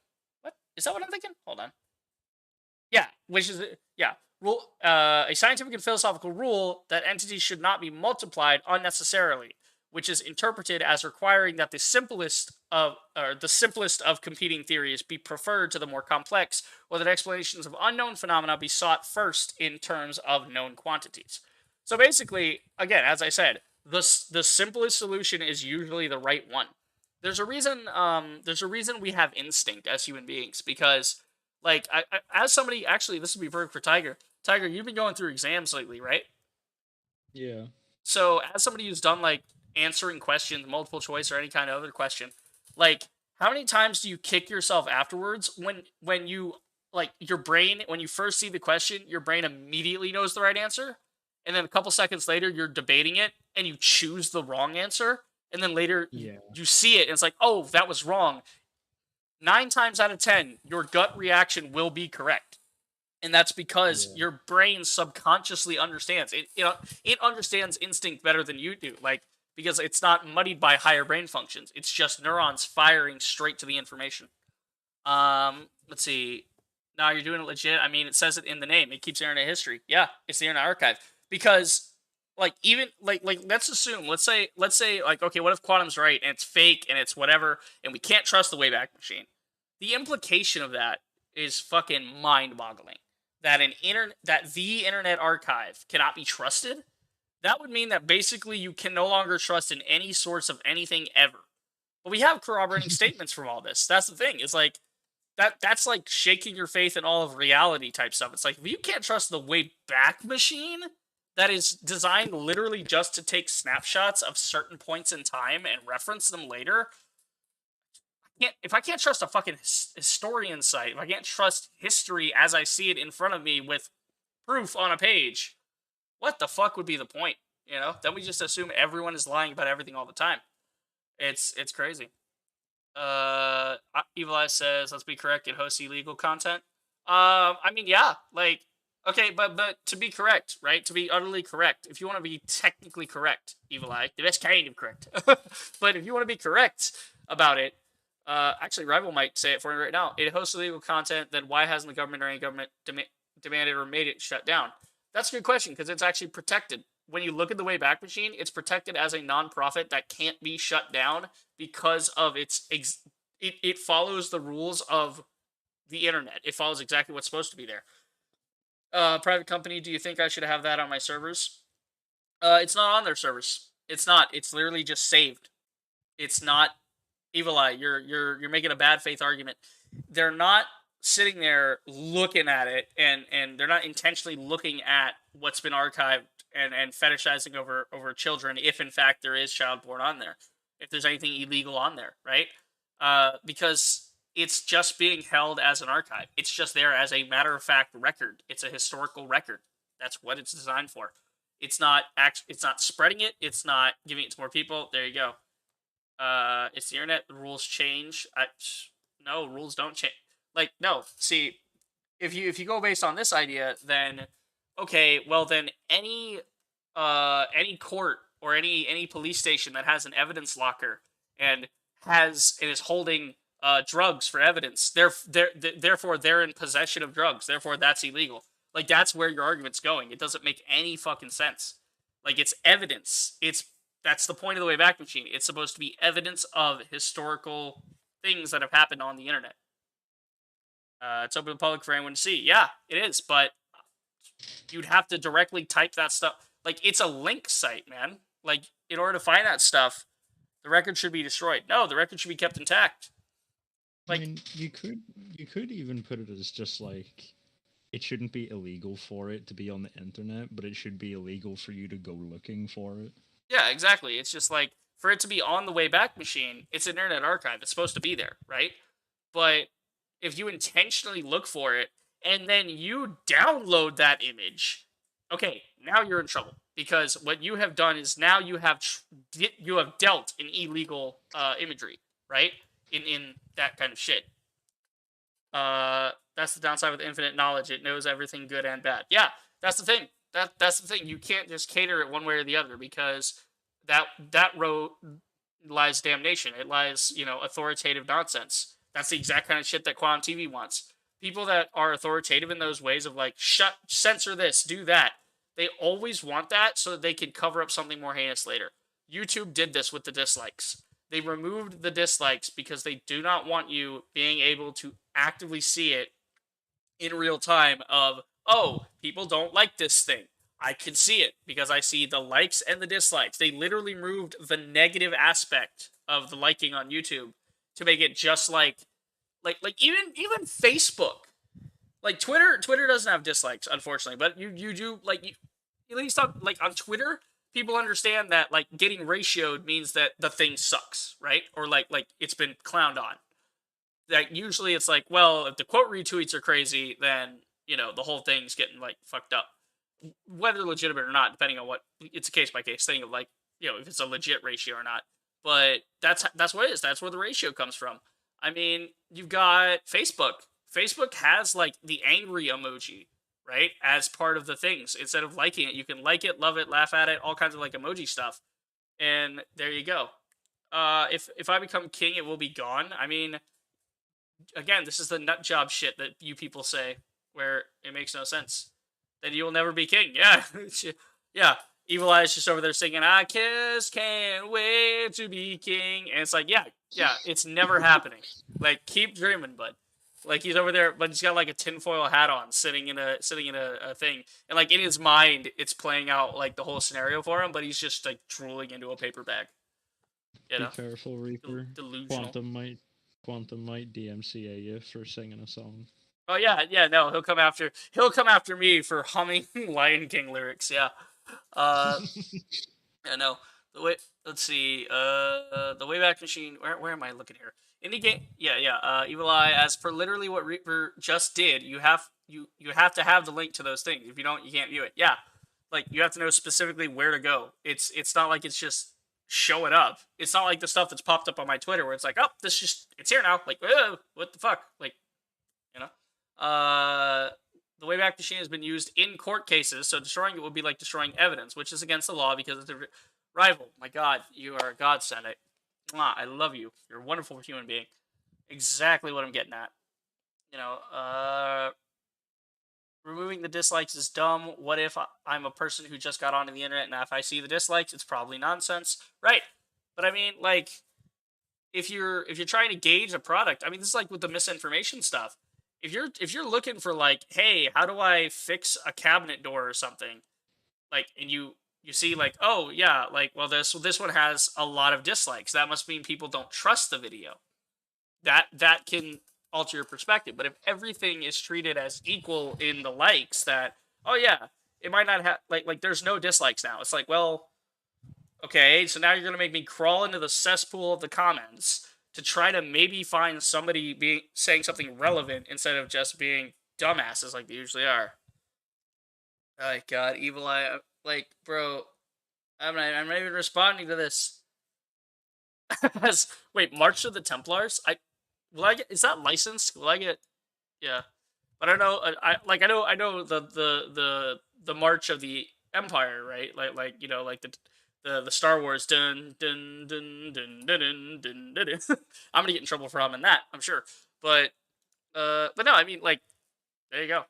What is that? What I'm thinking? Hold on. Yeah, rule. A scientific and philosophical rule that entities should not be multiplied unnecessarily, which is interpreted as requiring that the simplest of competing theories be preferred to the more complex, or that explanations of unknown phenomena be sought first in terms of known quantities. So basically, again, as I said, the simplest solution is usually the right one. There's a reason. There's a reason we have instinct as human beings, because, like, as somebody, actually, this would be perfect for Tiger. Tiger, you've been going through exams lately, right? Yeah. So, as somebody who's done, like, answering questions, multiple choice, or any kind of other question, like, how many times do you kick yourself afterwards when you, like, your brain, when you first see the question, your brain immediately knows the right answer, and then a couple seconds later, you're debating it, and you choose the wrong answer, and then later you see it, and it's like, oh, that was wrong. 9 times out of 10, your gut reaction will be correct. And that's because your brain subconsciously understands. It understands instinct better than you do. Like, because it's not muddied by higher brain functions. It's just neurons firing straight to the information. Let's see. Now you're doing it legit. I mean, it says it in the name. It keeps the Internet history. Yeah, it's the Internet Archive. Because, like, even like let's assume, let's say like, okay, what if Quantum's right and it's fake and it's whatever, and we can't trust the Wayback Machine? The implication of that is fucking mind-boggling. That the Internet Archive cannot be trusted. That would mean that basically you can no longer trust in any source of anything ever. But we have corroborating statements from all this. That's the thing. It's like that's like shaking your faith in all of reality type stuff. It's like, if you can't trust the Wayback Machine that is designed literally just to take snapshots of certain points in time and reference them later. If I can't trust a fucking historian site, if I can't trust history as I see it in front of me with proof on a page, what the fuck would be the point? You know? Then we just assume everyone is lying about everything all the time. It's crazy. Evil Eye says, let's be correct, it hosts illegal content. I mean, yeah, like, okay, but to be correct, right? To be utterly correct, if you want to be technically correct, Evil Eye, the best kind of correct. But if you want to be correct about it, actually, Rival might say it for me right now. It hosts illegal content, then why hasn't the government or any government demanded or made it shut down? That's a good question, because it's actually protected. When you look at the Wayback Machine, it's protected as a non-profit that can't be shut down because of it follows the rules of the internet. It follows exactly what's supposed to be there. Private company, do you think I should have that on my servers? It's not on their servers. It's not. It's literally just saved. It's not. Evil Eye, you're making a bad faith argument. They're not sitting there looking at it, and they're not intentionally looking at what's been archived and fetishizing over children, if in fact there is child porn on there, if there's anything illegal on there, right? Because it's just being held as an archive. It's just there as a matter-of-fact record. It's a historical record. That's what it's designed for. It's not spreading it. It's not giving it to more people. There you go. It's the internet. The rules change. No, rules don't change. Like, no. See, if you go based on this idea, then okay, well then any court or any police station that has an evidence locker and is holding drugs for evidence, therefore they're in possession of drugs. Therefore, that's illegal. Like, that's where your argument's going. It doesn't make any fucking sense. Like, it's evidence. That's the point of the Wayback Machine. It's supposed to be evidence of historical things that have happened on the internet. It's open to the public for anyone to see. Yeah, it is, but you'd have to directly type that stuff. Like, it's a link site, man. Like, in order to find that stuff, The record should be destroyed. No, the record should be kept intact. Like, I mean, you could even put it as just like, it shouldn't be illegal for it to be on the internet, but it should be illegal for you to go looking for it. Yeah, exactly. It's just like, for it to be on the Wayback Machine, it's an Internet Archive. It's supposed to be there, right? But if you intentionally look for it and then you download that image, okay, now you're in trouble, because what you have done is now you have dealt in illegal imagery, right? In that kind of shit. That's the downside with infinite knowledge. It knows everything good and bad. Yeah, that's the thing. That's the thing. You can't just cater it one way or the other, because that road lies damnation. It lies, authoritative nonsense. That's the exact kind of shit that Quantum TV wants. People that are authoritative in those ways of like, censor this, do that. They always want that so that they can cover up something more heinous later. YouTube did this with the dislikes. They removed the dislikes because they do not want you being able to actively see it in real time of, oh, people don't like this thing. I can see it because I see the likes and the dislikes. They literally removed the negative aspect of the liking on YouTube to make it just like even Facebook. Like Twitter doesn't have dislikes, unfortunately, but you do, like, at least on Twitter, people understand that like getting ratioed means that the thing sucks, right? Or like it's been clowned on. That usually it's like, well, if the quote retweets are crazy, then the whole thing's getting like fucked up, whether legitimate or not, depending on what, it's a case by case thing of like, if it's a legit ratio or not. But that's what it is. That's where the ratio comes from. I mean, you've got Facebook. Facebook has like the angry emoji, right, as part of the things. Instead of liking it, you can like it, love it, laugh at it, all kinds of like emoji stuff. And there you go. If I become king, it will be gone. I mean, again, this is the nut job shit that you people say, where it makes no sense. Then you will never be king. Yeah. Yeah. Evil Eye's just over there singing, I just can't wait to be king. And it's like, yeah, it's never happening. Like, keep dreaming, bud. Like, he's over there, but he's got like a tinfoil hat on, sitting in a thing. And like in his mind, it's playing out like the whole scenario for him, but he's just like drooling into a paper bag. Be careful, Reaper. Delusional. Quantum might DMCA you for singing a song. Oh yeah, no, he'll come after me for humming Lion King lyrics. Yeah. Yeah, no. Let's see. The Wayback Machine. Where am I looking here? Indie game. Yeah. Evil Eye. As per literally what Reaper just did, you have to have the link to those things. If you don't, you can't view it. Yeah. Like, you have to know specifically where to go. It's not like it's just showing up. It's not like the stuff that's popped up on my Twitter where it's like, oh, it's here now. Like, what the fuck? Like, the Wayback Machine has been used in court cases, so destroying it would be like destroying evidence, which is against the law because it's a rival. My God, you are a godsend. I love you. You're a wonderful human being. Exactly what I'm getting at. Removing the dislikes is dumb. What if I'm a person who just got onto the internet, and if I see the dislikes, it's probably nonsense, right? But I mean, like, if you're trying to gauge a product, I mean, this is like with the misinformation stuff. If you're looking for like, hey, how do I fix a cabinet door or something, like, and you see like, oh yeah, like, well, this one has a lot of dislikes, that must mean people don't trust the video. That can alter your perspective. But if everything is treated as equal in the likes, that, oh yeah, it might not have like there's no dislikes now. It's like, well, okay, so now you're gonna make me crawl into the cesspool of the comments to try to maybe find somebody saying something relevant instead of just being dumbasses like they usually are. Oh my God, Evil Eye, like, bro, I'm not even responding to this. Wait, March of the Templars? Is that licensed? Will I get? Yeah, but I don't know. I know the March of the Empire, right? Like the Star Wars dun dun dun dun dun dun dun dun. I'm gonna get in trouble for humming that, I'm sure. But no, I mean, like, there you go.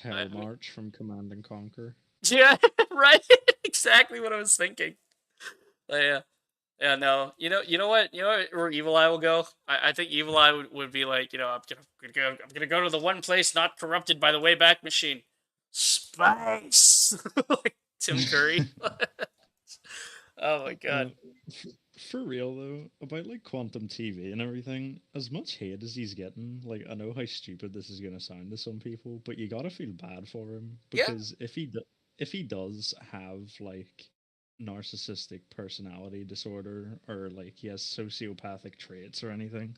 Hell March from Command and Conquer. Yeah, right. Exactly what I was thinking. Yeah. Yeah, no. You know what? Where Evil Eye will go? I think Evil Eye would be like, I'm gonna go to the one place not corrupted by the Wayback Machine. Space. Like Tim Curry. Oh my God. for real though, about like quantum TV and everything, as much hate as he's getting, like I know how stupid this is gonna sound to some people, but you gotta feel bad for him Yeah. because if he does have like narcissistic personality disorder or like he has sociopathic traits or anything,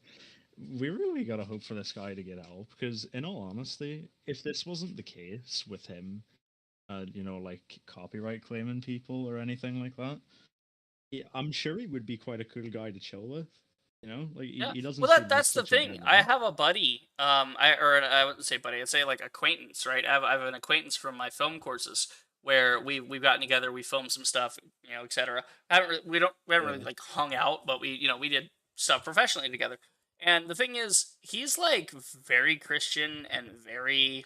we really gotta hope for this guy to get help. Because in all honesty, if this wasn't the case with him, like copyright claiming people or anything like that, I'm sure he would be quite a cool guy to chill with. Like Yeah. he doesn't Well, seem like that's the such a thing. dead I end. have a buddy. I wouldn't say buddy. I'd say like acquaintance, right? I have an acquaintance from my film courses where we've gotten together, we filmed some stuff, etc. We haven't really Yeah. like hung out, but we did stuff professionally together. And the thing is, he's like very Christian and very,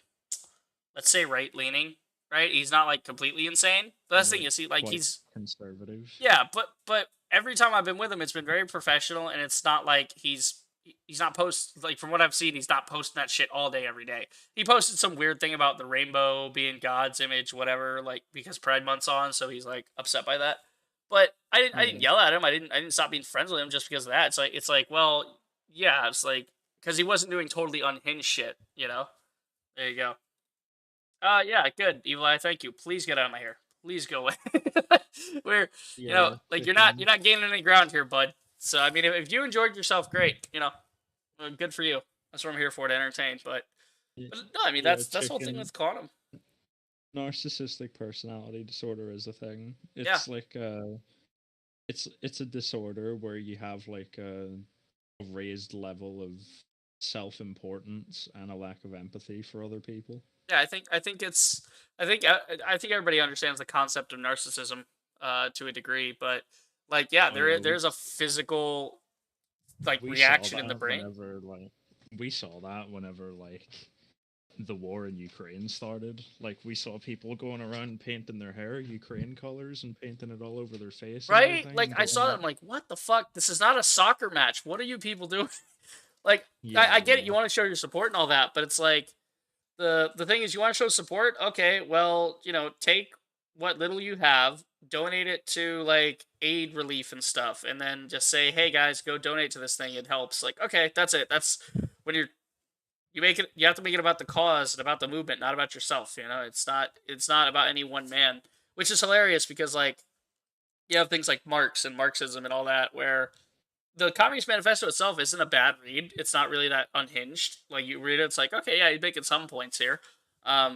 let's say, right leaning. Right? He's not like completely insane. The best thing is Quite he's conservative. yeah, but every time I've been with him, it's been very professional, and it's not like he's not from what I've seen, he's not posting that shit all day every day. He posted some weird thing about the rainbow being God's image, whatever, like because Pride Month's on, so he's like upset by that. But I didn't yell at him. I didn't stop being friends with him just because of that. It's like well, yeah, it's like because he wasn't doing totally unhinged shit, There you go. Yeah, good. Evil Eye, thank you. Please get out of my hair. Please go away. We're, Yeah, like you're not gaining any ground here, bud. So I mean, if you enjoyed yourself, great. Good for you. That's what I'm here for, to entertain. But no, I mean Yeah, that's the whole thing chicken. with quantum. Narcissistic personality disorder is a thing. Yeah. It's like it's a disorder where you have like a raised level of self-importance and a lack of empathy for other people. Yeah, I think everybody understands the concept of narcissism to a degree, but like yeah, Oh yeah, there's a physical like we saw reaction in the that brain. whenever like the war in Ukraine started. Like we saw people going around painting their hair Ukraine colors and painting it all over their face. And Right? everything Like and I saw going- that, I'm like, what the fuck? This is not a soccer match. What are you people doing? Like Yeah, I get it, you want to show your support and all that, but it's like the thing is you want to show support, okay, well, take what little you have, donate it to like aid relief and stuff, and then just say, hey guys, go donate to this thing, it helps. Like, okay, that's it. That's when you have to make it about the cause and about the movement, not about yourself, it's not about any one man, which is hilarious because like you have things like Marx and Marxism and all that where the Communist Manifesto itself isn't a bad read. It's not really that unhinged. Like you read it, it's like okay, yeah, he's making some points here.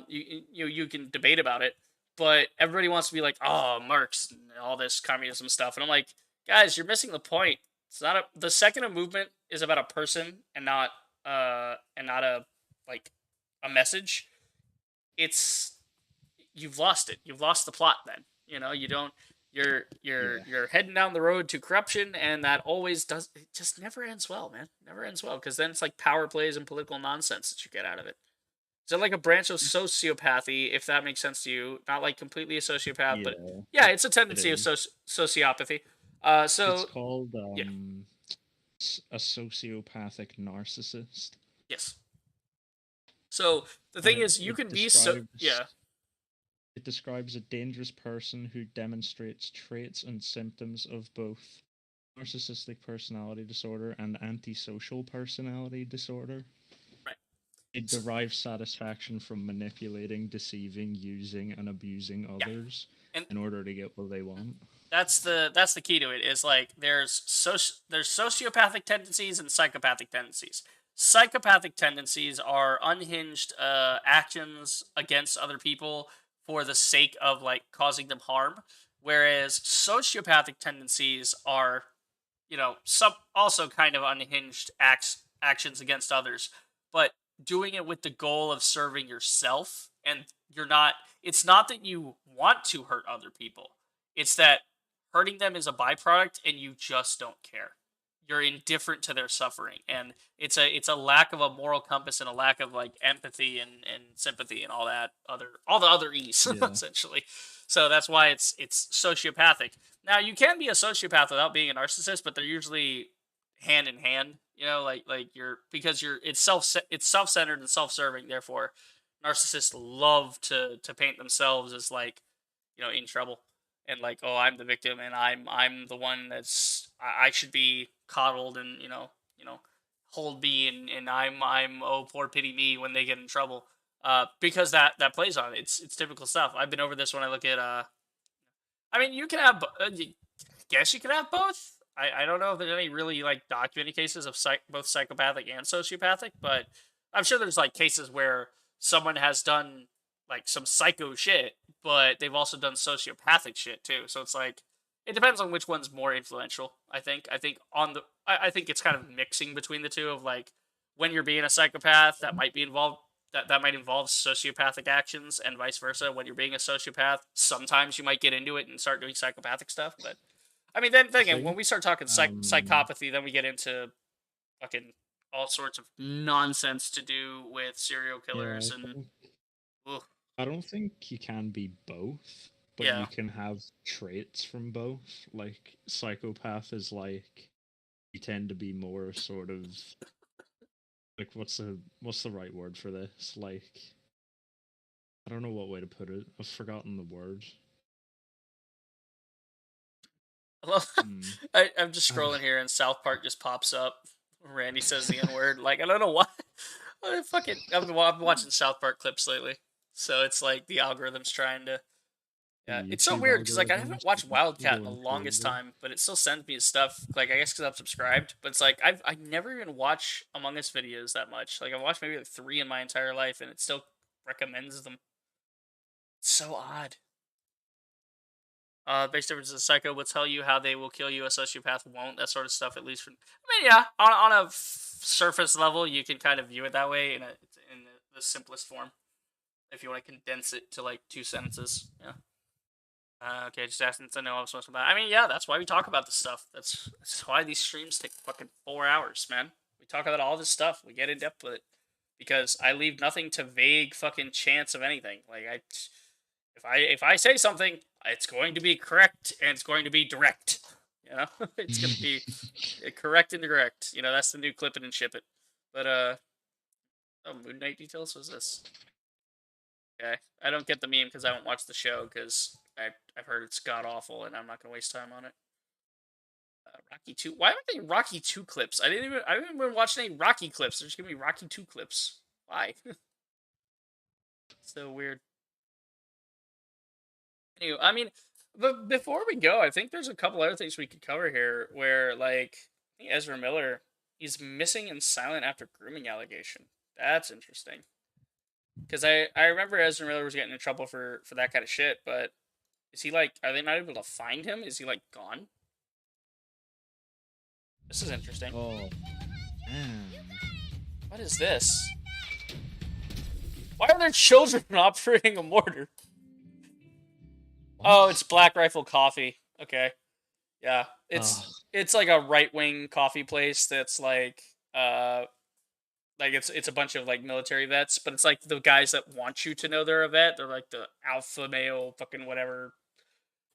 You can debate about it, but everybody wants to be like, oh, Marx and all this communism stuff, and I'm like, guys, you're missing the point. It's not the second movement is about a person and not a like a message. It's you've lost it. You've lost the plot. Then you don't. You're heading down the road to corruption, and that always does. It just never ends well, man. Never ends well because then it's like power plays and political nonsense that you get out of it. Is it like a branch of sociopathy, if that makes sense to you? Not like completely a sociopath, but yeah, it's a tendency of sociopathy. So it's called a sociopathic narcissist. Yes. So the thing is, you can be so yeah. It describes a dangerous person who demonstrates traits and symptoms of both narcissistic personality disorder and antisocial personality disorder. Right. It derives satisfaction from manipulating, deceiving, using, and abusing others in order to get what they want. That's the key to it. Is like there's sociopathic tendencies and psychopathic tendencies. Psychopathic tendencies are unhinged actions against other people for the sake of like causing them harm, whereas sociopathic tendencies are, some also kind of unhinged actions against others, but doing it with the goal of serving yourself, and it's not that you want to hurt other people, it's that hurting them is a byproduct and you just don't care. You're indifferent to their suffering, and it's a lack of a moral compass and a lack of like empathy and sympathy and all the other E's essentially. So that's why it's sociopathic. Now you can be a sociopath without being a narcissist, but they're usually hand in hand. It's self-centered and self-serving. Therefore, narcissists love to paint themselves as like in trouble. and like, oh, I'm the victim and I'm the one that's I should be coddled and hold me and I'm oh poor pity me when they get in trouble. Because that plays on it. It's typical stuff. I've been over this when I look at I mean, you can have guess you can have both. I don't know if there's any really like documented cases of both psychopathic and sociopathic, but I'm sure there's like cases where someone has done like some psycho shit, but they've also done sociopathic shit too. So it's like it depends on which one's more influential. I think it's kind of mixing between the two of like when you're being a psychopath that might be involved that might involve sociopathic actions and vice versa. When you're being a sociopath, sometimes you might get into it and start doing psychopathic stuff, but I mean, then again, when we start talking psychopathy, then we get into fucking all sorts of nonsense to do with serial killers and. I don't think you can be both, but you can have traits from both. Like psychopath is like you tend to be more sort of like what's the right word for this? Like I don't know what way to put it. I've forgotten the word. I'm just scrolling here and South Park just pops up. Randy says the N-word. Like, I don't know why. I've been watching South Park clips lately. So it's like the algorithm's trying to... Yeah, it's so weird because like I haven't watched Wildcat in the longest time, but it still sends me stuff. Like I guess because I'm subscribed, but it's like I never even watch Among Us videos that much. Like I've watched maybe like 3 in my entire life, and it still recommends them. It's so odd. Base difference is a psycho will tell you how they will kill you. A sociopath won't. That sort of stuff, at least. I mean, yeah, on a surface level, you can kind of view it that way in the simplest form. If you want to condense it to like 2 sentences, yeah. Okay, just asking to know I'm supposed to. I mean, yeah, that's why we talk about this stuff. That's why these streams take fucking 4 hours, man. We talk about all this stuff. We get in depth with it because I leave nothing to vague fucking chance of anything. Like if I say something, it's going to be correct and it's going to be direct. You know, it's going to be correct and direct. You know, that's the new clip it and ship it. But oh, Moon Knight details was this. Okay, I don't get the meme because I don't watch the show because I've heard it's god awful and I'm not gonna waste time on it. Rocky 2. Why aren't they Rocky 2 clips? I haven't even been watching any Rocky clips. They're just giving me Rocky 2 clips. Why? So weird. Anyway, I mean, but before we go, I think there's a couple other things we could cover here. Where like I think Ezra Miller, he's missing and silent after grooming allegation. That's interesting. Because I remember Ezra Miller was getting in trouble for that kind of shit, but is he like, are they not able to find him? Is he like gone? This is interesting. Oh, man. What is this? Why are there children operating a mortar? Oh, it's Black Rifle Coffee. Okay. Yeah. It's like a right-wing coffee place that's like it's a bunch of like military vets, but it's like the guys that want you to know they're a vet. They're like the alpha male fucking whatever,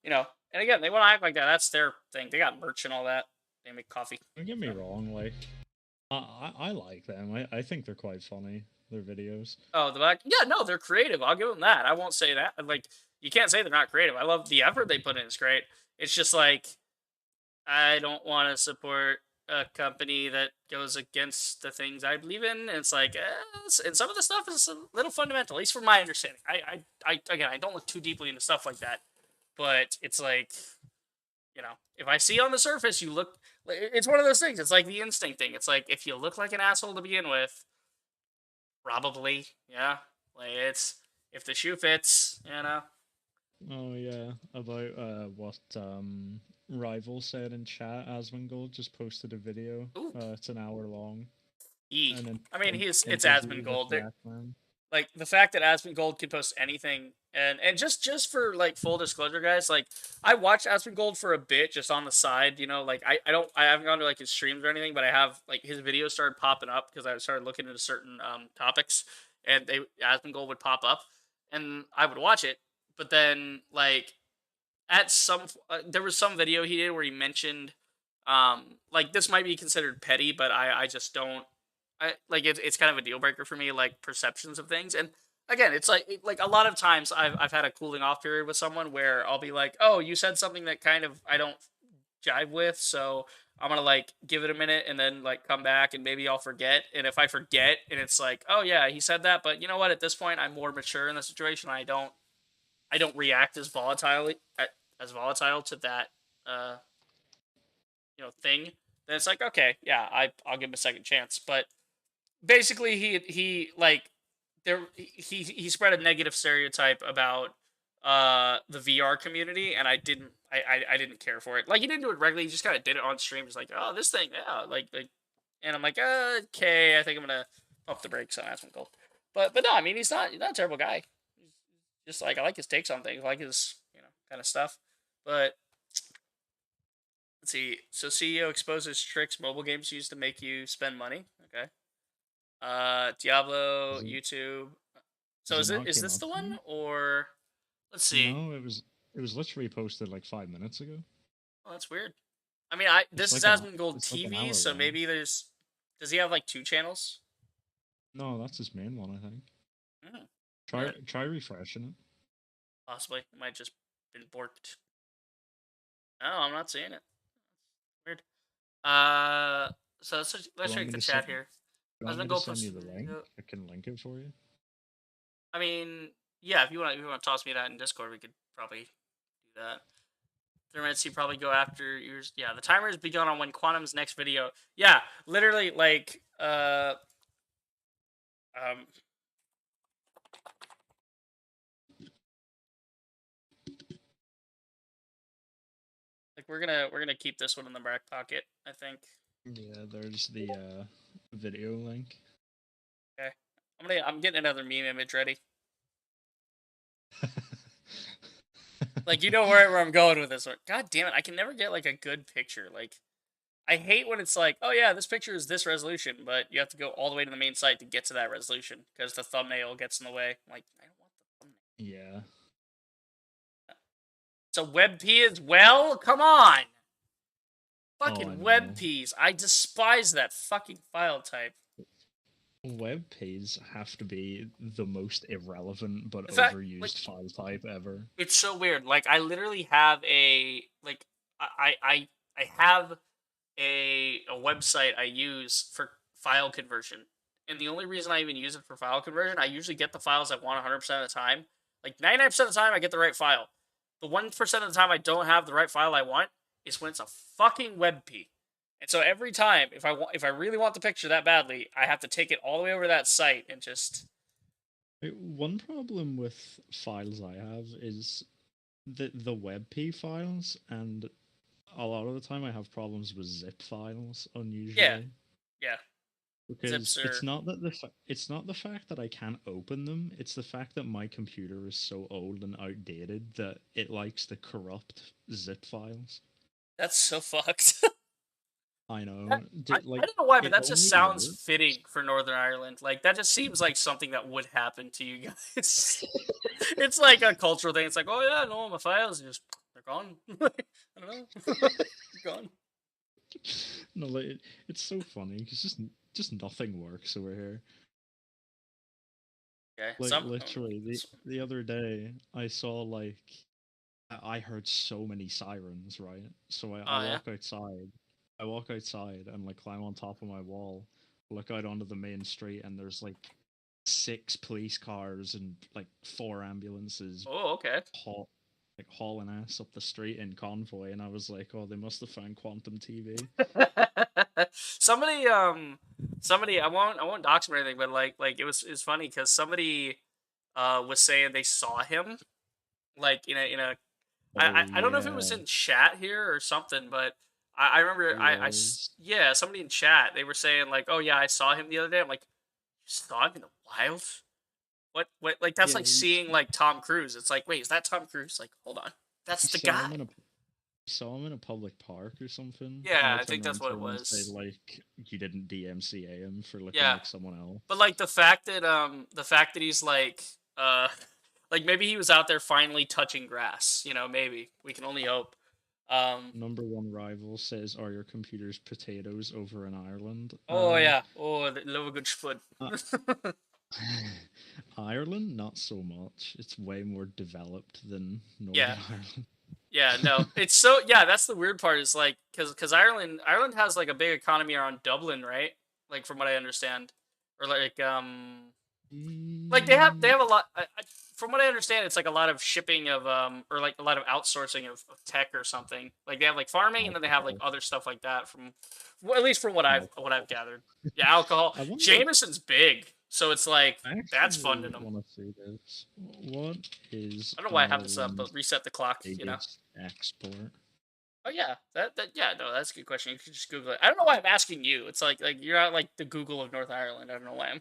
you know. And again, they want to act like that. That's their thing. They got merch and all that. They make coffee. Don't get me wrong, like I like them. I think they're quite funny. Their videos. Oh, yeah, no, they're creative. I'll give them that. I won't say that. Like you can't say they're not creative. I love the effort they put in. It's great. It's just like I don't want to support a company that goes against the things I believe in. And it's like, and some of the stuff is a little fundamental, at least from my understanding. I don't look too deeply into stuff like that, but it's like, you know, if I see on the surface, you look, it's one of those things. It's like the instinct thing. It's like, if you look like an asshole to begin with, probably, yeah. Like if the shoe fits, you know. Oh yeah, about what Rival said in chat. Asmongold just posted a video. It's an hour long. I mean, it's Asmongold. Like the fact that Asmongold can post anything, and just for like full disclosure, guys, like I watched Asmongold for a bit just on the side, you know, like I haven't gone to like his streams or anything, but I have like his videos started popping up because I started looking into certain topics, and Asmongold would pop up, and I would watch it, but then like at there was some video he did where he mentioned like this might be considered petty, but I just don't. It's kind of a deal breaker for me, like perceptions of things. And again, it's like a lot of times I've had a cooling off period with someone where I'll be like, oh, you said something that kind of I don't jive with, so I'm gonna like give it a minute and then like come back and maybe I'll forget. And if I forget and it's like, oh yeah, he said that, but you know what? At this point, I'm more mature in the situation. I don't react as volatile to that uh thing. Then it's like, okay, yeah, I'll give him a second chance. But basically, he like he spread a negative stereotype about the VR community, and I didn't care for it. Like, he didn't do it regularly, he just kind of did it on stream. He's like, oh, this thing, yeah, like and I'm like, okay, I think I'm gonna pump the brakes on Aspen Gold. But no, I mean, he's not a terrible guy. He's just like, I like his takes on things, I like his kind of stuff. But let's see. So CEO exposes tricks mobile games use to make you spend money. Okay. Diablo, YouTube. So is this the one, or let's see? No, it was literally posted like 5 minutes ago. Oh, that's weird. I mean, this is like Aspen Gold TV, so long. maybe there's. Does he have like 2 channels? No, that's his main one, I think. Mm. Try refreshing it. Possibly, it might just been borked. No, I'm not seeing it. Weird. So let's check the chat here. I want me to send you the link? I can link it for you. I mean, yeah, if you want to toss me that in Discord, we could probably do that. 3 minutes, you probably go after yours. Yeah, the timer has begun on when Quantum's next video. Yeah, literally, like, like we're gonna keep this one in the back pocket, I think. Yeah, there's the video link. Okay, I'm getting another meme image ready. Like, you know where I'm going with this one. God damn it, I can never get like a good picture. Like, I hate when it's like, oh yeah, this picture is this resolution, but you have to go all the way to the main site to get to that resolution because the thumbnail gets in the way. I'm like, I don't want the thumbnail. Yeah. It's a WebP as well? Come on! Fucking WebPs. I despise that fucking file type. WebPs have to be the most irrelevant but overused file type ever. It's so weird. Like, I literally have a like I have a website I use for file conversion. And the only reason I even use it for file conversion, I usually get the files I want 100% of the time. Like, 99% of the time I get the right file. The 1% of the time I don't have the right file I want is when it's a fucking WebP. And so every time, if I really want the picture that badly, I have to take it all the way over to that site and just. One problem with files I have is the WebP files, and a lot of the time I have problems with zip files unusually. Yeah. Because it's not the fact that I can't open them, it's the fact that my computer is so old and outdated that it likes to corrupt zip files. That's so fucked. I know. I don't know why, but that just sounds fitting for Northern Ireland. Like, that just seems like something that would happen to you guys. It's like a cultural thing. It's like, oh yeah, no, my files they're gone. I don't know, they're gone. No, like, it's so funny because just nothing works over here. Okay. Like, literally, the other day I saw like I heard so many sirens, right? So I walk outside. I walk outside and like climb on top of my wall, look out onto the main street, and there's like 6 police cars and like 4 ambulances. Oh, okay. Hauling ass up the street in convoy, and I was like, oh, they must have found Quantum TV. somebody, I won't dox him or anything, but like it was funny because somebody was saying they saw him like in a. I don't know if it was in chat here or something, but I remember yeah, somebody in chat, they were saying like, oh yeah, I saw him the other day. I'm like, you saw him in the wild? What like that's like seeing like Tom Cruise. It's like, wait, is that Tom Cruise? Like, hold on, that's the guy. Saw him in a public park or something. Yeah, I think that's what it was. Say, like, you didn't DMCA him for looking like someone else. But like the fact that he's like like maybe he was out there finally touching grass. You know, maybe we can only hope. Number 1 rival says, "Are your computers potatoes over in Ireland?" Oh yeah. Oh, they love a good food. Ireland, not so much. It's way more developed than Northern Yeah. Ireland. Yeah, no, it's so yeah. That's the weird part is like because Ireland has like a big economy around Dublin, right? Like from what I understand, or like they have a lot. From what I understand, it's like a lot of shipping of or like a lot of outsourcing of tech or something. Like they have like farming and then they have like other stuff like that. From well, at least from what I've gathered. Yeah, alcohol. I wonder- Jameson's big, so it's like I that's actually funding them. want to see this. What is? I don't know why I have this up, but Ireland's reset the clock. You know. biggest export? Oh yeah, that yeah, no, that's a good question. You can just Google it. I don't know why I'm asking you. It's like you're not like the Google of North Ireland. I don't know why I'm.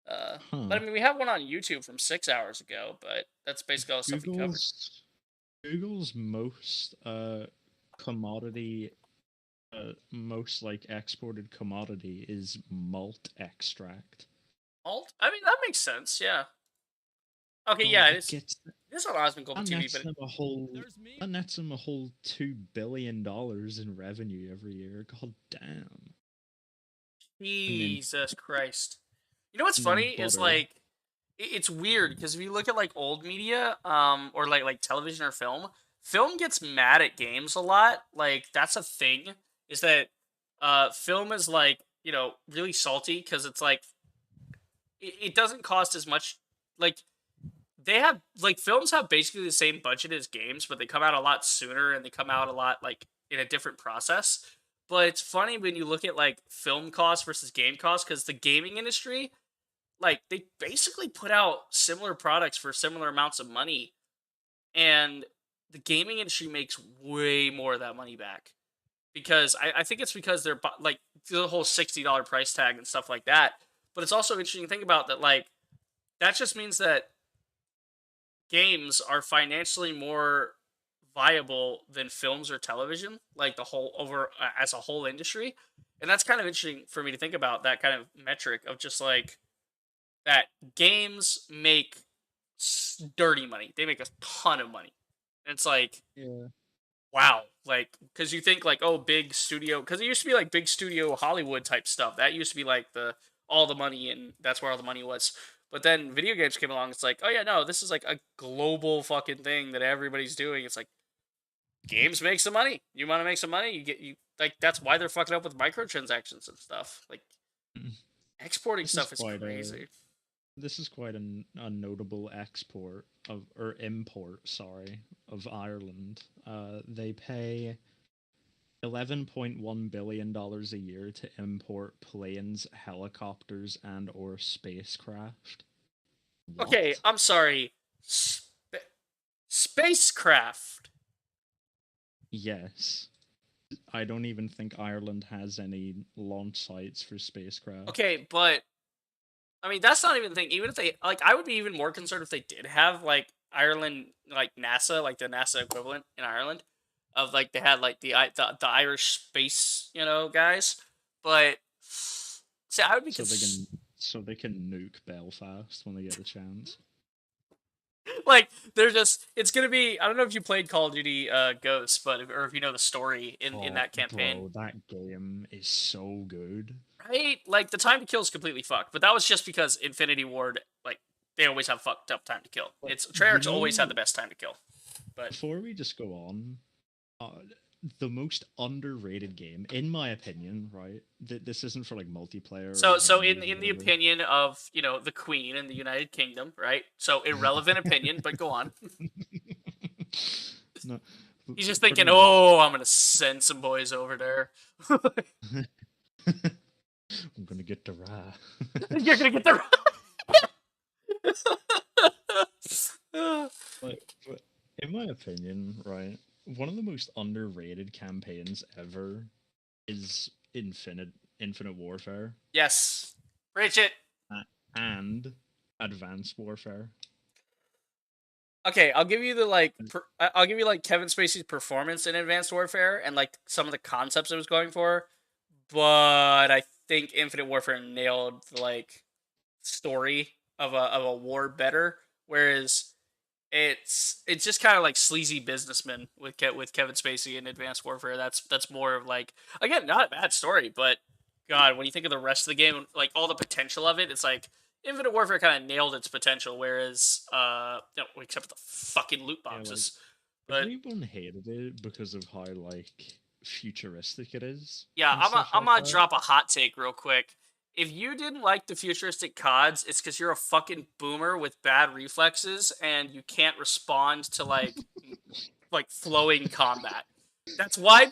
But I mean, we have one on YouTube from 6 hours ago, but that's basically all the stuff we covered. Google's most commodity, most like exported commodity is malt extract. Malt? I mean, that makes sense. Yeah. Okay, yeah, it's on Osmond Golden TV, but that nets them a whole $2 billion in revenue every year. God damn. Jesus Christ. You know what's funny is like it's weird because if you look at like old media, or like television or film gets mad at games a lot. Like that's a thing. Is that film is like, you know, really salty because it's like it doesn't cost as much. Like they have like films have basically the same budget as games, but they come out a lot sooner and they come out a lot like in a different process. But it's funny when you look at like film costs versus game costs because the gaming industry, like they basically put out similar products for similar amounts of money, and the gaming industry makes way more of that money back because I think it's because they're like the whole $60 price tag and stuff like that. But it's also interesting to think about that like that just means that games are financially more viable than films or television, like the whole as a whole industry. And that's kind of interesting for me to think about, that kind of metric of just like that games make dirty money. They make a ton of money. And it's like, wow, like because you think like, oh, big studio, because it used to be like big studio Hollywood type stuff. That used to be like all the money, and that's where all the money was. But then video games came along. It's like, oh yeah, no, this is like a global fucking thing that everybody's doing. It's like games make some money. You want to make some money, you like that's why they're fucking up with microtransactions and stuff. Like exporting stuff is crazy. This is quite a notable export or import, sorry, of Ireland. They pay $11.1 billion a year to import planes, helicopters, and or spacecraft. What? Okay, I'm sorry. Spacecraft. Yes. I don't even think Ireland has any launch sites for spacecraft. Okay, but I mean that's not even the thing. Even if they like, I would be even more concerned if they did have like Ireland, like NASA, like the NASA equivalent in Ireland. Of like they had like the Irish space, you know, guys, but see, I would be so they can nuke Belfast when they get a chance. Like they're just, it's gonna be. I don't know if you played Call of Duty Ghosts, but or if you know the story in that campaign. Bro, that game is so good. Right, like the time to kill is completely fucked, but that was just because Infinity Ward, like they always have fucked up time to kill. It's Treyarch always had the best time to kill. But before we just go on. The most underrated game, in my opinion, right? This isn't for like multiplayer. So in the opinion of, you know, the Queen in the United Kingdom, right? So irrelevant opinion, but go on. No, he's just thinking, oh, I'm gonna send some boys over there. I'm gonna get the Ra. You're gonna get the Ra. but in my opinion, right? One of the most underrated campaigns ever is Infinite Warfare. Yes. Preach it. And Advanced Warfare. Okay, I'll give you I'll give you like Kevin Spacey's performance in Advanced Warfare and like some of the concepts it was going for, but I think Infinite Warfare nailed the like story of a war better, whereas it's just kind of like sleazy businessman with Kevin Spacey in Advanced Warfare. That's more of like, again, not a bad story, but God, when you think of the rest of the game, like all the potential of it, it's like Infinite Warfare kind of nailed its potential, whereas except for the fucking loot boxes. Yeah, like, everyone hated it because of how like futuristic it is. Yeah, I'm gonna drop a hot take real quick. If you didn't like the futuristic CODs, it's because you're a fucking boomer with bad reflexes and you can't respond to like flowing combat. That's why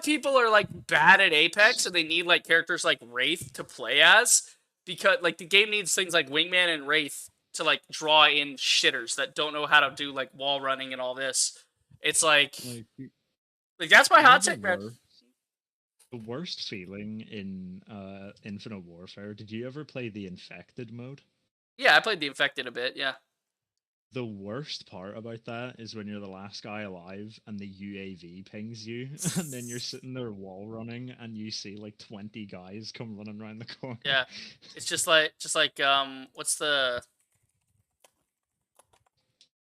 people are like bad at Apex and they need like characters like Wraith to play as, because like the game needs things like Wingman and Wraith to like draw in shitters that don't know how to do like wall running and all this. It's like that's my hot take, man. The worst feeling in Infinite Warfare. Did you ever play the Infected mode? Yeah, I played the Infected a bit. Yeah. The worst part about that is when you're the last guy alive and the UAV pings you, and then you're sitting there wall running and you see like 20 guys come running around the corner. Yeah, it's just like what's the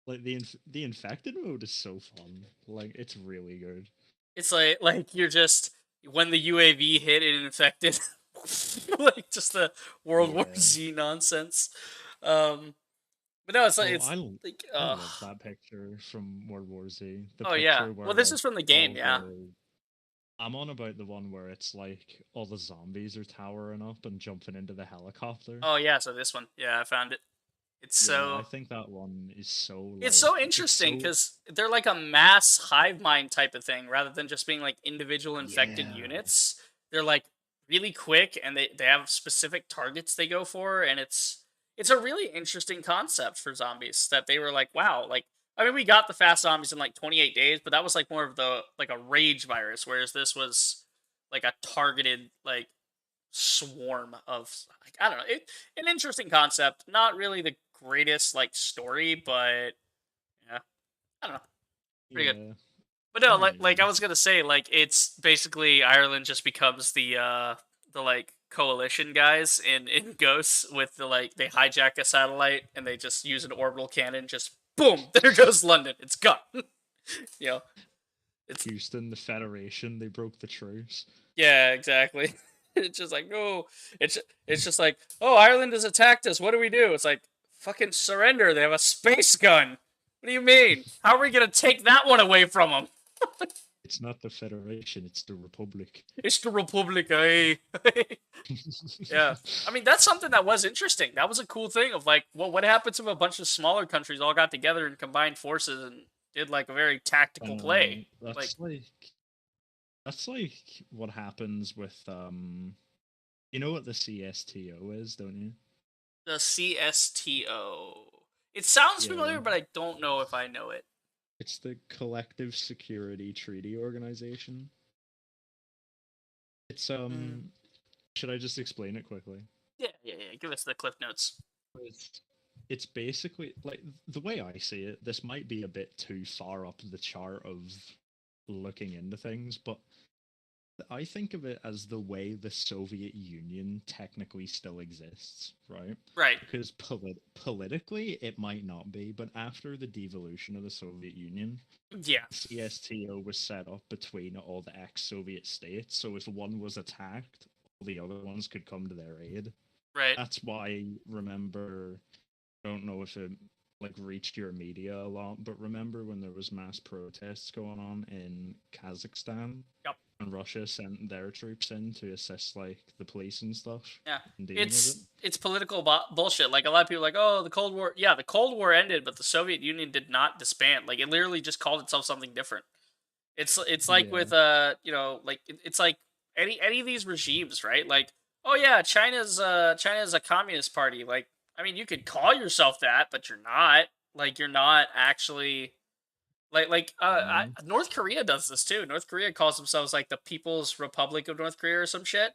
like the Infected mode is so fun. Like it's really good. It's like you're just when the UAV hit and infected, like just the World War Z nonsense. But no, it's like I love that picture from World War Z. Well, this is from the game, yeah. I'm on about the one where it's like all the zombies are towering up and jumping into the helicopter. Oh yeah, so this one, yeah, I found it. It's I think that one is so. It's so interesting because they're like a mass hive mind type of thing, rather than just being like individual infected units. They're like really quick and they have specific targets they go for, and it's a really interesting concept for zombies that they were like, wow, like I mean we got the fast zombies in like 28 days, but that was like more of the like a rage virus, whereas this was like a targeted like swarm of like I don't know, an interesting concept, not really the greatest like story, but yeah, I don't know, pretty good. But no, like I was gonna say, like it's basically Ireland just becomes the like coalition guys in Ghosts with the like they hijack a satellite and they just use an orbital cannon, just boom, there goes London, it's gone. You know, it's Houston, the Federation, they broke the truce. Yeah, exactly. It's just like, oh, it's just like, oh, Ireland has attacked us. What do we do? It's like, fucking surrender. They have a space gun. What do you mean? How are we gonna take that one away from them? It's not the Federation. It's the Republic. It's the Republic, eh? Yeah. I mean, that's something that was interesting. That was a cool thing of like, well, what happens if a bunch of smaller countries all got together and combined forces and did like a very tactical play? That's like what happens with you know what the CSTO is, don't you? The CSTO. It sounds familiar, but I don't know if I know it. It's the Collective Security Treaty Organization. It's should I just explain it quickly? Yeah. Give us the cliff notes. It's basically like the way I see it. This might be a bit too far up the chart of looking into things, but I think of it as the way the Soviet Union technically still exists, right? Right. Because politically, it might not be, but after the devolution of the Soviet Union, CSTO was set up between all the ex-Soviet states, so if one was attacked, all the other ones could come to their aid. Right. That's why, remember, I don't know if it like reached your media a lot, but remember when there was mass protests going on in Kazakhstan? Yep. And Russia sent their troops in to assist like the police and stuff. Yeah, it's political bullshit. Like a lot of people are like, oh, the Cold War. Yeah, the Cold War ended, but the Soviet Union did not disband. Like it literally just called itself something different. It's like with you know, like it's like any of these regimes, right? Like, oh yeah, China's a communist party. Like, I mean, you could call yourself that, but you're not. Like, you're not actually. North Korea does this too. North Korea calls themselves like the People's Republic of North Korea or some shit.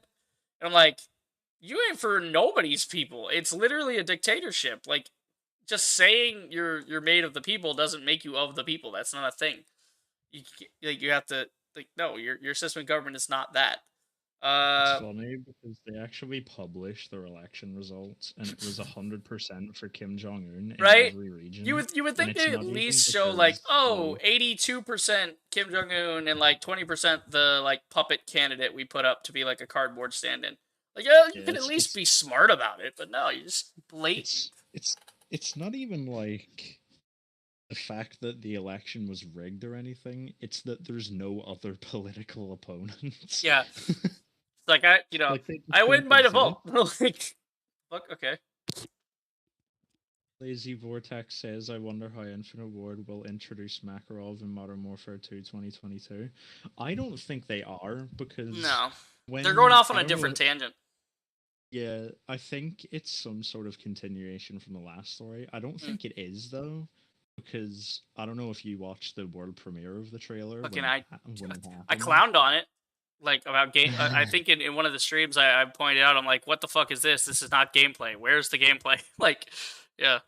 And I'm like, you ain't for nobody's people. It's literally a dictatorship. Like, just saying you're made of the people doesn't make you of the people. That's not a thing. You have to no. Your system of government is not that. It's funny because they actually published their election results, and it was 100% for Kim Jong-un in every region. You would think they'd at least show like 82% Kim Jong-un and like 20% the like puppet candidate we put up to be like a cardboard stand-in. Like you can at least be smart about it, but no, you just blatant. It's not even like the fact that the election was rigged or anything. It's that there's no other political opponents. Yeah. Like Like, they just I win don't by exist. default. Like, fuck. Okay. Lazy Vortex says, I wonder how Infinite Ward will introduce Makarov in Modern Warfare 2 2022. I don't think they are, because No, when they're going off on I a don't know different tangent. Yeah, I think it's some sort of continuation from the last story. I don't think it is, though, because I don't know if you watched the world premiere of the trailer. Fucking when it I happened. clowned on it, like about game. I think in one of the streams I pointed out, I'm like, what the fuck is this? This is not gameplay. Where's the gameplay? Like, yeah.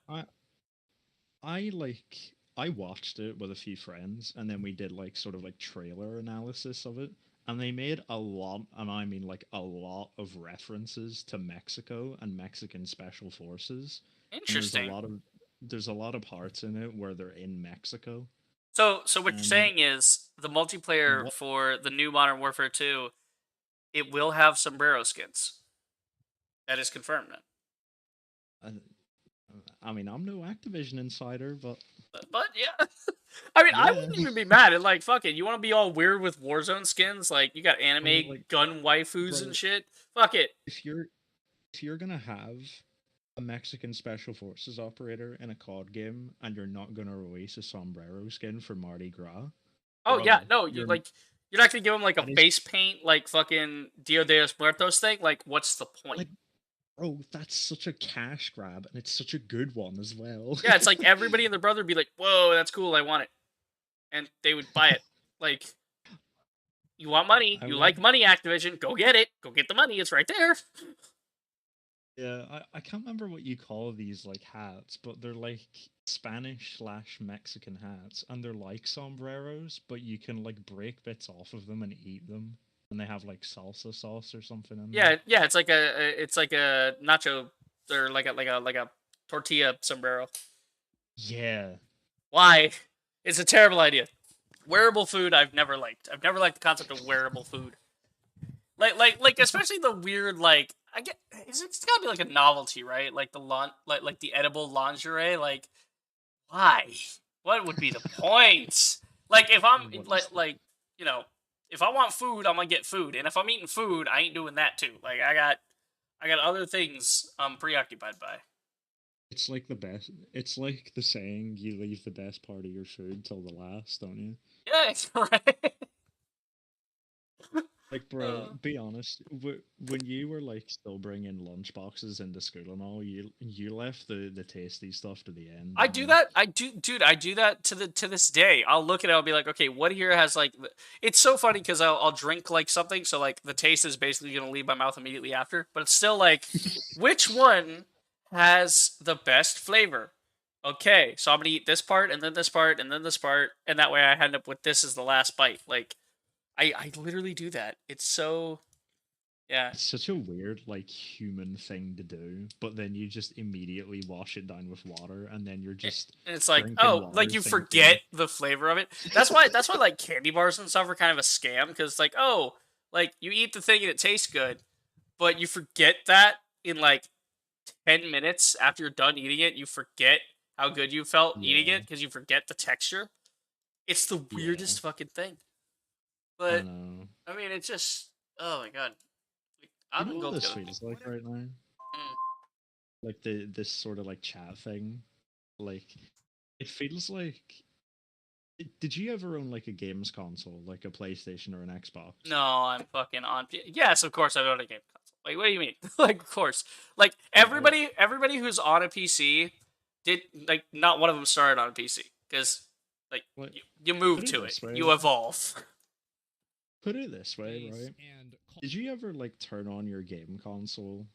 I watched it with a few friends, and then we did like sort of like trailer analysis of it, and they made a lot, and I mean like a lot of references to Mexico and Mexican special forces. Interesting. And there's a lot of parts in it where they're in Mexico. So what you're saying is the multiplayer for the new Modern Warfare 2, it will have sombrero skins. That is confirmed then. I mean, I'm no Activision insider, but yeah. I mean, I Yeah. wouldn't even be mad. And like, fuck it, you want to be all weird with Warzone skins? Like, you got anime gun waifus and shit. Fuck it. If you're gonna have a Mexican special forces operator in a COD game, and you're not gonna release a sombrero skin for Mardi Gras. Oh brother, yeah, no, you're not gonna give him like a face paint, like fucking Dia de los Muertos thing. Like, what's the point? Bro, that's such a cash grab, and it's such a good one as well. Yeah, it's like everybody and their brother would be like, "Whoa, that's cool, I want it," and they would buy it. Like, you want money? You like money, Activision? Go get it. Go get the money. It's right there. Yeah, I can't remember what you call these like hats, but they're like Spanish/Mexican hats, and they're like sombreros, but you can like break bits off of them and eat them, and they have like salsa sauce or something in them. Yeah, it's like a nacho or like a tortilla sombrero. Yeah. Why? It's a terrible idea. Wearable food I've never liked. I've never liked the concept of wearable food. Like especially the weird it's gotta be like a novelty, right? Like the like the edible lingerie. Like, why? What would be the point? Like, if I'm you know, if I want food, I'm gonna get food, and if I'm eating food, I ain't doing that too. Like, I got other things I'm preoccupied by. It's like the best. It's like the saying, "You leave the best part of your food till the last," don't you? Yeah, it's right. Like, bro, be honest. When you were like still bringing lunch boxes into school and all, you left the tasty stuff to the end. I do that. I do, dude. I do that to this day. I'll look at it. I'll be like, okay, what here has like? It's so funny because I'll drink like something, so like the taste is basically gonna leave my mouth immediately after. But it's still like, which one has the best flavor? Okay, so I'm gonna eat this part and then this part and then this part, and that way I end up with this as the last bite. Like, I literally do that. It's so, yeah. It's such a weird, like, human thing to do, but then you just immediately wash it down with water, and then you're just. And it's like, oh, like you forget the flavor of it. That's why like candy bars and stuff are kind of a scam, because like, oh, like you eat the thing and it tastes good, but you forget that in like 10 minutes after you're done eating it, you forget how good you felt eating it because you forget the texture. It's the weirdest fucking thing. But I mean, it's just, oh my god. Like, I'm you know gonna what go this feels like right now? Like this sort of like chat thing. Like, it feels like. Did you ever own like a games console, like a PlayStation or an Xbox? No, I'm fucking on. Yes, of course I've owned a game console. Like, what do you mean? Like, of course. Like, everybody who's on a PC did, like, not one of them started on a PC. Because, like, you move to it. You evolve. Put it this way, right? Did you ever like turn on your game console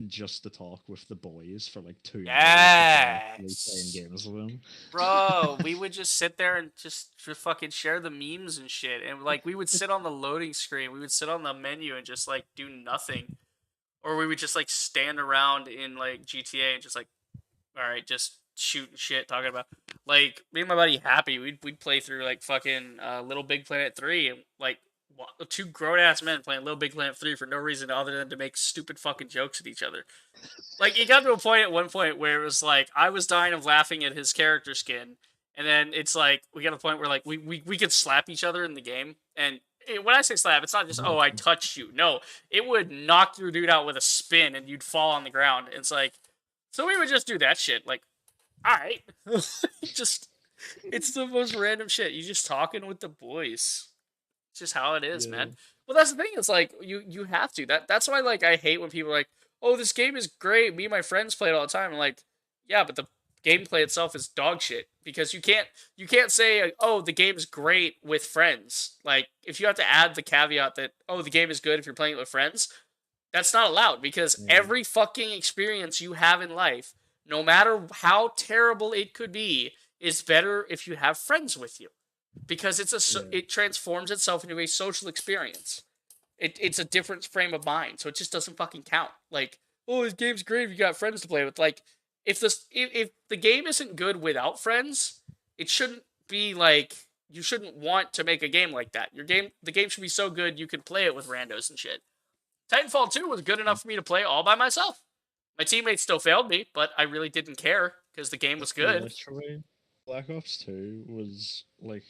just to talk with the boys for like 2 hours playing games with them? Bro, we would just sit there and just fucking share the memes and shit. And like, we would sit on the loading screen. We would sit on the menu and just like do nothing. Or we would just like stand around in like GTA and just like, all right, just shooting shit, talking about, like, me and my buddy Happy, we'd play through like fucking Little Big Planet 3, and like two grown ass men playing Little Big Planet 3 for no reason other than to make stupid fucking jokes at each other. Like, it got to a point at one point where it was like, I was dying of laughing at his character skin, and then it's like, we got to a point where, like, we could slap each other in the game, and when I say slap, it's not just, oh, I touched you. No, it would knock your dude out with a spin, and you'd fall on the ground. It's like, so we would just do that shit, like, alright. Just, it's the most random shit. You just talking with the boys. It's just how it is, man. Well, that's the thing. It's like you have to. That's why, like, I hate when people are like, "Oh, this game is great. Me and my friends play it all the time." I'm like, yeah, but the gameplay itself is dog shit because you can't say, like, "Oh, the game's great with friends." Like, if you have to add the caveat that, "Oh, the game is good if you're playing it with friends," that's not allowed because every fucking experience you have in life, no matter how terrible it could be, is better if you have friends with you. Because it transforms itself into a social experience. It's a different frame of mind, so it just doesn't fucking count. Like, oh, this game's great if you got friends to play with. Like, if the game isn't good without friends, it shouldn't be like, you shouldn't want to make a game like that. The game should be so good you can play it with randos and shit. Titanfall 2 was good enough for me to play all by myself. My teammates still failed me, but I really didn't care because the game was good. Literally, Black Ops 2 was like,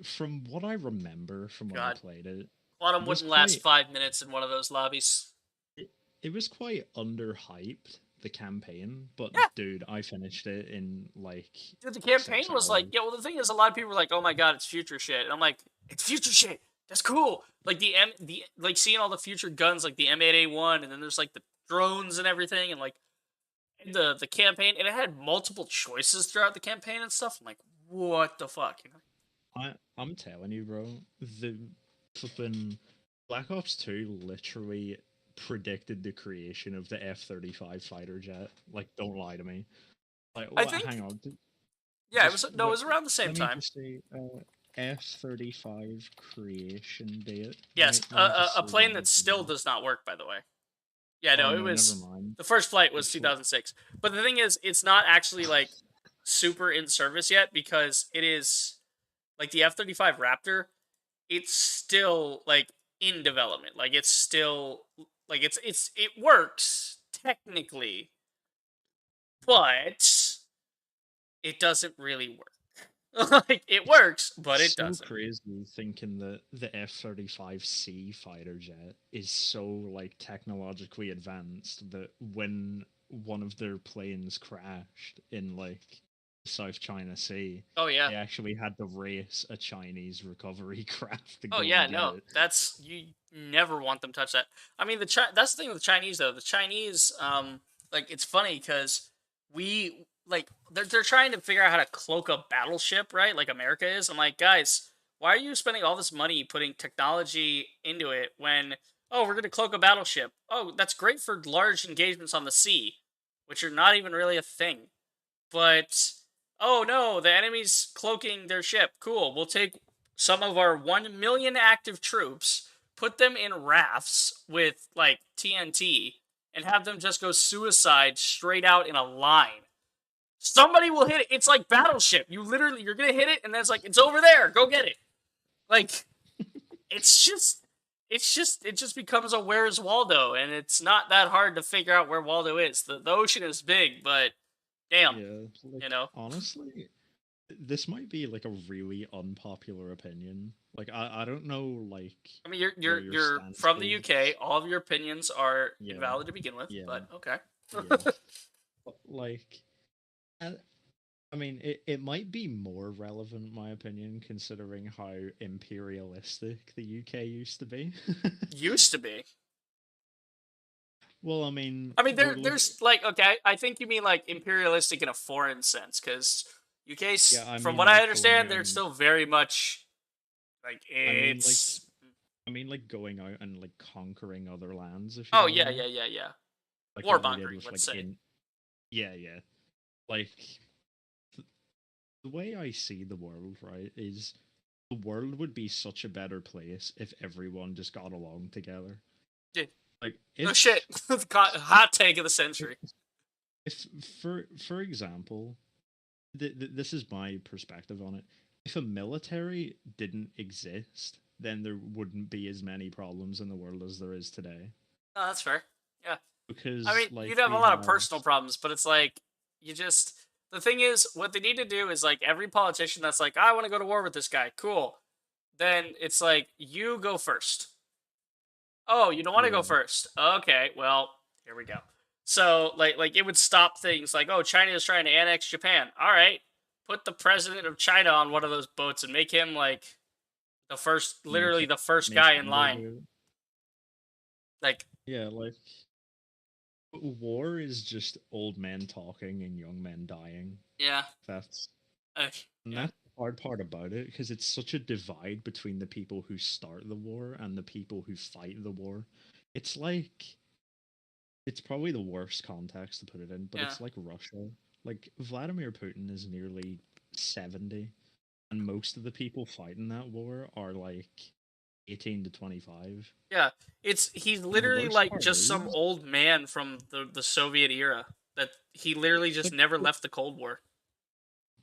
from what I remember from when I played it, Quantum wouldn't last 5 minutes in one of those lobbies. It was quite underhyped, the campaign, but dude, I finished it in like. Dude, the campaign was like, yeah. Well, the thing is, a lot of people were like, "Oh my god, it's future shit," and I'm like, "It's future shit. That's cool." Like like seeing all the future guns, like the M8A1, and then there's like the drones and everything, and like the campaign, and it had multiple choices throughout the campaign and stuff. I'm like, what the fuck, you know? I'm telling you, bro, the flipping Black Ops 2 literally predicted the creation of the F-35 fighter jet. Like, don't lie to me. Like, I think, hang on. Yeah, it was around the same time. F-35 creation date. Yes, a plane that still does not work, by the way. Yeah, no, it was. Never mind. The first flight was 2006. But the thing is, it's not actually, like, super in service yet because it is, like, the F-35 Raptor, it's still, like, in development. Like, it's still, like, it works, technically, but it doesn't really work. Like, it works, but it doesn't. It's so crazy thinking that the F-35C fighter jet is so, like, technologically advanced that when one of their planes crashed in, like, South China Sea, they actually had to race a Chinese recovery craft to go it. That's, you never want them to touch that. I mean, that's the thing with the Chinese, though. The Chinese, like, it's funny because they're trying to figure out how to cloak a battleship, right? Like America is. I'm like, guys, why are you spending all this money putting technology into it when, oh, we're going to cloak a battleship? Oh, that's great for large engagements on the sea, which are not even really a thing. But, oh no, the enemy's cloaking their ship. Cool, we'll take some of our 1 million active troops, put them in rafts with, like, TNT, and have them just go suicide straight out in a line. Somebody will hit it. It's like Battleship. You're gonna hit it, and then it's like, it's over there. Go get it. Like, it just becomes a Where's Waldo, and it's not that hard to figure out where Waldo is. The ocean is big, but damn, you know. Honestly, this might be like a really unpopular opinion. Like, I don't know, like. I mean, you're from the UK. All of your opinions are invalid to begin with. But okay. But, like. I mean, it might be more relevant, in my opinion, considering how imperialistic the UK used to be. Used to be? Well, I mean... there's, like, okay, I think you mean, like, imperialistic in a foreign sense, because UK's, from what I understand, they're still very much, like, it's... I mean, like, going out and, like, conquering other lands, if you Oh, know yeah. Like, Warmongering, let's say. Yeah. Like, the way I see the world, right, is the world would be such a better place if everyone just got along together. Yeah. Like, no shit. Hot take of the century. If, for example, this is my perspective on it. If a military didn't exist, then there wouldn't be as many problems in the world as there is today. Oh, that's fair. Yeah. Because I mean, like you'd have a we lot of have personal problems, but it's like you just the thing is what they need to do is like every politician that's like, I want to go to war with this guy, cool. Then it's like you go first. Oh, you don't want to go Yeah. first. Okay, well, here we go. So like it would stop things like, oh, China is trying to annex Japan. All right, put the president of China on one of those boats and make him like the first, literally make the first make guy in him line. do it. Like, Yeah, like war is just old men talking and young men dying. yeah, That's uh, and yeah, that's the hard part about it because it's such a divide between the people who start the war and the people who fight the war. It's like it's probably the worst context to put it in, but yeah. it's like Russia. Like Vladimir Putin is nearly 70, and most of the people fighting that war are like 18 to 25. Yeah, he's And the literally worst like part just some is, old man from the Soviet era that he literally just but, never but left the Cold War.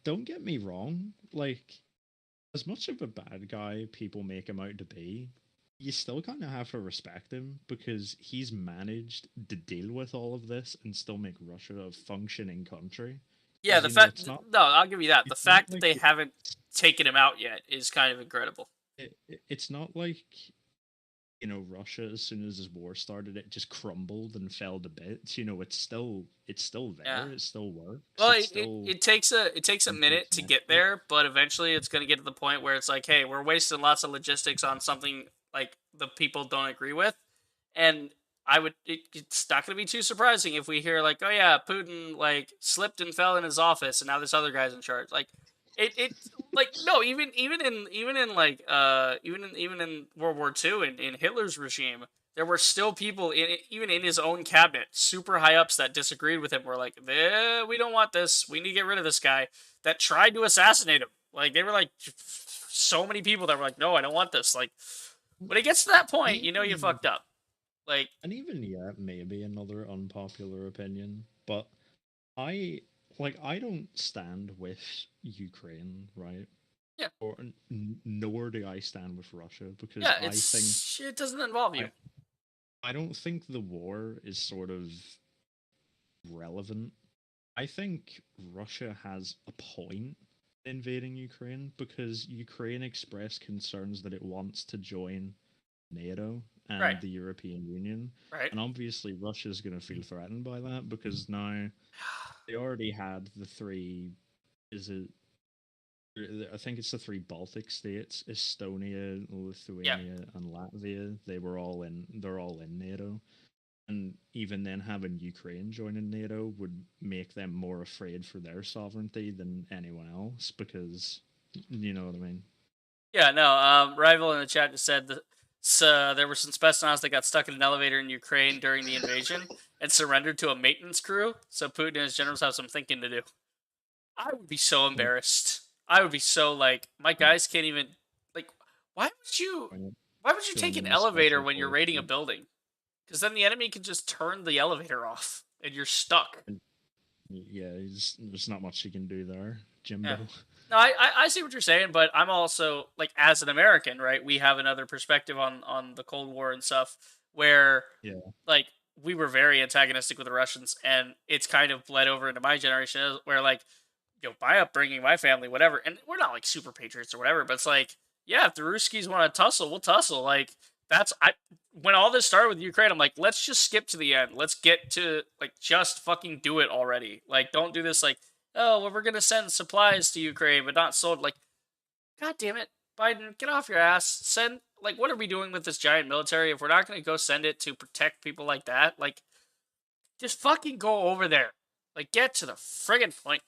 don't get me wrong, like as much of a bad guy people make him out to be, you still kind of have to respect him because he's managed to deal with all of this and still make Russia a functioning country. Yeah, 'Cause, the you know, fact no, I'll give you that. The it's not fact that like they haven't taken him out yet is kind of incredible. it's not like you know Russia as soon as this war started it just crumbled and fell to bits. You know, it's still there. Yeah. It still works. Well, It's it still takes a minute to get there, but eventually it's going to get to the point where it's like, hey, we're wasting lots of logistics on something like the people don't agree with, and it's not going to be too surprising if we hear like, oh yeah, Putin like slipped and fell in his office, and now this other guy's in charge. Like, it like no, even in like even in World War II in Hitler's regime, there were still people even in his own cabinet, super high ups that disagreed with him. Were like, we don't want this. We need to get rid of this guy. That tried to assassinate him. Like they were like so many people that were like, no, I don't want this. Like when it gets to that point, you know you fucked up. Like, and even yet, maybe another unpopular opinion, but I I don't stand with Ukraine, right? Yeah. Or nor do I stand with Russia because yeah, I think it doesn't involve you. I don't think the war is sort of relevant. I think Russia has a point invading Ukraine because Ukraine expressed concerns that it wants to join NATO and Right. the European Union. Right. And obviously Russia's going to feel threatened by that because now they already had the three I think it's the three Baltic states, Estonia, Lithuania, and Latvia. They're all in NATO. And even then having Ukraine joining NATO would make them more afraid for their sovereignty than anyone else because you know what I mean. Yeah, no, Rival in the chat just said that there were some Spetsnaz that got stuck in an elevator in Ukraine during the invasion and surrendered to a maintenance crew, so Putin and his generals have some thinking to do. I would be so embarrassed. I would be so like, my guys can't even, like, why would you take an elevator when you're raiding a building? Because then the enemy can just turn the elevator off and you're stuck. Yeah, there's not much you can do there, Jimbo. Yeah. No, I see what you're saying, but I'm also, like, as an American, right, we have another perspective on the Cold War and stuff, where, like, we were very antagonistic with the Russians, and it's kind of bled over into my generation, where, like, you know, my upbringing, my family, whatever, and we're not, like, super patriots or whatever, but it's like, yeah, if the Ruskies want to tussle, we'll tussle. Like, when all this started with Ukraine, I'm like, let's just skip to the end. Let's get to, like, just fucking do it already. Like, don't do this, like, oh, well, we're going to send supplies to Ukraine, but not sold. Like, God damn it, Biden, get off your ass. Send, like, what are we doing with this giant military if we're not going to go send it to protect people like that? Like, just fucking go over there. Like, get to the friggin' point.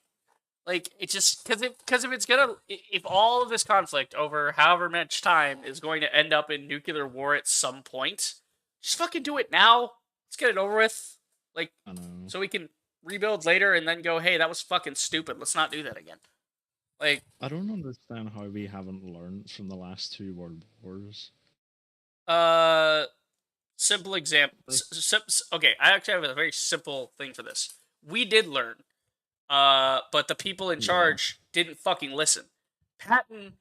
Like, it just, because if it's gonna, if all of this conflict over however much time is going to end up in nuclear war at some point, just fucking do it now. Let's get it over with. Like, so we can rebuild later and then go, hey, that was fucking stupid. Let's not do that again. Like, I don't understand how we haven't learned from the last two world wars. Simple example. Okay, I actually have a very simple thing for this. We did learn. But the people in charge didn't fucking listen. Patton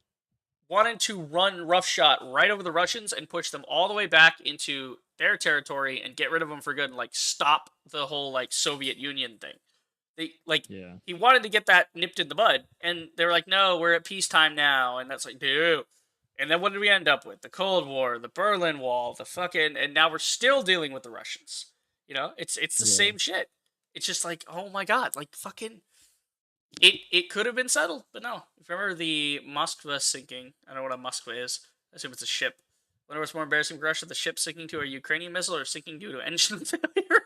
wanted to run roughshod right over the Russians and push them all the way back into their territory and get rid of them for good and like stop the whole like Soviet Union thing. He wanted to get that nipped in the bud, and they were like, "No, we're at peacetime now," and that's like, dude. And then what did we end up with? The Cold War, the Berlin Wall, the fucking, and now we're still dealing with the Russians. You know, it's the same shit. It's just like, oh my god, like fucking. It could have been settled, but no. If you remember the Moskva sinking, I don't know what a Moskva is. I assume it's a ship. Wonder what's more embarrassing for Russia: the ship sinking to a Ukrainian missile or sinking due to engine failure?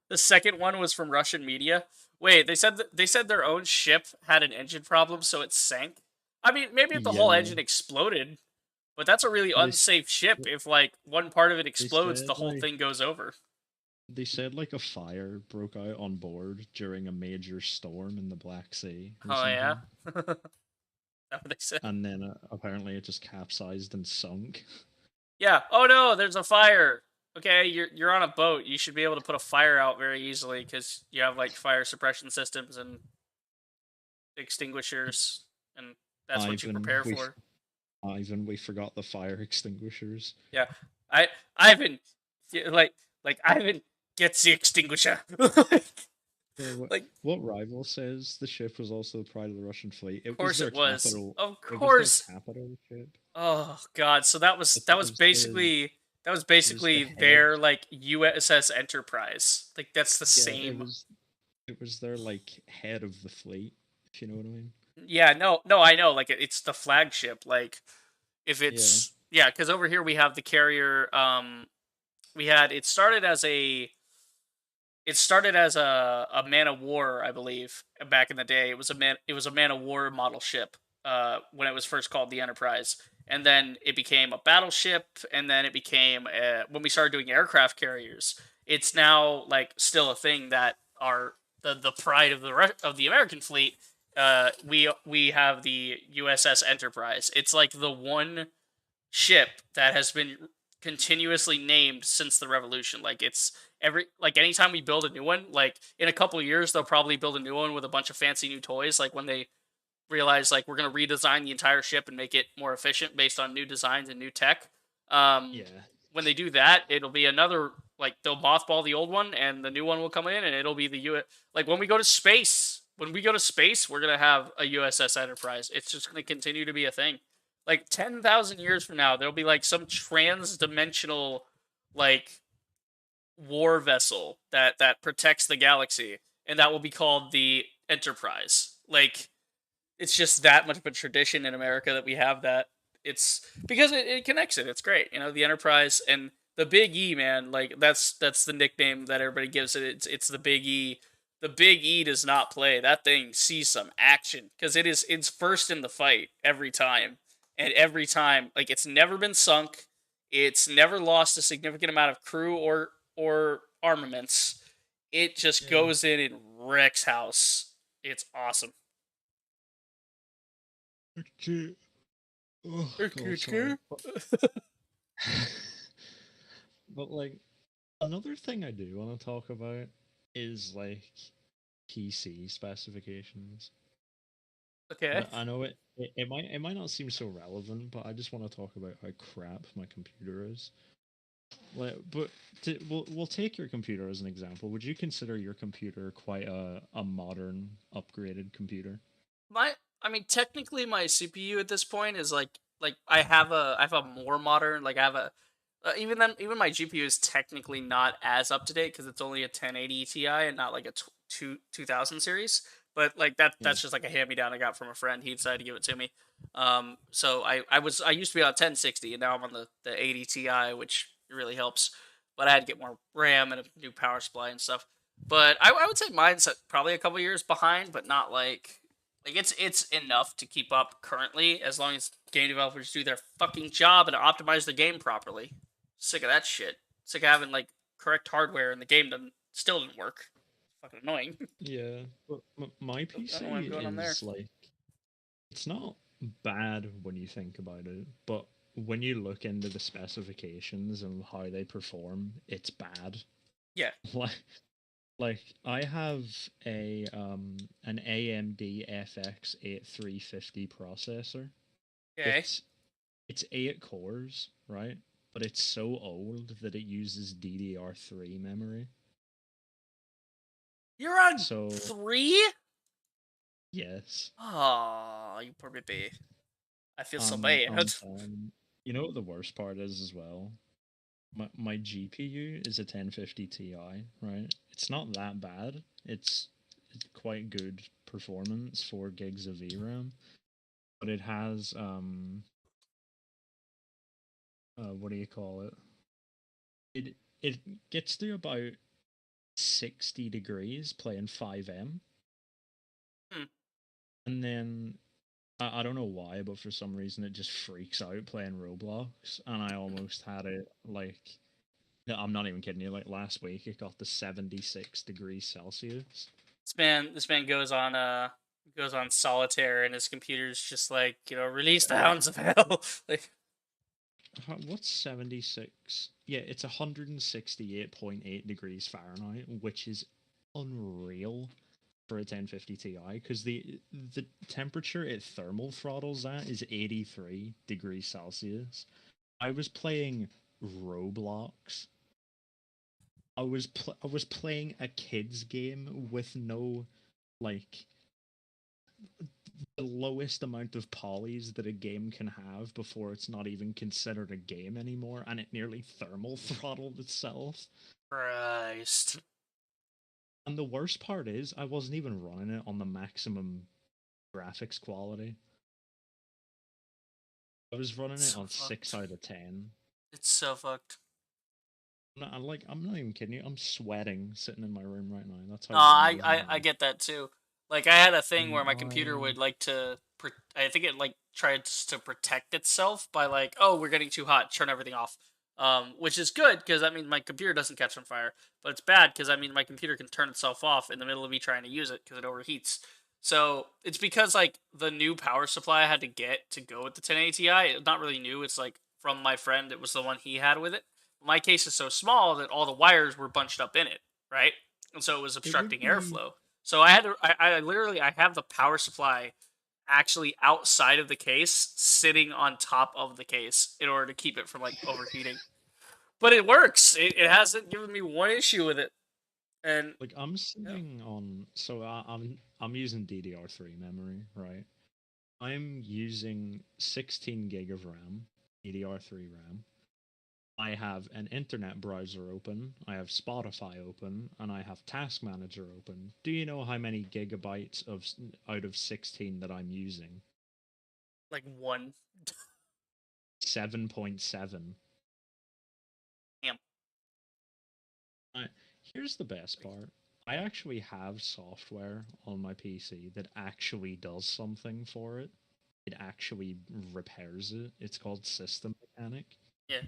The second one was from Russian media. Wait, they said their own ship had an engine problem, so it sank. I mean, maybe if the whole engine exploded, but that's a really unsafe ship. If like one part of it explodes, the whole thing goes over. They said like a fire broke out on board during a major storm in the Black Sea. Oh yeah, that's what they said. And then apparently it just capsized and sunk. Yeah. Oh no, there's a fire. Okay, you're on a boat. You should be able to put a fire out very easily because you have like fire suppression systems and extinguishers, and that's what you prepare for. Ivan, we forgot the fire extinguishers. Yeah, Ivan, like Ivan gets the extinguisher. What rival says the ship was also the pride of the Russian fleet? Of course it was. Capital, of course. It was their capital ship. Oh god, so that was basically their like USS Enterprise. Like that's the same. It was their like head of the fleet, if you know what I mean. Yeah, no, I know. Like it's the flagship. Like if it's because over here we have the carrier. It started as a man of war, I believe, back in the day. It was a man of war model ship when it was first called the Enterprise, and then it became a battleship, and then it became when we started doing aircraft carriers. It's now like still a thing that are the pride of the American fleet. We have the USS Enterprise. It's like the one ship that has been continuously named since the revolution. Like it's anytime we build a new one, like in a couple of years they'll probably build a new one with a bunch of fancy new toys, like when they realize like we're going to redesign the entire ship and make it more efficient based on new designs and new tech. When they do that, it'll be another, like they'll mothball the old one and the new one will come in, and it'll be the like when we go to space, we're going to have a USS Enterprise. It's just going to continue to be a thing. Like 10,000 years from now, there'll be like some trans-dimensional like war vessel that protects the galaxy, and that will be called the Enterprise. Like it's just that much of a tradition in America that we have that. It's because it connects it. It's great, you know, the Enterprise and the Big E, man. Like that's the nickname that everybody gives it. It's the Big E. The Big E does not play. That thing sees some action because it's first in the fight every time. And every time, like, it's never been sunk. It's never lost a significant amount of crew or armaments. It just goes in and wrecks house. It's awesome. Okay. Oh, but like another thing I do want to talk about is like PC specifications. Okay. I know it might not seem so relevant, but I just want to talk about how crap my computer is. Like, but we'll take your computer as an example. Would you consider your computer quite a modern, upgraded computer? I mean, technically, my CPU at this point is like I have a more modern, like I have a even my GPU is technically not as up to date because it's only a 1080 Ti and not like a 2000 series. But like that's just like a hand me down I got from a friend. He decided to give it to me. So I used to be on 1060 and now I'm on the 80 Ti, which really helps. But I had to get more RAM and a new power supply and stuff. But I would say mine's probably a couple years behind, but not like it's enough to keep up currently as long as game developers do their fucking job and optimize the game properly. Sick of that shit. Sick of having like correct hardware and the game still didn't work. Fucking annoying. Yeah, but my PC is like, it's not bad when you think about it, but when you look into the specifications and how they perform, it's bad. Yeah. Like I have an AMD FX 8350 processor, Okay. It's 8 cores, right? But it's so old that it uses DDR3 memory. You're on So 3? yes. Oh, you poor baby. I feel so bad. You know what the worst part is as well? My GPU is a 1050 Ti, right? It's not that bad. It's quite good performance, 4 gigs of VRAM, but it has what do you call it? It gets to about 60 degrees playing 5M. Hmm. And then I don't know why, but for some reason it just freaks out playing Roblox, and I almost had it like, no, I'm not even kidding you. Like last week, it got to 76 degrees Celsius. This man goes on solitaire, and his computer's just like, release the hounds of hell. Like, What's 76? Yeah, it's 168.8 degrees Fahrenheit, which is unreal for a 1050 Ti, because the temperature it thermal throttles at is 83 degrees Celsius. I was playing Roblox. I was playing a kids game with no, like, the lowest amount of polys that a game can have before it's not even considered a game anymore, and it nearly thermal throttled itself. Christ. And the worst part is, I wasn't even running it on the maximum graphics quality. I was running it on 6 out of 10. It's so fucked. I'm not even kidding you. I'm sweating sitting in my room right now. That's how. I get that too. Like, I had a thing where my computer would like to. I think it like tried to protect itself by like, oh, we're getting too hot, turn everything off. Which is good because that means my computer doesn't catch on fire. But it's bad because I mean my computer can turn itself off in the middle of me trying to use it because it overheats. So it's because like the new power supply I had to get to go with the 1080 Ti. It's not really new. It's like from my friend. It was the one he had with it. My case is so small that all the wires were bunched up in it, right? And so it was obstructing airflow. So I had to, I literally, I have the power supply actually outside of the case, sitting on top of the case in order to keep it from like overheating. But it works. It hasn't given me one issue with it. And like I'm sitting on, so I'm using DDR3 memory, right? I'm using 16 gig of RAM, DDR3 RAM. I have an internet browser open, I have Spotify open, and I have Task Manager open. Do you know how many gigabytes of out of 16 that I'm using? like 1. 7.7. Damn. Here's the best part. I actually have software on my PC that actually does something for it. It actually repairs it. It's called System Mechanic. Yeah.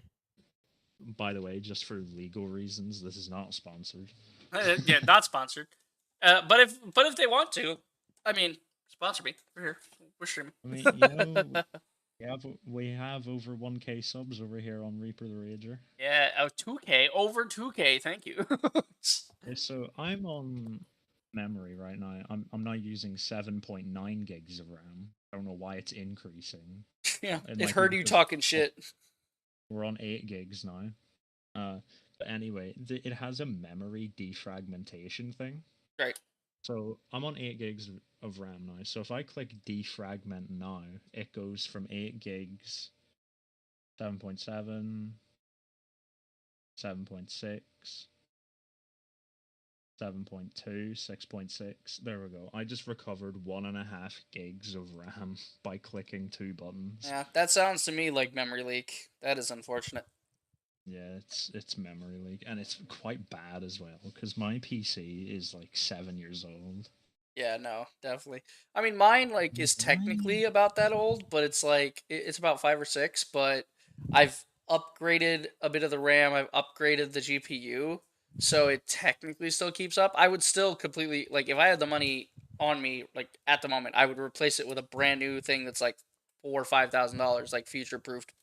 By the way, just for legal reasons, this is not sponsored. Yeah, not sponsored. But if they want to, I mean, sponsor me. We're here. We're streaming. I mean, we have over 1K subs over here on Reaper the Rager. Yeah, 2K, over 2K. Thank you. So I'm on memory right now. I'm now using 7.9 gigs of RAM. I don't know why it's increasing. Yeah, it heard you talking shit. We're on 8 gigs now. But anyway, it has a memory defragmentation thing. Right. So I'm on 8 gigs of RAM now. So if I click defragment now, it goes from 8 gigs, 7.7, 7.6, 7.2, 6.6. There we go. I just recovered 1.5 gigs of RAM by clicking 2 buttons. Yeah, that sounds to me like memory leak. That is unfortunate. Yeah, it's memory leak, and it's quite bad as well because my PC is like 7 years old. Yeah, no, definitely. I mean, mine like is technically about that old, but it's like it's about 5 or 6. But I've upgraded a bit of the RAM. I've upgraded the GPU, so it technically still keeps up. I would still completely like if I had the money on me, like at the moment, I would replace it with a brand new thing that's like $4,000 or $5,000, like future proofed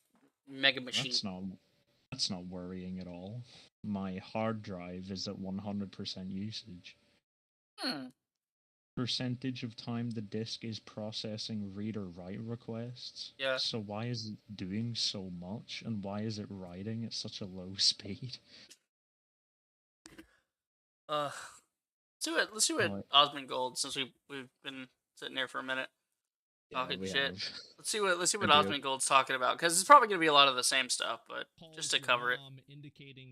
mega machine. That's not worrying at all. My hard drive is at 100% usage. percentage of time the disk is processing read or write requests. Yeah. So why is it doing so much, and why is it writing at such a low speed? Let's see what Osmond Gold, since we've been sitting there for a minute talking shit. Let's see what Osmond Gold's talking about, because it's probably gonna be a lot of the same stuff, but just to cover it.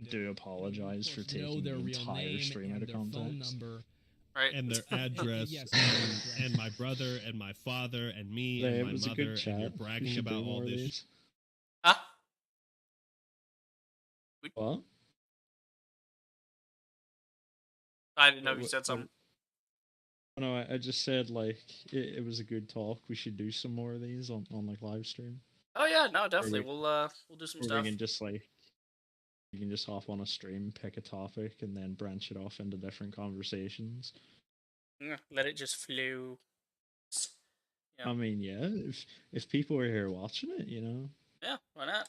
Do apologize for taking the entire stream out of context. Right. And their address, and my brother, and my father, and me, and my mother, and you're bragging about all this. Huh? What? I didn't know if you said something. No, I just said, like, it was a good talk. We should do some more of these on like, live stream. Oh yeah, no, definitely. We'll do some stuff. We can just, like, you can just hop on a stream, pick a topic, and then branch it off into different conversations. Yeah, let it just flow. Yeah. I mean, yeah, if people are here watching it, you know. Yeah, why not?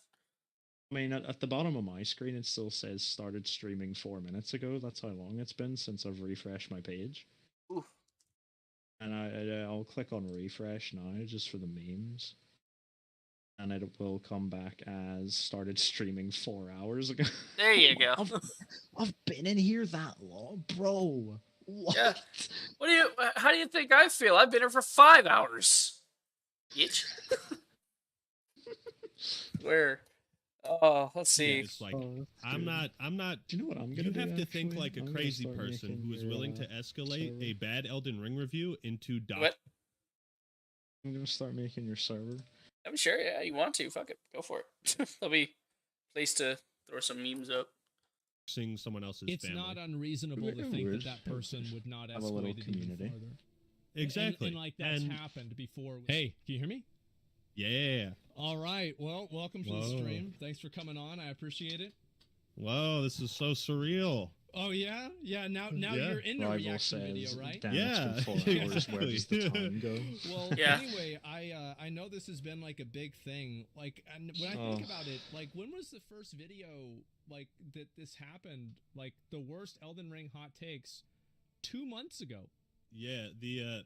I mean, at the bottom of my screen, it still says started streaming 4 minutes ago. That's how long it's been since I've refreshed my page. Ooh. And I'll click on refresh now just for the memes. And it will come back as started streaming 4 hours ago. There you go. I've been in here that long, bro. What? Yeah. How do you think I feel? I've been here for 5 hours. Bitch. Where? Oh, let's see. Yeah, it's like I'm not. Do you know what I'm gonna You do? have to think actually? like a I'm gonna crazy start person making who is your, willing to escalate server. a bad Elden Ring review into What? I'm gonna start making your server. I'm sure, yeah, you want to. Fuck it. Go for it. That'll be a place to throw some memes up. Seeing someone else's It's family. not unreasonable to think that that person would not Have a little escalate it even community. further. Exactly. And like that's happened before. Hey, can you hear me? Yeah. All right. Well, welcome to the stream. Thanks for coming on. I appreciate it. Whoa, this is so surreal. Oh yeah, yeah. Now Yeah. you're in the Rival reaction says, video, right? "Damn, Yeah. it's been 4 hours. Where does the time go?" Well, Yeah. anyway, I know this has been like a big thing. Like, and when I think about it, like, when was the first video like that this happened? Like the worst Elden Ring hot takes 2 months ago. Yeah, the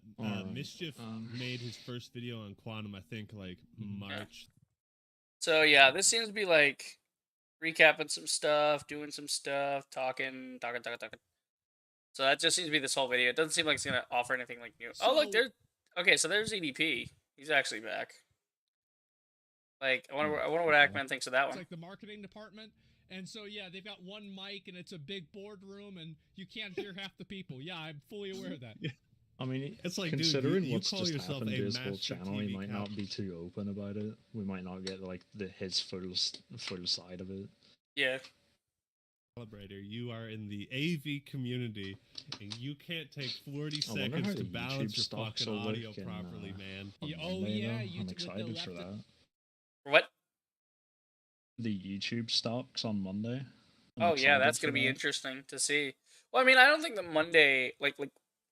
Mischief made his first video on Quantum, I think, like March. So yeah, this seems to be like recapping some stuff, doing some stuff, talking. So that just seems to be this whole video. It doesn't seem like it's gonna offer anything like new. Oh look, there's EDP. He's actually back. Like, I wonder what Ackman thinks of that It's one. like the marketing department. And so, yeah, they've got one mic, and it's a big boardroom, and you can't hear half the people. Yeah, I'm fully aware of that. I mean, It's like, considering dude, you what's call just yourself happened a to his whole master channel, he TV might cow. not be too open about it. We might not get like his full side of it. Yeah. Calibrator, you are in the AV community, and you can't take 40 I wonder seconds how to the balance YouTube your stocks fucking will audio look in, properly, man. on Oh, Monday, yeah, though. you I'm with the excited for left- that. What? The YouTube stocks on Monday. I'm Oh yeah, excited that's for gonna be that. interesting to see. Well, I mean, I don't think that Monday, like,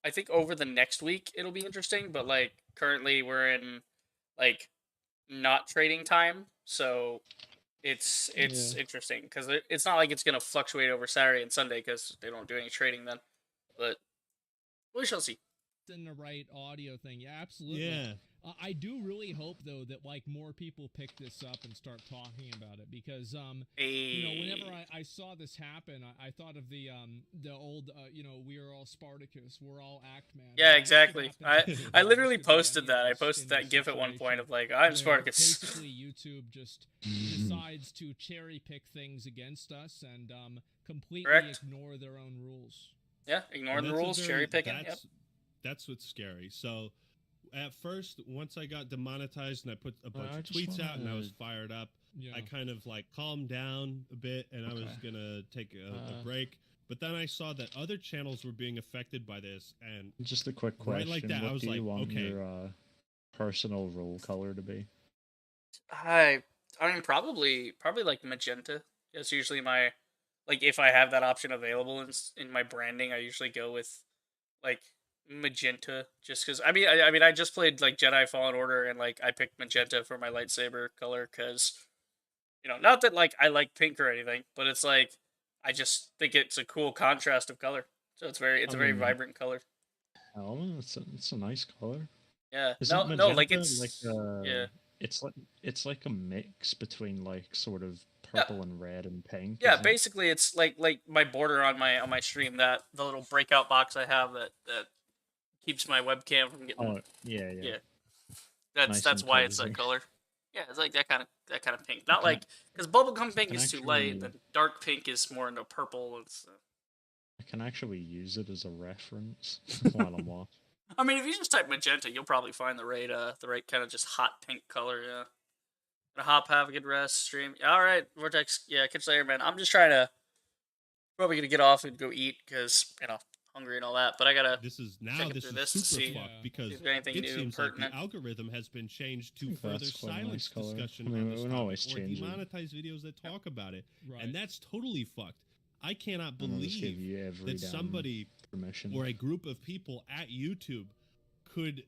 I think over the next week it'll be interesting, but like currently we're in like not trading time, so it's Yeah. interesting because it's not like it's gonna fluctuate over Saturday and Sunday because they don't do any trading then. But we shall see. In the right audio thing. Yeah, absolutely. Yeah. I do really hope though that like more people pick this up and start talking about it because you know, whenever I saw this happen, I thought of the old you know, we are all Spartacus, we're all Actman. Yeah, exactly. That I literally could be posted that. I any posted in that this GIF at one point situation of like, I'm where Spartacus. Basically, YouTube just decides to cherry pick things against us and completely Correct. ignore their own rules. Yeah, ignore And the that's a rules, very- cherry picking. Yep. That's what's scary. So, at first, once I got demonetized and I put a bunch I of just tweets out and I wanna- was fired up, Yeah. I kind of like calmed down a bit and I was gonna take a break. But then I saw that other channels were being affected by this, and Just a quick right question: like that, I what was do you like, want okay. your personal role color to be? I mean, probably like magenta. That's usually my, like, if I have that option available in my branding, I usually go with like magenta, just because. I mean, I just played like Jedi Fallen Order, and like I picked magenta for my lightsaber color because, you know, not that like I like pink or anything, but it's like I just think it's a cool contrast of color. So it's a very I very mean, vibrant color. helmet. It's a nice color. Yeah. Isn't No, like magenta it's yeah. It's like a mix between like sort of purple and red and pink. Yeah, isn't it? basically it's like my border on my stream, that the little breakout box I have that keeps my webcam from getting. Oh yeah. Yeah. Nice That's and why it's that cozy. color. Yeah, it's like that kind of pink. Not Can I- like because bubblegum pink can is too light. actually- The dark pink is more into purple. It's. I can actually use it as a reference while I'm watching. I mean, if you just type magenta, you'll probably find the right kind of just hot pink color. Yeah. Gonna hop, have a good rest, stream. All right, Vortex. Yeah, catch you later, man. I'm just trying to probably gonna get off and go eat because hungry and all that. But I gotta. This is through this to super see fucked because if there's anything it new, seems pertinent. like the algorithm has been changed to think further that's quite a silence nice color. discussion I mean, on we this can topic always or change it. demonetize videos that talk about it, Right. and that's totally fucked. I cannot And I'll just give believe you every that damn somebody permission. or a group of people at YouTube could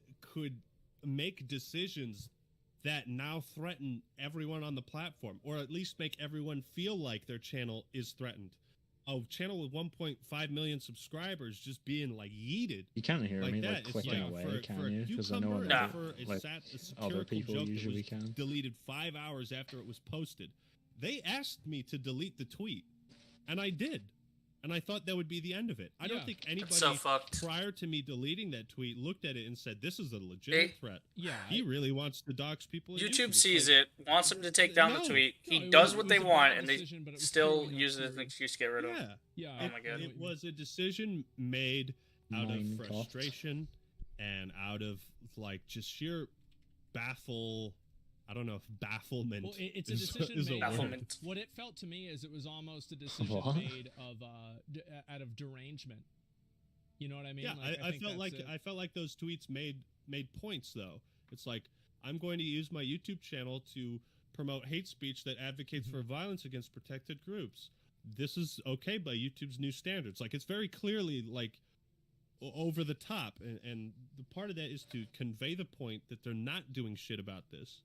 make decisions that now threaten everyone on the platform, or at least make everyone feel like their channel is threatened. A channel with 1.5 million subscribers just being like yeeted. You can't hear like me that. like It's clicking like away, for can a you? Because I know cucumber that for a like satirical other people joke that usually was can. deleted 5 hours after it was posted. They asked me to delete the tweet, and I did. And I thought that would be the end of it. I don't think anybody so fucked. prior to me deleting that tweet looked at it and said, "This is a legitimate threat." Yeah, he really wants to dox people. on YouTube It's sees like- it, wants him to take down the No, tweet. He no, it does was- what it they was a want, bad and they decision, but it was still clearly not use it as an true. excuse to get rid of him. Yeah. Oh my god. It was a decision made out of Minecraft. frustration and out of like just sheer bafflement. Well, it's a is- decision is a made. word. What it felt to me is it was almost a decision What? made of out of derangement. You know what I mean? Yeah, Like, I think felt that's like it. I felt like those tweets made points though. It's like I'm going to use my YouTube channel to promote hate speech that advocates for violence against protected groups. This is okay by YouTube's new standards. Like it's very clearly like over the top, and the part of that is to convey the point that they're not doing shit about this.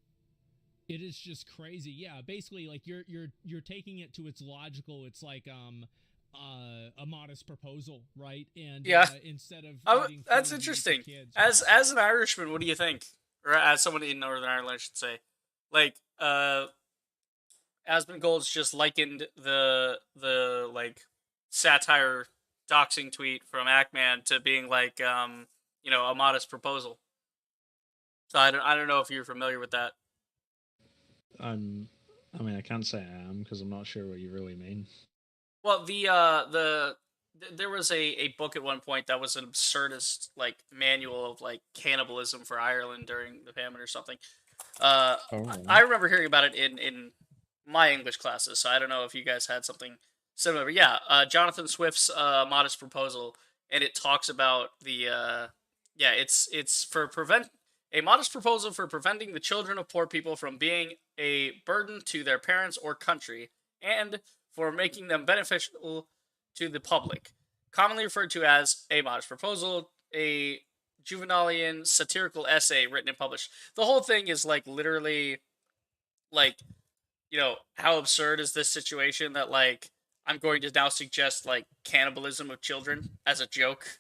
It is just crazy. Yeah, basically, like you're taking it to its logical. It's like a modest proposal, right? And Yeah. instead of eating that's food, you eat the interesting. kids. As an Irishman, what do you think? Or as someone in Northern Ireland, I should say. Like, Aspen Gold's just likened the like satire doxing tweet from Ackman to being like a modest proposal. So I don't know if you're familiar with that. I mean, I can't say I am because I'm not sure what you really mean. Well, there was a book at one point that was an absurdist like manual of like cannibalism for Ireland during the famine or something. I remember hearing about it in my English classes, so I don't know if you guys had something similar. But yeah, Jonathan Swift's modest proposal, and it talks about it's for a modest proposal for preventing the children of poor people from being a burden to their parents or country, and for making them beneficial to the public. Commonly referred to as a modest proposal, a Juvenalian satirical essay written and published. The whole thing is like literally like, how absurd is this situation that like I'm going to now suggest like cannibalism of children as a joke.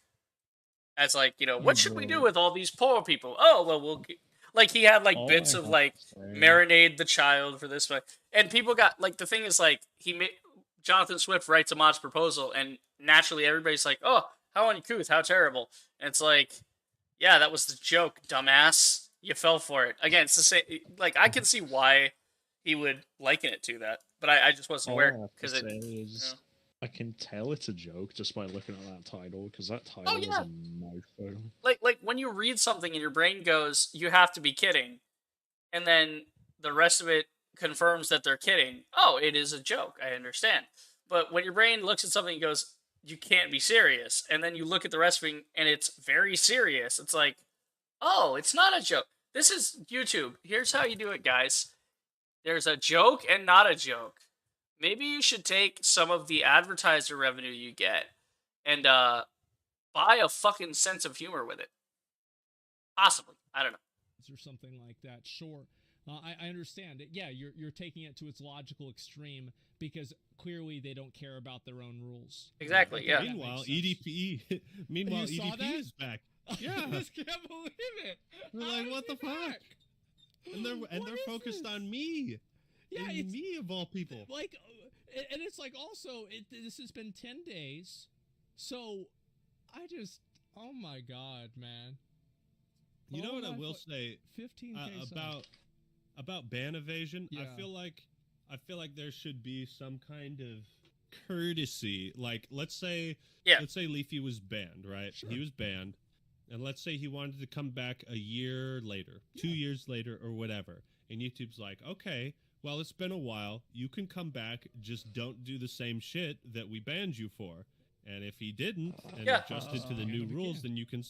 As like, what should we do with all these poor people? Oh, well, like he had like bits of like marinate the child for this one. And people got like, the thing is like Jonathan Swift writes a modest proposal and naturally everybody's like, oh, how uncouth, how terrible. And it's like, yeah, that was the joke, dumbass. You fell for it. Again, it's the same. Like, I can see why he would liken it to that, but I just wasn't aware because I can tell it's a joke just by looking at that title because that title is a mouthful. Like when you read something and your brain goes, you have to be kidding, and then the rest of it confirms that they're kidding. Oh, it is a joke. I understand. But when your brain looks at something and goes, you can't be serious, and then you look at the rest of it and it's very serious, it's like, oh, it's not a joke. This is YouTube. Here's how you do it, guys. There's a joke and not a joke. Maybe you should take some of the advertiser revenue you get and buy a fucking sense of humor with it. Possibly. I don't know. Or something like that. Sure. I understand it. Yeah, you're taking it to its logical extreme because clearly they don't care about their own rules. Exactly. Yeah. Meanwhile, EDP. You saw EDP that? is back. Yeah. I just can't believe it. They're like, what the fuck? And they're focused on me. Yeah, and it's me of all people. Like, and it's like also this has been 10 days, so I just oh my god, man. You know what I will say 15K about ban evasion? Yeah. I feel like there should be some kind of courtesy. Like let's say Leafy was banned, right? Sure. He was banned. And let's say he wanted to come back a year later, 2 years later or whatever. And YouTube's like, "Okay, well, it's been a while. You can come back, just don't do the same shit that we banned you for." And if he didn't and adjusted to the new rules, then you can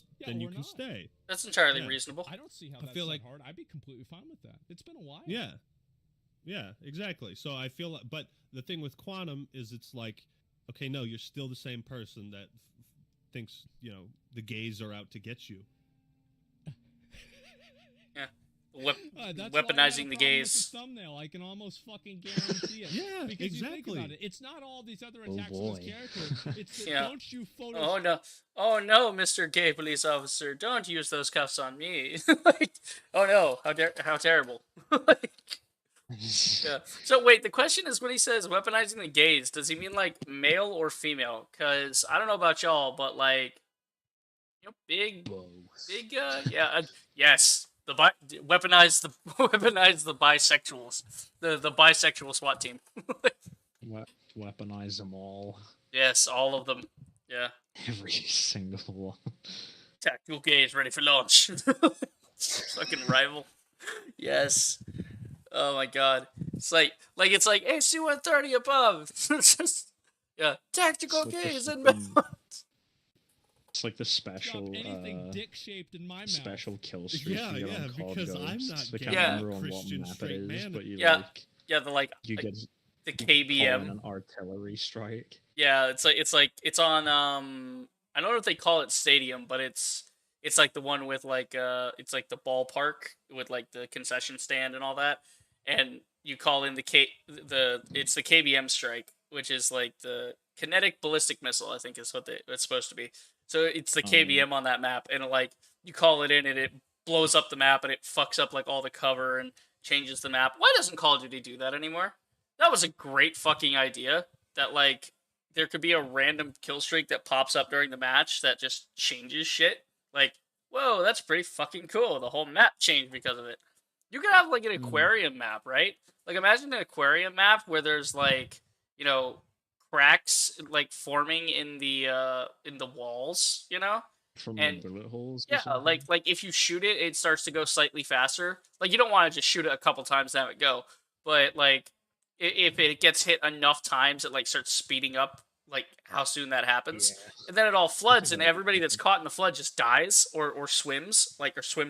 stay. That's entirely reasonable. I don't see how that's feel so like hard. I'd be completely fine with that. It's been a while. Yeah. Yeah, exactly. So I feel like, but the thing with Quantum is it's like, okay, no, you're still the same person that thinks, the gays are out to get you. Yeah. That's Weaponizing the gays. The thumbnail, I can almost fucking guarantee it. Yeah, because exactly. You think about it, it's not all these other attacks on his character. It's the, don't you Oh no, Mr. Gay Police Officer, don't use those cuffs on me. Like, oh no, how terrible. Like, yeah. So wait, the question is when he says weaponizing the gays, does he mean like male or female? Because I don't know about y'all, but like, big, yes. Weaponize the bisexuals, the bisexual SWAT team. Weaponize them all. Yes, all of them. Yeah. Every single one. Tactical gays ready for launch. Fucking rival. Yes. Oh my god. It's like AC-130 above. It's just tactical gays inbound. It's like the special dick-shaped in my mouth. Special kill streak you get on COD because Ghosts. I'm not I can't remember on what map it is, but you get the KBM, an artillery strike. Yeah, it's on I don't know if they call it Stadium, but it's like the one with like it's like the ballpark with like the concession stand and all that, and you call in it's the KBM strike, which is like the kinetic ballistic missile, I think is what it's supposed to be. So it's the KBM on that map, and you call it in, and it blows up the map, and it fucks up like all the cover and changes the map. Why doesn't Call of Duty do that anymore? That was a great fucking idea. That like there could be a random kill streak that pops up during the match that just changes shit. Like, whoa, that's pretty fucking cool. The whole map changed because of it. You could have like an aquarium map, right? Like imagine an aquarium map where there's like, cracks like forming in the walls, from and bullet holes. Like if you shoot it, it starts to go slightly faster. Like you don't want to just shoot it a couple times and have it go, but like if it gets hit enough times, it like starts speeding up like how soon that happens, and then it all floods, and everybody that's caught in the flood just dies or swims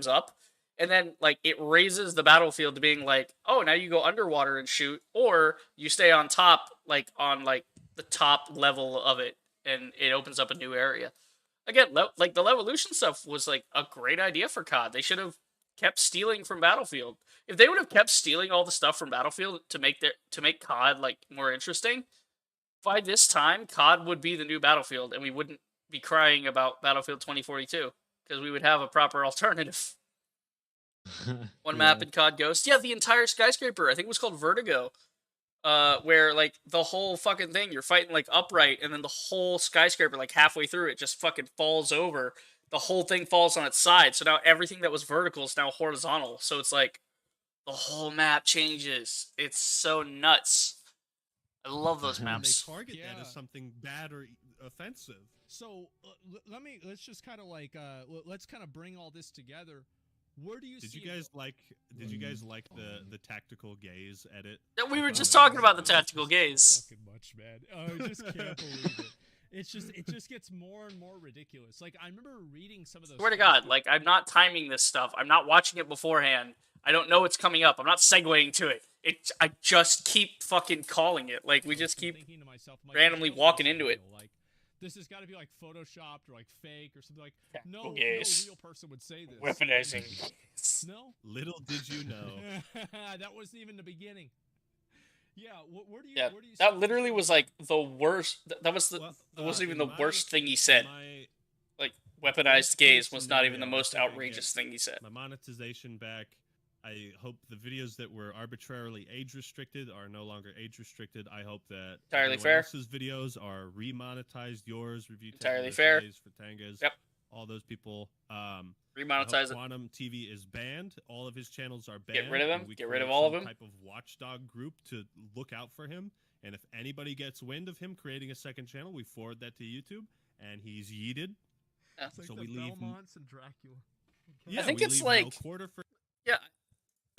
up. And then, like, it raises the battlefield to being like, oh, now you go underwater and shoot, or you stay on top, like, on, like, the top level of it, and it opens up a new area. Again, like, the Levolution stuff was, like, a great idea for COD. They should have kept stealing from Battlefield. If they would have kept stealing all the stuff from Battlefield to make COD, like, more interesting, by this time, COD would be the new Battlefield, and we wouldn't be crying about Battlefield 2042, because we would have a proper alternative. One map in COD Ghost. Yeah, the entire skyscraper. I think it was called Vertigo. Where, like, the whole fucking thing, you're fighting, like, upright, and then the whole skyscraper, like, halfway through it just fucking falls over. The whole thing falls on its side, so now everything that was vertical is now horizontal. So it's like, the whole map changes. It's so nuts. I love those maps. They target that as something bad or offensive. So, let's just kind of, like, let's kind of bring all this together. Where do you Did you guys like the tactical gaze edit? We were just talking about the tactical gaze. Fucking much, man. Oh, I just can't believe it. It just gets more and more ridiculous. Like I remember reading some of those. Swear to God, like I'm not timing this stuff. I'm not watching it beforehand. I don't know what's coming up. I'm not segueing to it. I just keep fucking calling it. Like we just keep randomly walking into it. Like this has got to be like photoshopped or like fake or something like. No real person would say this. Weaponizing. No. Little did you know. That wasn't even the beginning. Yeah. Where do you? Yeah. Where do you that literally was like the worst. That wasn't even the worst thing he said. Like weaponized gays was not even the scenario, I most think I outrageous get thing he said. My monetization back. I hope the videos that were arbitrarily age restricted are no longer age restricted. I hope that Entirely everyone fair. else's videos are remonetized. Yours, Review Tech Entirely USA's, fair. Fatangas, Yep. all those people. I Remonetize hope it. Quantum TV is banned. All of his channels are banned. Get rid of him. and we Get rid of create all of some them. Type of watchdog group to look out for him. And if anybody gets wind of him creating a second channel, we forward that to YouTube, and he's yeeted. Yeah. It's like So the we leave. Belmonts and Dracula. Yeah, I think we it's leave like no quarter for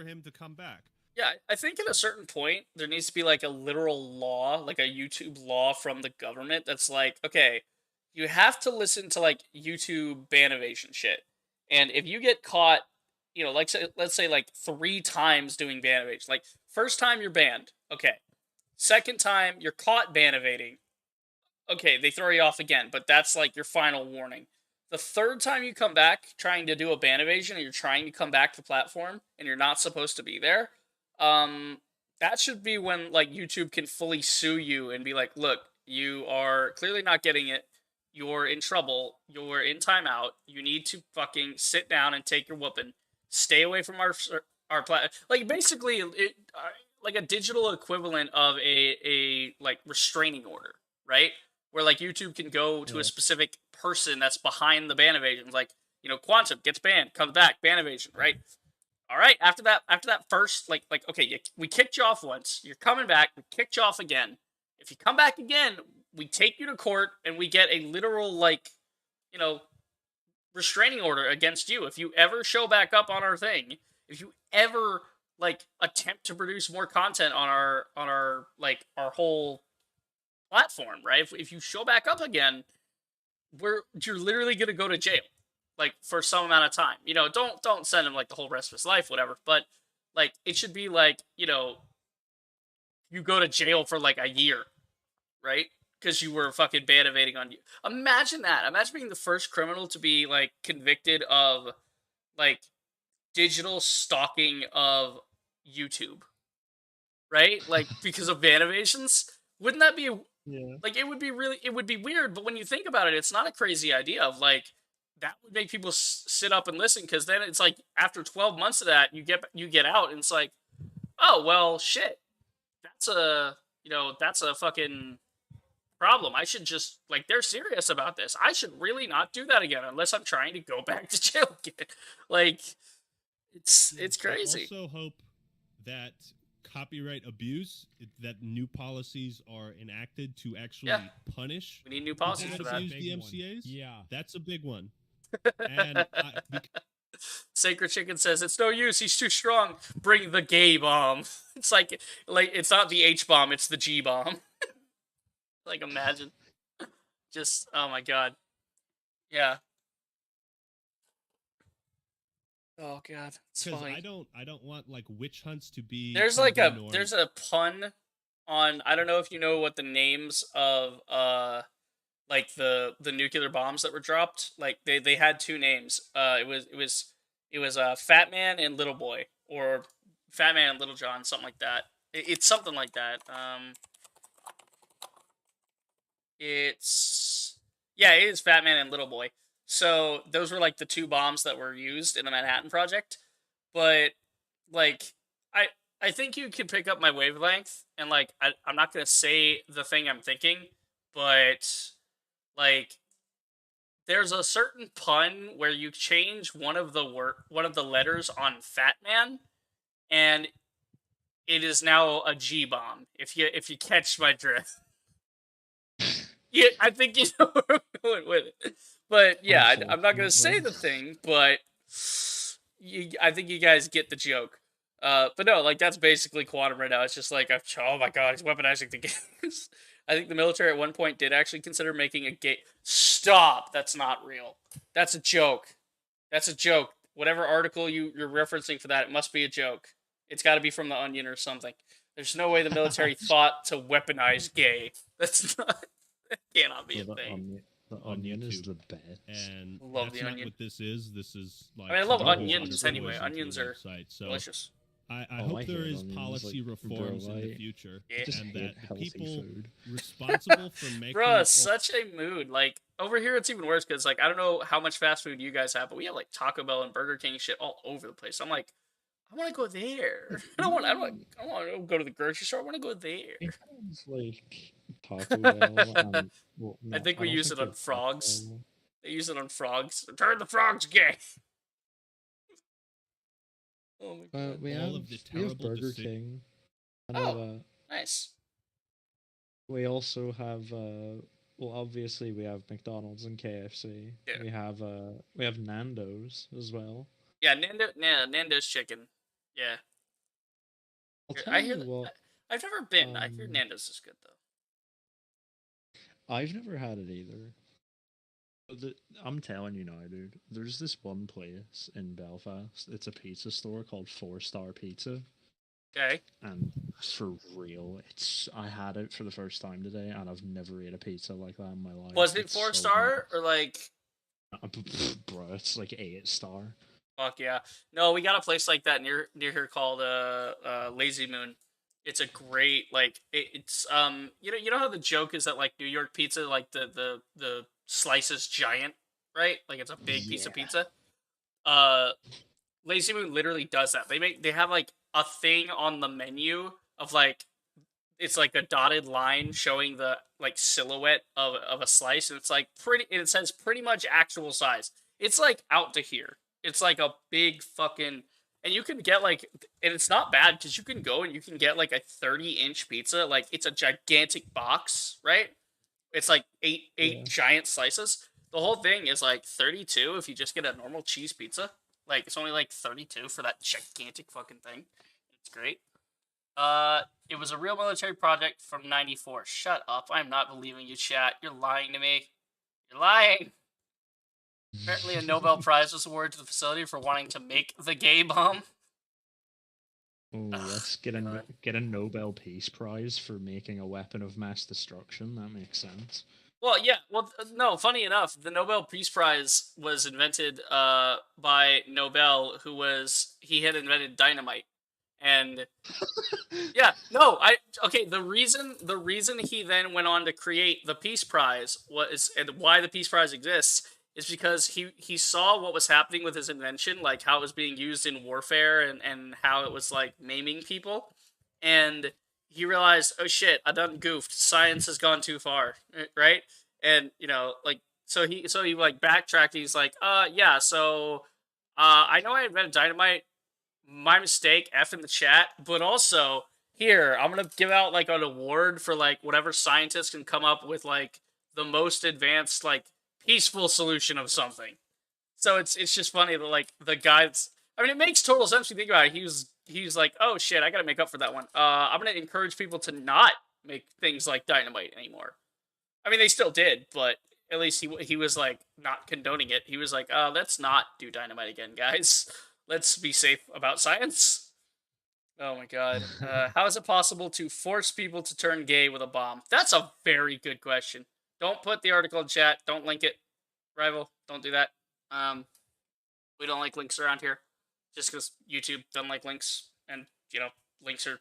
him to come back. Yeah, I think at a certain point there needs to be like a literal law, like a YouTube law from the government that's like, okay, you have to listen to like YouTube ban evasion shit. And if you get caught, you know, like let's say like 3 times doing ban evasion, like first time you're banned, okay. Second time you're caught ban evading, okay, they throw you off again, but that's like your final warning. The third time you come back trying to do a ban evasion, and you're trying to come back to the platform, and you're not supposed to be there, that should be when like YouTube can fully sue you and be like, look, you are clearly not getting it. You're in trouble. You're in timeout. You need to fucking sit down and take your whooping. Stay away from our like basically it like a digital equivalent of a like restraining order, right? Where like YouTube can go to a specific person that's behind the ban evasion, like, you know, Quantum gets banned, comes back, ban evasion, right? All right, after that first, like okay, we kicked you off once, you're coming back, we kicked you off again. If you come back again, we take you to court and we get a literal, like, you know, restraining order against you. If you ever show back up on our thing, if you ever like attempt to produce more content on our like our whole platform, right? If you show back up again, you're literally gonna go to jail, like for some amount of time. You know, don't send him like the whole rest of his life, whatever. But like it should be like, you know, you go to jail for like a year, right? Because you were fucking ban evading on you. Imagine that. Imagine being the first criminal to be like convicted of like digital stalking of YouTube, right? Like because of ban evasions. Wouldn't that be like it would be weird, but when you think about it, it's not a crazy idea of like that would make people sit up and listen, because then it's like after 12 months of that, you get out and it's like, oh well, shit, that's a fucking problem. I should just, like, they're serious about this. I should really not do that again unless I'm trying to go back to jail again. Like, it's crazy. I also hope that copyright abuse, that new policies are enacted to actually punish. We need new policies for that. Use the MCAs. Yeah, that's a big one. And Sacred Chicken says it's no use. He's too strong. Bring the gay bomb. It's like it's not the H bomb. It's the G bomb. Like, imagine. Just, oh my god. Yeah. Oh god, it's funny. I don't want like witch hunts to be. There's like there's a pun on, I don't know if you know what the names of like the nuclear bombs that were dropped. Like they had 2 names. It was Fat Man and Little Boy, or Fat Man and Little John, something like that. It's something like that. It is Fat Man and Little Boy. So those were like the 2 bombs that were used in the Manhattan Project. But like I think you can pick up my wavelength, and like I'm not gonna say the thing I'm thinking, but like there's a certain pun where you change one of the letters on Fat Man, and it is now a G bomb. If you catch my drift. Yeah, I think you know where I'm going with it. But yeah, I'm not going to say the thing, but I think you guys get the joke. But no, like, that's basically Quantum right now. It's just like, oh my god, he's weaponizing the games. I think the military at one point did actually consider making a gay... Stop! That's not real. That's a joke. That's a joke. Whatever article you're referencing for that, it must be a joke. It's got to be from The Onion or something. There's no way the military thought to weaponize gay. That's not... That cannot be a thing. The Onion is the best. And love that's the not Onion. what this is. This is like... I mean, I love onions anyway. Onions are so delicious. I hope there is policy reforms in the future, and that the people responsible for making. Bro, such a mood. Like over here, it's even worse because like I don't know how much fast food you guys have, but we have like Taco Bell and Burger King shit all over the place. I'm like, I want to go there. I don't want to go to the grocery store. I want to go there. It's like Taco Bell. And, well, I think we use it on frogs. They use it on frogs. Turn the frogs gay. Oh my god. We have Burger King. Nice. We also have well, obviously we have McDonald's and KFC. Yeah. We have Nando's as well. Yeah, Nando's chicken. Yeah. I've never been. I hear Nando's is good though. I've never had it either. I'm telling you now, dude. There's this one place in Belfast. It's a pizza store called 4-Star Pizza. Okay. And for real, I had it for the first time today, and I've never ate a pizza like that in my life. Was it 4-star or like? Bro, it's like 8-star. Fuck yeah! No, we got a place like that near here called Lazy Moon. It's a great it's you know how the joke is that like New York pizza like the slice is giant, right? Like it's a big piece of pizza. Lazy Moon literally does that. They have like a thing on the menu of like it's like a dotted line showing the like silhouette of a slice, and it's like it says pretty much actual size. It's like out to here. It's like a big fucking, and you can get like, and it's not bad because you can go and you can get like a 30-inch pizza. Like it's a gigantic box, right? It's like eight giant slices. The whole thing is like 32 if you just get a normal cheese pizza. Like it's only like 32 for that gigantic fucking thing. It's great. It was a real military project from '94. Shut up! I'm not believing you, chat. You're lying to me. You're lying. Apparently, a Nobel Prize was awarded to the facility for wanting to make the gay bomb. Oh, let's get a Nobel Peace Prize for making a weapon of mass destruction. That makes sense. Well, yeah. Well, no. Funny enough, the Nobel Peace Prize was invented by Nobel, he had invented dynamite, and yeah. No, okay. The reason he then went on to create the Peace Prize and why the Peace Prize exists is because he saw what was happening with his invention, like how it was being used in warfare and how it was like maiming people, and he realized, oh shit, I done goofed. Science has gone too far, right? And you know, like so he like backtracked. He's like, yeah, so I know I invented dynamite. My mistake. F in the chat, but also here I'm gonna give out like an award for like whatever scientist can come up with like the most advanced like peaceful solution of something. So it's just funny that like the guys. I mean, it makes total sense when you think about it. He's like, oh shit, I gotta make up for that one. I'm gonna encourage people to not make things like dynamite anymore. I mean, they still did, but at least he was like not condoning it. He was like, let's not do dynamite again, guys. Let's be safe about science. Oh my god. How is it possible to force people to turn gay with a bomb? That's a very good question. Don't put the article in chat. Don't link it. Rival, don't do that. We don't like links around here. Just because YouTube doesn't like links. And, you know, links are,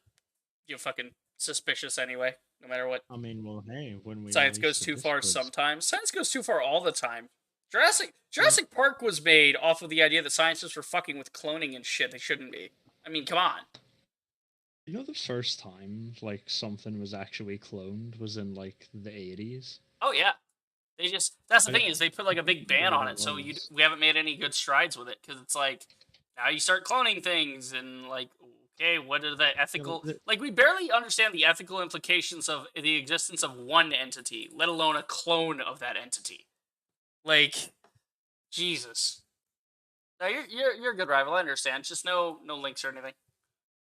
fucking suspicious anyway. No matter what. I mean, well, hey, when we... Science goes too far sometimes. Science goes too far all the time. Jurassic Park was made off of the idea that scientists were fucking with cloning and shit they shouldn't be. I mean, come on. You know the first time, like, something was actually cloned was in, like, the 80s? Oh, yeah. That's the thing is they put, like, a big ban on it, so we haven't made any good strides with it, because it's like, now you start cloning things, and, like, okay, what are the ethical... Like, we barely understand the ethical implications of the existence of one entity, let alone a clone of that entity. Like, Jesus. No, you're a good rival, I understand. Just no links or anything.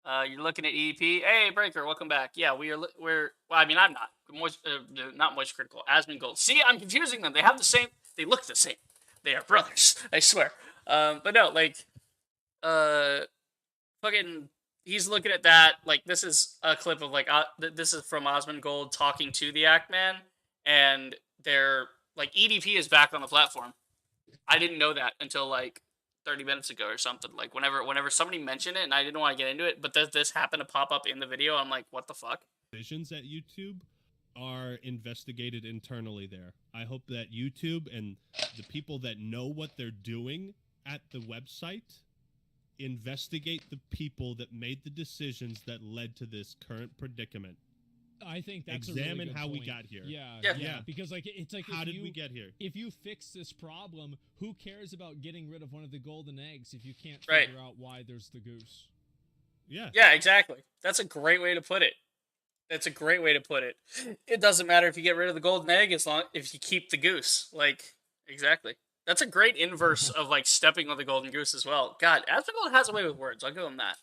You're looking at EDP. Hey, Breaker, welcome back. Yeah, we're. Well, I mean, I'm not. Not Moist Critical. Asmongold Gold. See, I'm confusing them. They have the same. They look the same. They are brothers. I swear. But no, like, fucking. He's looking at that. Like, this is a clip of like. This is from Asmongold Gold talking to the Act-Man, and they're like EDP is back on the platform. I didn't know that until like 30 minutes ago or something. Like whenever somebody mentioned it and I didn't want to get into it, but this happened to pop up in the video. I'm like, what the fuck? Decisions at YouTube are investigated internally there. I hope that YouTube and the people that know what they're doing at the website investigate the people that made the decisions that led to this current predicament. I think that's examine a really good how point. we got here. Yeah. Because like it's like how did we get here? If you fix this problem, who cares about getting rid of one of the golden eggs if you can't Right. figure out why there's the goose? Yeah. Yeah, exactly. That's a great way to put it. That's a great way to put it. It doesn't matter if you get rid of the golden egg as long if you keep the goose. Like, exactly. That's a great inverse of like stepping on the golden goose as well. God, Asmongold has a way with words. I'll give him that.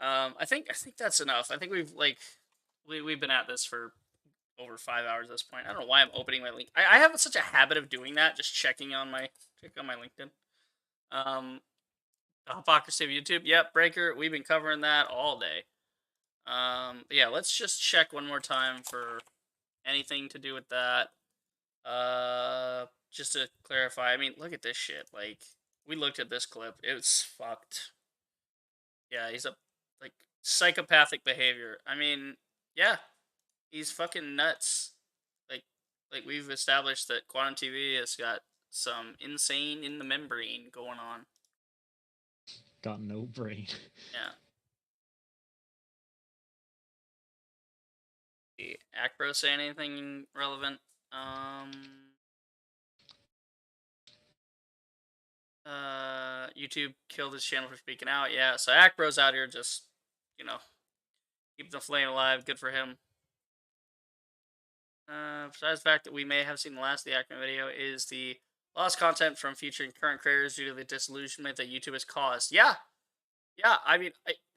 I think that's enough. I think we've been at this for over 5 hours at this point. I don't know why I'm opening my link. I have such a habit of doing that, just checking on my LinkedIn. The hypocrisy of YouTube. Yep, Breaker. We've been covering that all day. Yeah, let's just check one more time for anything to do with that. Just to clarify, I mean, look at this shit. Like, we looked at this clip. It was fucked. Yeah, he's like psychopathic behavior. I mean, yeah, he's fucking nuts. Like we've established that Quantum TV has got some insane in the membrane going on. Got no brain. Yeah. Did Acbro say anything relevant? YouTube killed his channel for speaking out. Yeah, so Acbro's out here just, keep the flame alive. Good for him. Besides the fact that we may have seen the last of the Ackman video, is the lost content from featuring current creators due to the disillusionment that YouTube has caused. Yeah. I mean,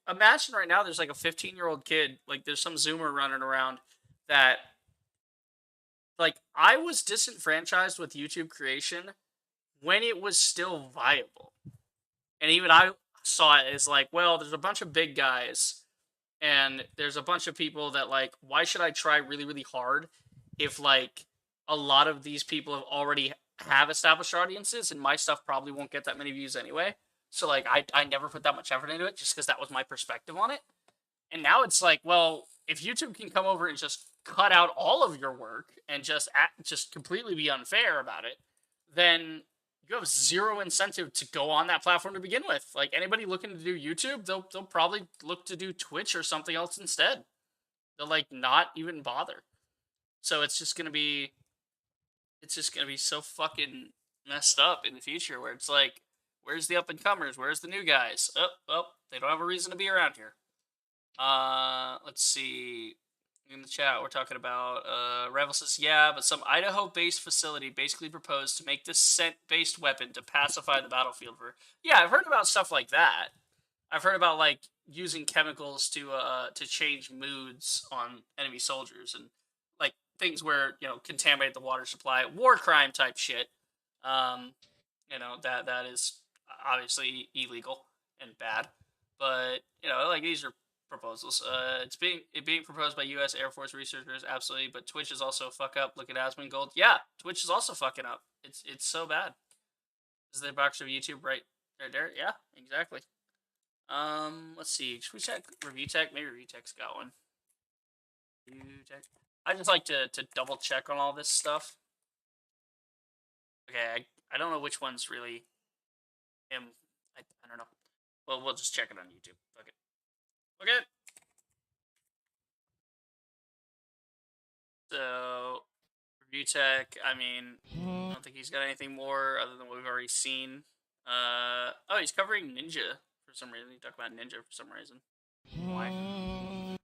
imagine right now there's like a 15-year-old kid, like there's some Zoomer running around that, like, I was disenfranchised with YouTube creation when it was still viable. And even I saw it as like, well, there's a bunch of big guys and there's a bunch of people that, like, why should I try really, really hard if, like, a lot of these people have established audiences and my stuff probably won't get that many views anyway. So, like, I never put that much effort into it just because that was my perspective on it. And now it's like, well, if YouTube can come over and just cut out all of your work and just completely be unfair about it, then you have zero incentive to go on that platform to begin with. Like, anybody looking to do YouTube, they'll probably look to do Twitch or something else instead. They'll, like, not even bother. So it's just gonna be so fucking messed up in the future where it's like, where's the up-and-comers? Where's the new guys? Oh, they don't have a reason to be around here. Let's see. In the chat, we're talking about, Revel says, yeah, but some Idaho-based facility basically proposed to make this scent-based weapon to pacify the battlefield. Yeah, I've heard about stuff like that. I've heard about, like, using chemicals to change moods on enemy soldiers and, like, things where, contaminate the water supply, war crime type shit. That is obviously illegal and bad. But, like, these are proposals. It's being proposed by U.S. Air Force researchers, absolutely. But Twitch is also a fuck up. Look at Asmongold. Yeah, Twitch is also fucking up. It's so bad. This is the box of YouTube right there. Yeah, exactly. Let's see. Should we check Review Tech? Maybe Review Tech's got one. Review Tech. I just like to double check on all this stuff. Okay, I don't know which one's really him. I don't know. Well, we'll just check it on YouTube. Fuck it. Okay. So, Review Tech, I mean, I don't think he's got anything more other than what we've already seen. Oh, he's covering Ninja for some reason. He talked about Ninja for some reason. Why?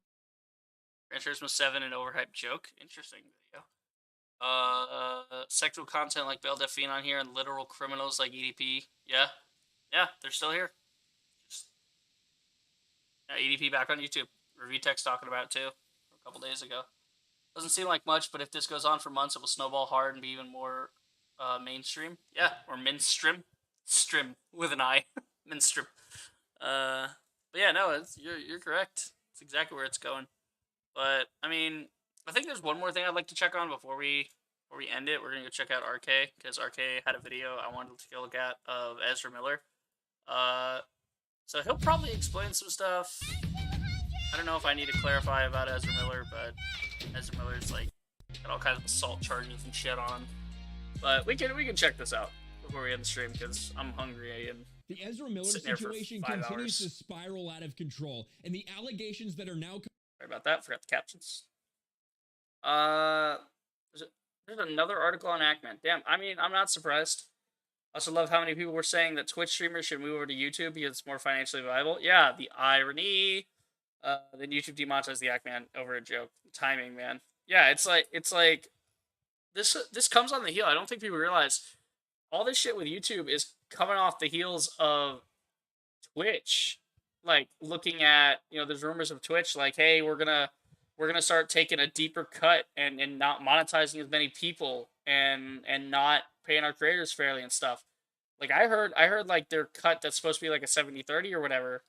Gran Turismo 7 and overhyped joke. Interesting video. Sexual content like Belle Delphine on here and literal criminals like EDP. Yeah, they're still here. EDP back on YouTube. Review Tech's talking about it too a couple days ago. Doesn't seem like much, but if this goes on for months, it will snowball hard and be even more mainstream. Yeah, or minstream. Strim with an I. Minstream. But yeah, no, you're correct. It's exactly where it's going. But I mean, I think there's one more thing I'd like to check on before we before we end it, we're gonna go check out RK because RK had a video I wanted to go look at of Ezra Miller. So he'll probably explain some stuff. I don't know if I need to clarify about Ezra Miller, but Ezra Miller's like got all kinds of assault charges and shit on him. But we can check this out before we end the stream because I'm hungry and the Ezra Miller situation continues to spiral out of control, and the allegations that are now. Sorry about that. Forgot the captions. There's another article on Ackman. Damn. I mean, I'm not surprised. I also love how many people were saying that Twitch streamers should move over to YouTube because it's more financially viable. Yeah, the irony. Then YouTube demonetized the Ackman over a joke. Timing, man. Yeah, it's like this comes on the heel. I don't think people realize all this shit with YouTube is coming off the heels of Twitch. Like looking at, there's rumors of Twitch like, hey, we're gonna start taking a deeper cut and not monetizing as many people and not paying our creators fairly and stuff. Like I heard like their cut that's supposed to be like a 70-30 or whatever.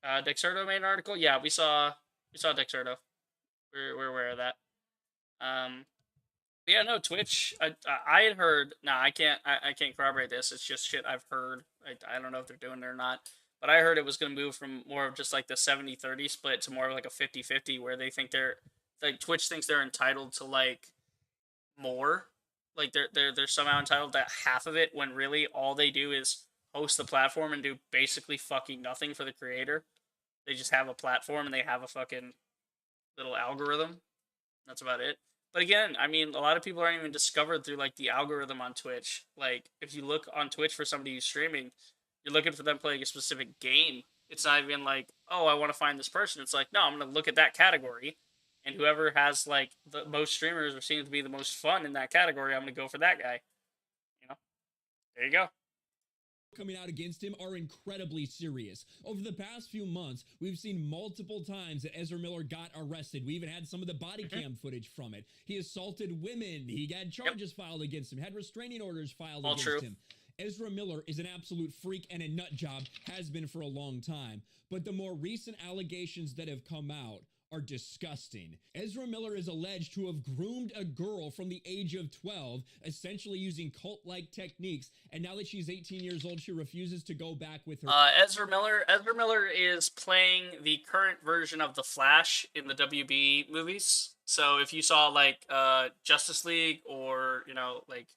Dexerto made an article. Yeah, we saw Dexerto. We're aware of that. Yeah, no, Twitch. I had heard. Nah, I can't corroborate this. It's just shit I've heard. I don't know if they're doing it or not. But I heard it was going to move from more of just like the 70-30 split to more of like a 50-50 where they think Twitch thinks they're entitled to like more. Like they're somehow entitled to half of it when really all they do is host the platform and do basically fucking nothing for the creator. They just have a platform and they have a fucking little algorithm. That's about it. But again, I mean, a lot of people aren't even discovered through like the algorithm on Twitch. Like if you look on Twitch for somebody who's streaming, you're looking for them playing a specific game. It's not even like, oh, I want to find this person. It's like, no, I'm going to look at that category. And whoever has like the most streamers or seems to be the most fun in that category, I'm going to go for that guy. There you go. Coming out against him are incredibly serious. Over the past few months, we've seen multiple times that Ezra Miller got arrested. We even had some of the body cam footage from it. He assaulted women. He had charges filed against him, had restraining orders filed against him. Ezra Miller is an absolute freak and a nut job, has been for a long time. But the more recent allegations that have come out are disgusting. Ezra Miller is alleged to have groomed a girl from the age of 12, essentially using cult-like techniques, and now that she's 18 years old, she refuses to go back with her. Ezra Miller is playing the current version of the Flash in the WB movies. So if you saw like Justice League or like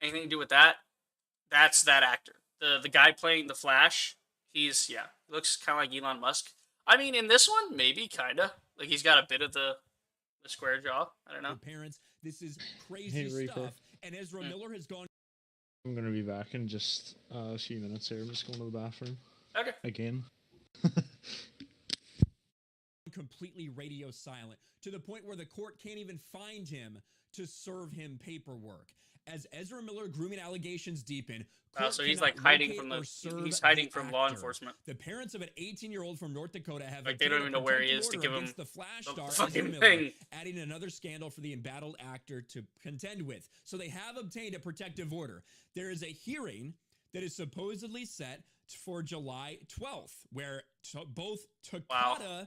anything to do with that, that's that actor. The guy playing the Flash. He looks kind of like Elon Musk. I mean, in this one, maybe, kind of. Like, he's got a bit of the square jaw. I don't know. Parents, this is crazy stuff. And Ezra Miller has gone... I'm going to be back in just a few minutes here. I'm just going to the bathroom. Okay. Again. Completely radio silent, to the point where the court can't even find him to serve him paperwork. As Ezra Miller grooming allegations deepen, so he's like hiding from law enforcement. The parents of an 18-year-old from North Dakota have like they don't even know where he is to give him the Flash star fucking Ezra thing. Miller, adding another scandal for the embattled actor to contend with. So they have obtained a protective order. There is a hearing that is supposedly set for July 12th, where both Takata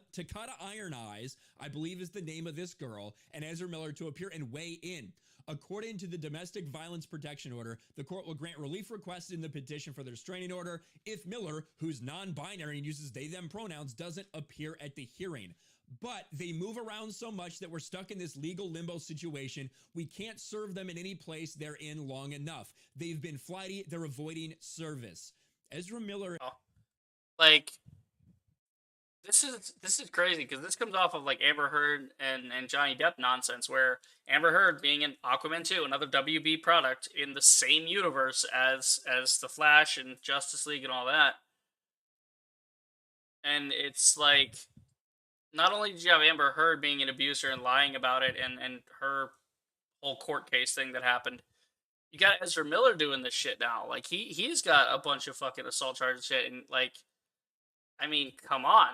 Iron Eyes, I believe is the name of this girl, and Ezra Miller to appear and weigh in. According to the Domestic Violence Protection Order, the court will grant relief requested in the petition for the restraining order if Miller, who's non-binary and uses they-them pronouns, doesn't appear at the hearing. But they move around so much that we're stuck in this legal limbo situation. We can't serve them in any place they're in long enough. They've been flighty. They're avoiding service. Ezra Miller... Like... This is crazy because this comes off of like Amber Heard and Johnny Depp nonsense, where Amber Heard being in Aquaman 2, another WB product in the same universe as the Flash and Justice League and all that. And it's like, not only did you have Amber Heard being an abuser and lying about it and her whole court case thing that happened, you got Ezra Miller doing this shit now. Like he's got a bunch of fucking assault charges and shit, and like, I mean, come on.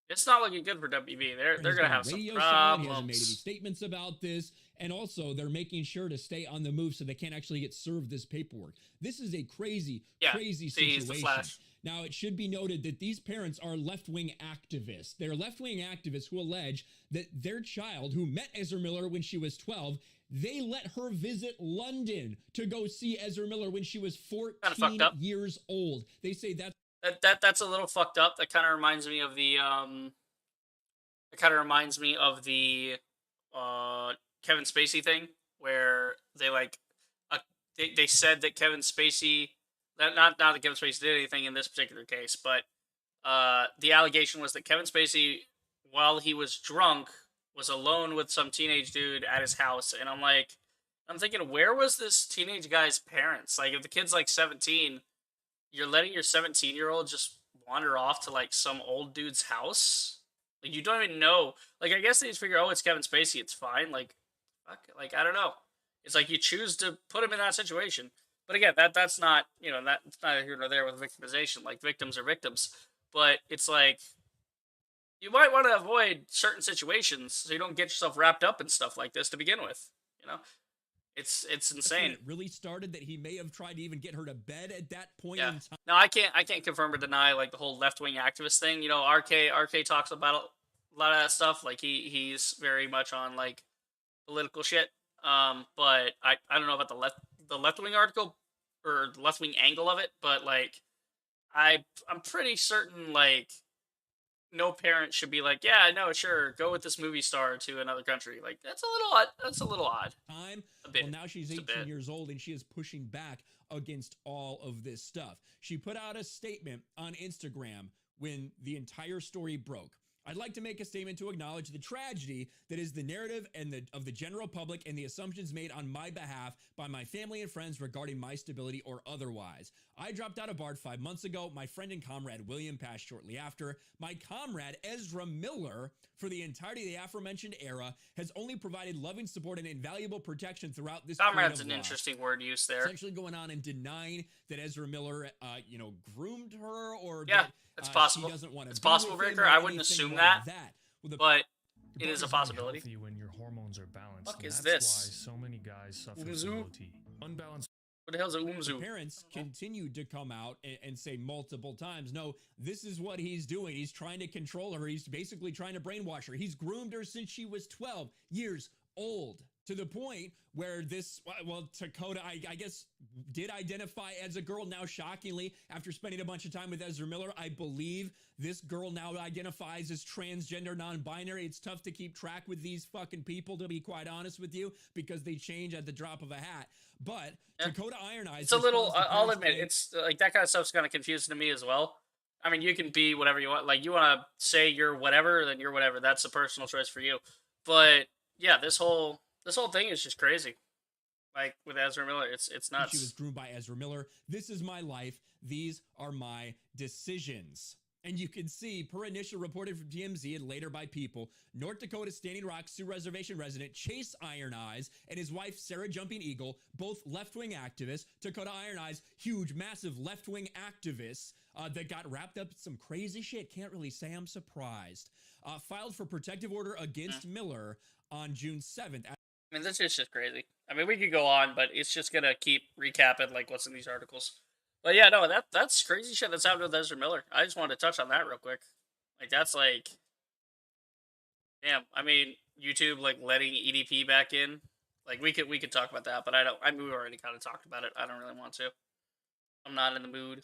It's not looking good for WB. They're going to have some problems. He hasn't made any statements about this. And also, they're making sure to stay on the move so they can't actually get served this paperwork. This is a crazy situation. Now, it should be noted that these parents are left-wing activists. They're left-wing activists who allege that their child, who met Ezra Miller when she was 12, They let her visit London to go see Ezra Miller when she was 14 years old. They say that's a little fucked up. That kind of reminds me of the Kevin Spacey thing, where they like they said that Kevin Spacey, not that Kevin Spacey did anything in this particular case, but the allegation was that Kevin Spacey, while he was drunk, was alone with some teenage dude at his house. And I'm thinking, where was this teenage guy's parents? Like, if the kid's like 17, you're letting your 17-year-old just wander off to like some old dude's house? Like, you don't even know. Like, I guess they just figure, oh, it's Kevin Spacey, it's fine. Like, fuck, like, I don't know. It's like you choose to put him in that situation. But again, that's not, that's not here nor there with victimization. Like, victims are victims. But it's like, you might want to avoid certain situations so you don't get yourself wrapped up in stuff like this to begin with. It's insane. It really started that he may have tried to even get her to bed at that point Yeah. in time. No, I can't confirm or deny like the whole left wing activist thing. RK talks about a lot of that stuff. Like he's very much on like political shit. But I don't know about the left wing article or the left wing angle of it. But like I'm pretty certain like no parent should be like, yeah, no, sure, go with this movie star to another country. Like that's a little odd. That's a little odd. A bit. Well, now she's 18 years old and she is pushing back against all of this stuff. She put out a statement on Instagram when the entire story broke. I'd like to make a statement to acknowledge the tragedy that is the narrative of the general public and the assumptions made on my behalf by my family and friends regarding my stability or otherwise. I dropped out of BARD 5 months ago. My friend and comrade William passed shortly after. My comrade Ezra Miller, for the entirety of the aforementioned era, has only provided loving support and invaluable protection throughout this Comrade's period an of loss. interesting word use there. Essentially going on and denying that Ezra Miller, groomed her or that it's possible. She doesn't want to. It's possible, Breaker. I wouldn't assume like that. But it is a possibility. When your hormones are balanced. Fuck is that's this? Why so many guys suffer from OT. Unbalanced. What the hell's a umzu? Parents continued to come out and say multiple times, no, this is what he's doing. He's trying to control her. He's basically trying to brainwash her. He's groomed her since she was 12 years old, to the point where Dakota, I guess, did identify as a girl. Now, shockingly, after spending a bunch of time with Ezra Miller, I believe this girl now identifies as transgender, non-binary. It's tough to keep track with these fucking people, to be quite honest with you, because they change at the drop of a hat. But Dakota Iron Eyes, it's a little, I'll admit, it's like that kind of stuff's kind of confusing to me as well. I mean, you can be whatever you want. Like, you want to say you're whatever, then you're whatever. That's a personal choice for you. But yeah, this whole thing is just crazy. Like with Ezra Miller, it's nuts. She was groomed by Ezra Miller. This is my life. These are my decisions. And you can see, per initial reported from TMZ and later by People, North Dakota Standing Rock Sioux Reservation resident Chase Iron Eyes and his wife Sarah Jumping Eagle, both left-wing activists. Dakota Iron Eyes, huge, massive left-wing activists that got wrapped up in some crazy shit. Can't really say I'm surprised. Filed for protective order against Miller on June 7th. I mean, this is just crazy. I mean, we could go on, but it's just gonna keep recapping like what's in these articles. But yeah, no, that's crazy shit that's happened with Ezra Miller. I just wanted to touch on that real quick. Like, that's like, damn. I mean, YouTube like letting EDP back in. Like, we could talk about that, but I don't. I mean, we already kind of talked about it. I don't really want to. I'm not in the mood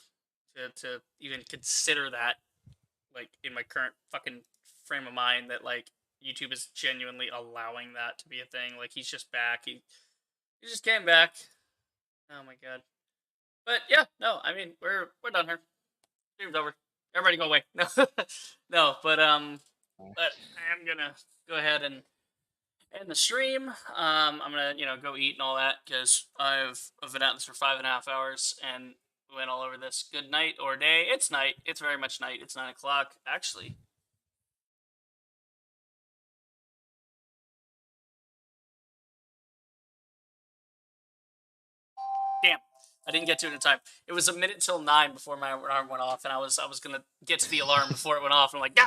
to even consider that. Like, in my current fucking frame of mind, that like YouTube is genuinely allowing that to be a thing. Like, he's just back. He just came back. Oh my god. But yeah, no, I mean, we're done here. Stream's over. Everybody go away. No, no, but I am gonna go ahead and end the stream. I'm gonna go eat and all that because I've been at this for 5.5 hours and went all over this. Good night or day. It's night. It's very much night. It's 9 o'clock actually. Damn. I didn't get to it in time. It was a minute till 9 before my alarm went off, and I was gonna get to the alarm before it went off. And I'm like, no!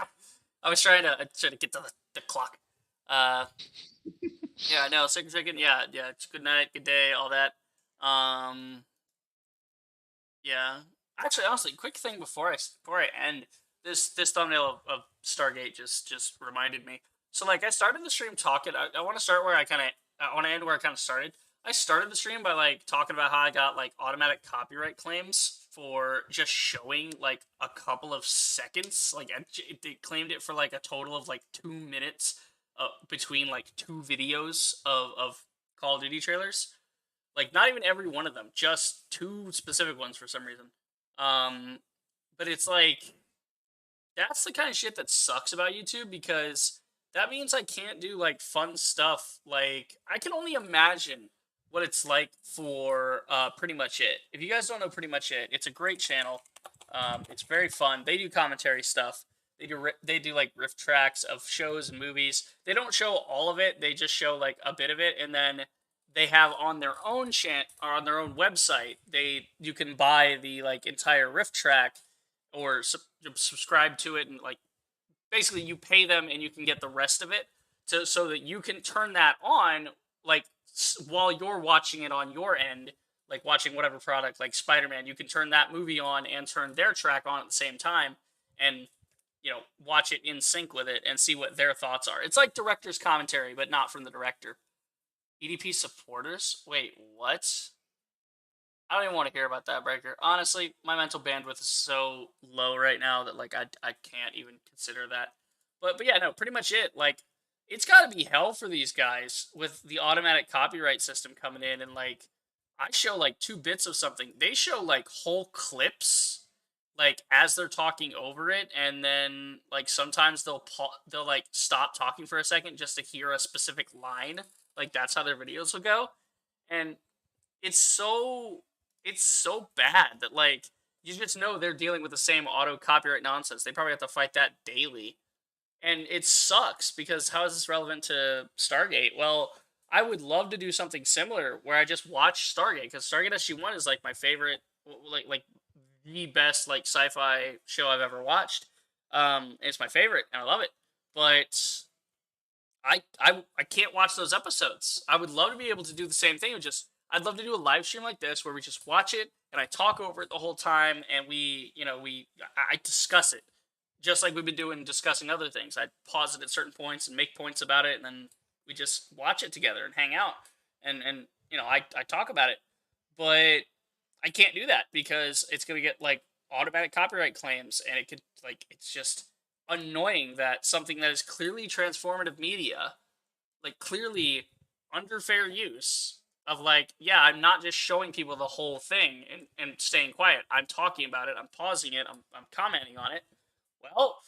I was trying to get to the clock. Yeah, no, second. Yeah. Good night, good day, all that. Yeah. Actually, honestly, quick thing before I end this thumbnail of Stargate just reminded me. So like, I started the stream talking. I want to start where I kind of I want to end where I kind of started. I started the stream by like talking about how I got like automatic copyright claims for just showing like a couple of seconds. Like they claimed it for like a total of like 2 minutes between like 2 videos of Call of Duty trailers. Like not even every one of them, just 2 specific ones for some reason. But it's like that's the kind of shit that sucks about YouTube because that means I can't do like fun stuff. Like I can only imagine what it's like for Pretty Much It. If you guys don't know Pretty Much It, it's a great channel. It's very fun. They do commentary stuff. They do like riff tracks of shows and movies. They don't show all of it. They just show like a bit of it, and then they have on their own or on their own website. You can buy the like entire riff track or subscribe to it, and like basically you pay them and you can get the rest of it so that you can turn that on like while you're watching it on your end, like watching whatever product like Spider-Man. You can turn that movie on and turn their track on at the same time and watch it in sync with it and see what their thoughts are. It's like director's commentary, but not from the director. EDP supporters? Wait, what? I don't even want to hear about that, Breaker. Honestly, my mental bandwidth is so low right now that like I can't even consider that. But yeah, no, Pretty Much It. Like, it's got to be hell for these guys with the automatic copyright system coming in, and like I show like 2 bits of something. They show like whole clips like as they're talking over it, and then like sometimes they'll like stop talking for a second just to hear a specific line. Like that's how their videos will go. And it's so bad that like you just know they're dealing with the same auto copyright nonsense. They probably have to fight that daily. And it sucks because how is this relevant to Stargate? Well, I would love to do something similar where I just watch Stargate, because Stargate SG-1 is like my favorite, like the best like sci-fi show I've ever watched. It's my favorite and I love it. But I can't watch those episodes. I would love to be able to do the same thing. I'd love to do a live stream like this where we just watch it and I talk over it the whole time, and I discuss it just like we've been discussing other things. I pause it at certain points and make points about it, and then we just watch it together and hang out and I talk about it. But I can't do that because it's going to get like automatic copyright claims, and it's just annoying that something that is clearly transformative media, like clearly under fair use of like, yeah, I'm not just showing people the whole thing and staying quiet. I'm talking about it. I'm pausing it. I'm commenting on it. Well,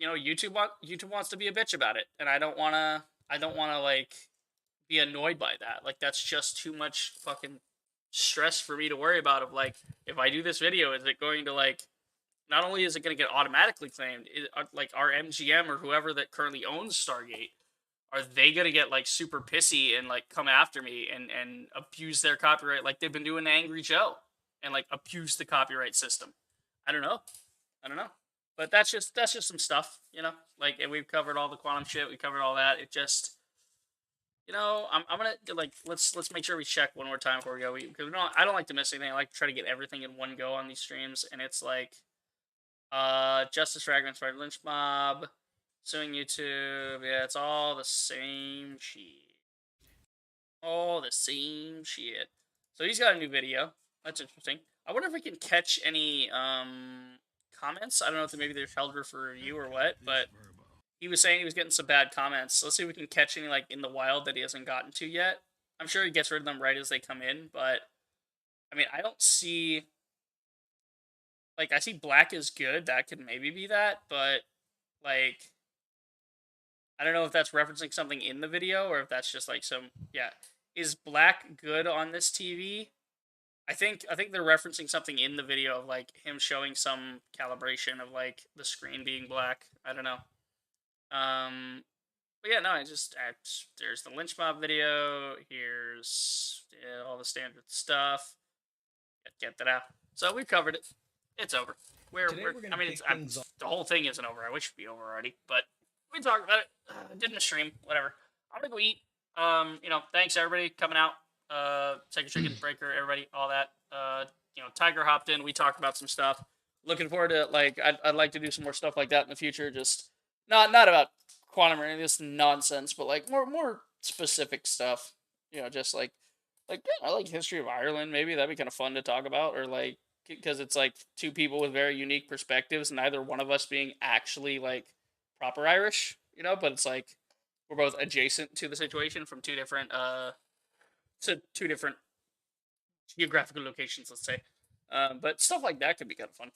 YouTube wants to be a bitch about it, and I don't want to like be annoyed by that. Like that's just too much fucking stress for me to worry about. Of like, if I do this video, is it going to like, not only is it going to get automatically claimed, like our MGM or whoever that currently owns Stargate, are they going to get like super pissy and like come after me and abuse their copyright like they've been doing to Angry Joe and like abuse the copyright system? I don't know. But that's just some stuff, like, and we've covered all the quantum shit. We covered all that. It just, I'm gonna like, let's make sure we check one more time before we go. Because I don't like to miss anything. I like to try to get everything in one go on these streams. And it's like, Justice Fragments, Spider Lynch Mob, suing YouTube. Yeah, it's all the same shit. All the same shit. So he's got a new video. That's interesting. I wonder if we can catch any comments. I don't know if maybe they're held for review or what, but he was saying he was getting some bad comments. Let's see if we can catch any like in the wild that he hasn't gotten to yet. I'm sure he gets rid of them right as they come in, but I mean, I don't see, like, I see black is good. That could maybe be that, but like, I don't know if that's referencing something in the video or if that's just like yeah. Is black good on this TV? I think they're referencing something in the video of like him showing some calibration of like the screen being black. I don't know. But yeah, no, there's the Lynch Mob video. Here's all the standard stuff. Get that out. So we've covered it. It's over. I mean, the whole thing isn't over. I wish it'd be over already, but we talked about it. Didn't stream. Whatever. I'm gonna go eat. Thanks everybody coming out. Second Chicken Breaker, everybody, all that. Tiger hopped in. We talked about some stuff. Looking forward to like I'd like to do some more stuff like that in the future. Just not about quantum or any of this nonsense, but like more specific stuff. You know, just like yeah, I like history of Ireland. Maybe that'd be kind of fun to talk about, or like because it's like two people with very unique perspectives, neither one of us being actually like proper Irish, you know, but it's like we're both adjacent to the situation from two different geographical locations, let's say. But stuff like that could be kind of fun.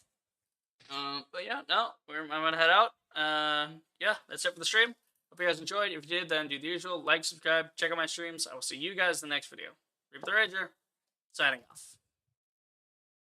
But yeah, no, I'm gonna head out. Yeah, that's it for the stream. Hope you guys enjoyed. If you did, then do the usual: like, subscribe, check out my streams. I will see you guys in the next video. Reaper the Rager, signing off.